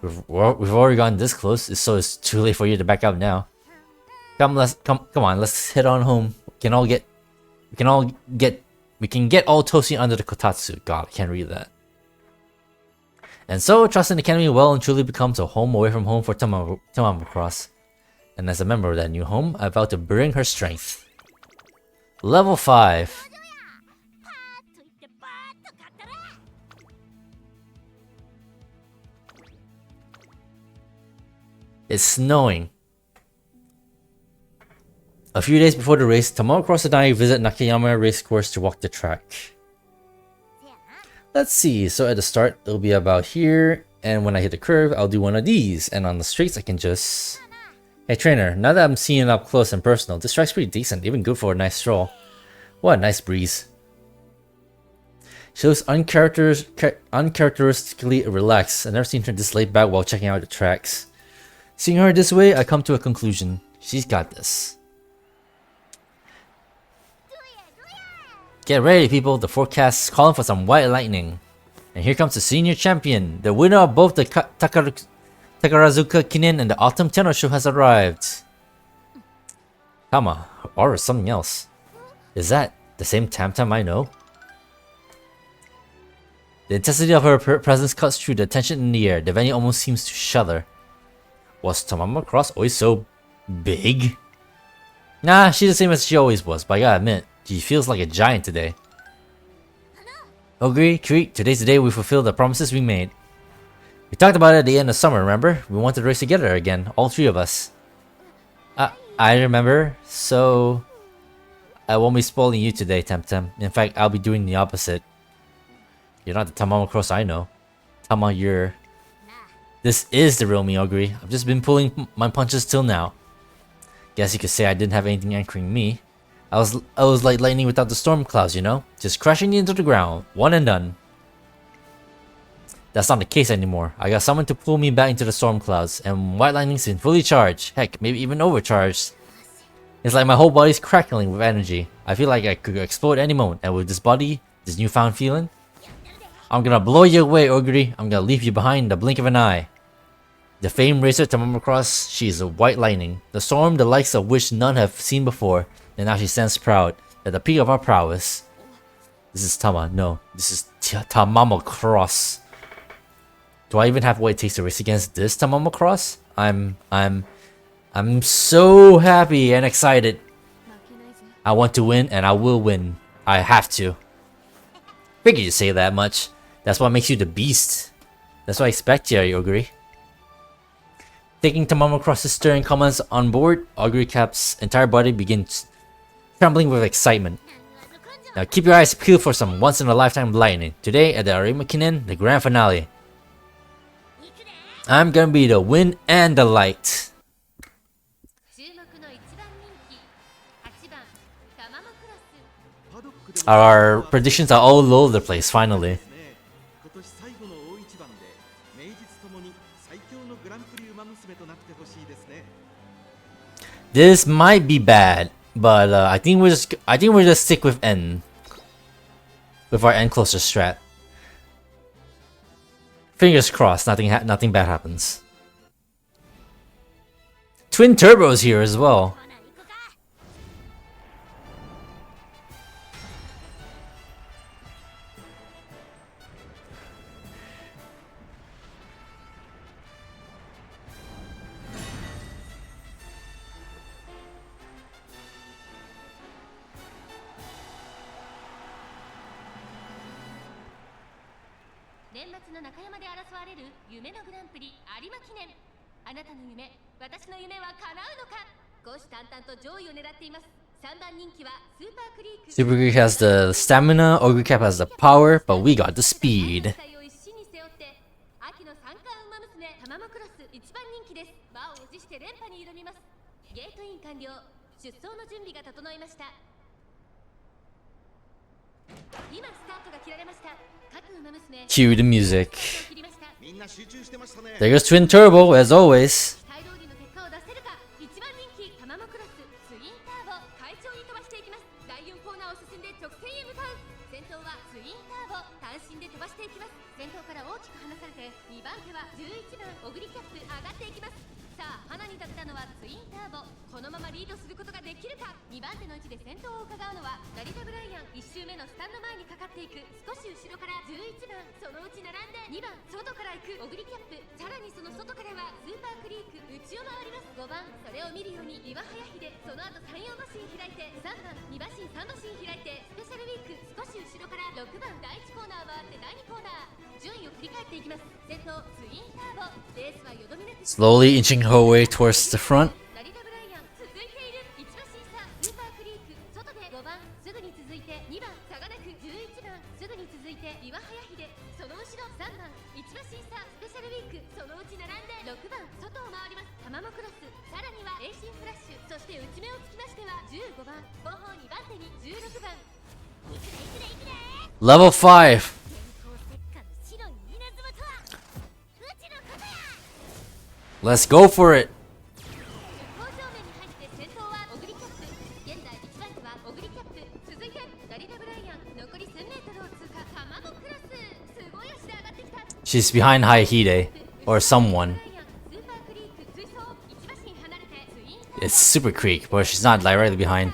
We've already gotten this close, so it's too late for you to back out now. Come on. Let's head on home. We can get all toasty under the kotatsu. God, I can't read that. And so, Trust in the Academy well and truly becomes a home away from home for Tamamo Cross. And as a member of that new home, I vow to bring her strength. Level 5. It's snowing. A few days before the race, Tamamo Cross and I visit Nakayama Racecourse to walk the track. Let's see, so at the start, it'll be about here, and when I hit the curve, I'll do one of these, and on the straights, I can just... Hey trainer, now that I'm seeing it up close and personal, this track's pretty decent, even good for a nice stroll. What a nice breeze. She looks uncharacteristically relaxed. I've never seen her this laid back while checking out the tracks. Seeing her this way, I come to a conclusion. She's got this. Get ready, people. The forecast is calling for some white lightning. And here comes the senior champion. The winner of both the Takarazuka Kinen and the Autumn Tenno Show has arrived. Tama, or something else. Is that the same Tam I know? The intensity of her presence cuts through the tension in the air. The venue almost seems to shudder. Was Tamamo Cross always so big? Nah, she's the same as she always was, but I gotta admit, she feels like a giant today. Agree, Creek, today's the day we fulfill the promises we made. We talked about it at the end of summer, remember? We wanted to race together again, all three of us. I remember, so... I won't be spoiling you today, Temtem. In fact, I'll be doing the opposite. You're not the Tamamo Cross I know. Tama, you're... This is the real me, Ogre. I've just been pulling my punches till now. Guess you could say I didn't have anything anchoring me. I was like lightning without the storm clouds, you know? Just crashing into the ground, one and done. That's not the case anymore. I got someone to pull me back into the storm clouds, and White Lightning's been fully charged. Heck, maybe even overcharged. It's like my whole body's crackling with energy. I feel like I could explode any moment, and with this body, this newfound feeling, I'm gonna blow you away, Ogre. I'm gonna leave you behind in the blink of an eye. The famed racer Tamamo Cross, she is a white lightning, the storm the likes of which none have seen before, and now she stands proud at the peak of our prowess. This is this is Tamamo Cross. Do I even have what it takes to race against this Tamamo Cross? I'm so happy and excited. I want to win and I will win. I have to. Figured you say that much. That's what makes you the beast. That's what I expect you, you agree? Taking Tamamo Cross's steering commands on board, Augury Cap's entire body begins trembling with excitement. Now keep your eyes peeled for some once-in-a-lifetime lightning. Today at the Arimakinen, the grand finale. I'm gonna be the wind and the light. Our predictions are all over the place, finally. This might be bad, but I think we're just stick with N. With our N closer strat. Fingers crossed, nothing bad happens. Twin turbos here as well. Super Greek has the stamina, Ogre Cap has the power, but we got the speed. Cue the music. There goes Twin Turbo, as always. Slowly inching her way towards the front. Level 5. Let's go for it. She's behind Haihide or someone. It's Super Creek, but she's not directly behind.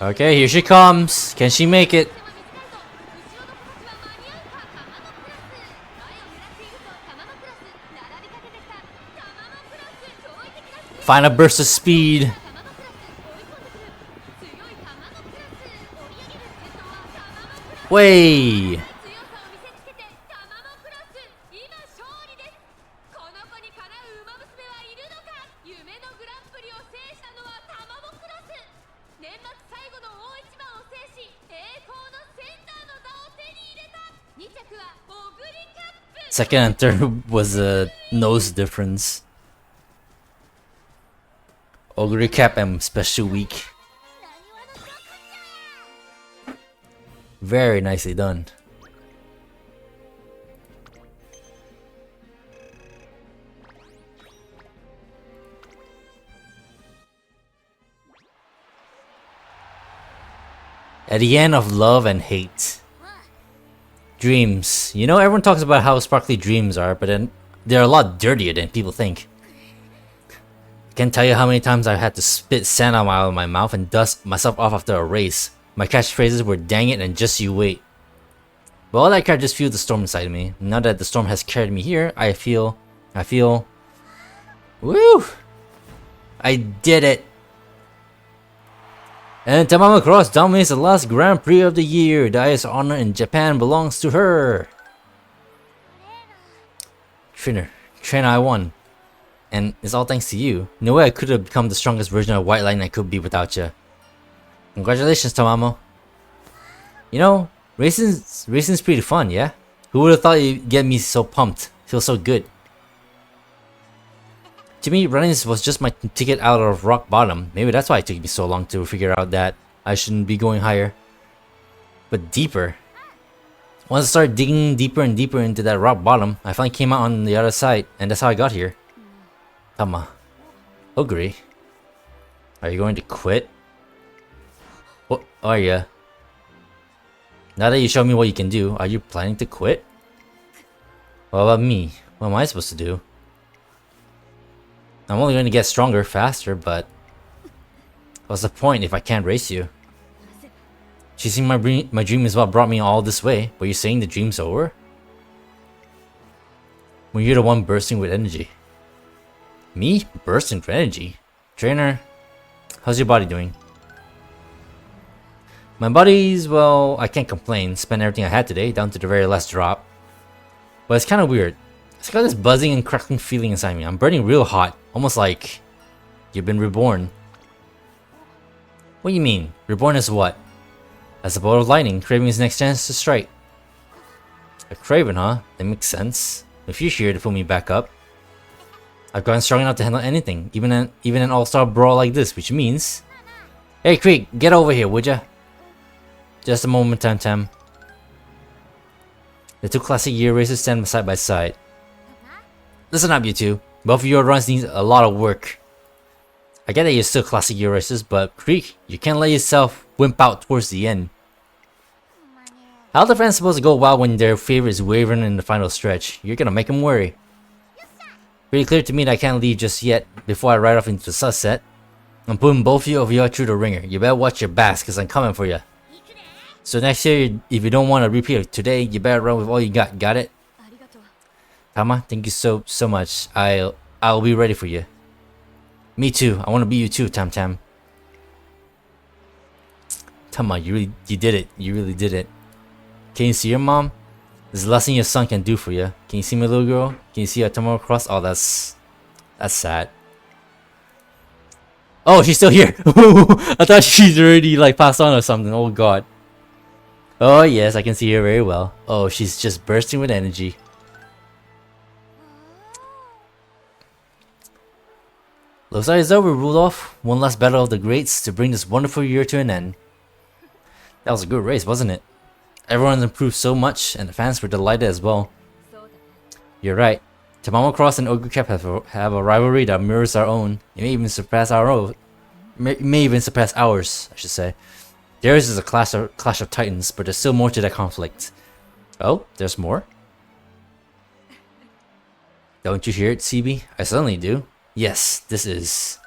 Okay, here she comes. Can she make it? Final burst of speed. Way. Second and third was a nose difference. Ogre Cap and Special Week. Very nicely done. At the end of love and hate. Dreams. You know, everyone talks about how sparkly dreams are, but then they're a lot dirtier than people think. I can't tell you how many times I've had to spit sand out of my mouth and dust myself off after a race. My catchphrases were "dang it" and "just you wait." But all I care just fueled the storm inside me. Now that the storm has carried me here, I feel... Woo! I did it! And Tamamo Cross dominates the last Grand Prix of the year. The highest honor in Japan belongs to her. Trainer, I won. And it's all thanks to you. No way I could have become the strongest version of White Lightning I could be without you. Congratulations, Tamamo. You know, racing's pretty fun, yeah? Who would have thought you'd get me so pumped? Feels so good. To me, running was just my ticket out of rock bottom. Maybe that's why it took me so long to figure out that I shouldn't be going higher. But deeper. Once I started digging deeper and deeper into that rock bottom, I finally came out on the other side, and that's how I got here. Tama. Agree. Are you going to quit? What are you? Now that you showed me what you can do, are you planning to quit? What about me? What am I supposed to do? I'm only going to get stronger faster, but what's the point if I can't race you? Chasing my dream is what brought me all this way, but you're saying the dream's over? When you're the one bursting with energy. Me? Bursting with energy? Trainer, how's your body doing? My body's, well, I can't complain. Spent everything I had today, down to the very last drop. But it's kind of weird. It's got this buzzing and crackling feeling inside me. I'm burning real hot. Almost like you've been reborn. What do you mean? Reborn as what? As a bolt of lightning, craving his next chance to strike. A craven, huh? That makes sense. If you're here to pull me back up. I've gotten strong enough to handle anything, even an all-star brawl like this, which means... Hey Creek, get over here, would ya? Just a moment, Tam. The two classic year races stand side by side. Listen up, you two. Both of your runs need a lot of work. I get that you're still classic year races, but Creek, you can't let yourself wimp out towards the end. How are the fans supposed to go wild when their favorite is wavering in the final stretch? You're gonna make them worry. Pretty clear to me that I can't leave just yet before I ride off into the sunset. I'm putting both of you through the ringer. You better watch your backs, cause I'm coming for you. So next year, if you don't want a repeat of today, you better run with all you got. Got it? Tama, thank you so much. I'll be ready for you. Me too. I want to be you too, Tam. Tama, you did it. You really did it. Can you see your mom? There's less than your son can do for you. Can you see my little girl? Can you see her Tamamo Cross? Oh, that's sad. Oh, she's still here. I thought she's already like passed on or something. Oh god. Oh yes, I can see her very well. Oh, she's just bursting with energy. Looks like it's over, Rudolph. One last battle of the greats to bring this wonderful year to an end. That was a good race, wasn't it? Everyone's improved so much, and the fans were delighted as well. You're right. Tamamo Cross and Ogre Cap have a rivalry that mirrors our own. It may even surpass ours, I should say. Theirs is a clash of titans, but there's still more to that conflict. Oh, there's more? Don't you hear it, CB? I certainly do. Yes, this is.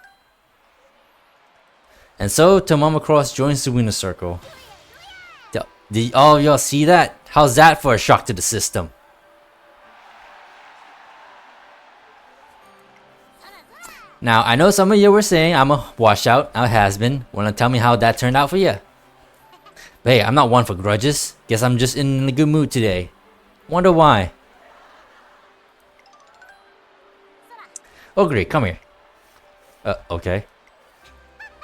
And so, Tamamo Cross joins the winner's circle. Did all y'all see that? How's that for a shock to the system? Now, I know some of you were saying I'm a washout, a has-been. Wanna tell me how that turned out for you? But hey, I'm not one for grudges. Guess I'm just in a good mood today. Wonder why. Oh great, come here. Okay.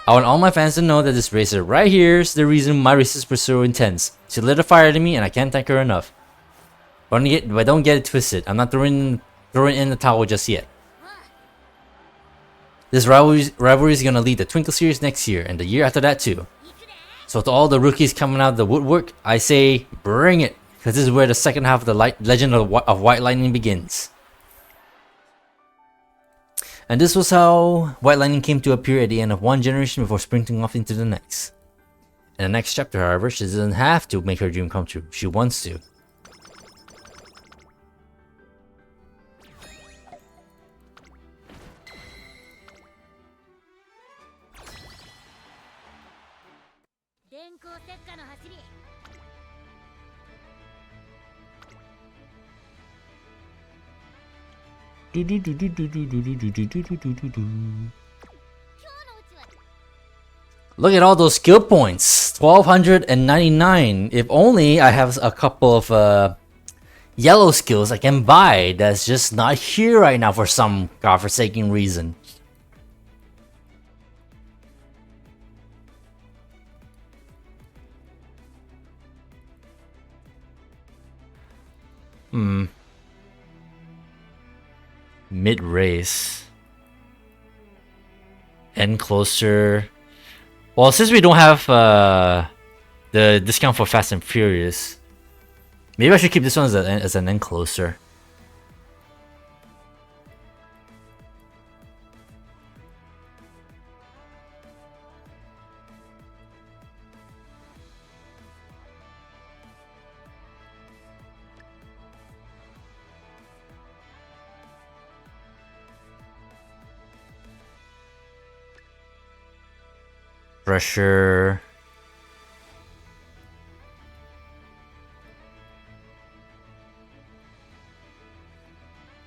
I want all my fans to know that this racer right here is the reason my races were so intense. She lit a fire to me and I can't thank her enough. But don't get it twisted. I'm not throwing in the towel just yet. This rivalry is gonna lead the Twinkle Series next year and the year after that too. So to all the rookies coming out of the woodwork, I say bring it, because this is where the second half of the Legend of White Lightning begins. And this was how White Lightning came to appear at the end of one generation before sprinting off into the next. In the next chapter, however, she doesn't have to make her dream come true. She wants to. Look at all those skill points. 1299. If only I have a couple of yellow skills I can buy that's just not here right now for some godforsaken reason. Mid-race. End closer. Well, since we don't have the discount for Fast and Furious, maybe I should keep this one as an end closer. Pressure.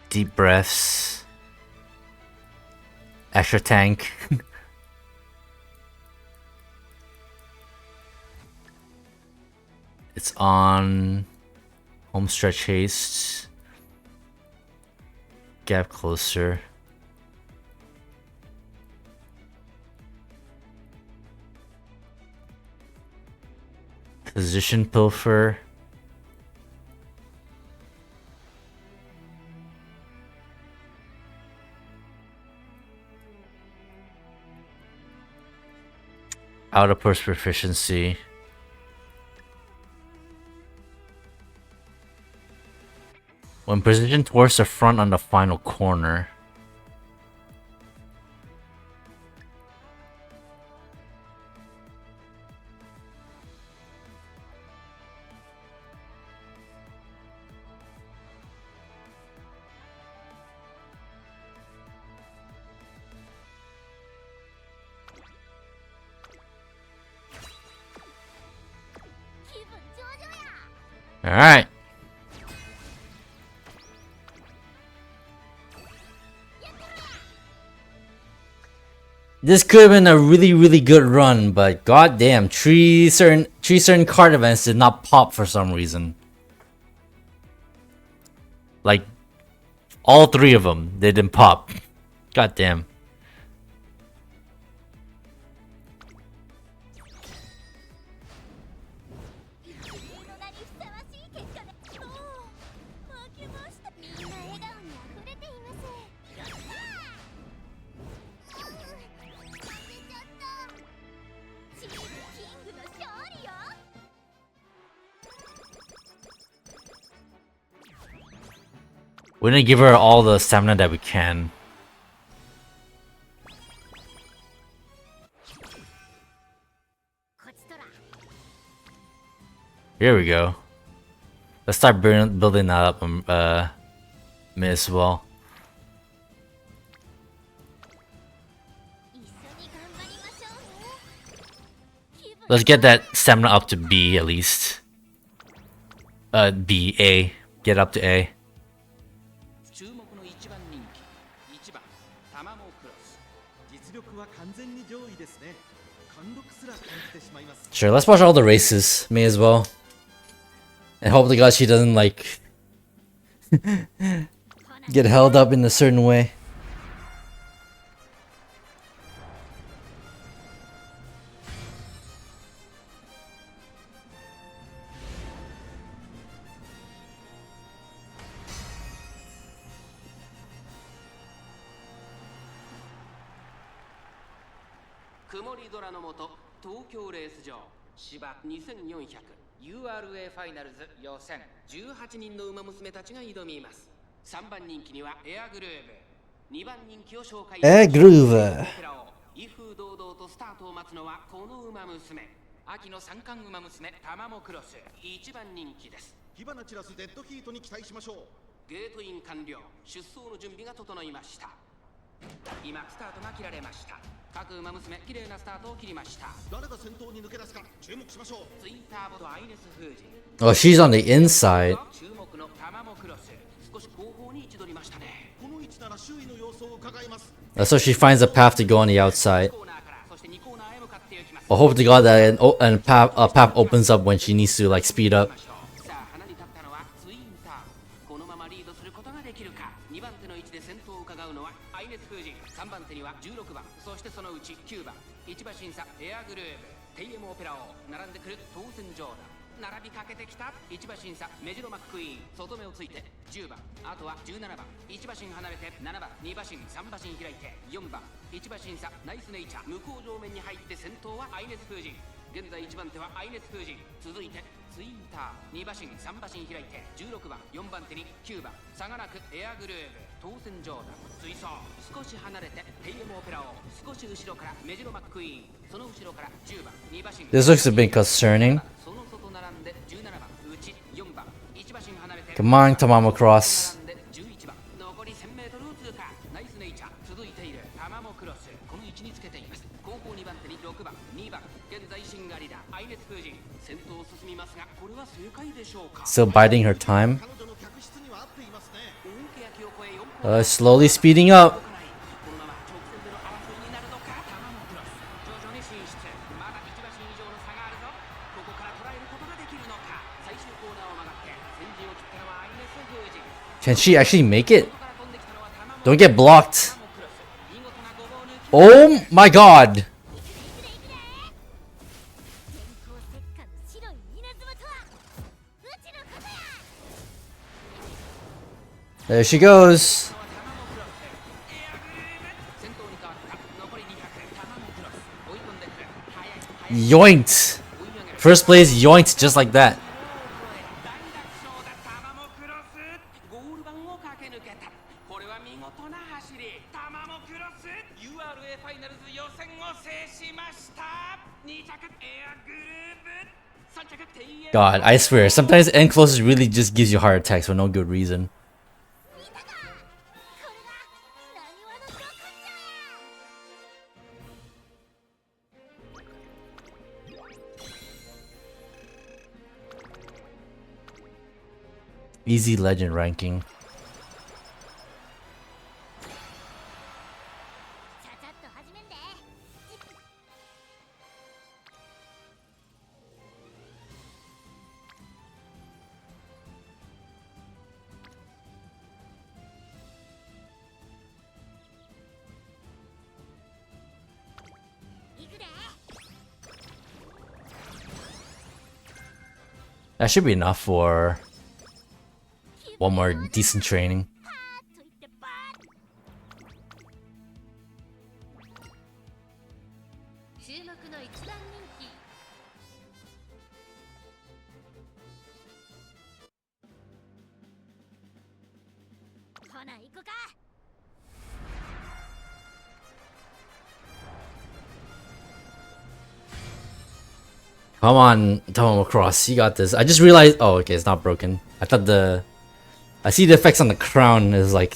Deep breaths. Extra tank. It's on. Home stretch haste. Gap closer. Position pilfer. Out of purse proficiency. When positioned towards the front on the final corner. Alright. This could have been a really good run, but goddamn, three certain card events did not pop for some reason. Like all three of them, they didn't pop. Goddamn. We're gonna give her all the stamina that we can. Here we go. Let's start building that up, may as well. Let's get that stamina up to B at least. B, A. Get up to A. Sure, let's watch all the races. May as well. And hope to God she doesn't like get held up in a certain way. URA ファイナルズ予選18人の馬娘たちが挑みます。3番人気にはエアグルーヴ、2番人気を紹介。エアグルーヴ。威風堂々とスタートを待つのはこの馬娘。秋の三冠馬娘タマモクロス一番人気です。火花散らすデッドヒートに期待しましょう。ゲートイン完了。出走の準備が整いました。今スタートが切られました。各馬娘綺麗なスタートを切りました。誰が先頭に抜け出すか注目しましょう。ツインターボとアイネス封じ。 Oh, she's on the inside. 注目のタマモクロス少し後方に位置取りましたね。この位置なら周囲の様子を伺います。 So she finds a path to go on the outside. コーナーからそして2コーナーへ向かっていきます。 I hope to God that a path opens up when she needs to like speed up. さあ花に立ったのはツインターボ。このままリードすることができるか。2番手の位置で先頭を伺うのはアイネス封じ。3番手には16番、そしてそのうち9番1馬審査エアグルーブ、テイエムオペラ王、並んでくる当選状だ。並びかけてきた1馬審査メジロマックイーン、外目をついて10番、あとは17番1馬身離れて7番2馬身3馬身開いて4番1馬審査ナイスネイチャー、向こう上面に入って先頭はアイネス封じ。現在1番手はアイネス封じ、続いてツインター2馬身3馬身開いて16番4番手に9番差がなくエアグルーブ、当選状だ。追走少し離れてテイエムオペラ王、少し後ろからメジロマックイーン、その後ろから10番2馬身。 This looks a bit concerning. その外並んで17番内4番1馬身離れて Come on, Tamamo Cross. 並んで11番残り 1000m を通過。ナイスネイチャー続いているタマモクロス、この位置につけています。後方2番手に6番2番現在シンガリだアイネス封じ。先頭を進みますがこれは正解でしょうか。 Still biding her time. 彼女の客室には合っていますね。大欅を越え4 Slowly speeding up. このまま直線での争いになるのか。タマモクロス徐々に進出、まだ1馬身以上の差があるぞ。ここから捉えることができるのか。最終コーナーを曲がって先陣を切ったのはアイネス封じ。 Can she actually make it? 外から飛んできたのはタマモ Don't get blocked. タマモクロス、見事なごぼう抜き。 Oh my god. 電光石火の白い稲妻とはうちのことや。 There she goes. 先頭に変わった残り200、タマモクロス追い込んでくる。速い Yoinked. First place yoinked just like that. 大楽勝だタマモクロス。ゴール板を駆け抜けた。これは見事な走り。タマモクロス URA ファイナルズ予選を制しました。2着エアグルーブ、3着テイエム。 God, I swear, sometimes end closest really just gives you heart attacks for no good reason. 見たか、これがなにわのど根性や。 Easy legend ranking. ちゃちゃっと始めんで。行くで。 That should be enough for one more decent training. パーッといってバーッ。注目の一番人気。ほな行くか。 Come on, Tamamo Cross, you got this. I just realized. Oh, okay, it's not broken. I thought I see the effects on the crown is like.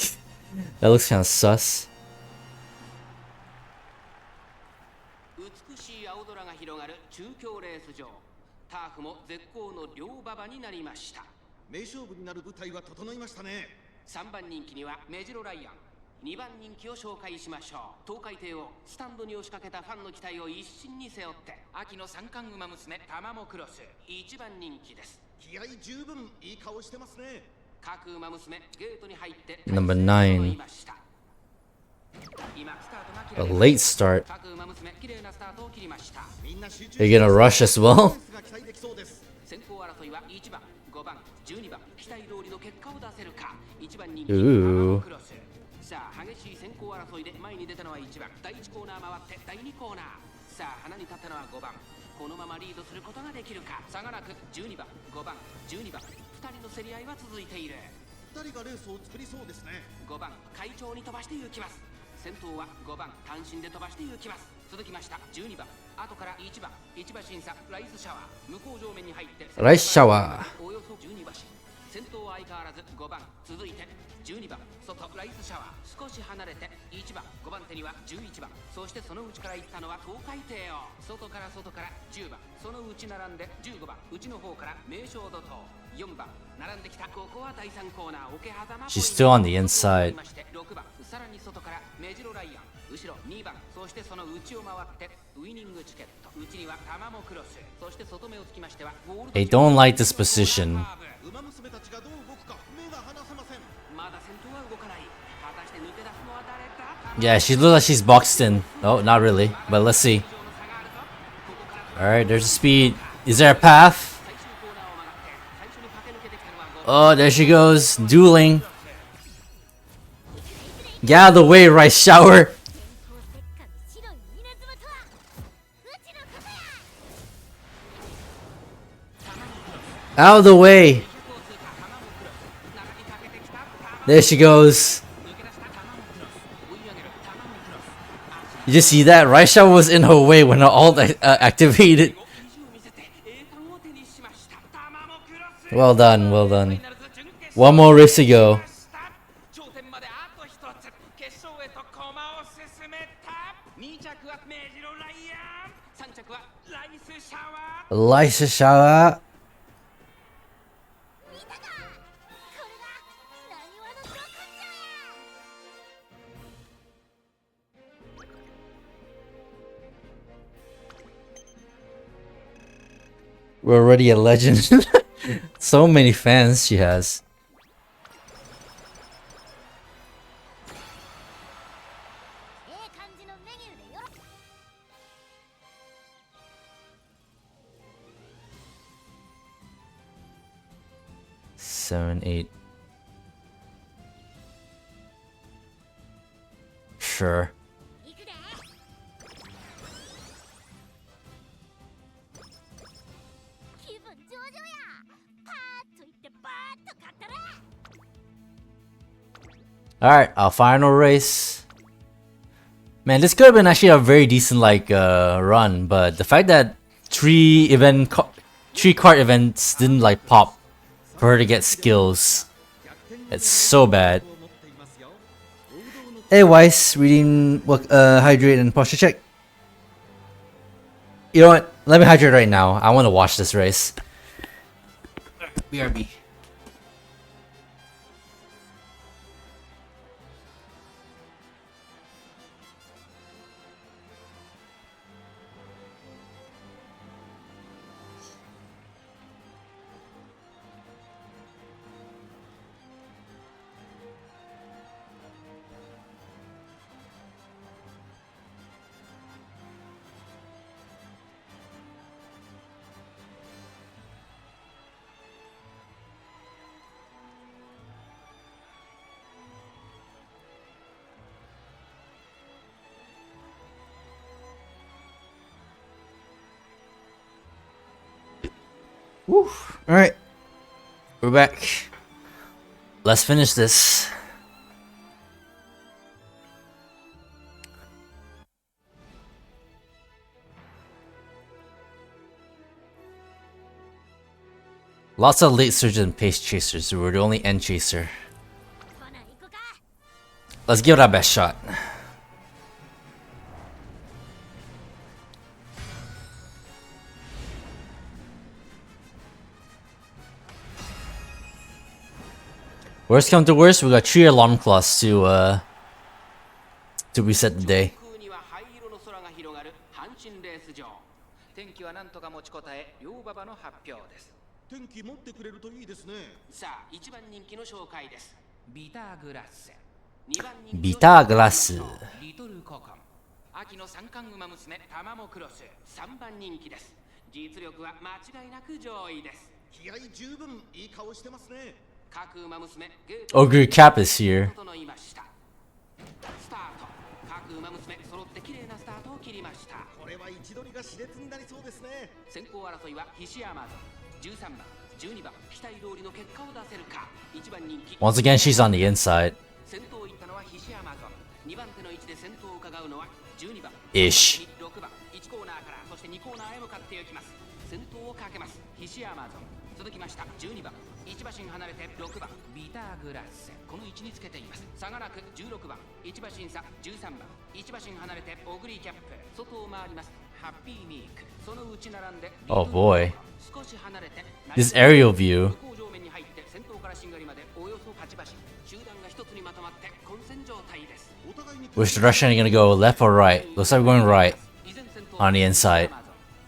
That looks kind of sus. 美しい青空が広がる中京レース場。ターフも絶好の両馬場になりました。名勝負になる舞台は整いましたね。3番人気にはメジロライアン、2番人気を紹介しましょう。東海帝をスタンドに押しかけたファンの期待を一身に背負って秋の三冠馬娘タマモクロス1番人気です。気合十分いい顔してますね。各馬娘ゲートに入って Number 9. 今スタートが切 A られま late す。 start. 各馬娘綺麗なスタートを切りました。みんな集中 Are you gonna rush as well? が期待できそうです。先行争いは1番、5番、12番期待通りの結果を出せるか。1番人気 Ooh. タマモクロス。さあ激しい先行争いで前に出たのは1番、第1コーナー回って第2コーナー。さあ花に立ったのは5番。このままリードすることができるか。差がなく12番、5番、12番2人の競り合いは続いている。2人がレースを作りそうですね。5番会長に飛ばして行きます。先頭は5番単身で飛ばして行きます。続きました12番後から1番1馬審査ライスシャワー向こう上面に入ってライスシャワー。およそ12馬身先頭は相変わらず5番続いて12番外ライスシャワー少し離れて1番5番手には11番そしてその内から行ったのは東海帝王外から10番その内並んで15番内の方から名将怒涛4番並んできたここは第3コーナー桶狭間 She's still on the inside. 6番さらに外から目白ライアン後ろ2番そしてその内を回ってウイニングチケット内にはタマモクロスそして外目をつきましてはゴールド They don't like this position. ウマ娘たちがどう動くか目が離せません。まだ先頭は動かない果たして抜け出すのは誰だ Yeah, she looks like she's boxed in. Oh, not really, but let's see. Alright, there's a speed. Is there a path? Oh, there she goes. Dueling. Get out of the way, Rice Shower. Out of the way. There she goes. You just see that? Rice Shower was in her way when her ult activated. Well done, well done. One more race to go. Lysa Shower. We're already a legend. So many fans she has. Seven, 8. Sure. Alright, our final race. Man, this could have been actually a very decent run, but the fact that three card events didn't pop for her to get skills, it's so bad. Hey Weiss, reading hydrate and posture check. You know what? Let me hydrate right now. I want to watch this race. BRB. Alright. We're back. Let's finish this. Lots of late surges and pace chasers, so we're the only end chaser. Let's give it our best shot. Worst come to worst, we got 3 alarm clocks to reset the day. 天気持ってくれるといいですね。さあ、1番人気の紹介です。ビターグラス。2番人気のビターグラス。リトルココン。秋の三冠馬娘タマモクロス。3番人気です。実力は間違いなく上位です。気合十分いい顔してますね。各馬娘ゲート Ogre Cap is here. 整いました。スタート。各馬娘揃って綺麗なスタートを切りました。これは位置取りが熾烈になりそうですね。先行争いは菱山13番、12番、期待通りの結果を出せるか。1番人気。Once again, she's on the inside. 先頭を行ったのは菱山2番手の位置で先頭を伺うのは Ish. 6番1コーナーからそして2コーナーへ向かっていきます。先頭をかけます菱アマゾン、続きました12番1馬身離れて6番ビターグラッセ、この位置につけています。差がなく16番1馬身差13番1馬身離れてオグリーキャップ、外を回りますハッピーミーク、そのうち並んで Oh boy. 少し離れて This aerial view. 向上面に入って先頭からしんがりまでおよそ8馬身、集団が一つにまとまって混戦状態です。 Which direction are you gonna go? Left or right? Looks like we're going right. On the inside.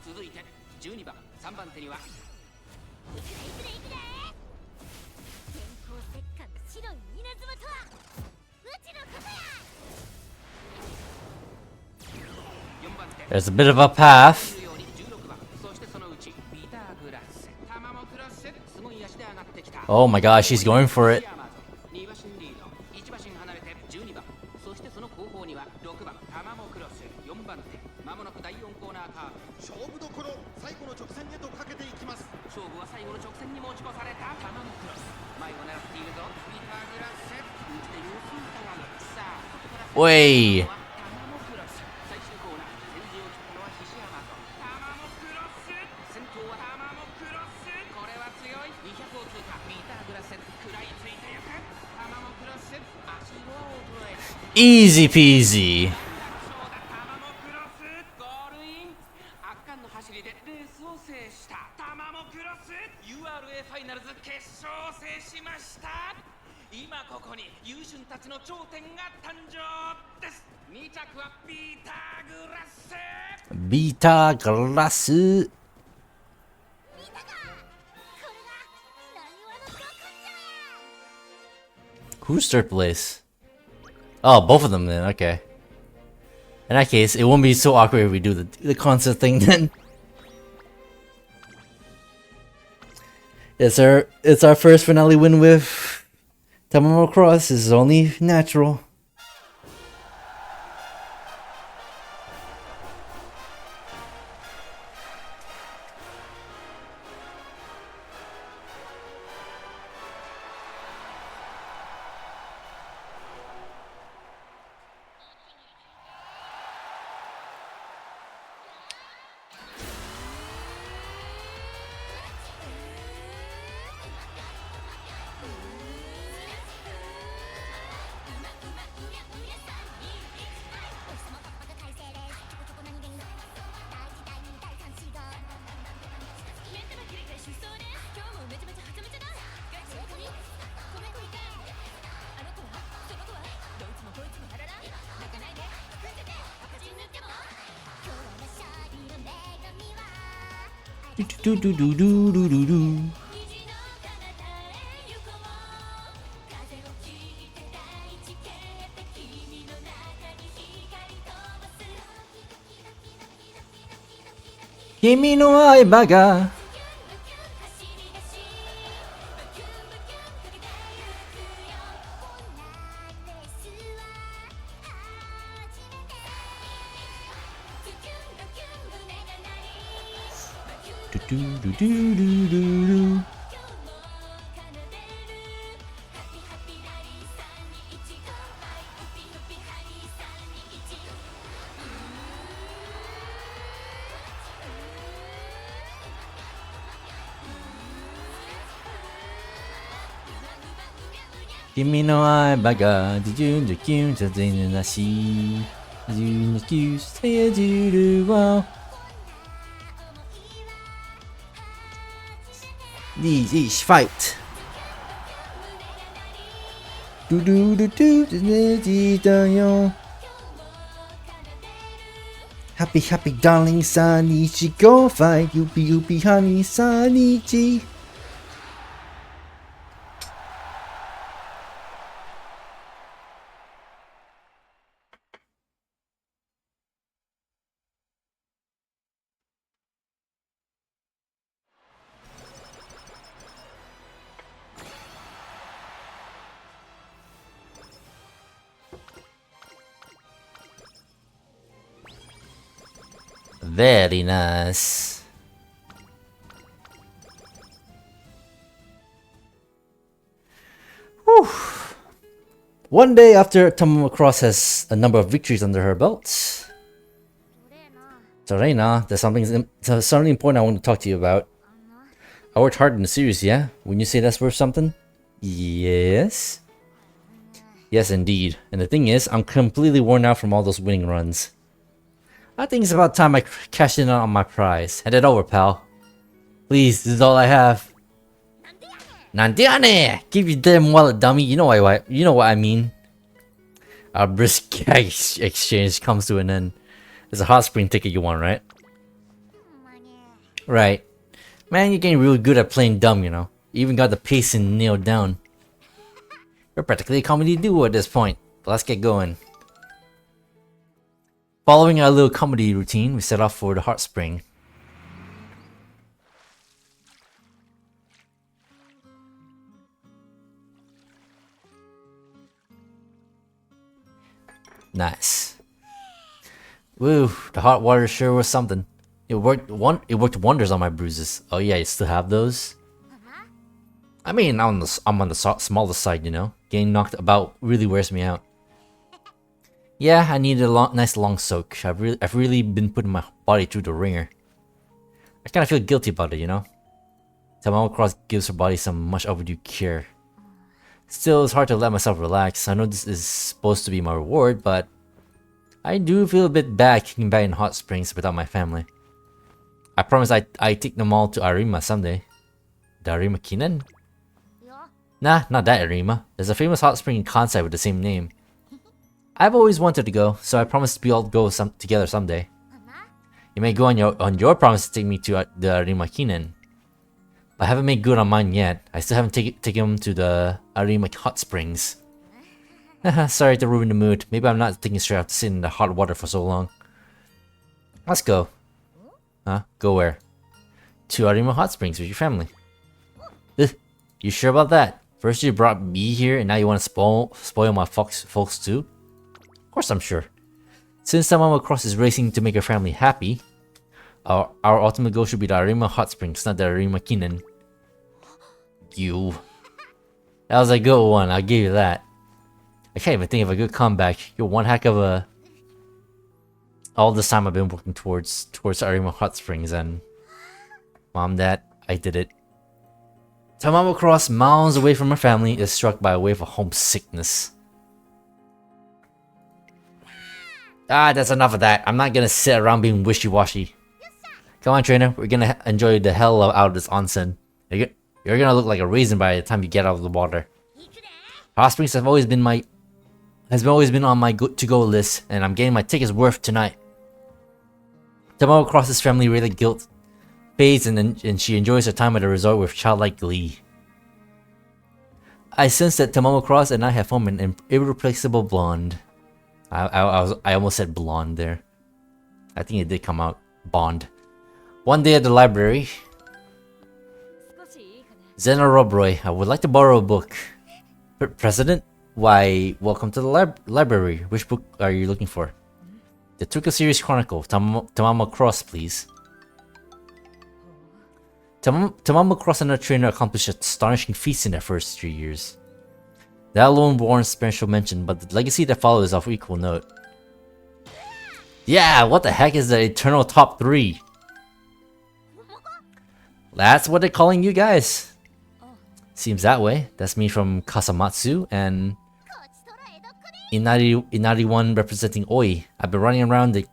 続いて12番3番手には There's a bit of a path. 16番、そしてそのうちビターグラッセ、タマモクロス、すごい足で上がってきた。 Oh my gosh, she's going for it. 2馬身リード、1馬身離れて12番、そしてその後方には6番タマモクロス、4番手、まもなく第4コーナーカーブ、勝負どころ、最後の直線へとかけていきます。勝負は最後の直線に持ち越されたタマモクロス、前を狙っているぞビターグラッセ、内で様子を伺う。さあ外から Way. タマモクロス、最終コーナー先陣を切ったのは菱アマゾン、タマモクロス、先頭はタマモクロス、これは強い200を通過、ビターグラッセ食らいついていくタマモクロス、足色は衰える Easy peasy. タマモクロス、ゴールイン、圧巻の走りでレースを制したタマモクロス、 URA ファイナルズ決勝を制しました。今ここに優秀たちの頂点が誕生です。2着はビーターグラッセ、 Beta glass. Who's third place? Oh, both of them then. Okay. In that case, it won't be so awkward if we do the concert thing then. It's our first finale win with Tamamo Cross. This is only natural. Do do do do do do do. Kimi no aiba ga do do do do do do do. Kimi no aiba ga jujun kyun zazen nashi jujun kyu sayajuru wa Each fight. Do do do do do do. Happy happy darling Sanichi go fight yupi yupi honey Sanichi. Very nice. Whew. One day after Tamamo Cross has a number of victories under her belt, So Reina, there's something important I want to talk to you about. I worked hard in the series, yeah? Wouldn't you say that's worth something? Yes? Yes, indeed. And the thing is, I'm completely worn out from all those winning runs. I think it's about time I cashed in on my prize. Hand it over, pal. Please, this is all I have. Nandiane! Give your damn wallet, dummy. You know what I mean. Our brisk exchange comes to an end. It's a hot spring ticket you want, right? Right. Man, you're getting really good at playing dumb, you know. You even got the pacing nailed down. You're practically a comedy duo at this point. But let's get going. Following our little comedy routine, we set off for the hot spring. Nice. Woo, the hot water sure was something. It worked wonders on my bruises. Oh yeah, you still have those? I mean, I'm on the smaller side, you know. Getting knocked about really wears me out. Yeah, I needed a nice long soak. I've really been putting my body through the ringer. I kind of feel guilty about it, you know. Tamamo Cross gives her body some much overdue care. Still, it's hard to let myself relax. I know this is supposed to be my reward, but I do feel a bit bad kicking back in hot springs without my family. I promise I take them all to Arima someday. The Arima Kinan? Nah, not that Arima. There's a famous hot spring in Kansai with the same name. I've always wanted to go, so I promise we all go together someday. You may go on your promise to take me to the Arima Kinan. I haven't made good on mine yet. I still haven't taken him to the Arima Hot Springs. Sorry to ruin the mood. Maybe I'm not thinking straight after sitting in the hot water for so long. Let's go. Huh? Go where? To Arima Hot Springs with your family. You sure about that? First you brought me here and now you want to spoil my folks too? Of course I'm sure. Since Tamamo Cross is racing to make her family happy, our ultimate goal should be the Arima Hot Springs, not the Arima Kinan. You. That was a good one, I'll give you that. I can't even think of a good comeback. You're one heck of a... All this time I've been working towards Arima Hot Springs and... Mom, Dad, I did it. Tamamo Cross, miles away from her family, is struck by a wave of homesickness. Ah, that's enough of that. I'm not gonna sit around being wishy-washy. Come on, trainer. We're gonna enjoy the hell out of this onsen. You're gonna look like a raisin by the time you get out of the water. Hot Springs has always been on my to-go list, and I'm getting my tickets worth tonight. Tamamo Cross's family related guilt fades, and she enjoys her time at the resort with childlike glee. I sense that Tamamo Cross and I have formed an irreplaceable bond. I almost said blonde there. I think it did come out bond. One day at the library, Zeno Robroy, I would like to borrow a book. President? Why, welcome to the library. Which book are you looking for? The Tuka Series Chronicle, Tamamo Cross, please. Tamamo Cross and her trainer accomplished astonishing feats in their first 3 years. That alone warrants special mention, but the legacy that follows is of equal note. Yeah, what the heck is the eternal top 3? That's what they're calling you guys. Seems that way. That's me from Kasamatsu and Inari-1 representing Oi. I've been running around the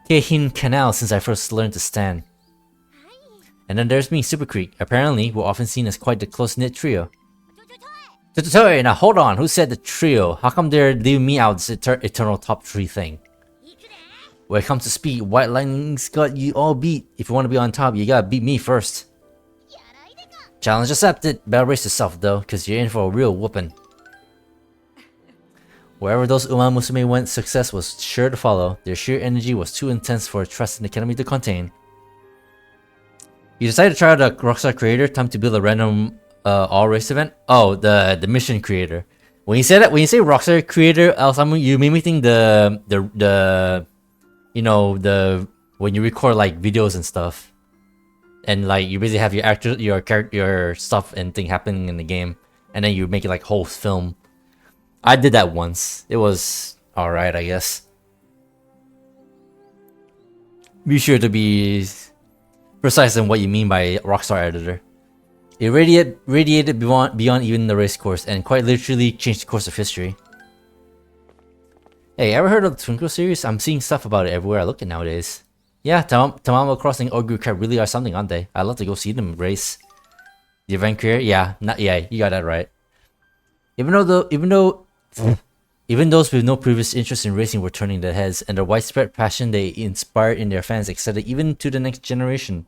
Keihin Canal since I first learned to stand. And then there's me, Super Creek. Apparently, we're often seen as quite the close-knit trio. Now hold on, who said the trio? How come they're leaving me out this eternal top 3 thing? When it comes to speed, White Lightning's got you all beat. If you want to be on top, you gotta beat me first. Challenge accepted. Better brace yourself though, cause you're in for a real whooping. Wherever those Umamusume went, success was sure to follow. Their sheer energy was too intense for a trust in the academy to contain. You decided to try out the Rockstar creator. Time to build a random all race event. Oh, the mission creator. When you say that, when you say Rockstar creator, you made me think the you know, the when you record like videos and stuff, and like you basically have your actor, your character, your stuff and thing happening in the game, and then you make it like whole film. I did that once. It was alright, I guess. Be sure to be precise in what you mean by Rockstar Editor. It radiated beyond even the race course and quite literally changed the course of history. Hey, ever heard of the Twinkle series? I'm seeing stuff about it everywhere I look at nowadays. Yeah, Tamamo Cross and Ogre Crab really are something, aren't they? I'd love to go see them race. The event career? Yeah, you got that right. Even those with no previous interest in racing were turning their heads, and the widespread passion they inspired in their fans extended even to the next generation.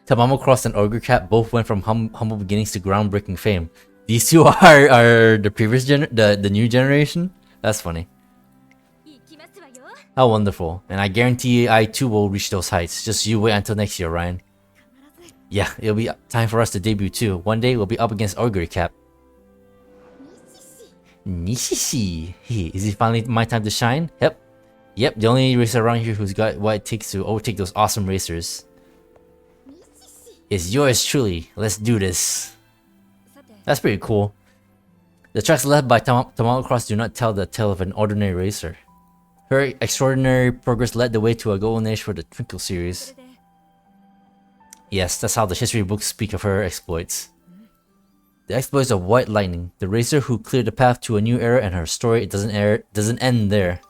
Tamamo Cross and Ogre Cat both went from humble beginnings to groundbreaking fame. These two are the previous the new generation? That's funny. How wonderful. And I guarantee I too will reach those heights. Just you wait until next year, Ryan. Yeah, it'll be time for us to debut too. One day we'll be up against Ogre Cap. Nishishi. Hey, is it finally my time to shine? Yep, the only racer around here who's got what it takes to overtake those awesome racers. It's yours truly. Let's do this. That's pretty cool. The tracks led by Tamamo Cross do not tell the tale of an ordinary racer. Her extraordinary progress led the way to a golden age for the Twinkle series. Yes, that's how the history books speak of her exploits. The exploits of White Lightning, the racer who cleared the path to a new era, and her story doesn't end there.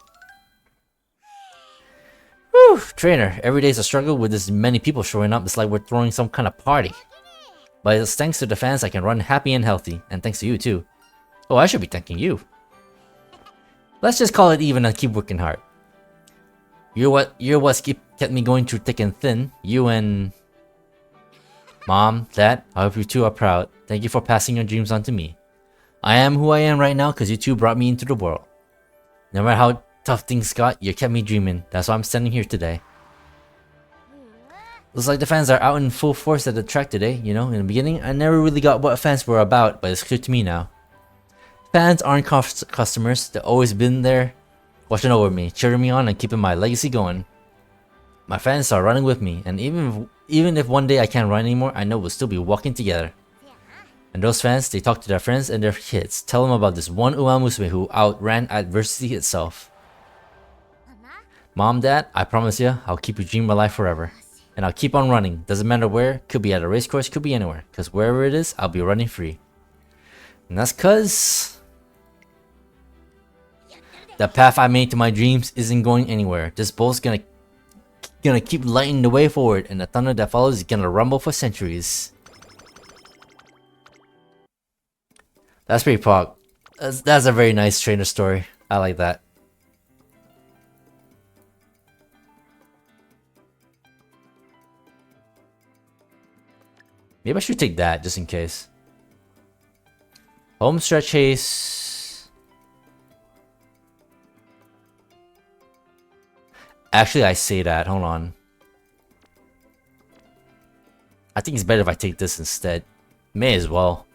Whew, trainer, every day is a struggle with this many people showing up. It's like we're throwing some kind of party. But it's thanks to the fans I can run happy and healthy, and thanks to you too. Oh, I should be thanking you. Let's just call it even and keep working hard. You're what's kept me going through thick and thin. You and Mom, Dad, I hope you two are proud. Thank you for passing your dreams on to me. I am who I am right now because you two brought me into the world. No matter how tough things got, you kept me dreaming. That's why I'm standing here today. Looks like the fans are out in full force at the track today. You know, in the beginning, I never really got what fans were about, but it's clear to me now. Fans aren't customers. They've always been there, watching over me, cheering me on, and keeping my legacy going. My fans are running with me, and even if one day I can't run anymore, I know we'll still be walking together. And those fans, they talk to their friends and their kids, tell them about this one Umamusume who outran adversity itself. Mom, Dad, I promise you, I'll keep your dream alive forever. And I'll keep on running. Doesn't matter where, could be at a race course, could be anywhere. Because wherever it is, I'll be running free. And that's cause the path I made to my dreams isn't going anywhere. This bull's gonna keep lighting the way forward, and the thunder that follows is gonna rumble for centuries. That's pretty pog. That's a very nice trainer story. I like that. Maybe I should take that just in case. Home stretch haste. Actually, I say that. Hold on. I think it's better if I take this instead. May as well.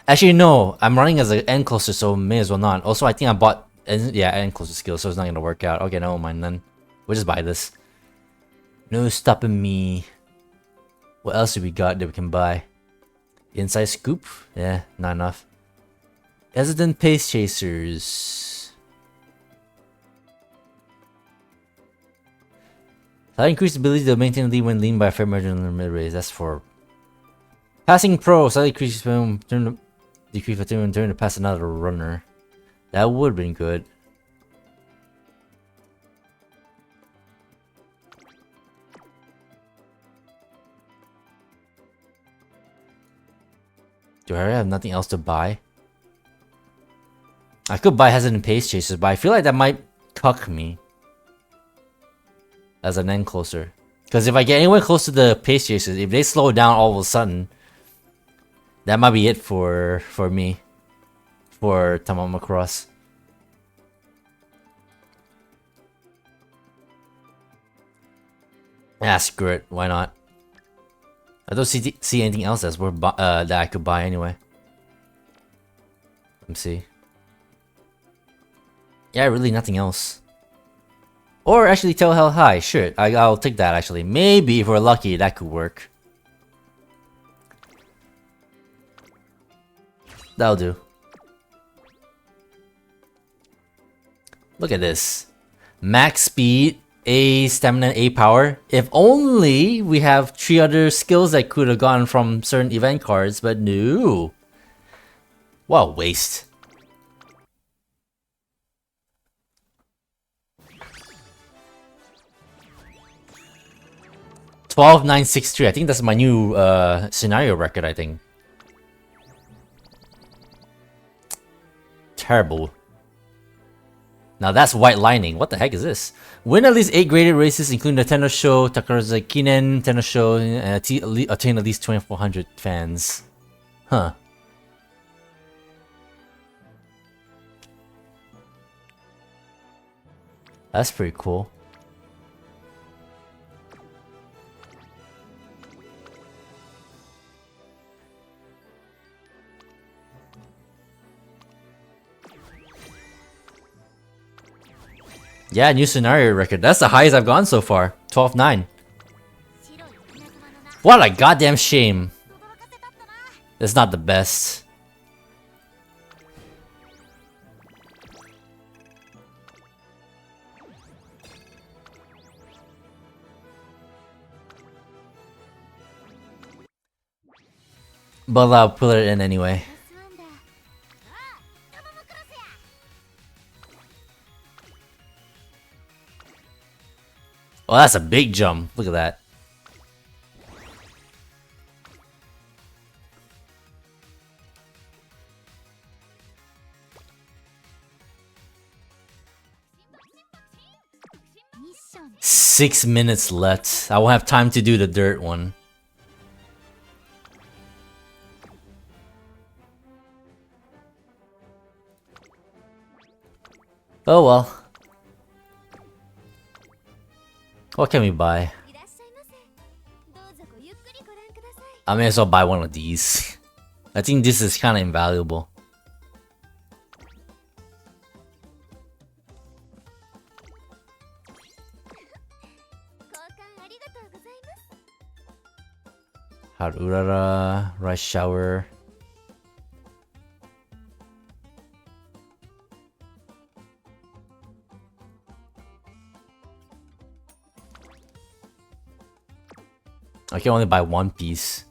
Actually, no. I'm running as an end closer, so may as well not. Also, I think I bought end closer skill, so it's not gonna work out. Okay, never mind then. We'll just buy this. No stopping me. What else do we got that we can buy? Inside scoop? Yeah, not enough. Hesitant pace chasers. That increased ability to maintain the lead when leaned by a fair margin in the mid race. That's for passing pro. Slightly decrease when turn to pass another runner. That would have been good. Do I have nothing else to buy? I could buy Hesitant Pace Chasers, but I feel like that might cuck me as an end closer. Because if I get anywhere close to the Pace Chasers, if they slow down all of a sudden, that might be it for me. For Tamamo Cross. Ah, screw it. Why not? I don't see anything else that's worth that I could buy anyway. Let me see. Yeah, really nothing else. Or actually tell Hell High. Sure, I'll take that actually. Maybe if we're lucky, that could work. That'll do. Look at this. Max speed, A stamina, A power. If only we have 3 other skills that could have gone from certain event cards, but no. What a waste. $12,963. I think that's my new scenario record, I think. Terrible. Now that's white lining. What the heck is this? Win at least 8 graded races, including the Tenno Show, Takarazuki Kinen, Tenno Show, and attain at least 2,400 fans. Huh. That's pretty cool. Yeah, new scenario record. That's the highest I've gone so far. 12-9. What a goddamn shame. That's not the best. But I'll put it in anyway. Oh, that's a big jump. Look at that. Six minutes left. I won't have time to do the dirt one. Oh well. What can we buy? I may as well buy one of these. I think this is kind of invaluable. Harurara, rice shower. I can only buy one piece.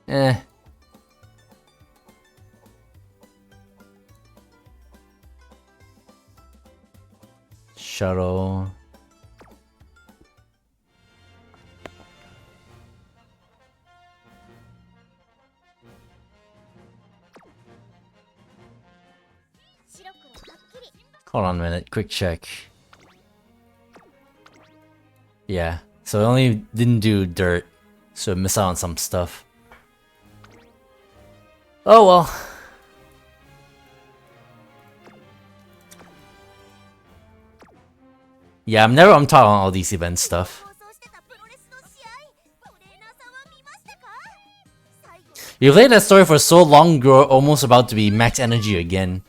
Eh. Shuttle. Hold on a minute, quick check. Yeah, so I only didn't do dirt, so I missed out on some stuff. Oh well. Yeah, I'm talking on all these event stuff. You played that story for so long, you're almost about to be max energy again.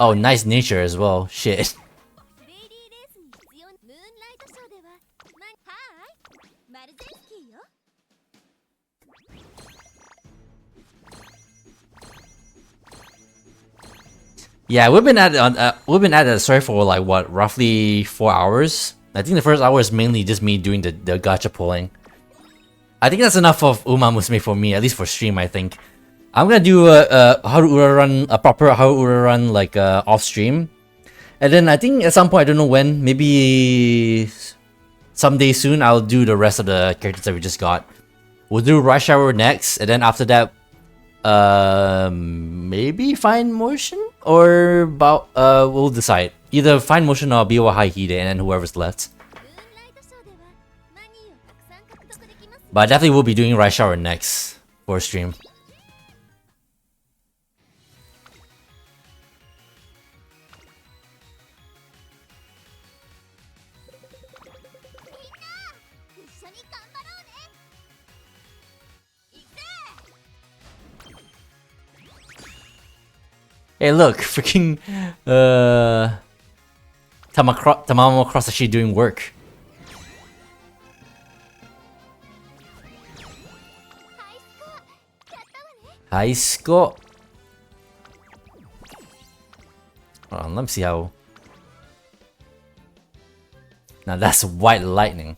Oh, nice nature as well. Shit. Yeah, we've been at that story for like what, roughly 4 hours. I think the first hour is mainly just me doing the gacha pulling. I think that's enough of Umamusume for me, at least for stream. I think I'm gonna do a Haruura run, a proper Haruura run, like off stream, and then I think at some point, I don't know when, maybe someday soon, I'll do the rest of the characters that we just got. We'll do Rush Hour next, and then after that, maybe Fine Motion, or about we'll decide. Either Fine Motion or Biwa Haihide, and then whoever's left. But I definitely will be doing Rush Hour next for stream. Hey look, freaking Tamamo Cross actually doing work. High school. Hold on, let me see how. Now that's white lightning.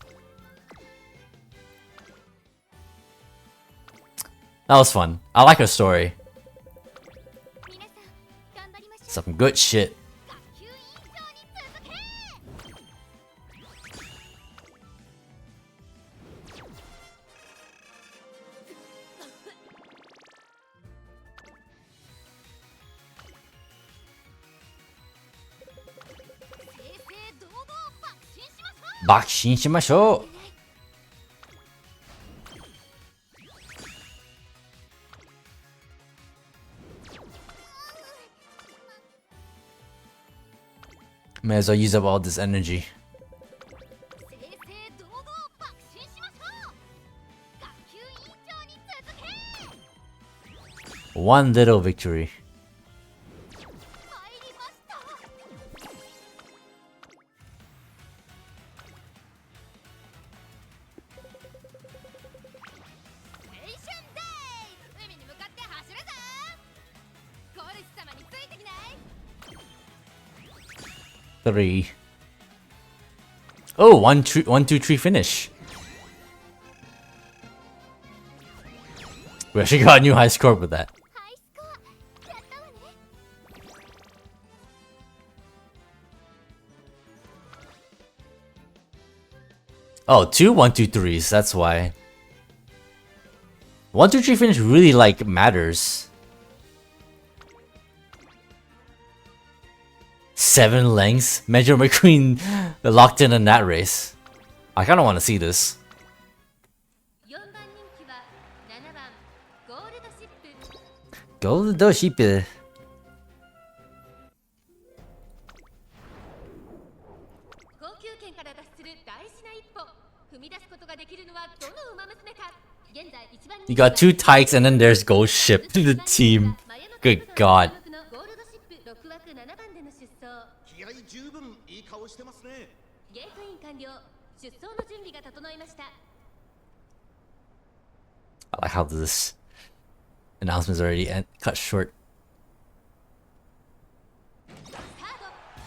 That was fun. I like her story. Some good shit. Bakshin shimashou. May as well use up all this energy. One little victory. Three. Oh, 1, 2, 3 finish. We actually got a new high score with that. Oh, 2 1 2 3s, that's why. 1 2 3 finish really like matters. 7 lengths. Major McQueen locked in that race. I kind of want to see this. Gold ship. 高級圏から脱する大事な一歩。踏み出すことができるのはどのウマ娘か。現在一番 You got 2 tykes and then there's Ghost Ship to the team. Good god. ゴールドシップ6枠7番での出走。気合十分いい顔してますね。ゲートイン完了。出走の準備が整いました。 I like how this announcement is already cut short. スタート。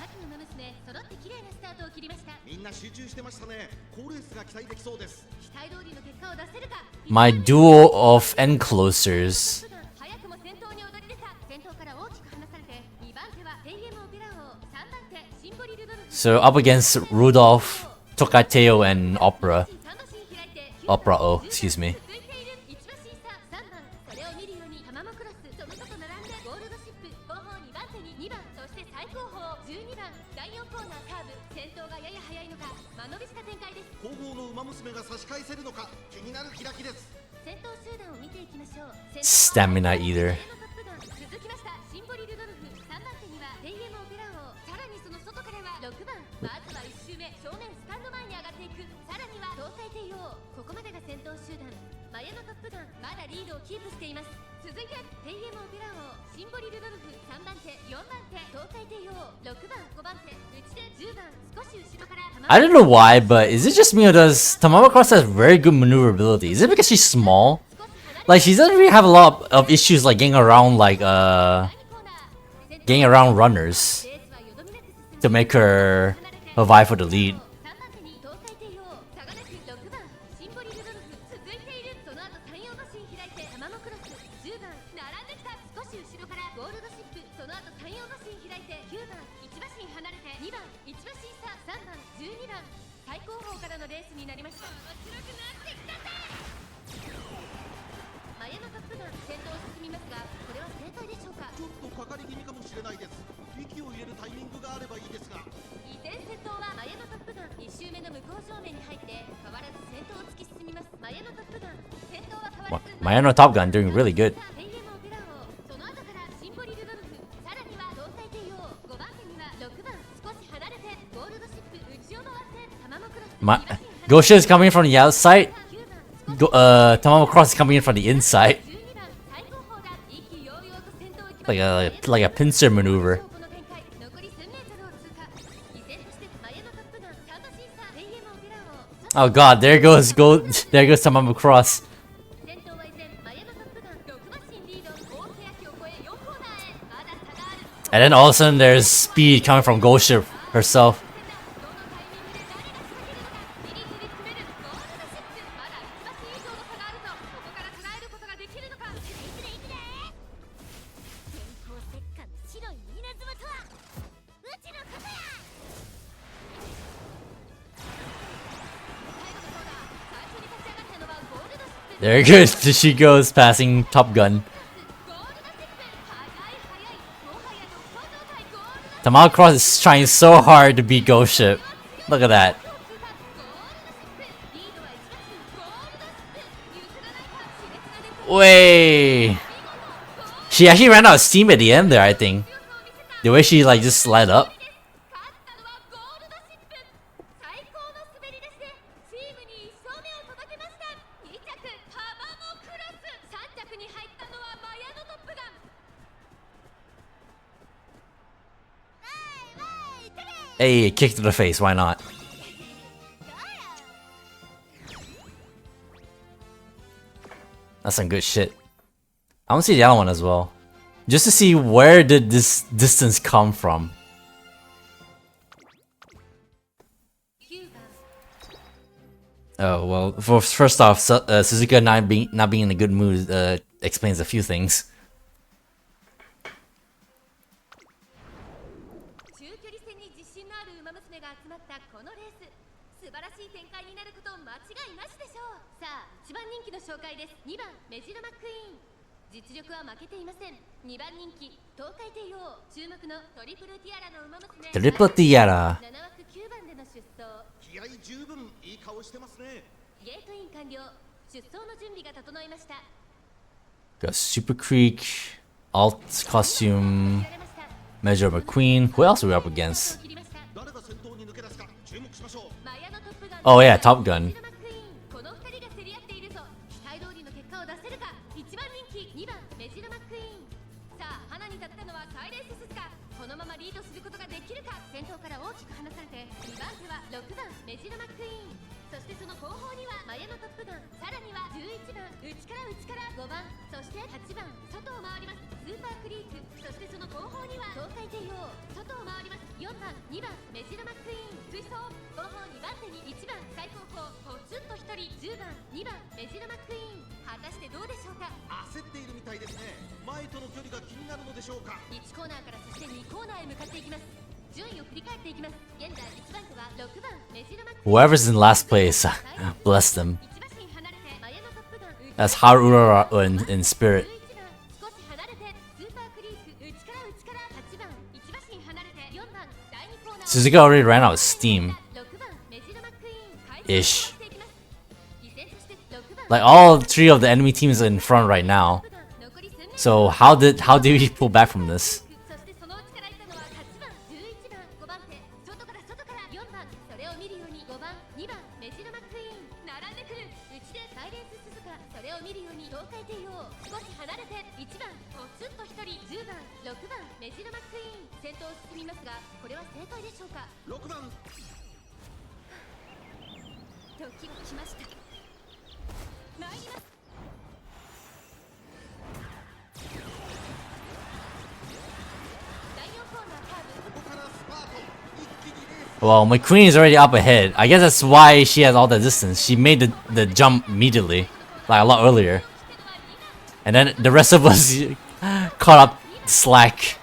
秋のウマ娘揃って綺麗なスタートを切りました。みんな集中してましたね。好レースが期待できそうです。期待通りの結果を出せるか。 My duel of enclosers. 早くも先頭に躍り出た。先頭から大きく離されて2番手はテイエムオペラ王、3番手シンボリルドルフ。 So up against Rudolph, Tokateo, and Opera. Opera O, excuse me. それを見るようにタマモクロスその後と並んでゴールドシップ後方2番手に2番そして最後方12番第4コーナーカーブ先頭がやや速いのか間延びした展開です。後方の馬娘が差し返せるのか気になる開きです。先頭集団を見ていきましょう。 Stamina eater. 続きましたシンボリルドルフ3番手にはテイエムオペラ王さらにその外からは6番まずは1周目正面スタンド前に上がっていくさらには搭載帝王ここまでが先頭集団前のトップガンまだリードをキープしています。続いてテイエムオペラ王シンボリルドルフ3番手4番手搭載帝王6番5番手内で10番少し後ろから I don't know why, but is it just me or does Tamamo Cross has very good maneuverability? Is it because she's small? Like she doesn't really have a lot of issues like getting around getting around runners to make her vie for the lead. 3番手に搭載帝王差がなく6番シンボリルドルフ続いているその後3用マシン開いてタマモクロス10番並んできた少し後ろからゴールドシップその後3用マシン開いて9番1馬身離れて2番1馬身差3番12番最高峰からのレースになりました。面白くなってきたぜ。前のトップガン先頭を進みますがこれは正解でしょうか。ちょっとかかり気味かもしれないです。息を入れるタイミングがあればいいですが。依然先頭は前のトップガン2周目の向こう正面に入って変わらず先頭を突き進みます。前のトップガン先頭は変わらず Mayano Top Gun doing really good. テイエムオペラ王その後からシンボリルドルフさらには搭載帝王5番手には6番少し離れてゴールドシップ内を回ってタマモクロス Gosha is coming from the outside. Tamamo Cross is coming in from the inside. 12番最高峰だ意気揚々と先頭を行き Like a pincer maneuver. この展開残り 1000m を通過依然として前のトップガン3馬身差テイエムオペラ王 Oh god, there goes Tamamo Cross. 先頭は依然前のトップガン6馬身リード And then all of a sudden there's speed coming from Ghost Ship herself. There goes she goes passing Top Gun. Tamamo Cross is trying so hard to beat Ghost Ship. Look at that. Way. She actually ran out of steam at the end there, I think. The way she like just slid up. Hey, kick to the face, why not? That's some good shit. I want to see the other one as well. Just to see where did this distance come from. Oh, well, first off, Suzuka not being in a good mood explains a few things. Triple Tiara. Got Super Creek, Alt Costume, Measure McQueen. Who else are we up against? Oh yeah, Top Gun. Whoever's in last place, bless them. That's Harura in spirit. Suzuka already ran out of steam. Ish. Like all three of the enemy teams are in front right now. So how did we pull back from this? Well, McQueen is already up ahead. I guess that's why she has all the distance. She made the jump immediately, like a lot earlier. And then the rest of us caught up slack.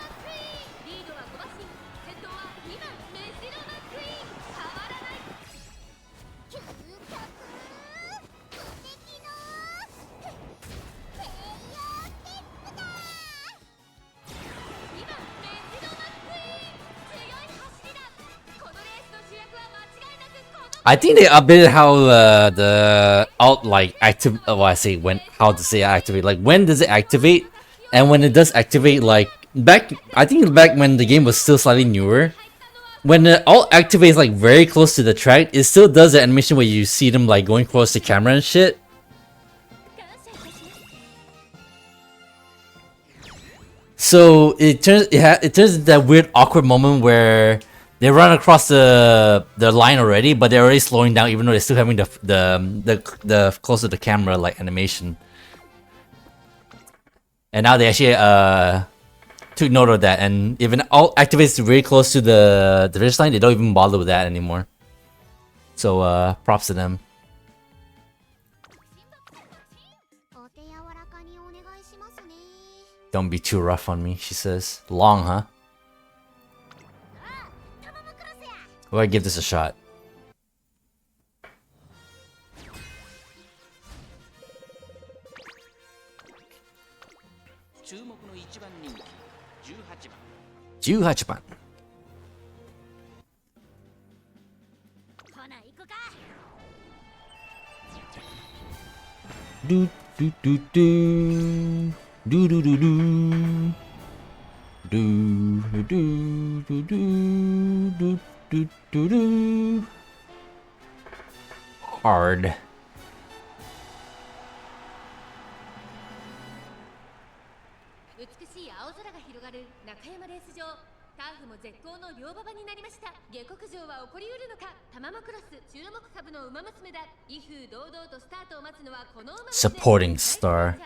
I think they updated how the alt like active. Well, I say when. How to say activate? Like when does it activate? And when it does activate, like back. I think back when the game was still slightly newer. When the alt activates like very close to the track, it still does the animation where you see them like going close to camera and shit. So it turns into that weird awkward moment where they run across the line already, but they're already slowing down, even though they're still having the closer to the camera like animation. And now they actually took note of that, and if it all activates very close to the finish line, they don't even bother with that anymore. So props to them. Don't be too rough on me, she says. Long, huh? Well, I give this a shot. Juhachiban. Do do do do do do do do do do do do do do do do. Hard. Supporting star.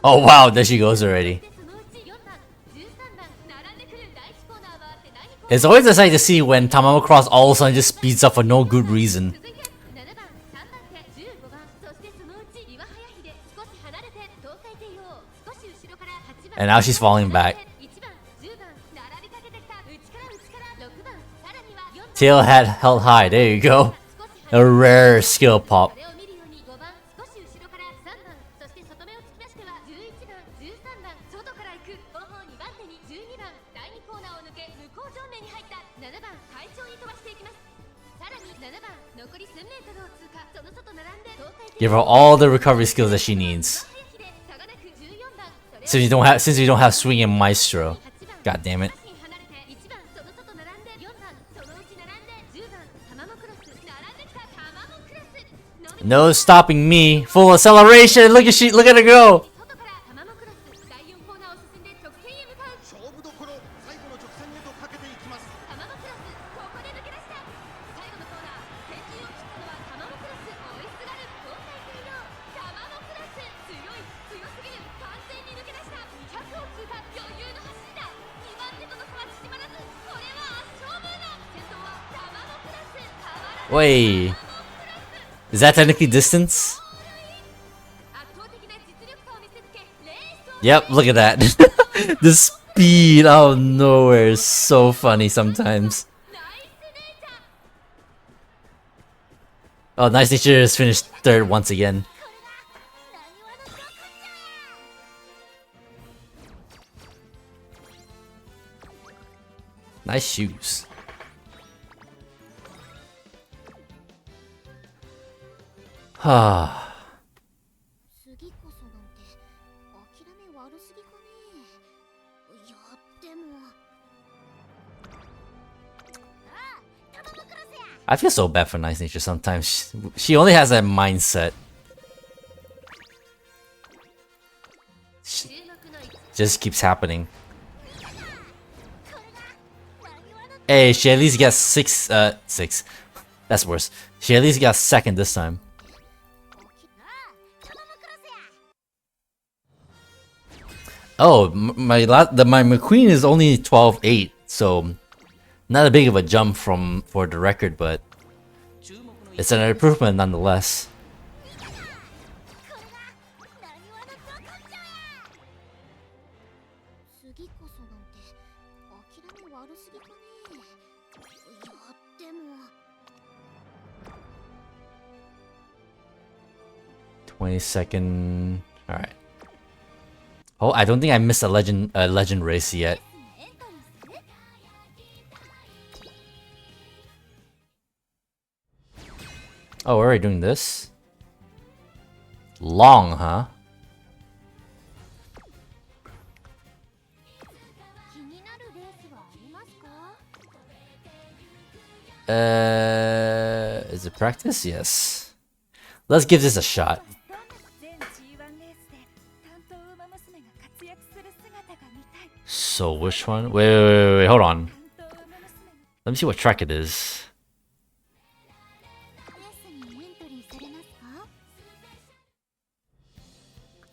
Oh wow, there she goes already. It's always exciting to see when Tamamo Cross all of a sudden just speeds up for no good reason. And now she's falling back. Tail hat held high, there you go. A rare skill pop. Give her all the recovery skills that she needs. Since you don't have swing and maestro. God damn it. No stopping me. Full acceleration. Look at her go. Wait. Is that technically distance? Yep, look at that. The speed out of nowhere is so funny sometimes. Oh, Nice Nature has finished third once again. Nice shoes. I feel so bad for Nice Nature sometimes. She only has that mindset. Just keeps happening. Hey, she at least gets six. That's worse. She at least got second this time. Oh, my McQueen is only 12-8, so not a big of a jump for the record, but it's an improvement nonetheless. Second. All right. Oh, I don't think I missed a legend race yet. Oh, we're already doing this? Long, huh? Is it practice? Yes. Let's give this a shot. So which one? Wait, hold on. Let me see what track it is.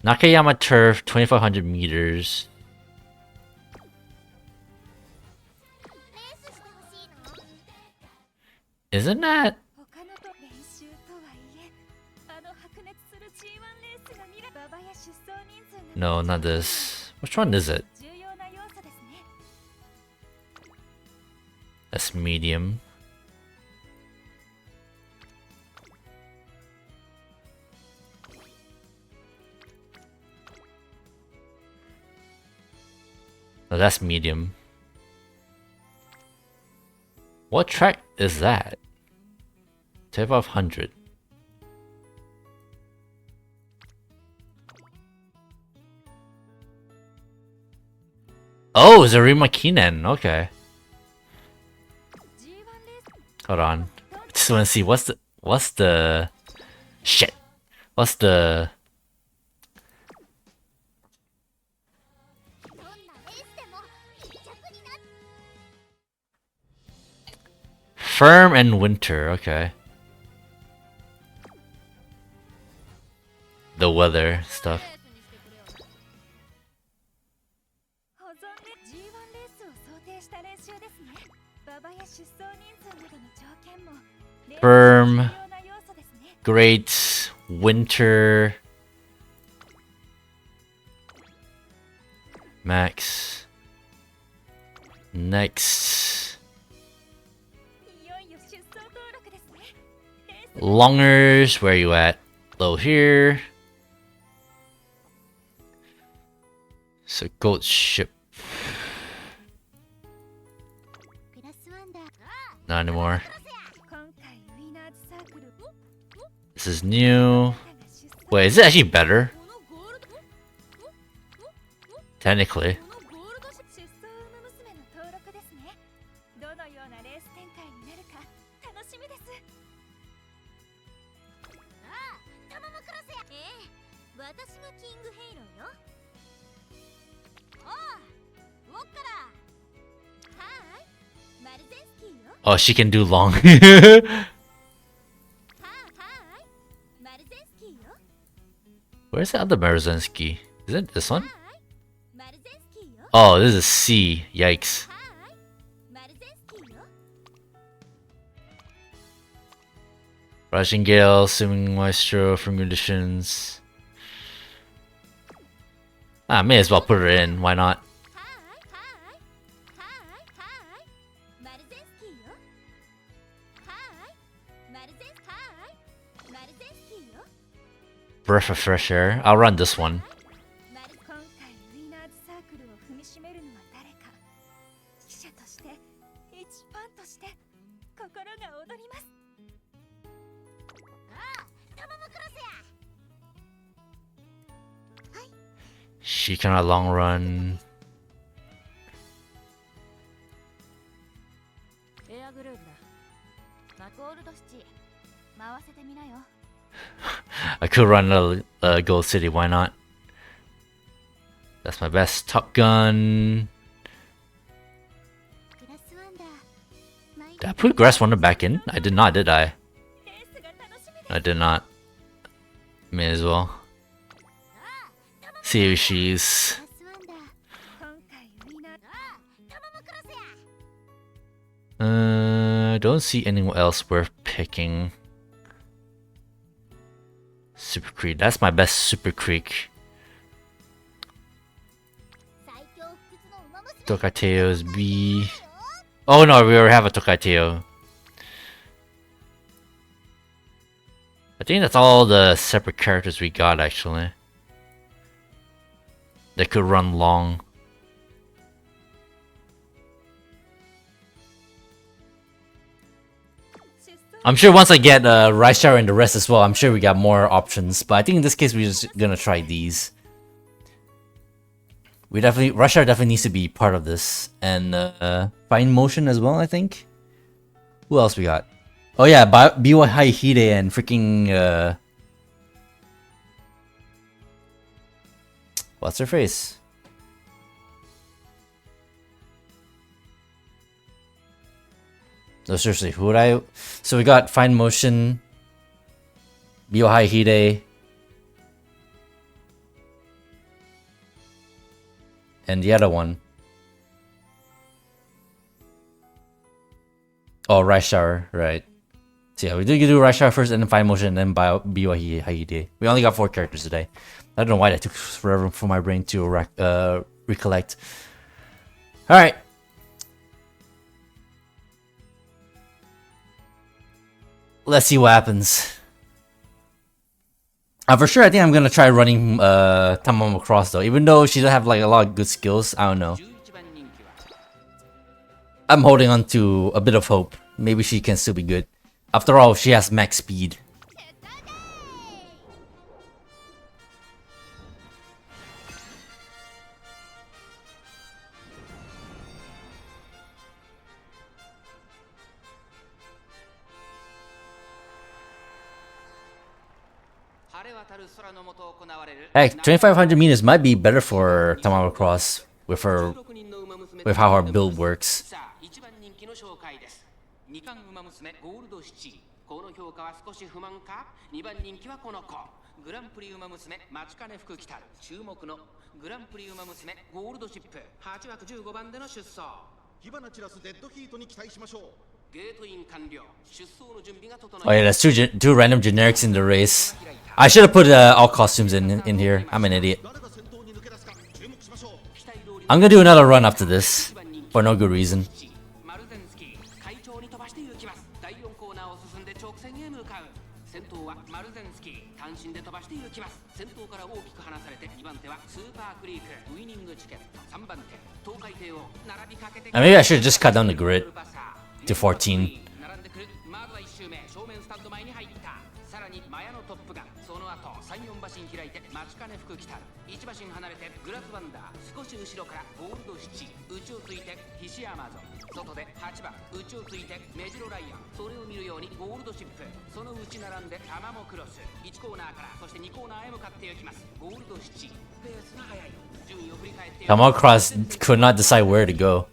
Nakayama Turf, 2500 meters. Isn't that? No, not this. Which one is it? That's medium. No, that's medium. What track is that? 2500. Oh, Zarima Kinen. Okay. Hold on. Just want to see what's the shit. What's the Firm and Winter, okay. The weather stuff. Firm, Great, Winter, Max. Next. Longers, where are you at? Low here. So goat ship. Not anymore. This is new. Wait, is it actually better? Technically. Oh, she can do long. Where's the other Maruzensky? Is it this one? Oh, this is C. Yikes. Rushing Gale, Swimming Maestro for munitions. Ah, may as well put it in. Why not? Breath of fresh air. I'll run this one. She cannot long run. I could run a Gold City, why not? That's my best. Top Gun. Did I put Grass Wonder back in? I did not, did I? I did not. May as well. See if she's... don't see anyone else worth picking. Super Creek. That's my best Super Creek. Tokateo's B. Oh no, we already have a Tokateo. I think that's all the separate characters we got actually. that could run long. I'm sure once I get Rice Shower and the rest as well, I'm sure we got more options. But I think in this case, we're just gonna try these. We definitely Rush Hour definitely needs to be part of this, and Fine Motion as well. I think. Who else we got? Oh yeah, Biwa Haihide and freaking what's her face? No, seriously, who would I? So we got Fine Motion, Biwa Haihide, and the other one. Oh, Rice Shower, right. So yeah, we did do Rice Shower first and then Fine Motion and then Biwa Haihide. We only got 4 characters today. I don't know why that took forever for my brain to recollect. Alright. Let's see what happens. For sure, I think I'm gonna try running Tamamo Cross though. Even though she doesn't have like a lot of good skills, I don't know. I'm holding on to a bit of hope. Maybe she can still be good. After all, she has max speed. Heck, 2500 meters might be better for Tamamo Cross with how her build works. この評価は少し不満か。2番人気はこの子。グランプリウマ娘待ちかね福来たる。注目のグランプリウマ娘ゴールドシップ8枠15番での出走。火花散らすデッドヒートに期待しましょう。ゲートイン完了。出走の準備が整い。Oh yeah, that's two random generics in the race. I should have put all costumes in here. I'm an idiot. I'm gonna do another run after this for no good reason. And maybe I should just cut down the grid to 14. Tamamo Cross could not decide where to go.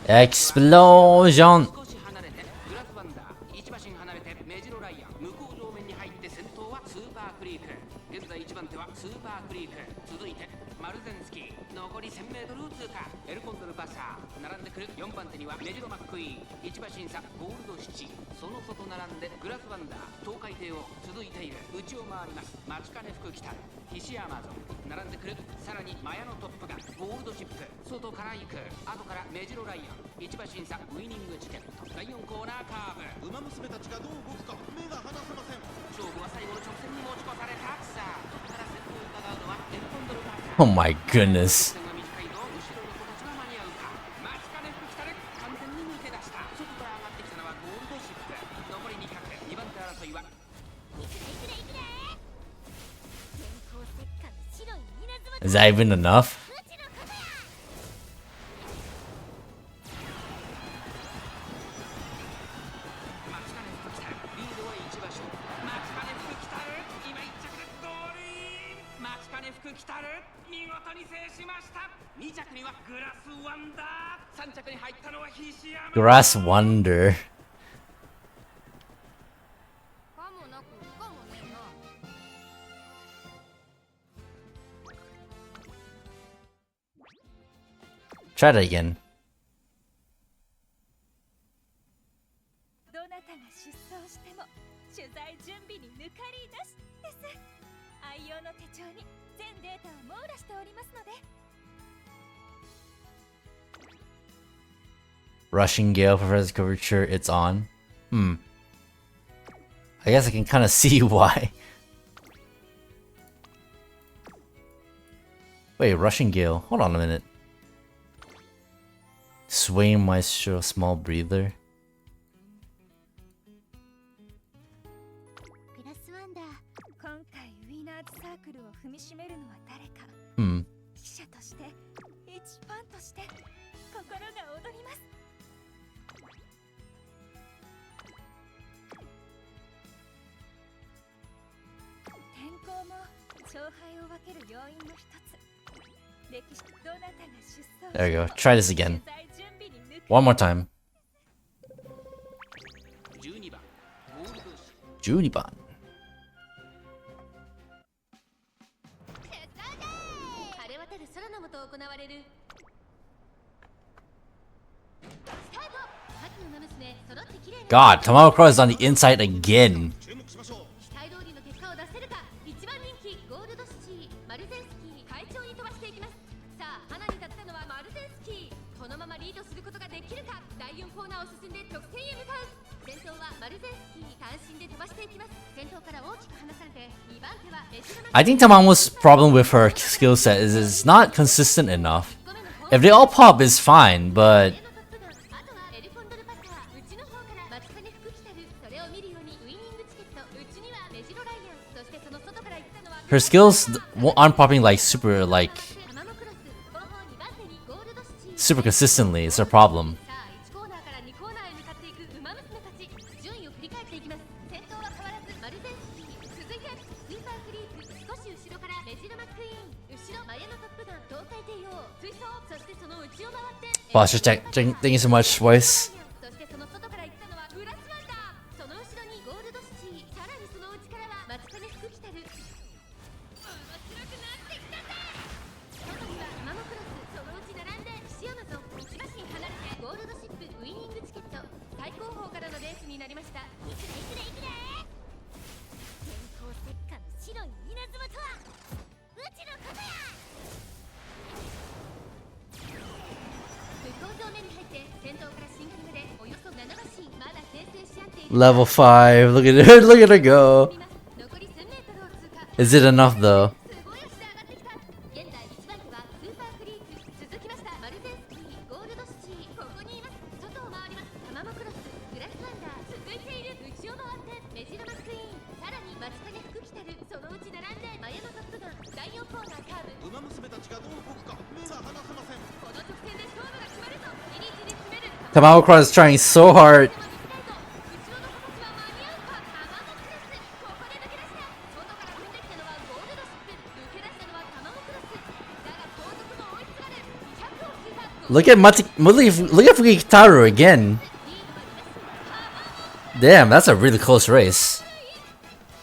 Explosion! Oh my goodness. Is that even enough? Grass Wonder. Try that again. 手帳に全データを網羅しておりますので。 Rushing Gale, Professor's curvature, it's on. I guess I can kind of see why. Wait, Rushing Gale. Hold on a minute. Swaying Maestro, small breather. プラスワンダー、今回ウィナーズサークルを踏みしめるのは誰か。記者として、一ファンとして、心が躍ります。 天候も勝敗を分ける要因の一つ。歴史どなたが出走。 There we go. Try this again. One more time. 12番ゴールドシ12番。晴れ渡る空の下行われる。スタート。各馬娘揃って綺麗な。 God, Tamamo Cross is on the inside again. 注目しましょう。期待通りの結果を出せるか。一番人気ゴールドシティマルゼンスキー快調に飛ばしていきます。さあ花に立ったのはマルゼンスキー。このままリードすることができるか。第4コーナーを進んで直線へ向かう。先頭はマルゼンスキー単身で飛ばしていきます。先頭から大きく離されて2番手はメジロマ。 I think Tamamo's problem with her skill set is it's not consistent enough. If they all pop, it's fine, but あとはエルコンドルパッカーうちの方から松金福来たる。それを見るようにウイニングチケット。うちにはメジロライアン。そしてその外から行ったのは her skills aren't popping like super タマモクロス後方2番手にゴールドシティ。 super consistently. It's a problem. さあ1コーナーから2コーナーへ向かっていくウマ娘たち。順位を振り返っていきます。先頭は変わらずマルゼンスキー。続いてスーパークリープ。少し後ろからメジロマックイーン。後ろマヤのトップガン東海帝王追走。そしてその内を回って Wow, thank you so much, voice. そしてその外から行ったのはブラスワンダー。その後ろにゴールドシティ。さらにその内からは松金福来たる。面白くなってきたぜ。外にはタマモクロス。そのうち並んで岸アマゾン。1馬身離れてゴールドシップウイニングチケット。最高峰からのレースになりました。いくでいくでいくで。電光石火の白い稲妻とはうちのことや。向こう上面に入って先頭からシンガルまでおよそ7馬身。まだ先制し合っている。 Level 5. Look at her. Look at her go. 残り1000メートルを通過。 Is it enough though? すごい足で上がってきた。現在1番手はスーパークリーク。続きましたマルゼンスキーゴールドシティ。ここにいます。外を回ります。タマモクロスグラスワンダー。続いている。内を回ってメジロマックイーン。さらに松金福来たる。そのうち並んでマヤのトップガン。第4コーナーカーブ。ウマ娘たちがどう動くか目が離せません。この直線で勝負が決まるぞ。じりじり詰める。 Tamamo Cross is trying so hard. 後ろの形は間に合うか。タマモクロスここで抜け出した。外から踏んできたのはゴールドシップ。抜け出したのはタマモクロス。だが後続も追いつかれ200を通過。 Look at Fukitaru again. Damn, that's a really close race.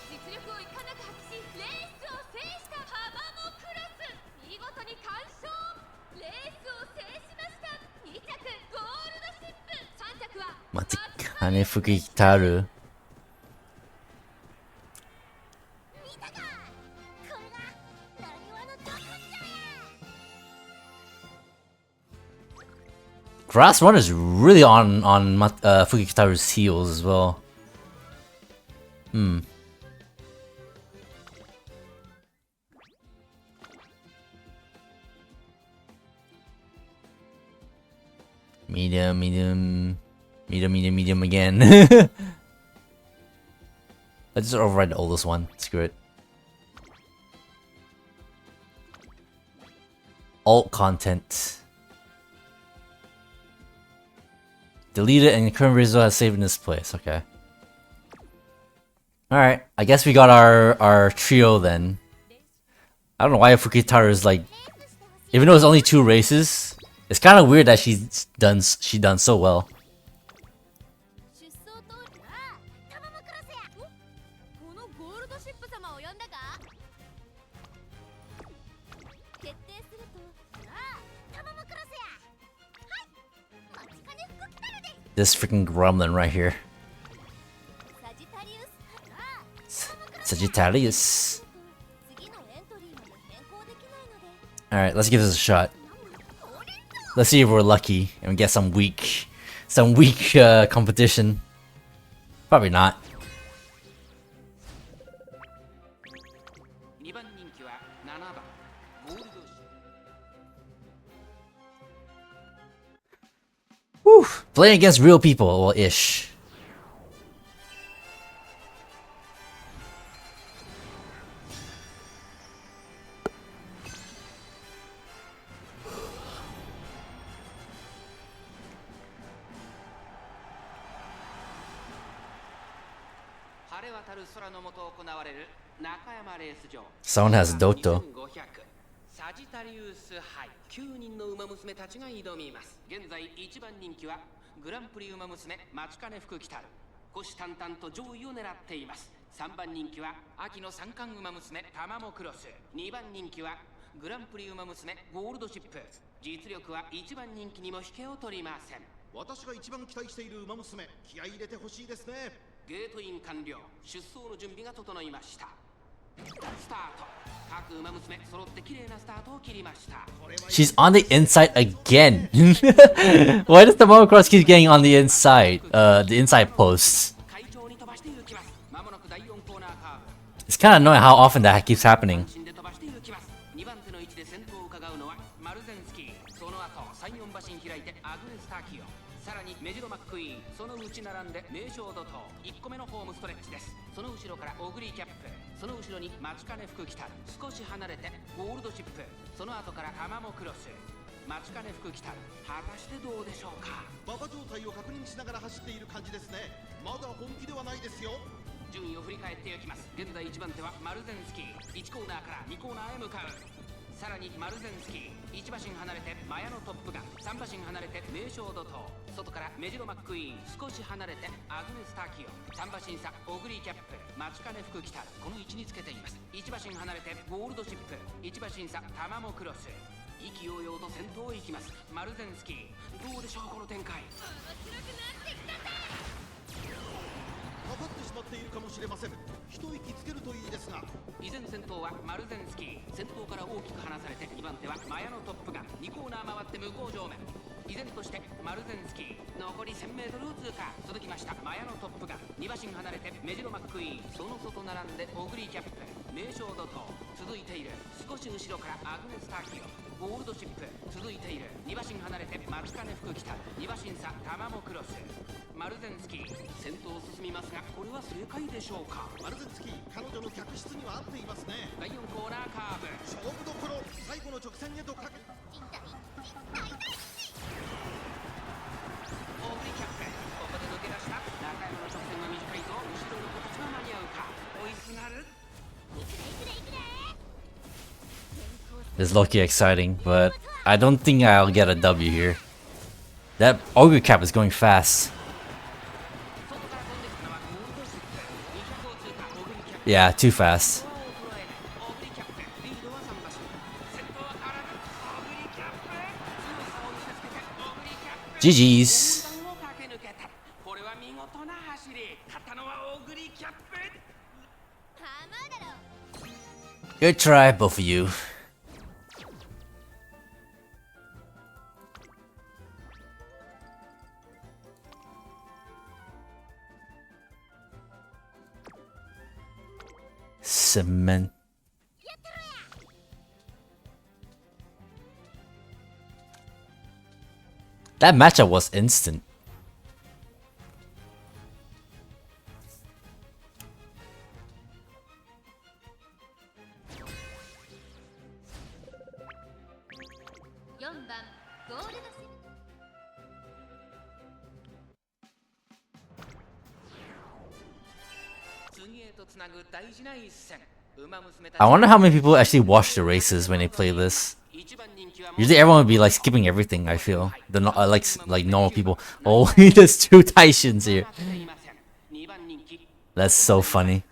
実力をいかなく発揮しレースを制したタマモクロス。見事に完勝。レースを制しました。2着ゴールドシップ。3着は Matikane Fukitaru. 見たか。これがなにわのど根性や。 Grass Run is really on Fukitaru's heels as well. Medium again. Let's just override the oldest one. Screw it. Alt content. Delete it and current result has saved in this place. Okay. Alright. I guess we got our trio then. I don't know why Fukitaru is like... Even though it's only 2 races, it's kind of weird that she done so well. 出走通りはタマモクロスや。このゴールドシップ様を呼んだか。決定するとタマモクロスや。はい松金福来たるです。 This freaking gremlin right here. サジタリウス。 Sagittarius. 次のエン Alright, let's give this a shot. Let's see if we're lucky and we get some weak competition. Probably not. 2番人気は7番ゴールドシ Whew. Playing against real people, well, ish. Someone has Doto. サジタリウス杯9人の馬娘たちが挑みます。現在1番人気はグランプリ馬娘マチカネ福来たる虎視眈々と上位を狙っています。3番人気は秋の三冠馬娘タマモクロス、2番人気はグランプリ馬娘ゴールドシップ。実力は1番人気にも引けを取りません。私が一番期待している馬娘、気合い入れてほしいですね。ゲートイン完了、出走の準備が整いました。スタート、各馬娘揃って綺麗なスタートを切りました。 She's on the inside again. Why does Tamamo Cross keep getting on the inside? The inside posts. 快調に飛ばして行きます。まもなく第4コーナーカーブ。 It's kind of annoying how often that keeps happening. 2番手の位置で先頭を伺うのはマルゼンスキー、その後3、4馬身開いてアグネス・ターキオ、さらにメジロ・マックイーン、その内並んで名将怒涛1個目のホームストレッチです。その後ろからオグリーキャップ、その後ろにマチカネ福来たる、少し離れてゴールドシップ、その後からタマモクロス、マチカネ福来たる、果たしてどうでしょうか。馬場状態を確認しながら走っている感じですね。まだ本気ではないですよ。順位を振り返っていきます。現在1番手はマルゼンスキー、1コーナーから2コーナーへ向かう。さらにマルゼンスキー、1馬身離れてマヤのトップガン、3馬身離れて名将怒涛、外からメジロ・マックイーン、少し離れてアグネス・ターキオ、3馬身差オグリーキャップ、マチカネ福来たる、この位置につけています。1馬身離れてゴールドシップ、1馬身差タマモクロス、意気揚々と先頭へ行きます。マルゼンスキー、どうでしょうこの展開。かかってしまっているかもしれません。一息つけるといいですが。依然先頭はマルゼンスキー、先頭から大きく離されて2番手はマヤのトップガン、2コーナー回って向こう上面、依然としてマルゼンスキー、残り 1000m を通過。続きましたマヤのトップガン、2馬身離れてメジロ・マックイーン、その外並んでオグリーキャップ、名将怒涛続いている。少し後ろからアグネス・ターキオ、ゴールドシップ続いている。2馬身離れてマチカネ福来たる、2馬身差タマモクロス、マルゼンスキー先頭を進みますが、これは正解でしょうか。マルゼンスキー、彼女の客室には合っていますね。第4コーナーカーブ、勝負どころ、最後の直線へとかけ。オーブリキャップ、ここで抜け出した。中山の直線は短いぞ。後ろの子たちは間に合うか。追いすがる。 It's low-key exciting, but I don't think I'll get a W here. That ogre cap is going fast. Yeah, too fast. GG's. Good try, both of you. Cement. That matchup was instant. I wonder how many people actually watch the races when they play this. Usually everyone would be like skipping everything, I feel. The like normal people. Oh, there's two Taishins here. That's so funny.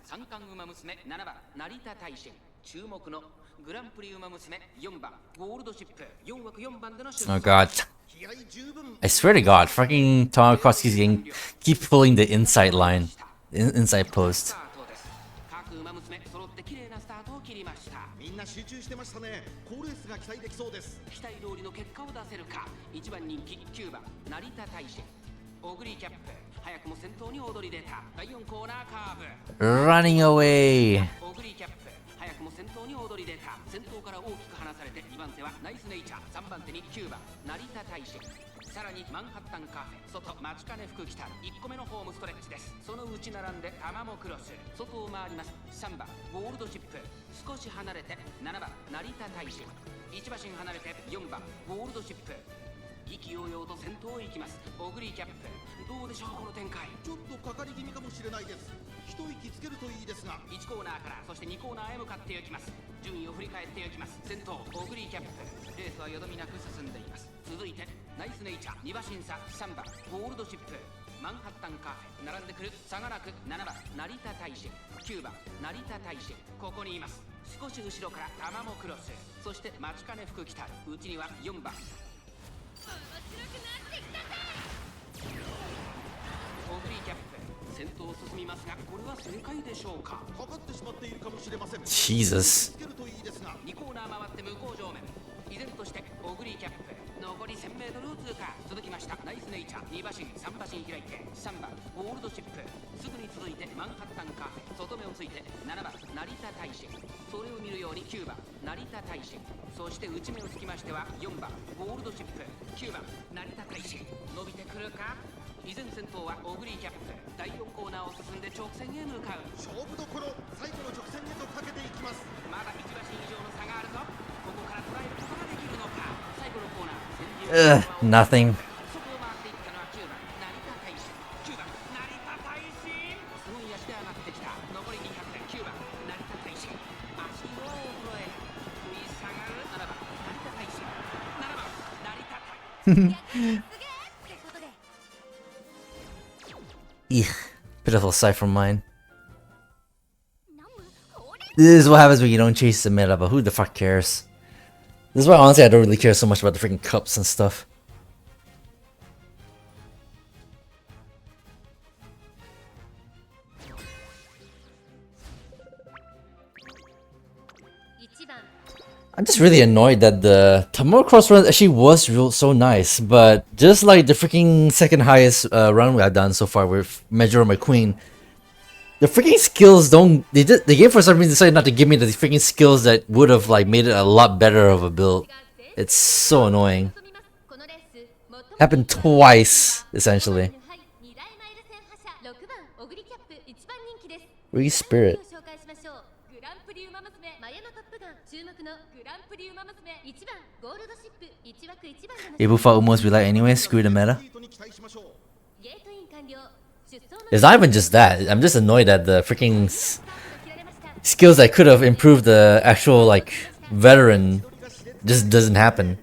Oh god. I swear to god, fucking Tamamo Cross keep pulling the inside line. Inside post. 馬娘揃って綺麗なスタートを切りました。みんな集中してましたね。好レースが期待できそうです。期待通りの結果を出せるか。1番人気9番成田大使オグリキャップ早くも先頭に躍り出た。第4コーナーカーブ Running away. オグリキャップ早くも先頭に躍り出た。先頭から大きく離されて2番手はナイスネイチャー、3番手に9番成田大使、さらにマンハッタンカフェ外待ちかね福来たる1個目のホームストレッチです。その内並んでタマモクロス外を回ります。3番ゴールドシップ少し離れて7番成田大使、1馬身離れて4番ゴールドシップ意気揚々と先頭へ行きます。オグリーキャップどうでしょうこの展開。ちょっとかかり気味かもしれないです。一息つけるといいですが。1コーナーからそして2コーナーへ向かっていきます。順位を振り返っていきます。先頭オグリーキャップレースはよどみなく進んでいます。続いてナイスネイチャー2馬身差3番ゴールドシップマンハッタンカフェ並んでくる差がなく7番成田大使9番成田大使ここにいます。少し後ろからタマモクロスそして待ちかね福来たるうちには4番オグリーキャップ先頭を進みますがこれは正解でしょうか。かかってしまっているかもしれません。 Jesus. つけるといいですが。2コーナー回って向こう上面依然としてオグリーキャップ残り 1000m を通過。続きましたナイスネイチャー2馬身3馬身開いて3番ゴールドシップすぐに続いてマンハッタンカフェ外目をついて7番成田大使それを見るように9番成田大使そして内目をつきましては4番ゴールドシップ9番成田大使伸びてくるか。依然先頭はオグリーキャップ第4コーナーを進んで直線へ向かう。勝負どころ最後の直線へとかけていきます。まだ1馬身以上の差があるぞ。ここから捉えることができるのか。最後のコーナー Nothing. そこを回っていったのは9番成田大使9番成田大使すごい足で上がってきた。残り200で9番成田大使足のを衰え食い下がる7番成田大使7番成田大使Eugh. Pitiful sight from mine. This is what happens when you don't chase the meta, but who the fuck cares? This is why honestly I don't really care so much about the freaking cups and stuff. I'm just really annoyed that the Tamamo Cross run actually was so nice, but just like the freaking second highest run I've done so far with Measure My Queen, the freaking skills don't. The game for some reason decided not to give me the freaking skills that would have like made it a lot better of a build. It's so annoying. Happened twice essentially. Where's Spirit? Ibufa almost be like anyway, screw the meta. It's not even just that, I'm just annoyed that the freaking skills that could have improved the actual like veteran just doesn't happen.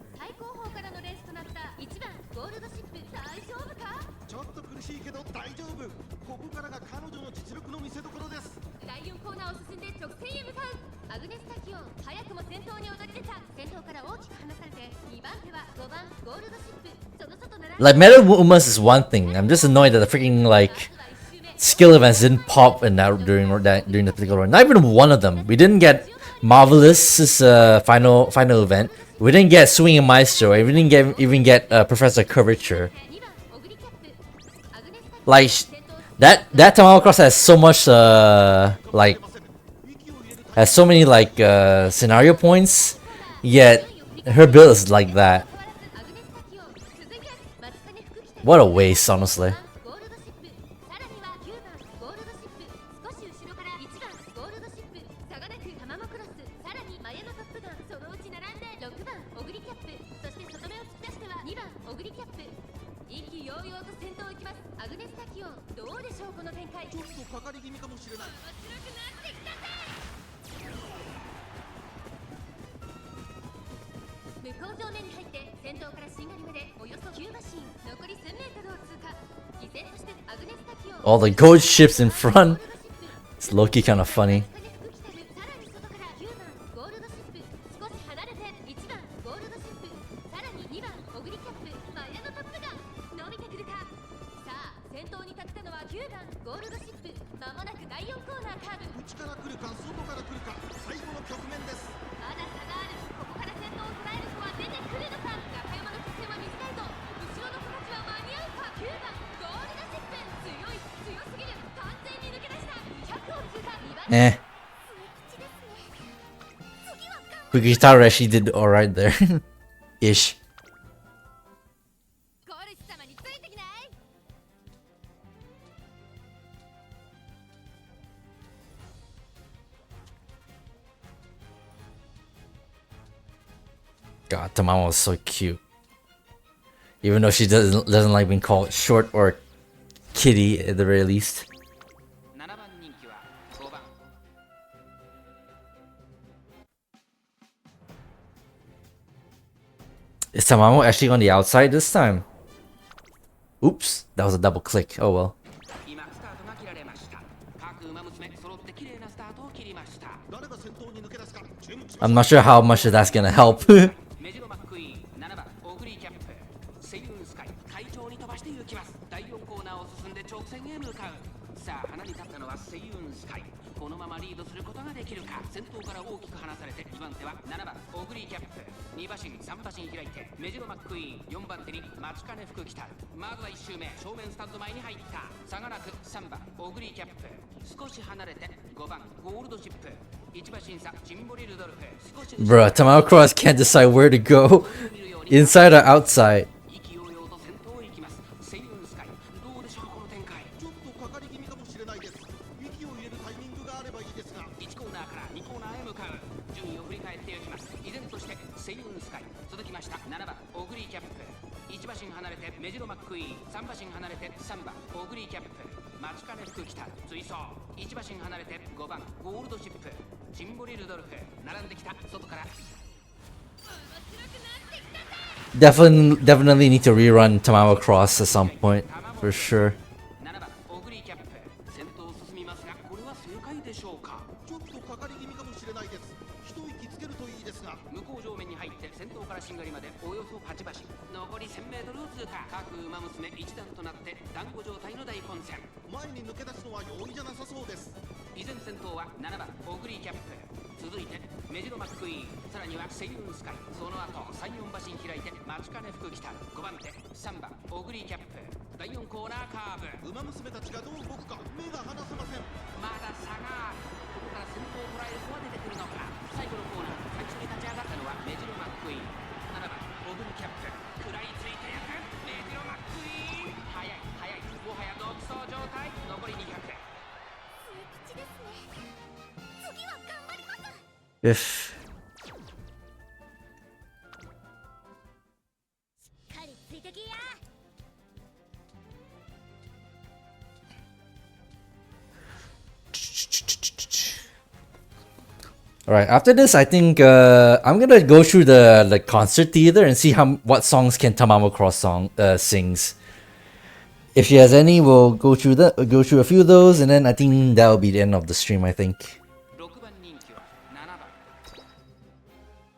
Like Meta Umas is one thing. I'm just annoyed that the freaking like skill events didn't pop in that during the particular run. Not even one of them. We didn't get Marvelous's final event. We didn't get Swinging Maestro. We didn't even get Professor Curvature. Like that Tamamo Cross has so much like has so many like scenario points. Yet her build is like that. What a waste, honestly. All the gold ships in front. It's low-key kind of funny. 先頭に立つのは9番ゴールドシップ。まもなく第4コーナーカーブ。内から来るか外から来るか、最後の局面です。まだ差がある。ここから先頭を捉える子は出てくるのか。中山の直線は短いぞ。後ろの子たちは間に合うか。9番ゴールドシップ。強すぎる。完全に抜け出した。200を通過。2番 Fukishita actually did alright there. Ish. God, Tamamo is so cute. Even though she doesn't like being called short or kitty at the very least. Is Tamamo actually on the outside this time? Oops, that was a double click. Oh well. I'm not sure how much that's gonna help. Bruh, Tamamo Cross can't decide where to go. Inside or outside. Definitely need to rerun Tamamo Cross at some point, for sure. If Alright, after this I think I'm gonna go through the concert theater and see what songs can Tamamo Cross sings. If she has any, we'll go through a few of those, and then I think that'll be the end of the stream, I think.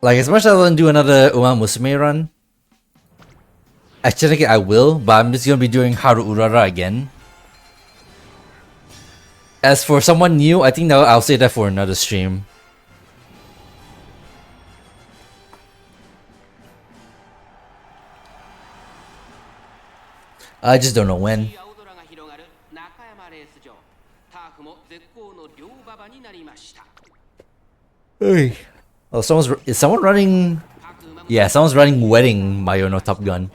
Like, as much as I want to do another Umamusume run, actually I will, but I'm just gonna be doing Haru Urara again. As for someone new, I think I'll say that for another stream. I just don't know when. Hey. Oh, is someone running? Yeah, someone's running Wedding Mayono Top Gun.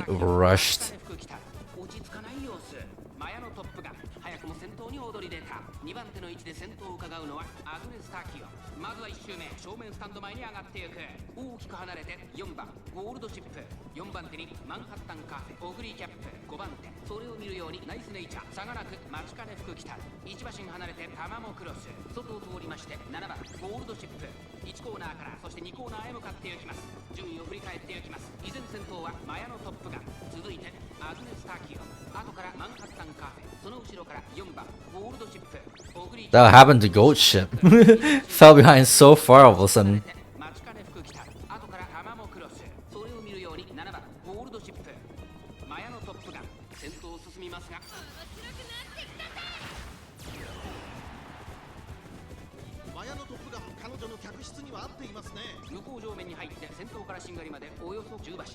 Rushed. まずは1周目正面スタンド前に上がっていく大きく離れて4番ゴールドチップ4番手にマンハッタンカフェオグリーキャップ5番手それを見るようにナイスネイチャー差がなく待ちかね福来た1馬身離れてタマモクロス外を通りまして7番ゴールドチップ1コーナーからそして2コーナーへ向かっていきます順位を振り返っていきます依然先頭はマヤのトップガン続いてアグネスターキオ後からマンハッタンカフェその後ろから4番ゴールドチップオグリーキャッ That happened to Goat Ship. Fell behind so far all of a sudden. 待ちかね福来た後からタマモクロスそれを見るように7番ゴールドチップマヤのトップガン先頭を進みますがマヤのトップガン彼女の客室には合っていますね。向こう上面に入って先頭からしんがりまでおよそ10馬身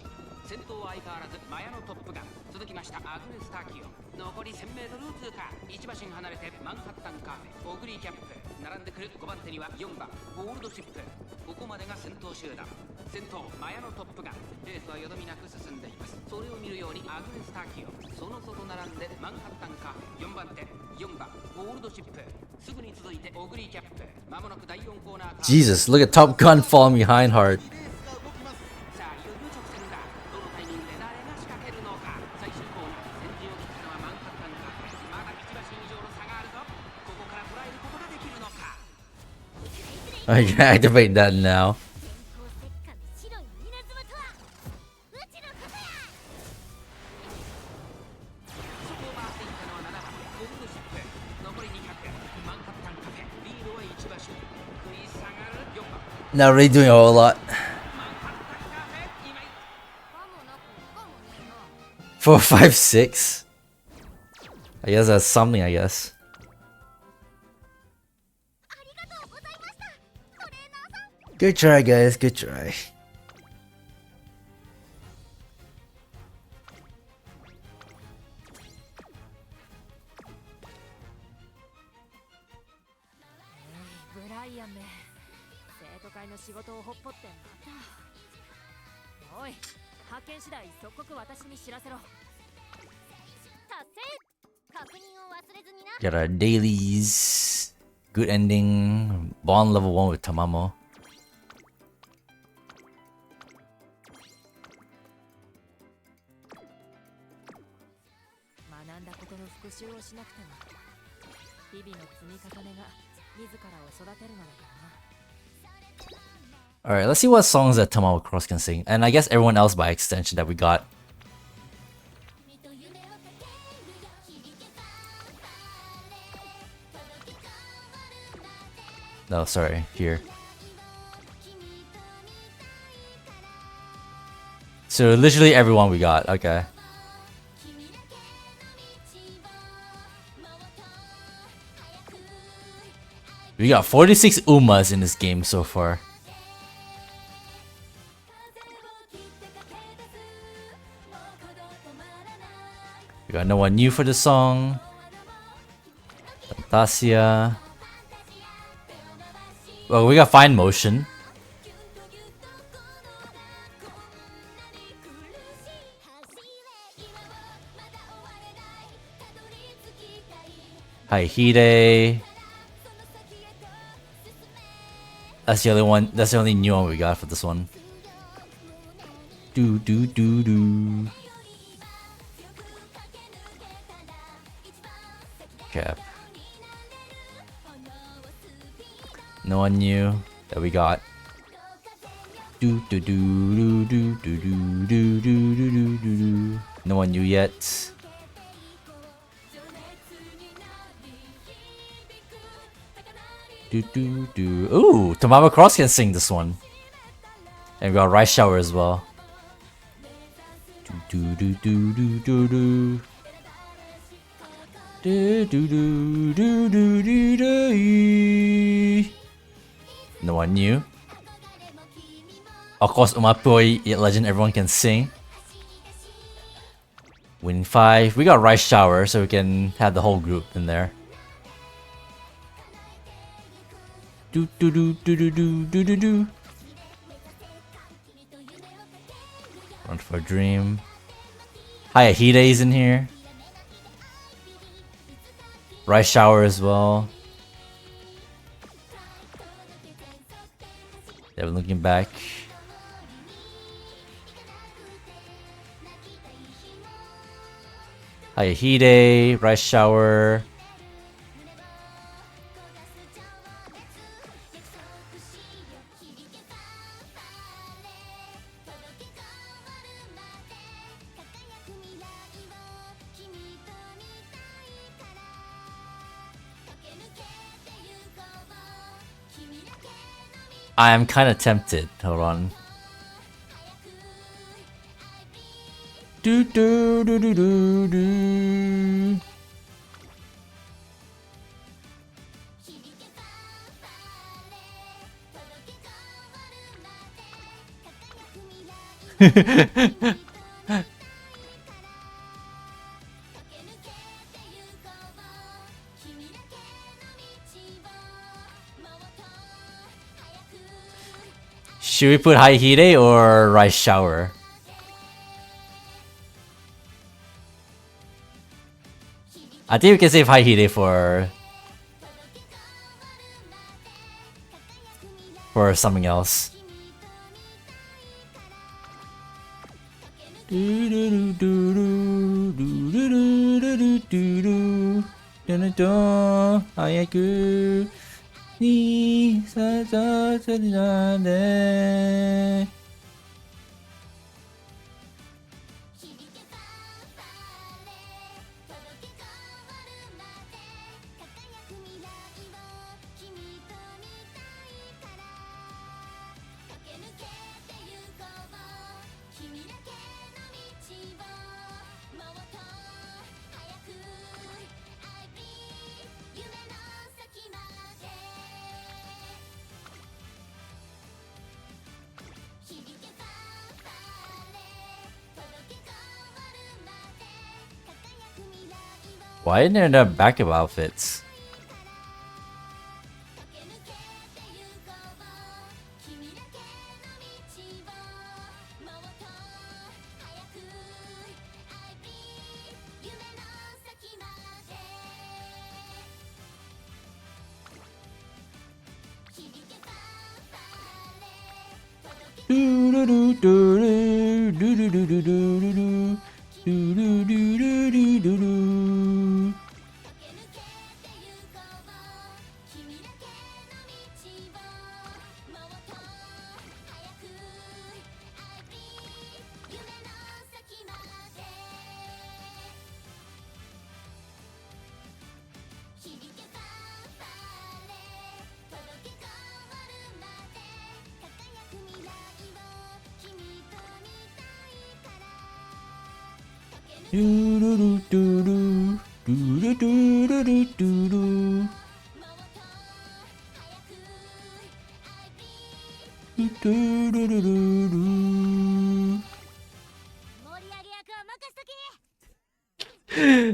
先頭は相変わらずマヤのトップガン続きましたアグネスターキオ残り 1000m を通過1馬身離れてマンハッタンカフェオグリーキャップ並んでくる5番手には4番ゴールドチップここまでが先頭集団先頭マヤのトップガンレースはよどみなく進んでいますそれを見るようにアグネスターキオその外並んでマンハッタンカフェ4番手4番ゴールドチップすぐに続いてオグリーキャップまもなく第4コーナー Jesus, look at Top Gun falling behind hard. さあいよいよ直線だどのタイミングで誰が仕掛けるのか最終コーナー先陣を切ったのはマンハッタンカフェまだ1馬身以上の差があるぞここから捉えることができるのか I can activate that now. 全校石棺白い稲妻とはうちのことや。そこを回っていったのは7番ゴールドシップ残り200マンハッタンカフェリードは1馬身食い下がる4番 Not really doing a whole lot. マンハッタンカフェ今井 4, 5, 6. I guess that's something, I guess. ありがとうございましたトレーナーさん。 Good try, guys. Good try. ブライアンめ生徒会の仕事をほっぽってまたおい発見次第即刻私に知らせろ達成確認を忘れずにな。 Got our dailies. Good ending. Bond level 1 with Tamamo. 学んだことの復習をしなくても日々の積み重ねが自らを育てるのだからな Alright, let's see what songs that Tamamo Cross can sing. And I guess everyone else by extension that we got. No, sorry, here. So literally everyone we got, okay. We got 46 Umas in this game so far. We got no one new for the song. Fantasia. Well, we got Fine Motion. Haihide. That's the other one. That's the only new one we got for this one. Do do do do. Cap. No one new that we got. Do do do do do do do do do do do do. No one new yet. Do do do. Ooh, Tamamo Cross can sing this one. And we got Rice Shower as well. Do do do do do do. Do do do do do do do. No one new. Of course, Umapoi Legend everyone can sing. Winning 5. We got Rice Shower, so we can have the whole group in there. Do do do do do do do do do. Run for a Dream. Hayahide's in here. Rice Shower as well. They're looking back. Hayahide, rice shower. I am kind of tempted. Hold on. Do do do do do do. Should we put Haihide or rice shower? I think we can save Haihide for something else. Hayaku ni sasasadane. Why didn't there have backup outfits?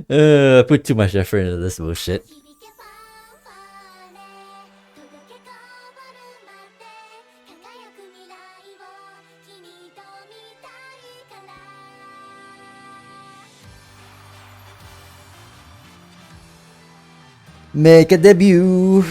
I put too much effort into this bullshit. Make a debut.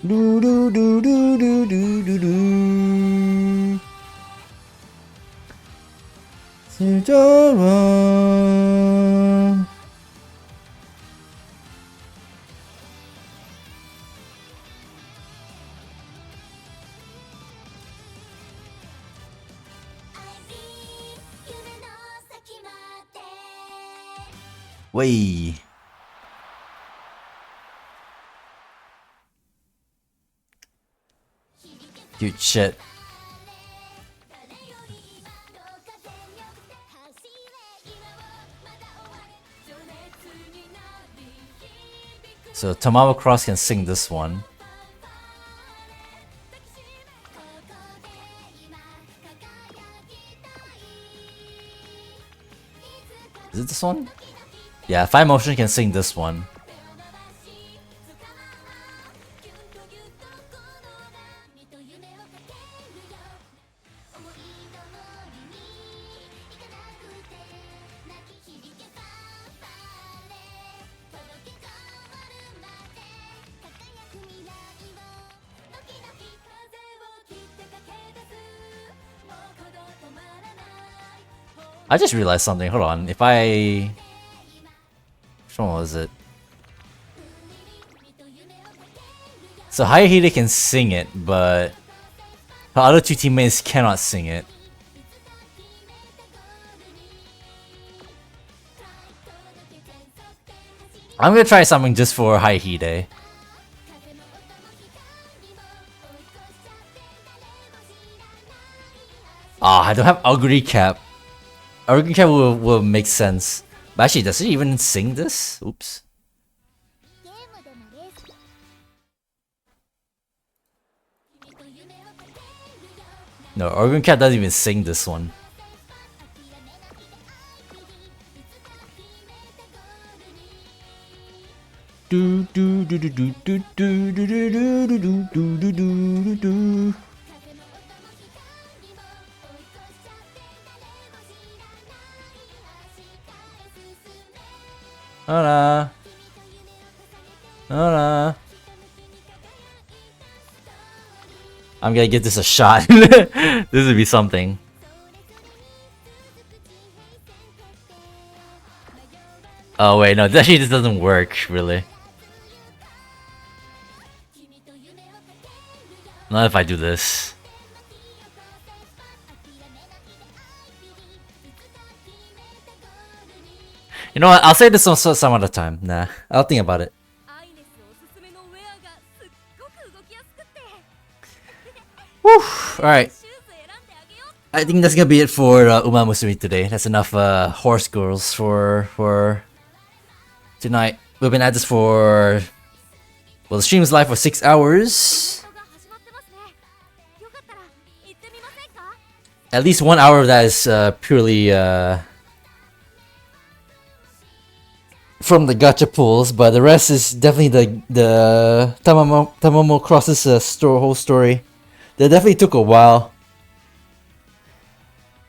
Do do do do do do do do. Sujara. Way. Cute shit. So Tamamo Cross can sing this one. Is it this one? Yeah, Fine Motion can sing this one. I just realized something. Hold on. If I... Which one was it? So Hayahide can sing it, but her other two teammates cannot sing it. I'm gonna try something just for Hayahide. Ah, I don't have Ugly Cap. Ugly Cap will make sense. But actually, does she even sing this? Oops. No, Organ Cat doesn't even sing this one. Do do do do do do do do do do do do do do do. Hola. Hola. I'm gonna give this a shot. This would be something. Oh wait, no, actually this doesn't work, really. Not if I do this. You know what, I'll say this some other time. Nah, I'll think about it. Woo! Alright. I think that's gonna be it for Umamusume today. That's enough horse girls for tonight. We've been at this for... Well, the stream is live for 6 hours. At least 1 hour of that is purely from the gacha pools, but the rest is definitely the Tamamo Cross's whole story. That definitely took a while.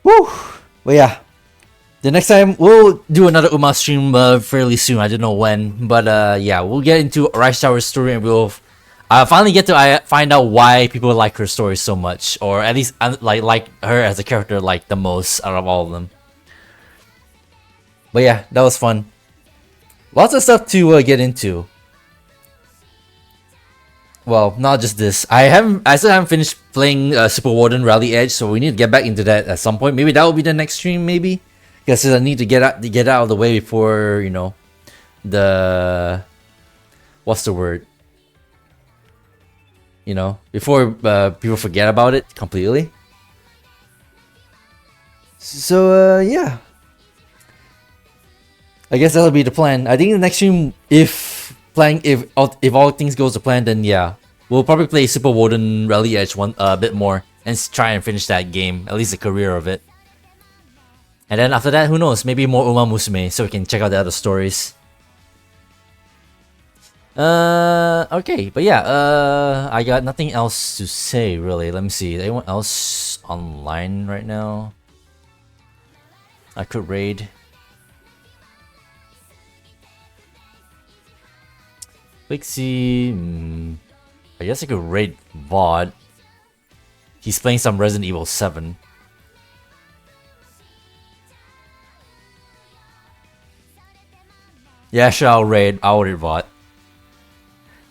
Woo! But yeah, the next time we'll do another Uma stream fairly soon. I don't know when, but yeah, we'll get into Rice Tower's story and we'll finally get to find out why people like her story so much, or at least like her as a character like the most out of all of them. But yeah, that was fun. Lots of stuff to get into. Well, not just this. I still haven't finished playing Super Warden Rally Edge, so we need to get back into that at some point. Maybe that will be the next stream, maybe. Because I need to get out of the way before, you know, the... What's the word? You know, before people forget about it completely. So, yeah. I guess that'll be the plan. I think the next stream, if all things goes to plan, then yeah, we'll probably play Super Warden Rally Edge a bit more and try and finish that game, at least the career of it. And then after that, who knows? Maybe more Umamusume, so we can check out the other stories. Okay, but yeah, I got nothing else to say really. Let me see. Is anyone else online right now? I could raid. Pixie. I guess I could raid VOD. He's playing some Resident Evil 7. Yeah, sure, I'll raid VOD.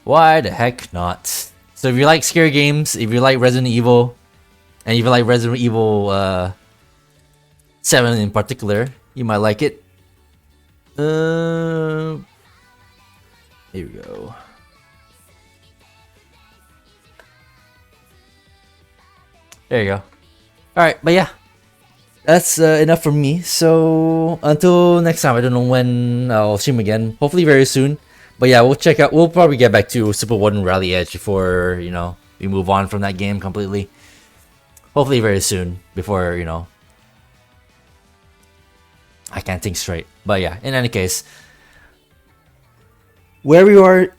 Why the heck not? So if you like scary games, if you like Resident Evil, and if you like Resident Evil 7 in particular, you might like it. Here we go. There you go. Alright, but yeah. That's enough from me. So until next time, I don't know when I'll stream again. Hopefully very soon. But yeah, we'll probably get back to Super 1 Rally Edge before, you know, we move on from that game completely. Hopefully very soon before, you know, I can't think straight. But yeah, in any case, wherever you are,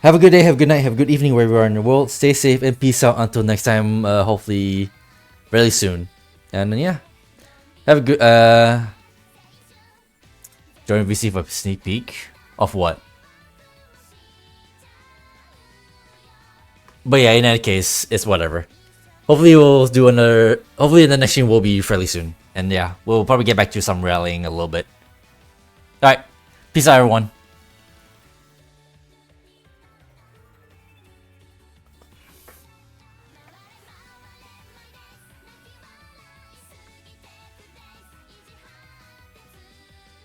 have a good day, have a good night, have a good evening wherever you are in the world. Stay safe and peace out until next time, hopefully really soon. And then, yeah, have a good, join VC for a sneak peek of what? But yeah, in any case, it's whatever. Hopefully we'll do another, hopefully the next stream will be fairly soon. And yeah, we'll probably get back to some rallying a little bit. Alright, peace out everyone.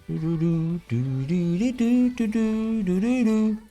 Do do do do do do do do do do do.